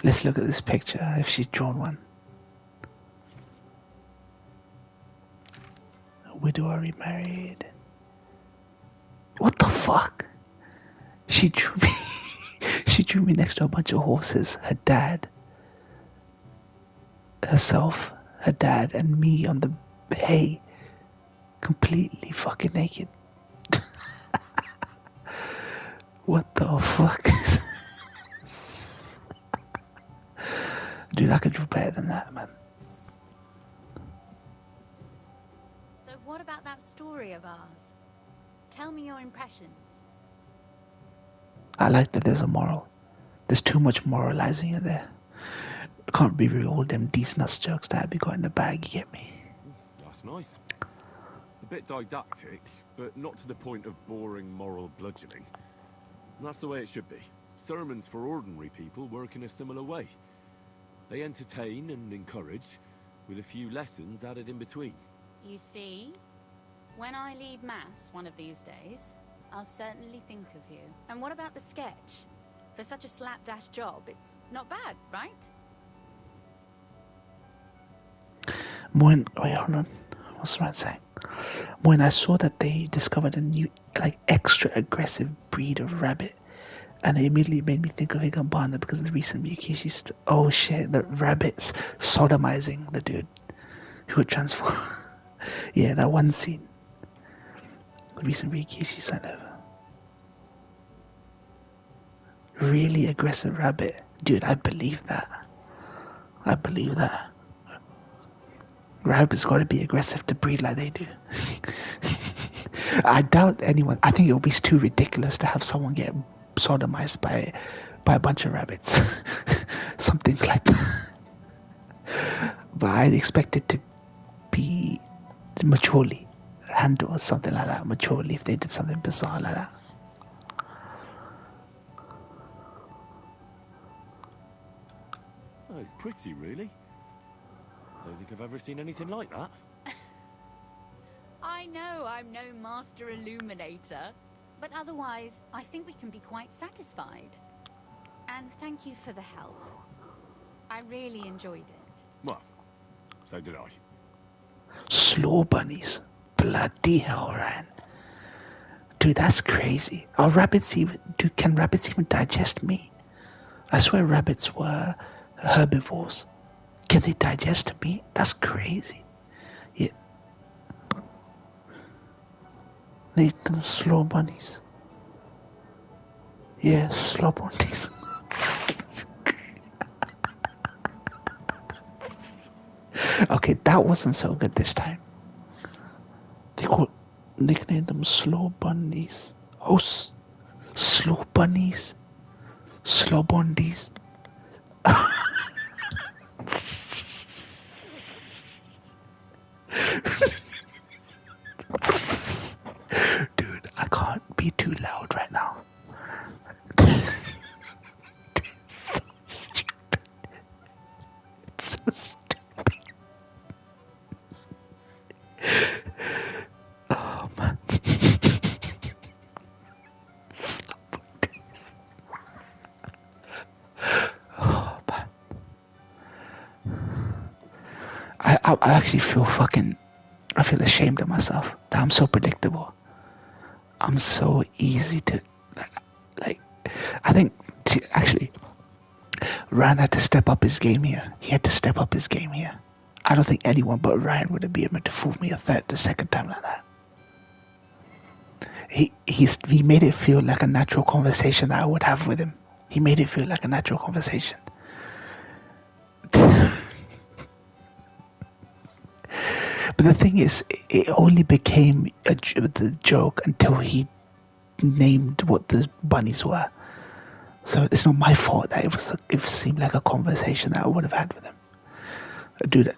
Let's look at this picture, if she's drawn one. A widow or remarried. What the fuck? She drew me. She drew me next to a bunch of horses. Her dad, herself, her dad, and me on the hay, completely fucking naked. What the fuck is this? Dude, I could do better than that, man. So what about that story of ours? Tell me your impressions. I like that there's a moral. There's too much moralizing in there. Can't be real all them decent jokes that we got in the bag, you get me? That's nice. A bit didactic, but not to the point of boring moral bludgeoning. And that's the way it should be. Sermons for ordinary people work in a similar way. They entertain and encourage, with a few lessons added in between. You see, when I lead mass one of these days, I'll certainly think of you. And what about the sketch? For such a slapdash job, it's not bad, right? Wait, hold on. What's I saying? When I saw that they discovered a new, like, extra aggressive breed of rabbit, and it immediately made me think of Higambana because of the recent Ryukishi oh shit, the rabbits sodomizing the dude who would transform. Yeah, that one scene. The recent Ryukishi sent over. Really aggressive rabbit. Dude, I believe that. I believe that. Rabbits gotta be aggressive to breed like they do. I doubt anyone. I think it would be too ridiculous to have someone get sodomized by a bunch of rabbits. Something like that. But I'd expect it to be maturely handled or something like that. Maturely, if they did something bizarre like that. Oh, it's pretty, really. Don't think I've ever seen anything like that. I know I'm no master illuminator, but otherwise, I think we can be quite satisfied. And thank you for the help. I really enjoyed it. Well, so did I. Slow bunnies. Bloody hell, Ryan. Dude, that's crazy. Are rabbits even... Dude, can rabbits even digest meat? I swear rabbits were herbivores. Can they digest meat? That's crazy. Yeah. They can slow bunnies. Yeah, slow bunnies. Okay, that wasn't so good this time. Nicknamed them slow bunnies. Oh, slow bunnies. Slow bunnies. Dude, I can't be too loud right now. It's so stupid. It's so stupid. Oh man. Oh man. I actually feel I feel ashamed of myself that I'm so predictable. I'm so easy to, like I think, actually, Ryan had to step up his game here. He had to step up his game here. I don't think anyone but Ryan would have been able to fool me the second time like that. He made it feel like a natural conversation that I would have with him. He made it feel like a natural conversation. But the thing is, it only became the joke until he named what the bunnies were. So it's not my fault that it seemed like a conversation that I would have had with him. Dude,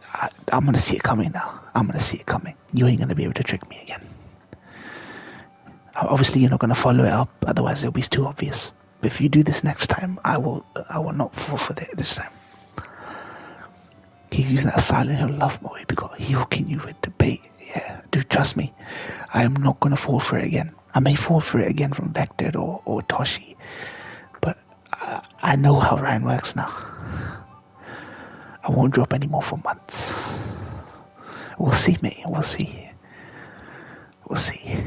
I'm gonna see it coming now. I'm gonna see it coming. You ain't gonna be able to trick me again. Obviously, you're not gonna follow it up. Otherwise, it'll be too obvious. But if you do this next time, I will not fall for it this time. He's using that Silent Hill love movie because he's hooking you with the bait. Yeah, dude, trust me. I am not gonna fall for it again. I may fall for it again from Vector or Toshi, but I know how Ryan works now. I won't drop any more for months. We'll see, mate. We'll see. We'll see.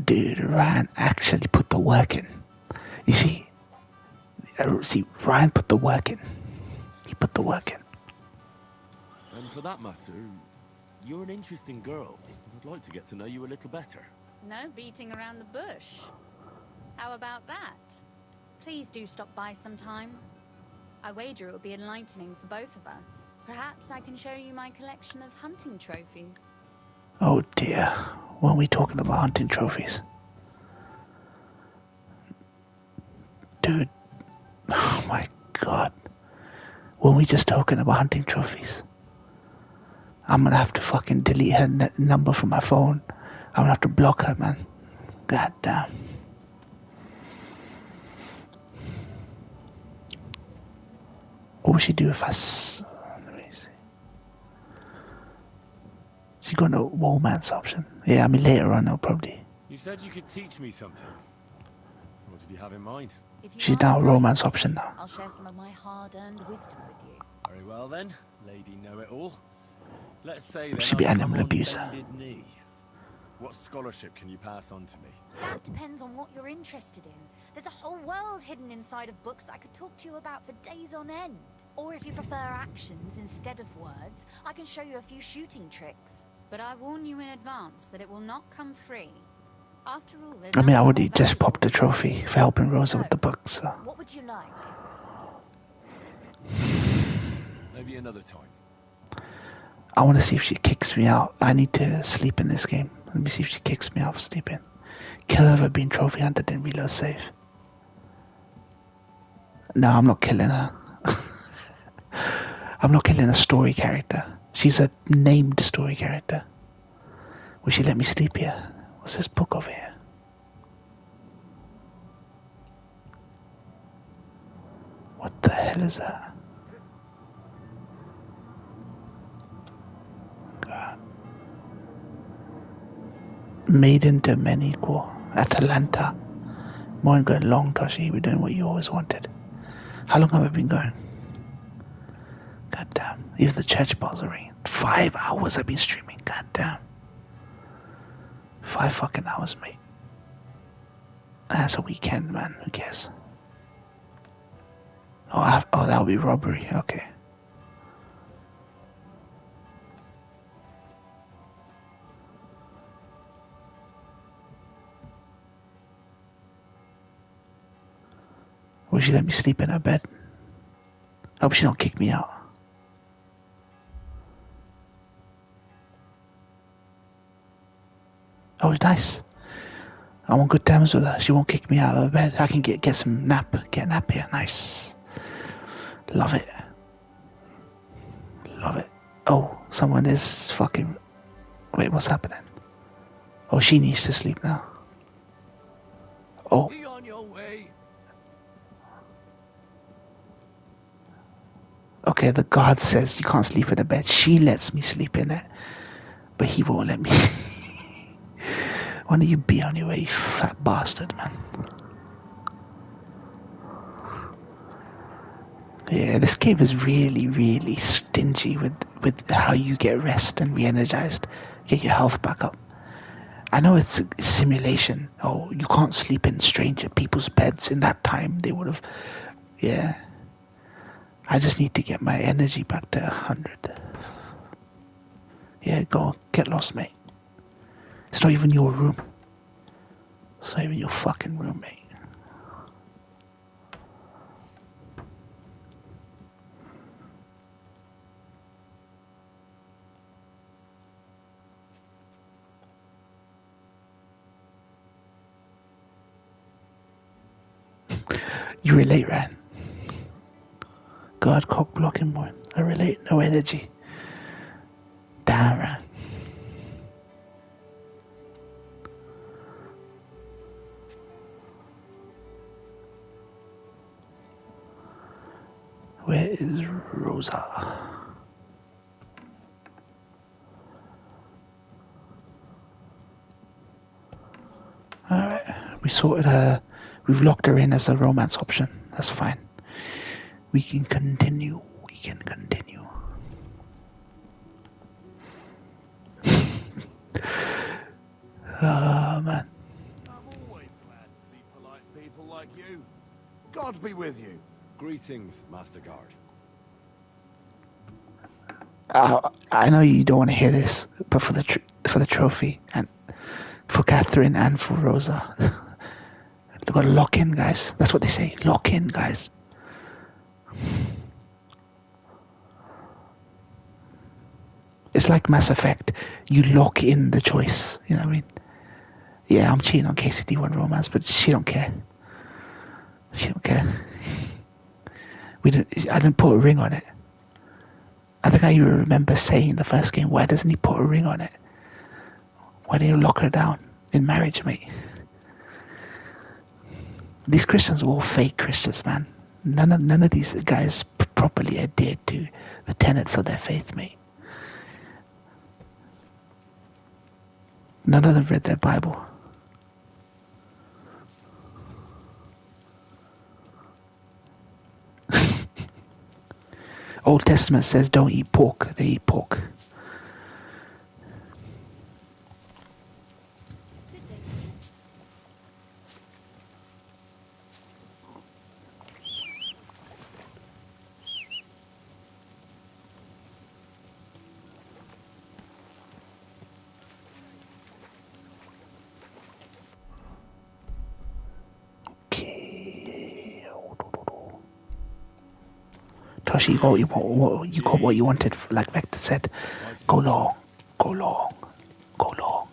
Dude, Ryan actually put the work in. You see, Ryan put the work in. He put the work in. And for that matter, you're an interesting girl. I'd like to get to know you a little better. No beating around the bush. How about that? Please do stop by sometime. I wager it will be enlightening for both of us. Perhaps I can show you my collection of hunting trophies. Oh dear. When are we talking about hunting trophies? Dude. Oh my god. When we just talking about hunting trophies? I'm gonna have to fucking delete her number from my phone. I'm gonna have to block her, man. God damn. What would she do if let me see. She got no romance option. Yeah, I mean later on I'll probably. You said you could teach me something. What did you have in mind? She's now a romance option now. I'll share some of my hard-earned wisdom with you. Very well then, lady know-it-all. Let's say then Should be I come animal on abuser. bended knee. What scholarship can you pass on to me? That depends on what you're interested in. There's a whole world hidden inside of books I could talk to you about for days on end. Or if you prefer actions instead of words, I can show you a few shooting tricks. But I warn you in advance that it will not come free. After all, there's I mean, I nothing already more just valuable popped a than trophy for helping Rosa with the book, so. What would you like? Maybe another time. I want to see if she kicks me out. I need to sleep in this game. Let me see if she kicks me out for sleeping. Kill her for being trophy hunter, didn't reload save. No, I'm not killing her. I'm not killing a story character. She's a named story character. Will she let me sleep here? What's this book over here? What the hell is that? God. Maiden Domenico, Atalanta. More going long, Toshi. We're doing what you always wanted. How long have I been going? God damn. Even the church bells are ringing. 5 hours I've been streaming. God damn. 5 fucking hours, mate. That's a weekend, man. Who cares? Oh, that'll be robbery. Okay. Will she let me sleep in her bed? I hope she don't kick me out. Oh, nice. I'm on good terms with her. She won't kick me out of her bed. I can get some nap. Get a nap here. Nice. Love it. Love it. Oh, someone is fucking... Wait, what's happening? Oh, she needs to sleep now. Oh. Be on your way. Okay, the guard says you can't sleep in a bed. She lets me sleep in it. But he won't let me. Why don't you be on your way, you fat bastard, man? Yeah, this game is really, really stingy with how you get rest and re-energized. Get your health back up. I know it's a simulation. Oh, you can't sleep in stranger people's beds. In that time, they would have... Yeah. I just need to get my energy back to 100. Yeah, go on. Get lost, mate. It's not even your room. It's not even your fucking room, mate. You relate, Ran. God, cock blocking one. I relate, no energy. Damn, Ran. Where is Rosa? Alright, we sorted her. We've locked her in as a romance option. That's fine. We can continue. We can continue. Oh, man. I'm always glad to see polite people like you. God be with you. Greetings, Master Guard. I know you don't want to hear this, but for the trophy and for Catherine and for Rosa, we gotta lock in, guys. That's what they say. Lock in, guys. It's like Mass Effect. You lock in the choice. You know what I mean? Yeah, I'm cheating on kcd2 romance, but she don't care. She don't care. I didn't put a ring on it. I think I even remember saying in the first game, why doesn't he put a ring on it? Why didn't you lock her down in marriage, mate? These Christians are all fake Christians, man. None of these guys properly adhered to the tenets of their faith, mate. None of them read their Bible. Old Testament says don't eat pork. They eat pork. Toshi, you got what you wanted, like Vector said. Go long, go long, go long.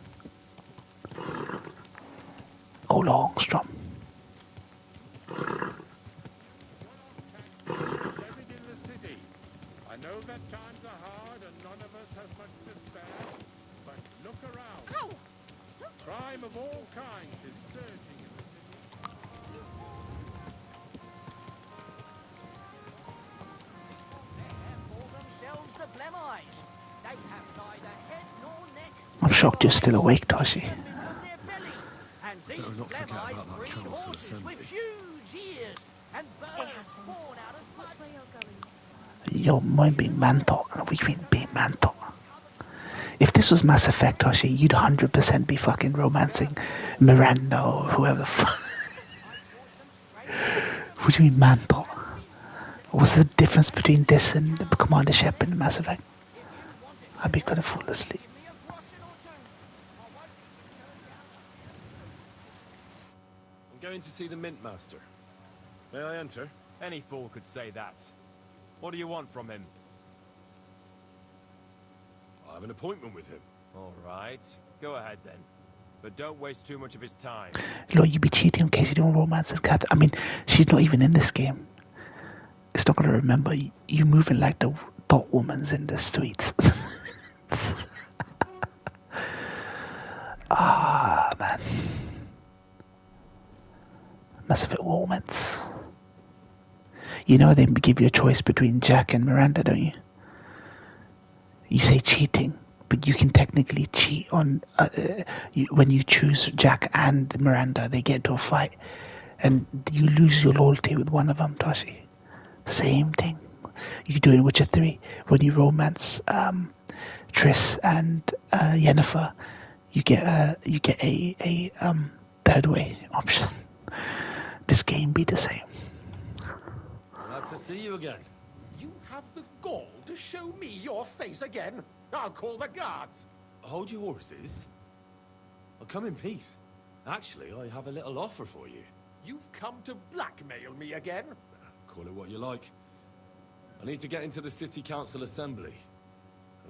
Go long, Strom. I know that times are hard and none of us has much to spare, but look around. Ow! Crime of all kinds is surging in the city. For themselves the Blemites. They have neither head nor neck. I'm shocked you're still awake, Toshi. And these Blemites breed horses with huge ears and birds born out of mud. Yo, might be mantle. What do you mean be mantle? If this was Mass Effect, Toshi, you'd 100% be fucking romancing Miranda or whoever the fuck. What do you mean mantle? What's the difference between this and Commander Shep in Mass Effect? I'd be gonna fall asleep. I'm going to see the Mint Master. May I enter? Any fool could say that. What do you want from him? I have an appointment with him. All right. Go ahead then. But don't waste too much of his time. Lord, you be cheating in case you don't romance this cat. I mean, she's not even in this game. It's not gonna remember you moving like the dot woman's in the streets. Ah, man. Mass Effect romance. You know they give you a choice between Jack and Miranda, don't you? You say cheating, but you can technically cheat on when you choose Jack and Miranda. They get into a fight, and you lose your loyalty with one of them, Toshi. Same thing. You do it in Witcher 3 when you romance Triss and Yennefer. You get a third way option. This game be the same. Glad to see you again. You have the gall to show me your face again? I'll call the guards. Hold your horses. I'll come in peace. Actually, I have a little offer for you. You've come to blackmail me again? Call it what you like. I need to get into the City Council Assembly.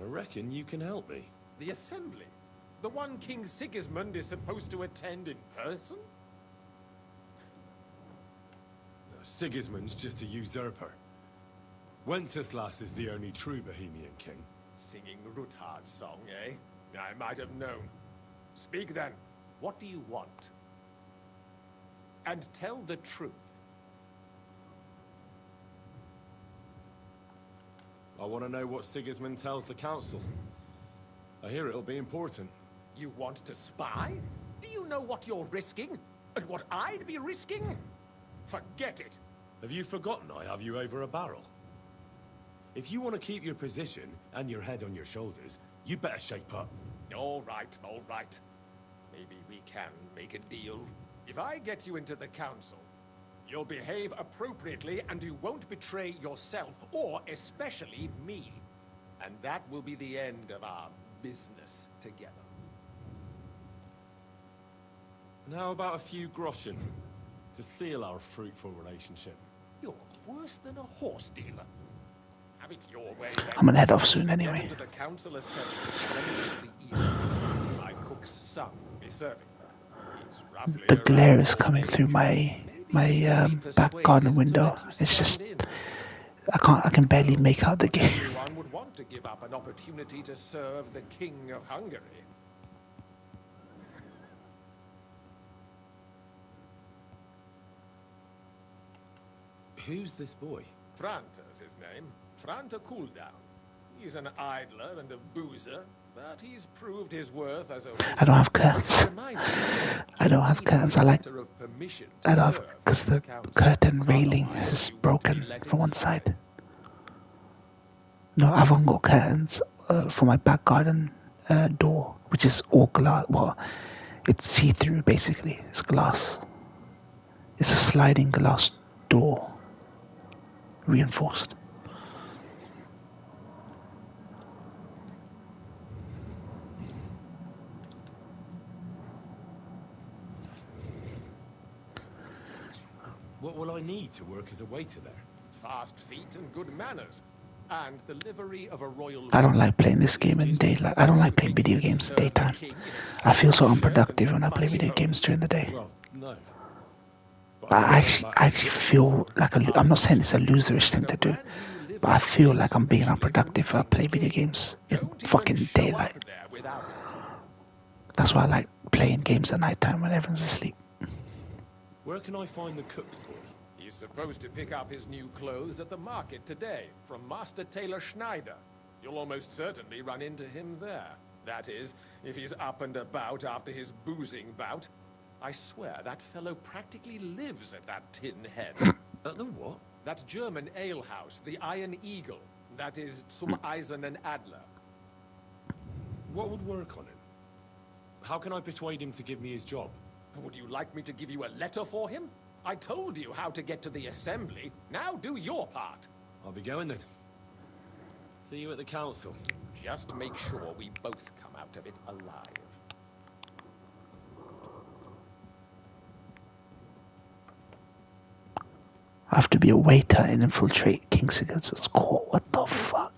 I reckon you can help me. The assembly? The one King Sigismund is supposed to attend in person? Sigismund's just a usurper. Wenceslas is the only true Bohemian king. Singing Ruthard's song, eh? I might have known. Speak then. What do you want? And tell the truth. I want to know what Sigismund tells the council. I hear it'll be important. You want to spy? Do you know what you're risking? And what I'd be risking? Forget it. Have you forgotten I have you over a barrel? If you want to keep your position and your head on your shoulders, you better shape up. All right, all right. Maybe we can make a deal. If I get you into the council, you'll behave appropriately and you won't betray yourself, or especially me. And that will be the end of our business together. And how about a few groschen to seal our fruitful relationship? You're worse than a horse dealer. Have it your way, then. I'm gonna head off soon anyway. Get into the council assembly relatively easy. My cook's son will be serving her. He's roughly The glare is coming through my back garden window. It's just I can barely make out the game. Everyone would want to give up an opportunity to serve the King of Hungary. Who's this boy? Franta's his name. Franta Cooldown. He's an idler and a boozer, but he's proved his worth as a... I don't have curtains. I don't have curtains. I don't have, because the curtain railing is broken from one side. No, I haven't got curtains for my back garden door, which is all glass. Well, it's see-through basically. It's glass. It's a sliding glass door, reinforced. What will I need to work as a waiter there? Fast feet and good manners. And the livery of a royal... I don't like playing this game in daylight. I don't like playing video games in daytime. I feel so unproductive when I play video games during the day. Well, no. I actually feel like I'm not saying it's a loserish thing to do, but I feel like I'm being unproductive if I play video games in fucking daylight. That's why I like playing games at nighttime when everyone's asleep. Where can I find the cook's boy? He's supposed to pick up his new clothes at the market today from Master Tailor Schneider. You'll almost certainly run into him there. That is, if he's up and about after his boozing bout. I swear that fellow practically lives at that tin head. At the what? That German alehouse, the Iron Eagle. That is Zum Eisernen Adler. What would work on him? How can I persuade him to give me his job? Would you like me to give you a letter for him? I told you how to get to the assembly. Now do your part. I'll be going then. See you at the council. Just make sure we both come out of it alive. I have to be a waiter and infiltrate King Sigurd's court. What the fuck?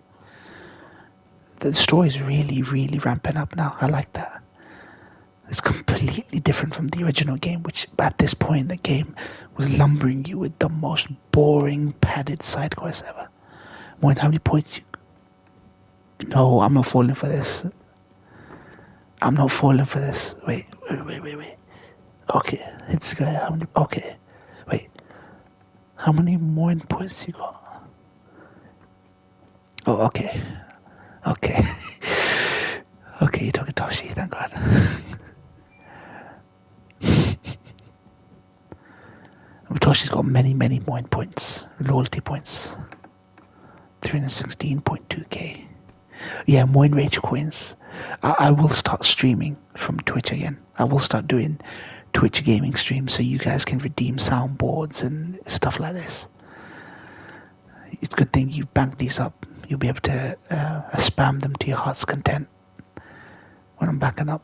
The story is really, really ramping up now. I like that. It's completely different from the original game, which at this point the game was lumbering you with the most boring, padded side quests ever. Moin, how many points you... No, I'm not falling for this. I'm not falling for this. Wait. Okay, it's how many... Okay, wait. How many more points you got? Oh, okay. Okay, you took a Toshi, thank God. Toshi's got many more points, loyalty points. 316.2k. Yeah, more enrage coins. I will start streaming from Twitch again. I will start doing Twitch gaming streams so you guys can redeem soundboards and stuff like this. It's a good thing you've banked these up. You'll be able to spam them to your heart's content when I'm back up.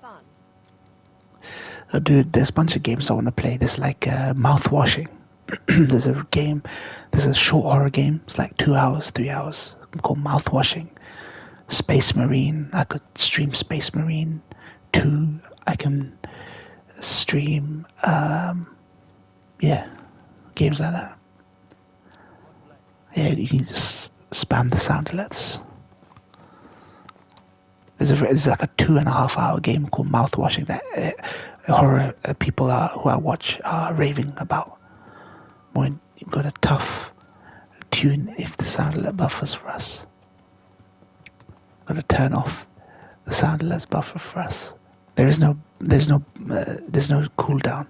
fun? Oh, dude, there's a bunch of games I want to play. There's like mouth washing. There's a game. There's a short horror game. It's like 2 hours, 3 hours. Called mouth washing. Space Marine. I could stream Space Marine 2. I can stream. Yeah, games like that. Yeah, you can just spam the sound alerts. There's like a 2.5 hour game called Mouthwashing that horror people who I watch are raving about. When you've got a tough tune if the sound alert buffers for us. Got to turn off the sound alerts buffer for us. There's no cooldown.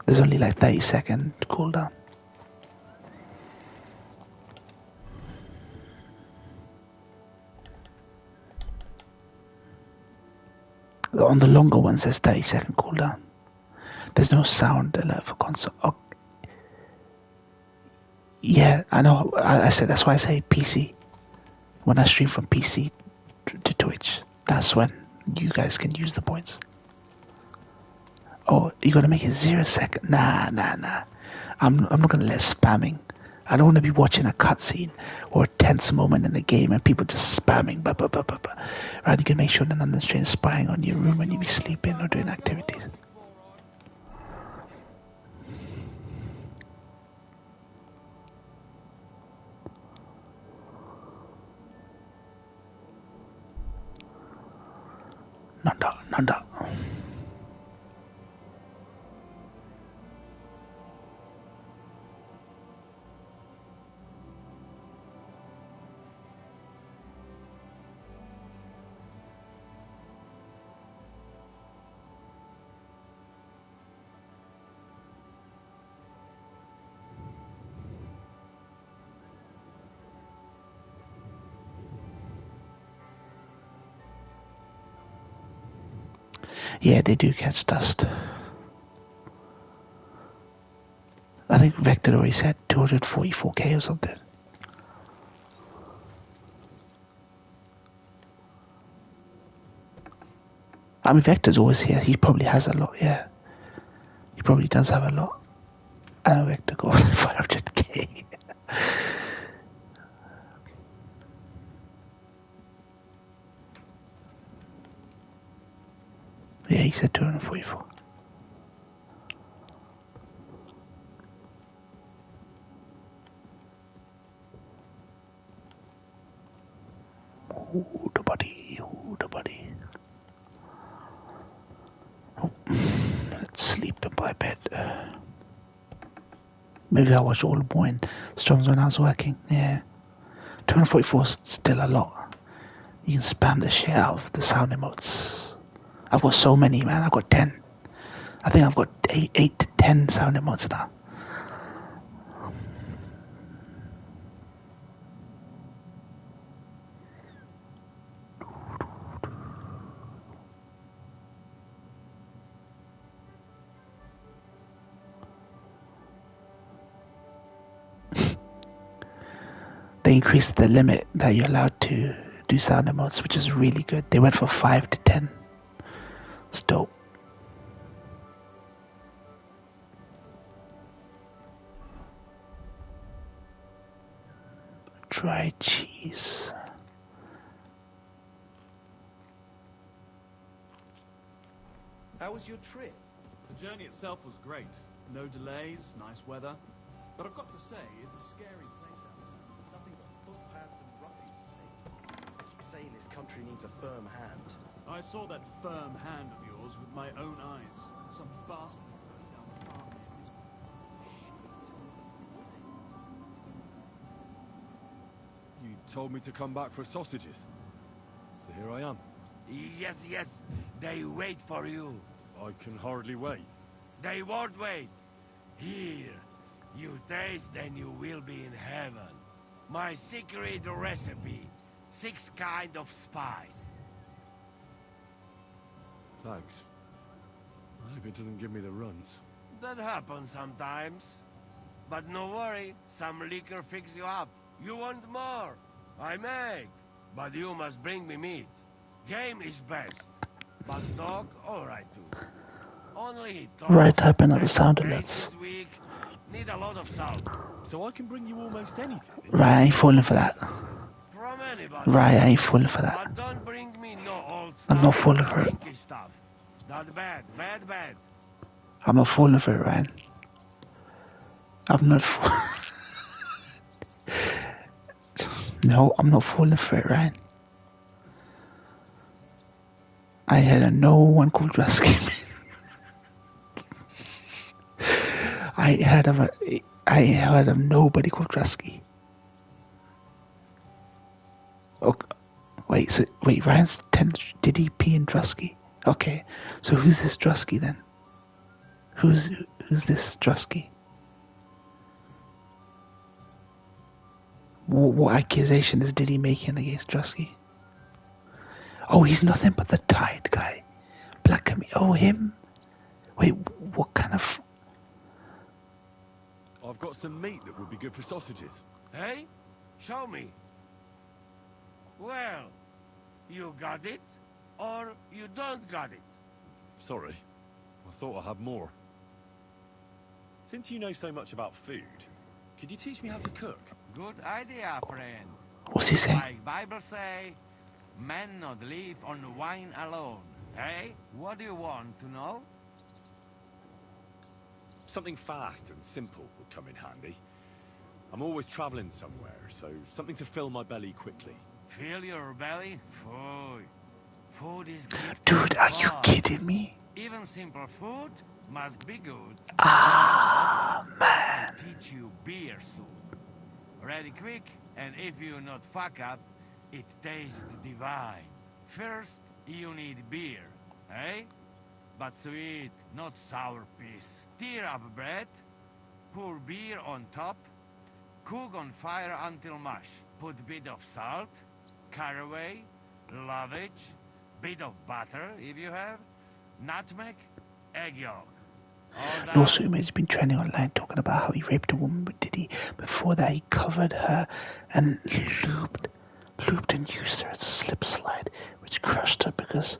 There's only like 30-second cooldown. On the longer ones, there's 30-second cooldown. There's no sound alert for console. Oh. Yeah, I know. I said that's why I say PC. When I stream from PC to Twitch, that's when you guys can use the points. Oh, you gotta make it 0 second. Nah. I'm not gonna let spamming. I don't want to be watching a cutscene or a tense moment in the game and people just spamming. Right, you can make sure that none of the spying on your room when you be sleeping or doing activities. Nanda. Yeah, they do catch dust. I think Vector already said 244k or something. I mean, Vector's always here. He probably has a lot, yeah. He probably does have a lot. I know Vector got 500k. Yeah, he said 244. Ooh, the body. Oh, let's sleep by bed. Maybe I watched all the morning streams when I was working. Yeah. 244 is still a lot. You can spam the shit out of the sound emotes. I've got so many, man. I've got 10. I think I've got 8 to 10 sound emotes now. They increased the limit that you're allowed to do sound emotes, which is really good. They went from 5 to 10. It's dope. Dry cheese. How was your trip? The journey itself was great. No delays, nice weather. But I've got to say, it's a scary place out there. There's nothing but footpaths and rubbish. You say this country needs a firm hand. I saw that firm hand of yours with my own eyes. Some bastards burned down the farm near me. You told me to come back for sausages. So here I am. Yes, they wait for you. I can hardly wait. They won't wait. Here, you taste and you will be in heaven. My secret recipe. 6 kind of spice. Thanks. I hope it doesn't give me the runs. That happens sometimes. But no worry, some liquor fix you up. You want more? I make. But you must bring me meat. Game is best. But dog, alright too. Only Right, type in other sound alerts. Need a lot of salt. So I can bring you almost anything. Right, I ain't falling for that. From anybody. Right, I ain't falling for that. But don't bring me no old stuff. I'm not falling for it. Stinky stuff. Not bad, bad. I'm not falling for it, Ryan. I'm not No, I'm not falling for it, Ryan. I heard of no one called Drusky. I heard of nobody called Drusky. Okay. Wait, Ryan's 10 DDP and Drusky. Okay, so who's this Drusky then? Who's this Drusky? What accusation is Diddy making against Drusky? Oh, he's nothing but the Tide guy. Black and me. Oh, him? Wait, what kind of... I've got some meat that would be good for sausages. Hey? Show me. Well, you got it, or you don't got it. Sorry, I thought I had more. Since you know so much about food, could you teach me how to cook? Good idea, friend. What's he saying? Like Bible say, man not live on wine alone. Hey, what do you want to know? Something fast and simple would come in handy. I'm always traveling somewhere, so something to fill my belly quickly. Fill your belly? Food. Food is gift. Dude, are you kidding me? Even simple food must be good. Ah, man. I teach you beer soon. Ready quick, and if you not fuck up, it tastes divine. First, you need beer, eh? But sweet, not sour piece. Tear up bread, pour beer on top, cook on fire until mush. Put bit of salt, caraway, lovage, bit of butter if you have, nutmeg, egg yolk. And also, he's been trending online talking about how he raped a woman with Diddy. Before that, he covered her and lubed and used her as a slip slide, which crushed her because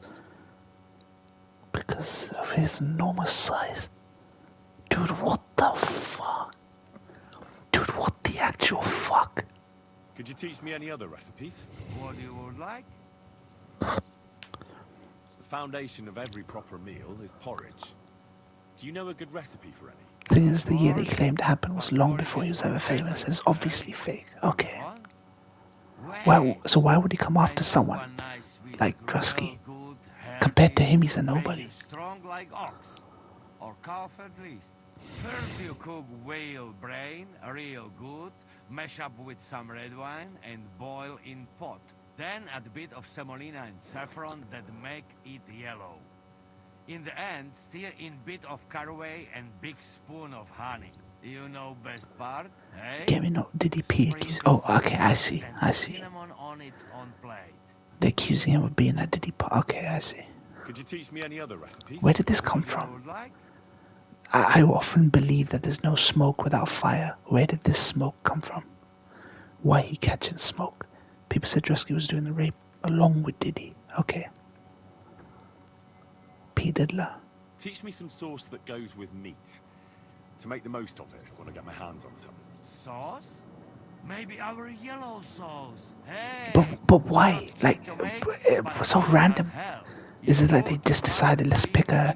of his enormous size. Dude, what the fuck? Dude, what the actual fuck? Could you teach me any other recipes? What you would like? The foundation of every proper meal is porridge. Do you know a good recipe for any? The thing is, the year that he claimed happened was long before he was ever famous. It's obviously fake. Okay. So why would he come after someone like Drusky? Compared to him, he's a nobody. Strong like ox, or calf at least. First you cook whale brain, real good, mash up with some red wine and boil in pot. Then add a bit of semolina and saffron that make it yellow. In the end, stir in bit of caraway and big spoon of honey. You know best part, eh? Get me no DDP accused. Oh, okay, I see. Cinnamon on it on plate. They're accusing him of being a DDP. Okay, I see. Could you teach me any other recipes? Where did this come from? I often believe that there's no smoke without fire. Where did this smoke come from? Why he catching smoke? People said Drusky was doing the rape along with Diddy. Okay. P. Diddler. Teach me some sauce that goes with meat. To make the most of it when I get my hands on some. Sauce? Maybe our yellow sauce. Hey! But why? Like, it was so random. Is it like they just decided, let's pick a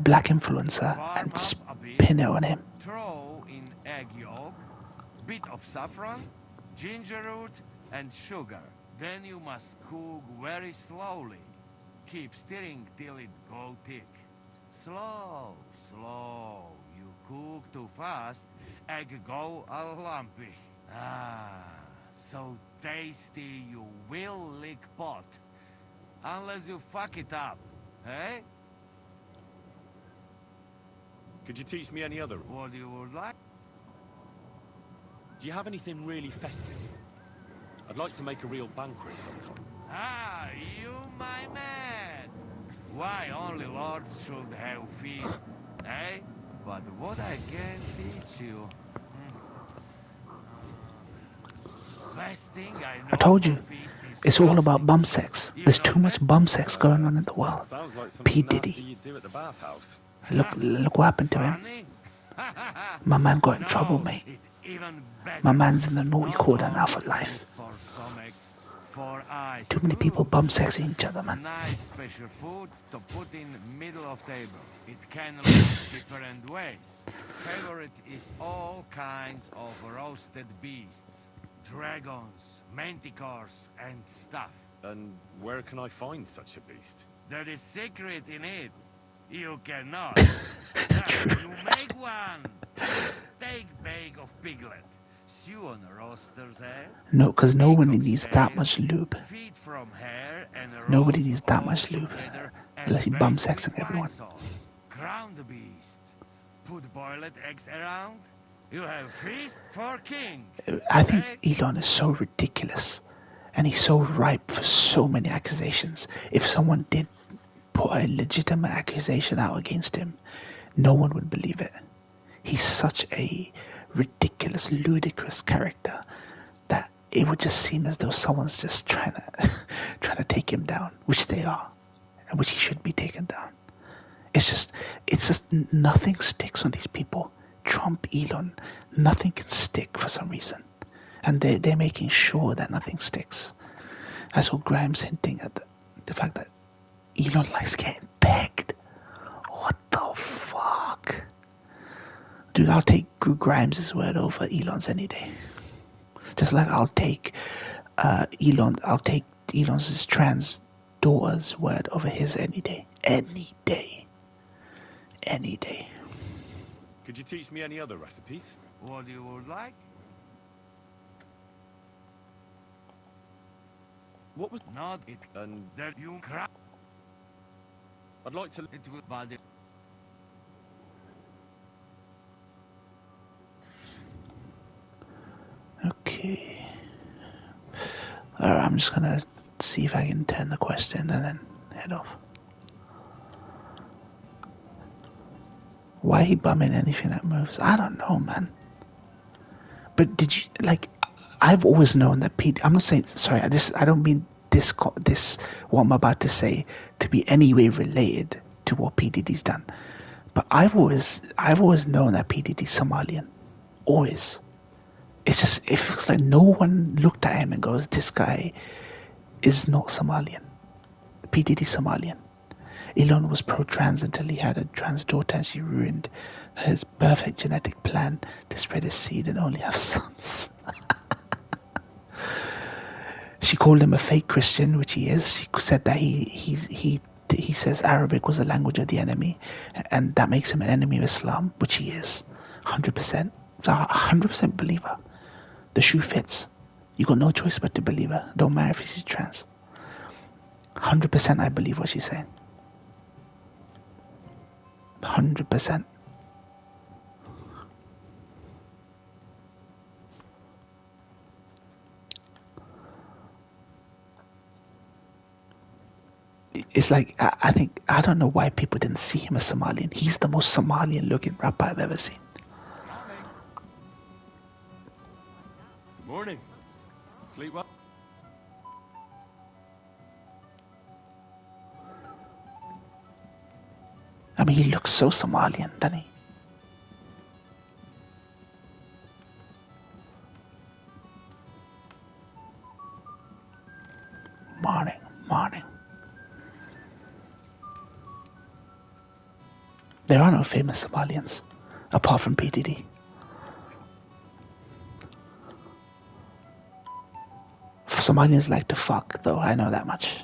black influencer and just pin it on him? Throw in egg yolk, bit of saffron, ginger root, and sugar. Then you must cook very slowly. Keep stirring till it go thick. Slow. You cook too fast, egg go all lumpy. Ah, so tasty you will lick pot. Unless you fuck it up, eh? Could you teach me any other? What you would like? Do you have anything really festive? I'd like to make a real banquet sometime. Ah, you my man! Why only lords should have feast, eh? But what I can teach you... I told you, it's all about bum sex. There's too much bum sex going on in the world. Sounds like something P. nasty Diddy. you'd do at the bathhouse. Look what happened to him. My man got in trouble, mate. My man's in the naughty corner now for life. Too many people bum sexing each other, man. Nice special food to put in middle of table. It can look different ways. Favorite is all kinds of roasted beasts. Dragons, manticores, and stuff. And where can I find such a beast? There is secret in it. You cannot. You make one. Take bag of piglet. Sew on roaster's head. No, because nobody needs that much lube. Feed from hair and Nobody needs that much lube. Unless he bum sexing everyone. Crown the beast. Put boiled eggs around. You have feast for king. I think Elon is so ridiculous. And he's so ripe for so many accusations. If someone did put a legitimate accusation out against him, no one would believe it. He's such a ridiculous, ludicrous character that it would just seem as though someone's just trying to take him down, which they are, and which he should be taken down. It's just nothing sticks on these people. Trump, Elon, nothing can stick for some reason, and they're making sure that nothing sticks. I saw Grimes hinting at the fact that Elon likes getting pegged. What the fuck? Dude, I'll take Grimes' word over Elon's any day. Just like I'll take Elon's trans daughter's word over his any day. Any day. Any day. Could you teach me any other recipes? What you would like? What was not it? And that you cry. I'd like to. It will bother. Okay. Alright, I'm just gonna see if I can turn the quest in and then head off. Why he bumming anything that moves? I don't know, man. But did you, like, I've always known that I'm not saying, sorry, I don't mean this, what I'm about to say, to be any way related to what P. Diddy's done. But I've always known that P. Diddy's Somalian. Always. It's just, it feels like no one looked at him and goes, this guy is not Somalian. P. Diddy's Somalian. Elon was pro-trans until he had a trans daughter and she ruined his perfect genetic plan to spread his seed and only have sons. She called him a fake Christian, which he is. She said that he says Arabic was the language of the enemy, and that makes him an enemy of Islam, which he is. 100%. 100% believer. The shoe fits. You got no choice but to believe her. Don't matter if she's trans. 100% I believe what she's saying. 100%. It's like, I don't know why people didn't see him as Somalian. He's the most Somalian looking rapper I've ever seen. Good morning. Sleep well? I mean, he looks so Somalian, doesn't he? Morning. There are no famous Somalians, apart from P. Diddy. Somalians like to fuck, though, I know that much.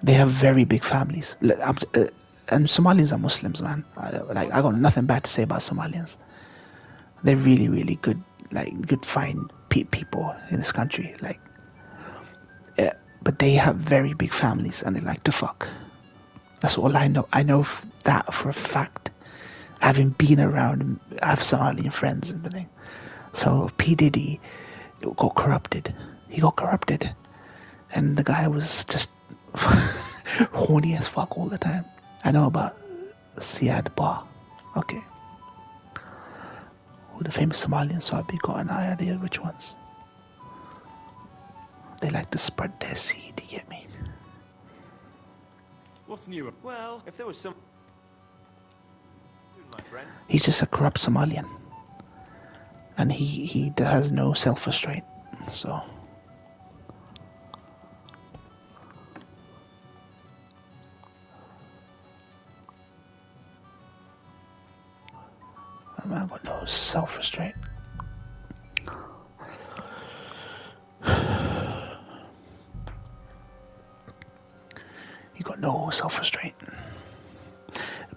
They have very big families. And Somalians are Muslims, man. I got nothing bad to say about Somalians. They're really, really good, good, fine people in this country. But they have very big families and they like to fuck. That's all I know. I know that for a fact. Having been around, I have Somalian friends and everything. So P. Diddy got corrupted. He got corrupted. And the guy was just horny as fuck all the time. I know about Siad Bar. Okay. All the famous Somalians, so I've got an idea which ones. They like to spread their seed, you get me? What's new? Well, if there was some... My friend. He's just a corrupt Somalian. And he has no self-restraint, so... That man got no self-restraint. He got no self-restraint.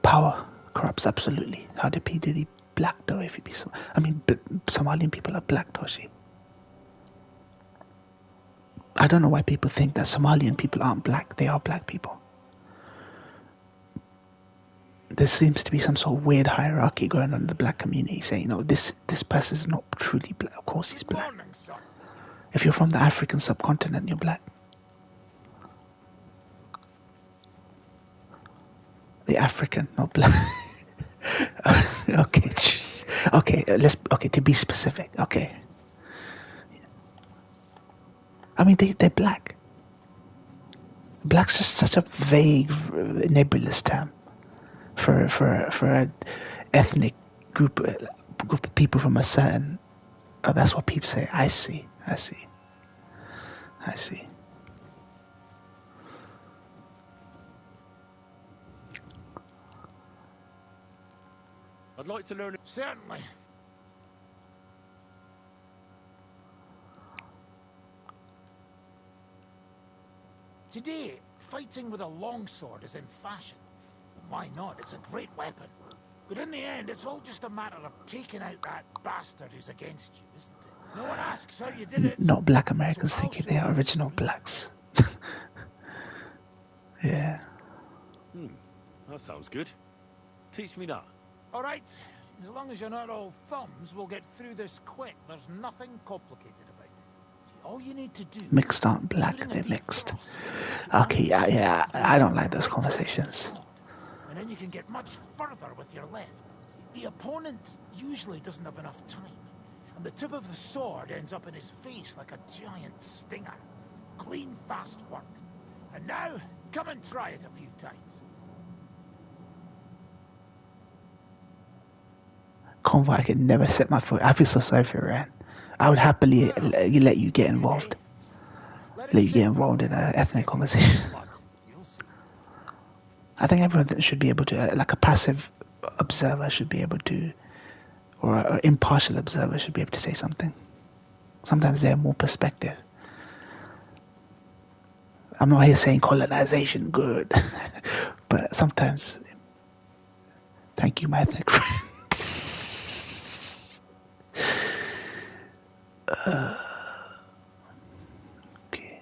Power corrupts absolutely. How did P. Diddy black though? If he be, I mean, Somalian people are black, Toshi. I don't know why people think that Somalian people aren't black. They are black people. There seems to be some sort of weird hierarchy going on in the black community, saying, you know, this person is not truly black. Of course he's black. If you're from the African subcontinent, you're black. The African, not black. Okay, to be specific. Okay. I mean, they're black. Black's just such a vague, nebulous term for an ethnic group of people from a certain. Oh, that's what people say. I see. I'd like to learn... Certainly. Today, fighting with a longsword is in fashion. Why not? It's a great weapon. But in the end, it's all just a matter of taking out that bastard who's against you, isn't it? No one asks how you did it. Not black Americans thinking they are original blacks. Yeah. That sounds good. Teach me that. All right. As long as you're not all thumbs, we'll get through this quick. There's nothing complicated about it. All you need to do... Mixed aren't black, they're mixed. Okay, yeah, I don't like those conversations. And then you can get much further with your left. The opponent usually doesn't have enough time. And the tip of the sword ends up in his face like a giant stinger. Clean, fast work. And now, come and try it a few times. Convoy, I could never set my foot. I feel so sorry for Iran. I would happily let you get involved. Let you get involved in an ethnic conversation. I think everyone should be able to, like a passive observer should be able to, or an impartial observer should be able to say something. Sometimes they have more perspective. I'm not here saying colonization good, but sometimes, thank you, my ethnic friend. Okay.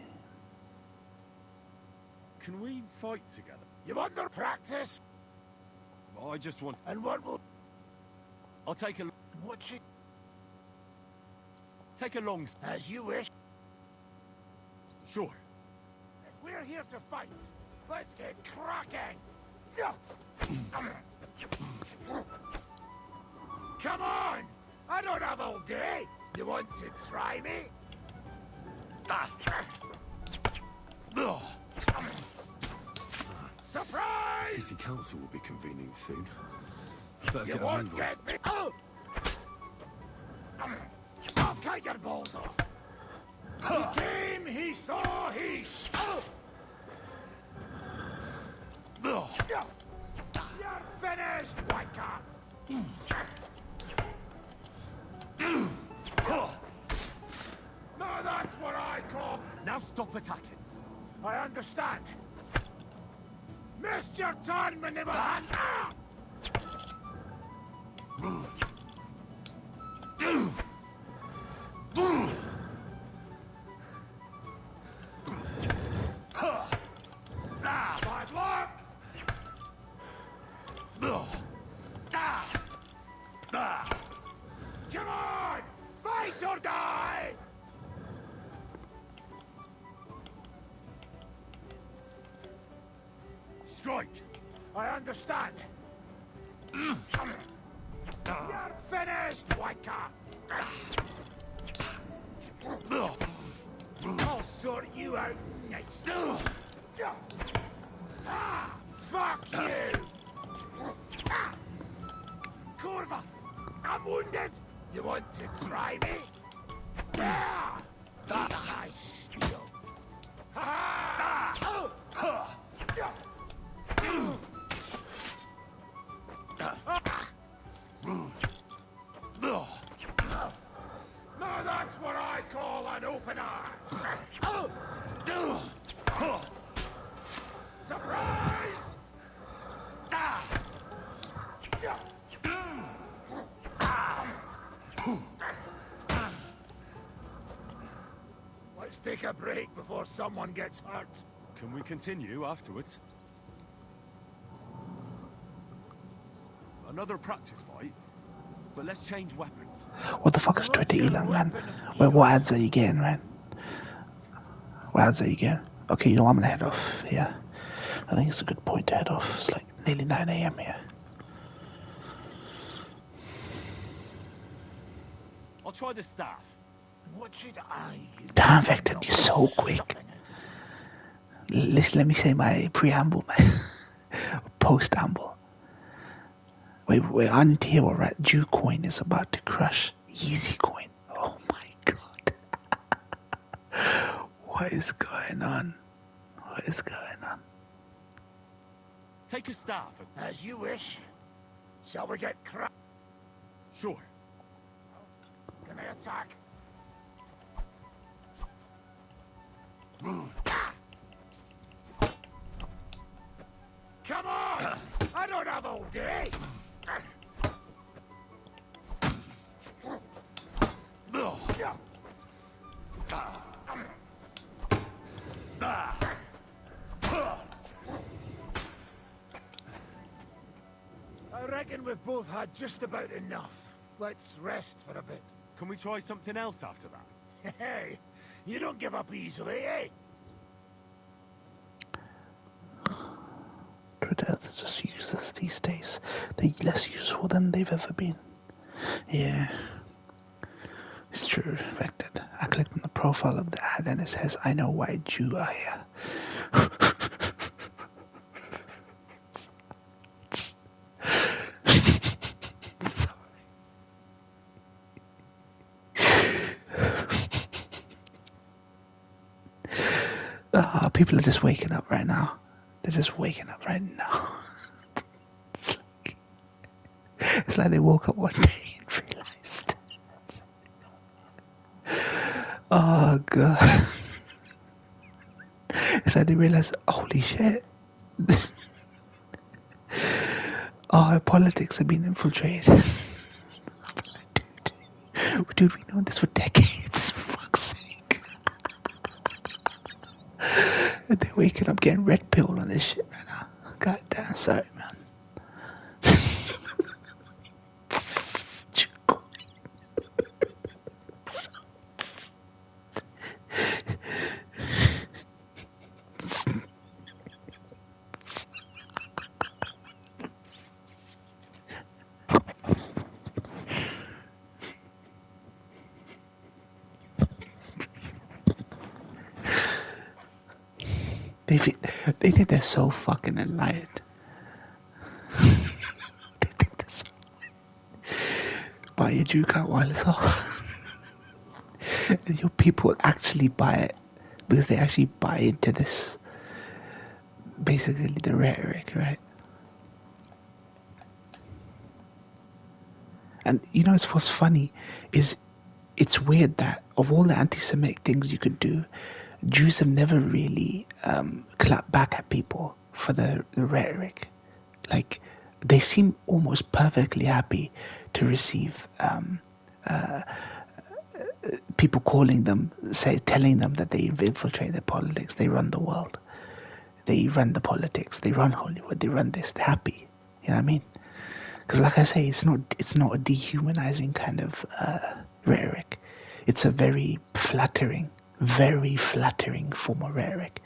Can we fight together? You want to practice? I just want... And what will... I'll take a... What you... Take a long... As you wish. Sure. If we're here to fight, let's get cracking! Come on! I don't have all day! You want to try me? Surprise! City Council will be convening soon. You won't get me! Oh! I'll cut your balls off! He came, he saw, he... You're finished, wanker! Now that's what I call... Now stop attacking. I understand. Missed your turn, Manimahan! Bad luck! Come on! Fight or die! Strike! I understand. You're finished, wanker! I'll sort you out nice. Ah, fuck you! Ah. Corva, I'm wounded. You want to try me? Ah, that I steal. Ah. Now that's what I call an opener. Surprise! Let's take a break before someone gets hurt. Can we continue afterwards? Another practice fight? But let's change weapons. What the fuck is Twitter, Elon, man? Wait, what ads are you getting, man? What ads are you getting? Okay, you know, I'm gonna head off here. I think it's a good point to head off. It's like nearly 9 a.m. here. I'll try the staff. What should I use? Damn, Vector, you're so quick. Listen, let me say my preamble, man. Post-amble. Wait, I need to hear what Jew coin is about to crush Easy coin. Oh my god. What is going on? What is going on? Take a staff. As you wish. Shall we get crushed? Sure. Can I attack? Come on! I don't have all day! I reckon we've both had just about enough. Let's rest for a bit. Can we try something else after that? Hey, you don't give up easily, eh? Twitter is just useless these days. They're less useful than they've ever been. Yeah. It's true, Vector. I clicked on the profile of the ad and it says, I know why Jew are here. People are just waking up right now. They're just waking up right now. It's like they woke up one day and realized. Oh god. It's like they realized, holy shit. Our politics have been infiltrated. Dude, we've known this for decades, for fuck's sake. And they're waking up getting red pilled on this shit right now. God damn, sorry, man. They think they're so fucking enlightened. They think they're so buy your Juke out while it's off. And your people actually buy it because they actually buy into this, basically the rhetoric, right? And you know what's funny is it's weird that of all the anti-Semitic things you could do, Jews have never really clapped back at people for the rhetoric. Like, they seem almost perfectly happy to receive people calling them, telling them that they infiltrate their politics, they run the world, they run the politics, they run Hollywood, they run this. They're happy. You know what I mean? Because, like I say, it's not a dehumanizing kind of rhetoric. It's a very flattering form of rhetoric.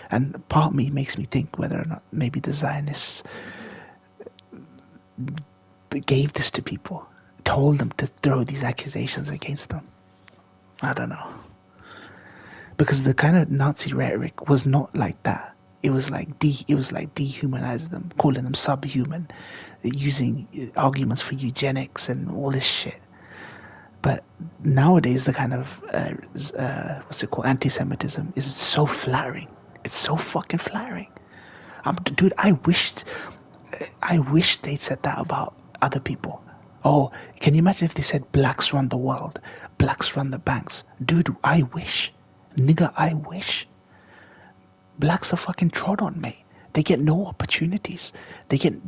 And part of me makes me think whether or not maybe the Zionists gave this to people, told them to throw these accusations against them. I don't know. because the kind of Nazi rhetoric was not like that. It was like dehumanizing them, calling them subhuman, using arguments for eugenics and all this shit. But nowadays, the kind of what's it called, anti-Semitism is so flattering. It's so fucking flattering. Dude, I wish they'd said that about other people. Oh, can you imagine if they said blacks run the world, blacks run the banks? Dude, I wish. Nigga, I wish. Blacks are fucking trod on, mate. They get no opportunities. They can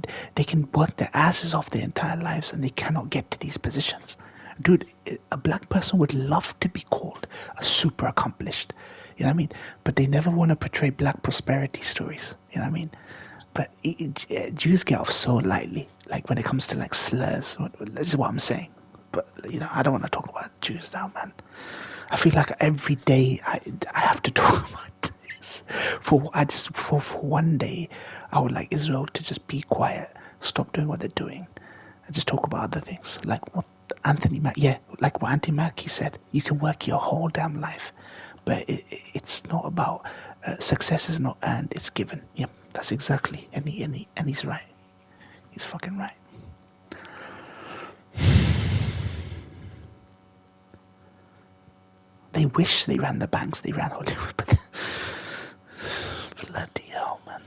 work their asses off their entire lives and they cannot get to these positions. Dude, a black person would love to be called a super accomplished. You know what I mean? But they never want to portray black prosperity stories. You know what I mean? But Jews get off so lightly, like when it comes to like slurs. This is what I'm saying. But you know, I don't want to talk about Jews now, man. I feel like every day I have to talk about this. For one day, I would like Israel to just be quiet, stop doing what they're doing, and just talk about other things. Like what like what Anthony Mackie said. You can work your whole damn life, but it's not about success is not earned, it's given. Yep, that's exactly. And he's right. He's fucking right. They wish they ran the banks, they ran Hollywood, but bloody hell, man.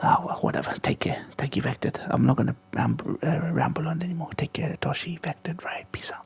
Oh, well, whatever. Take care. Thank you, Vected. I'm not going to ramble on anymore. Take care, Toshi, Vected. Right. Peace out.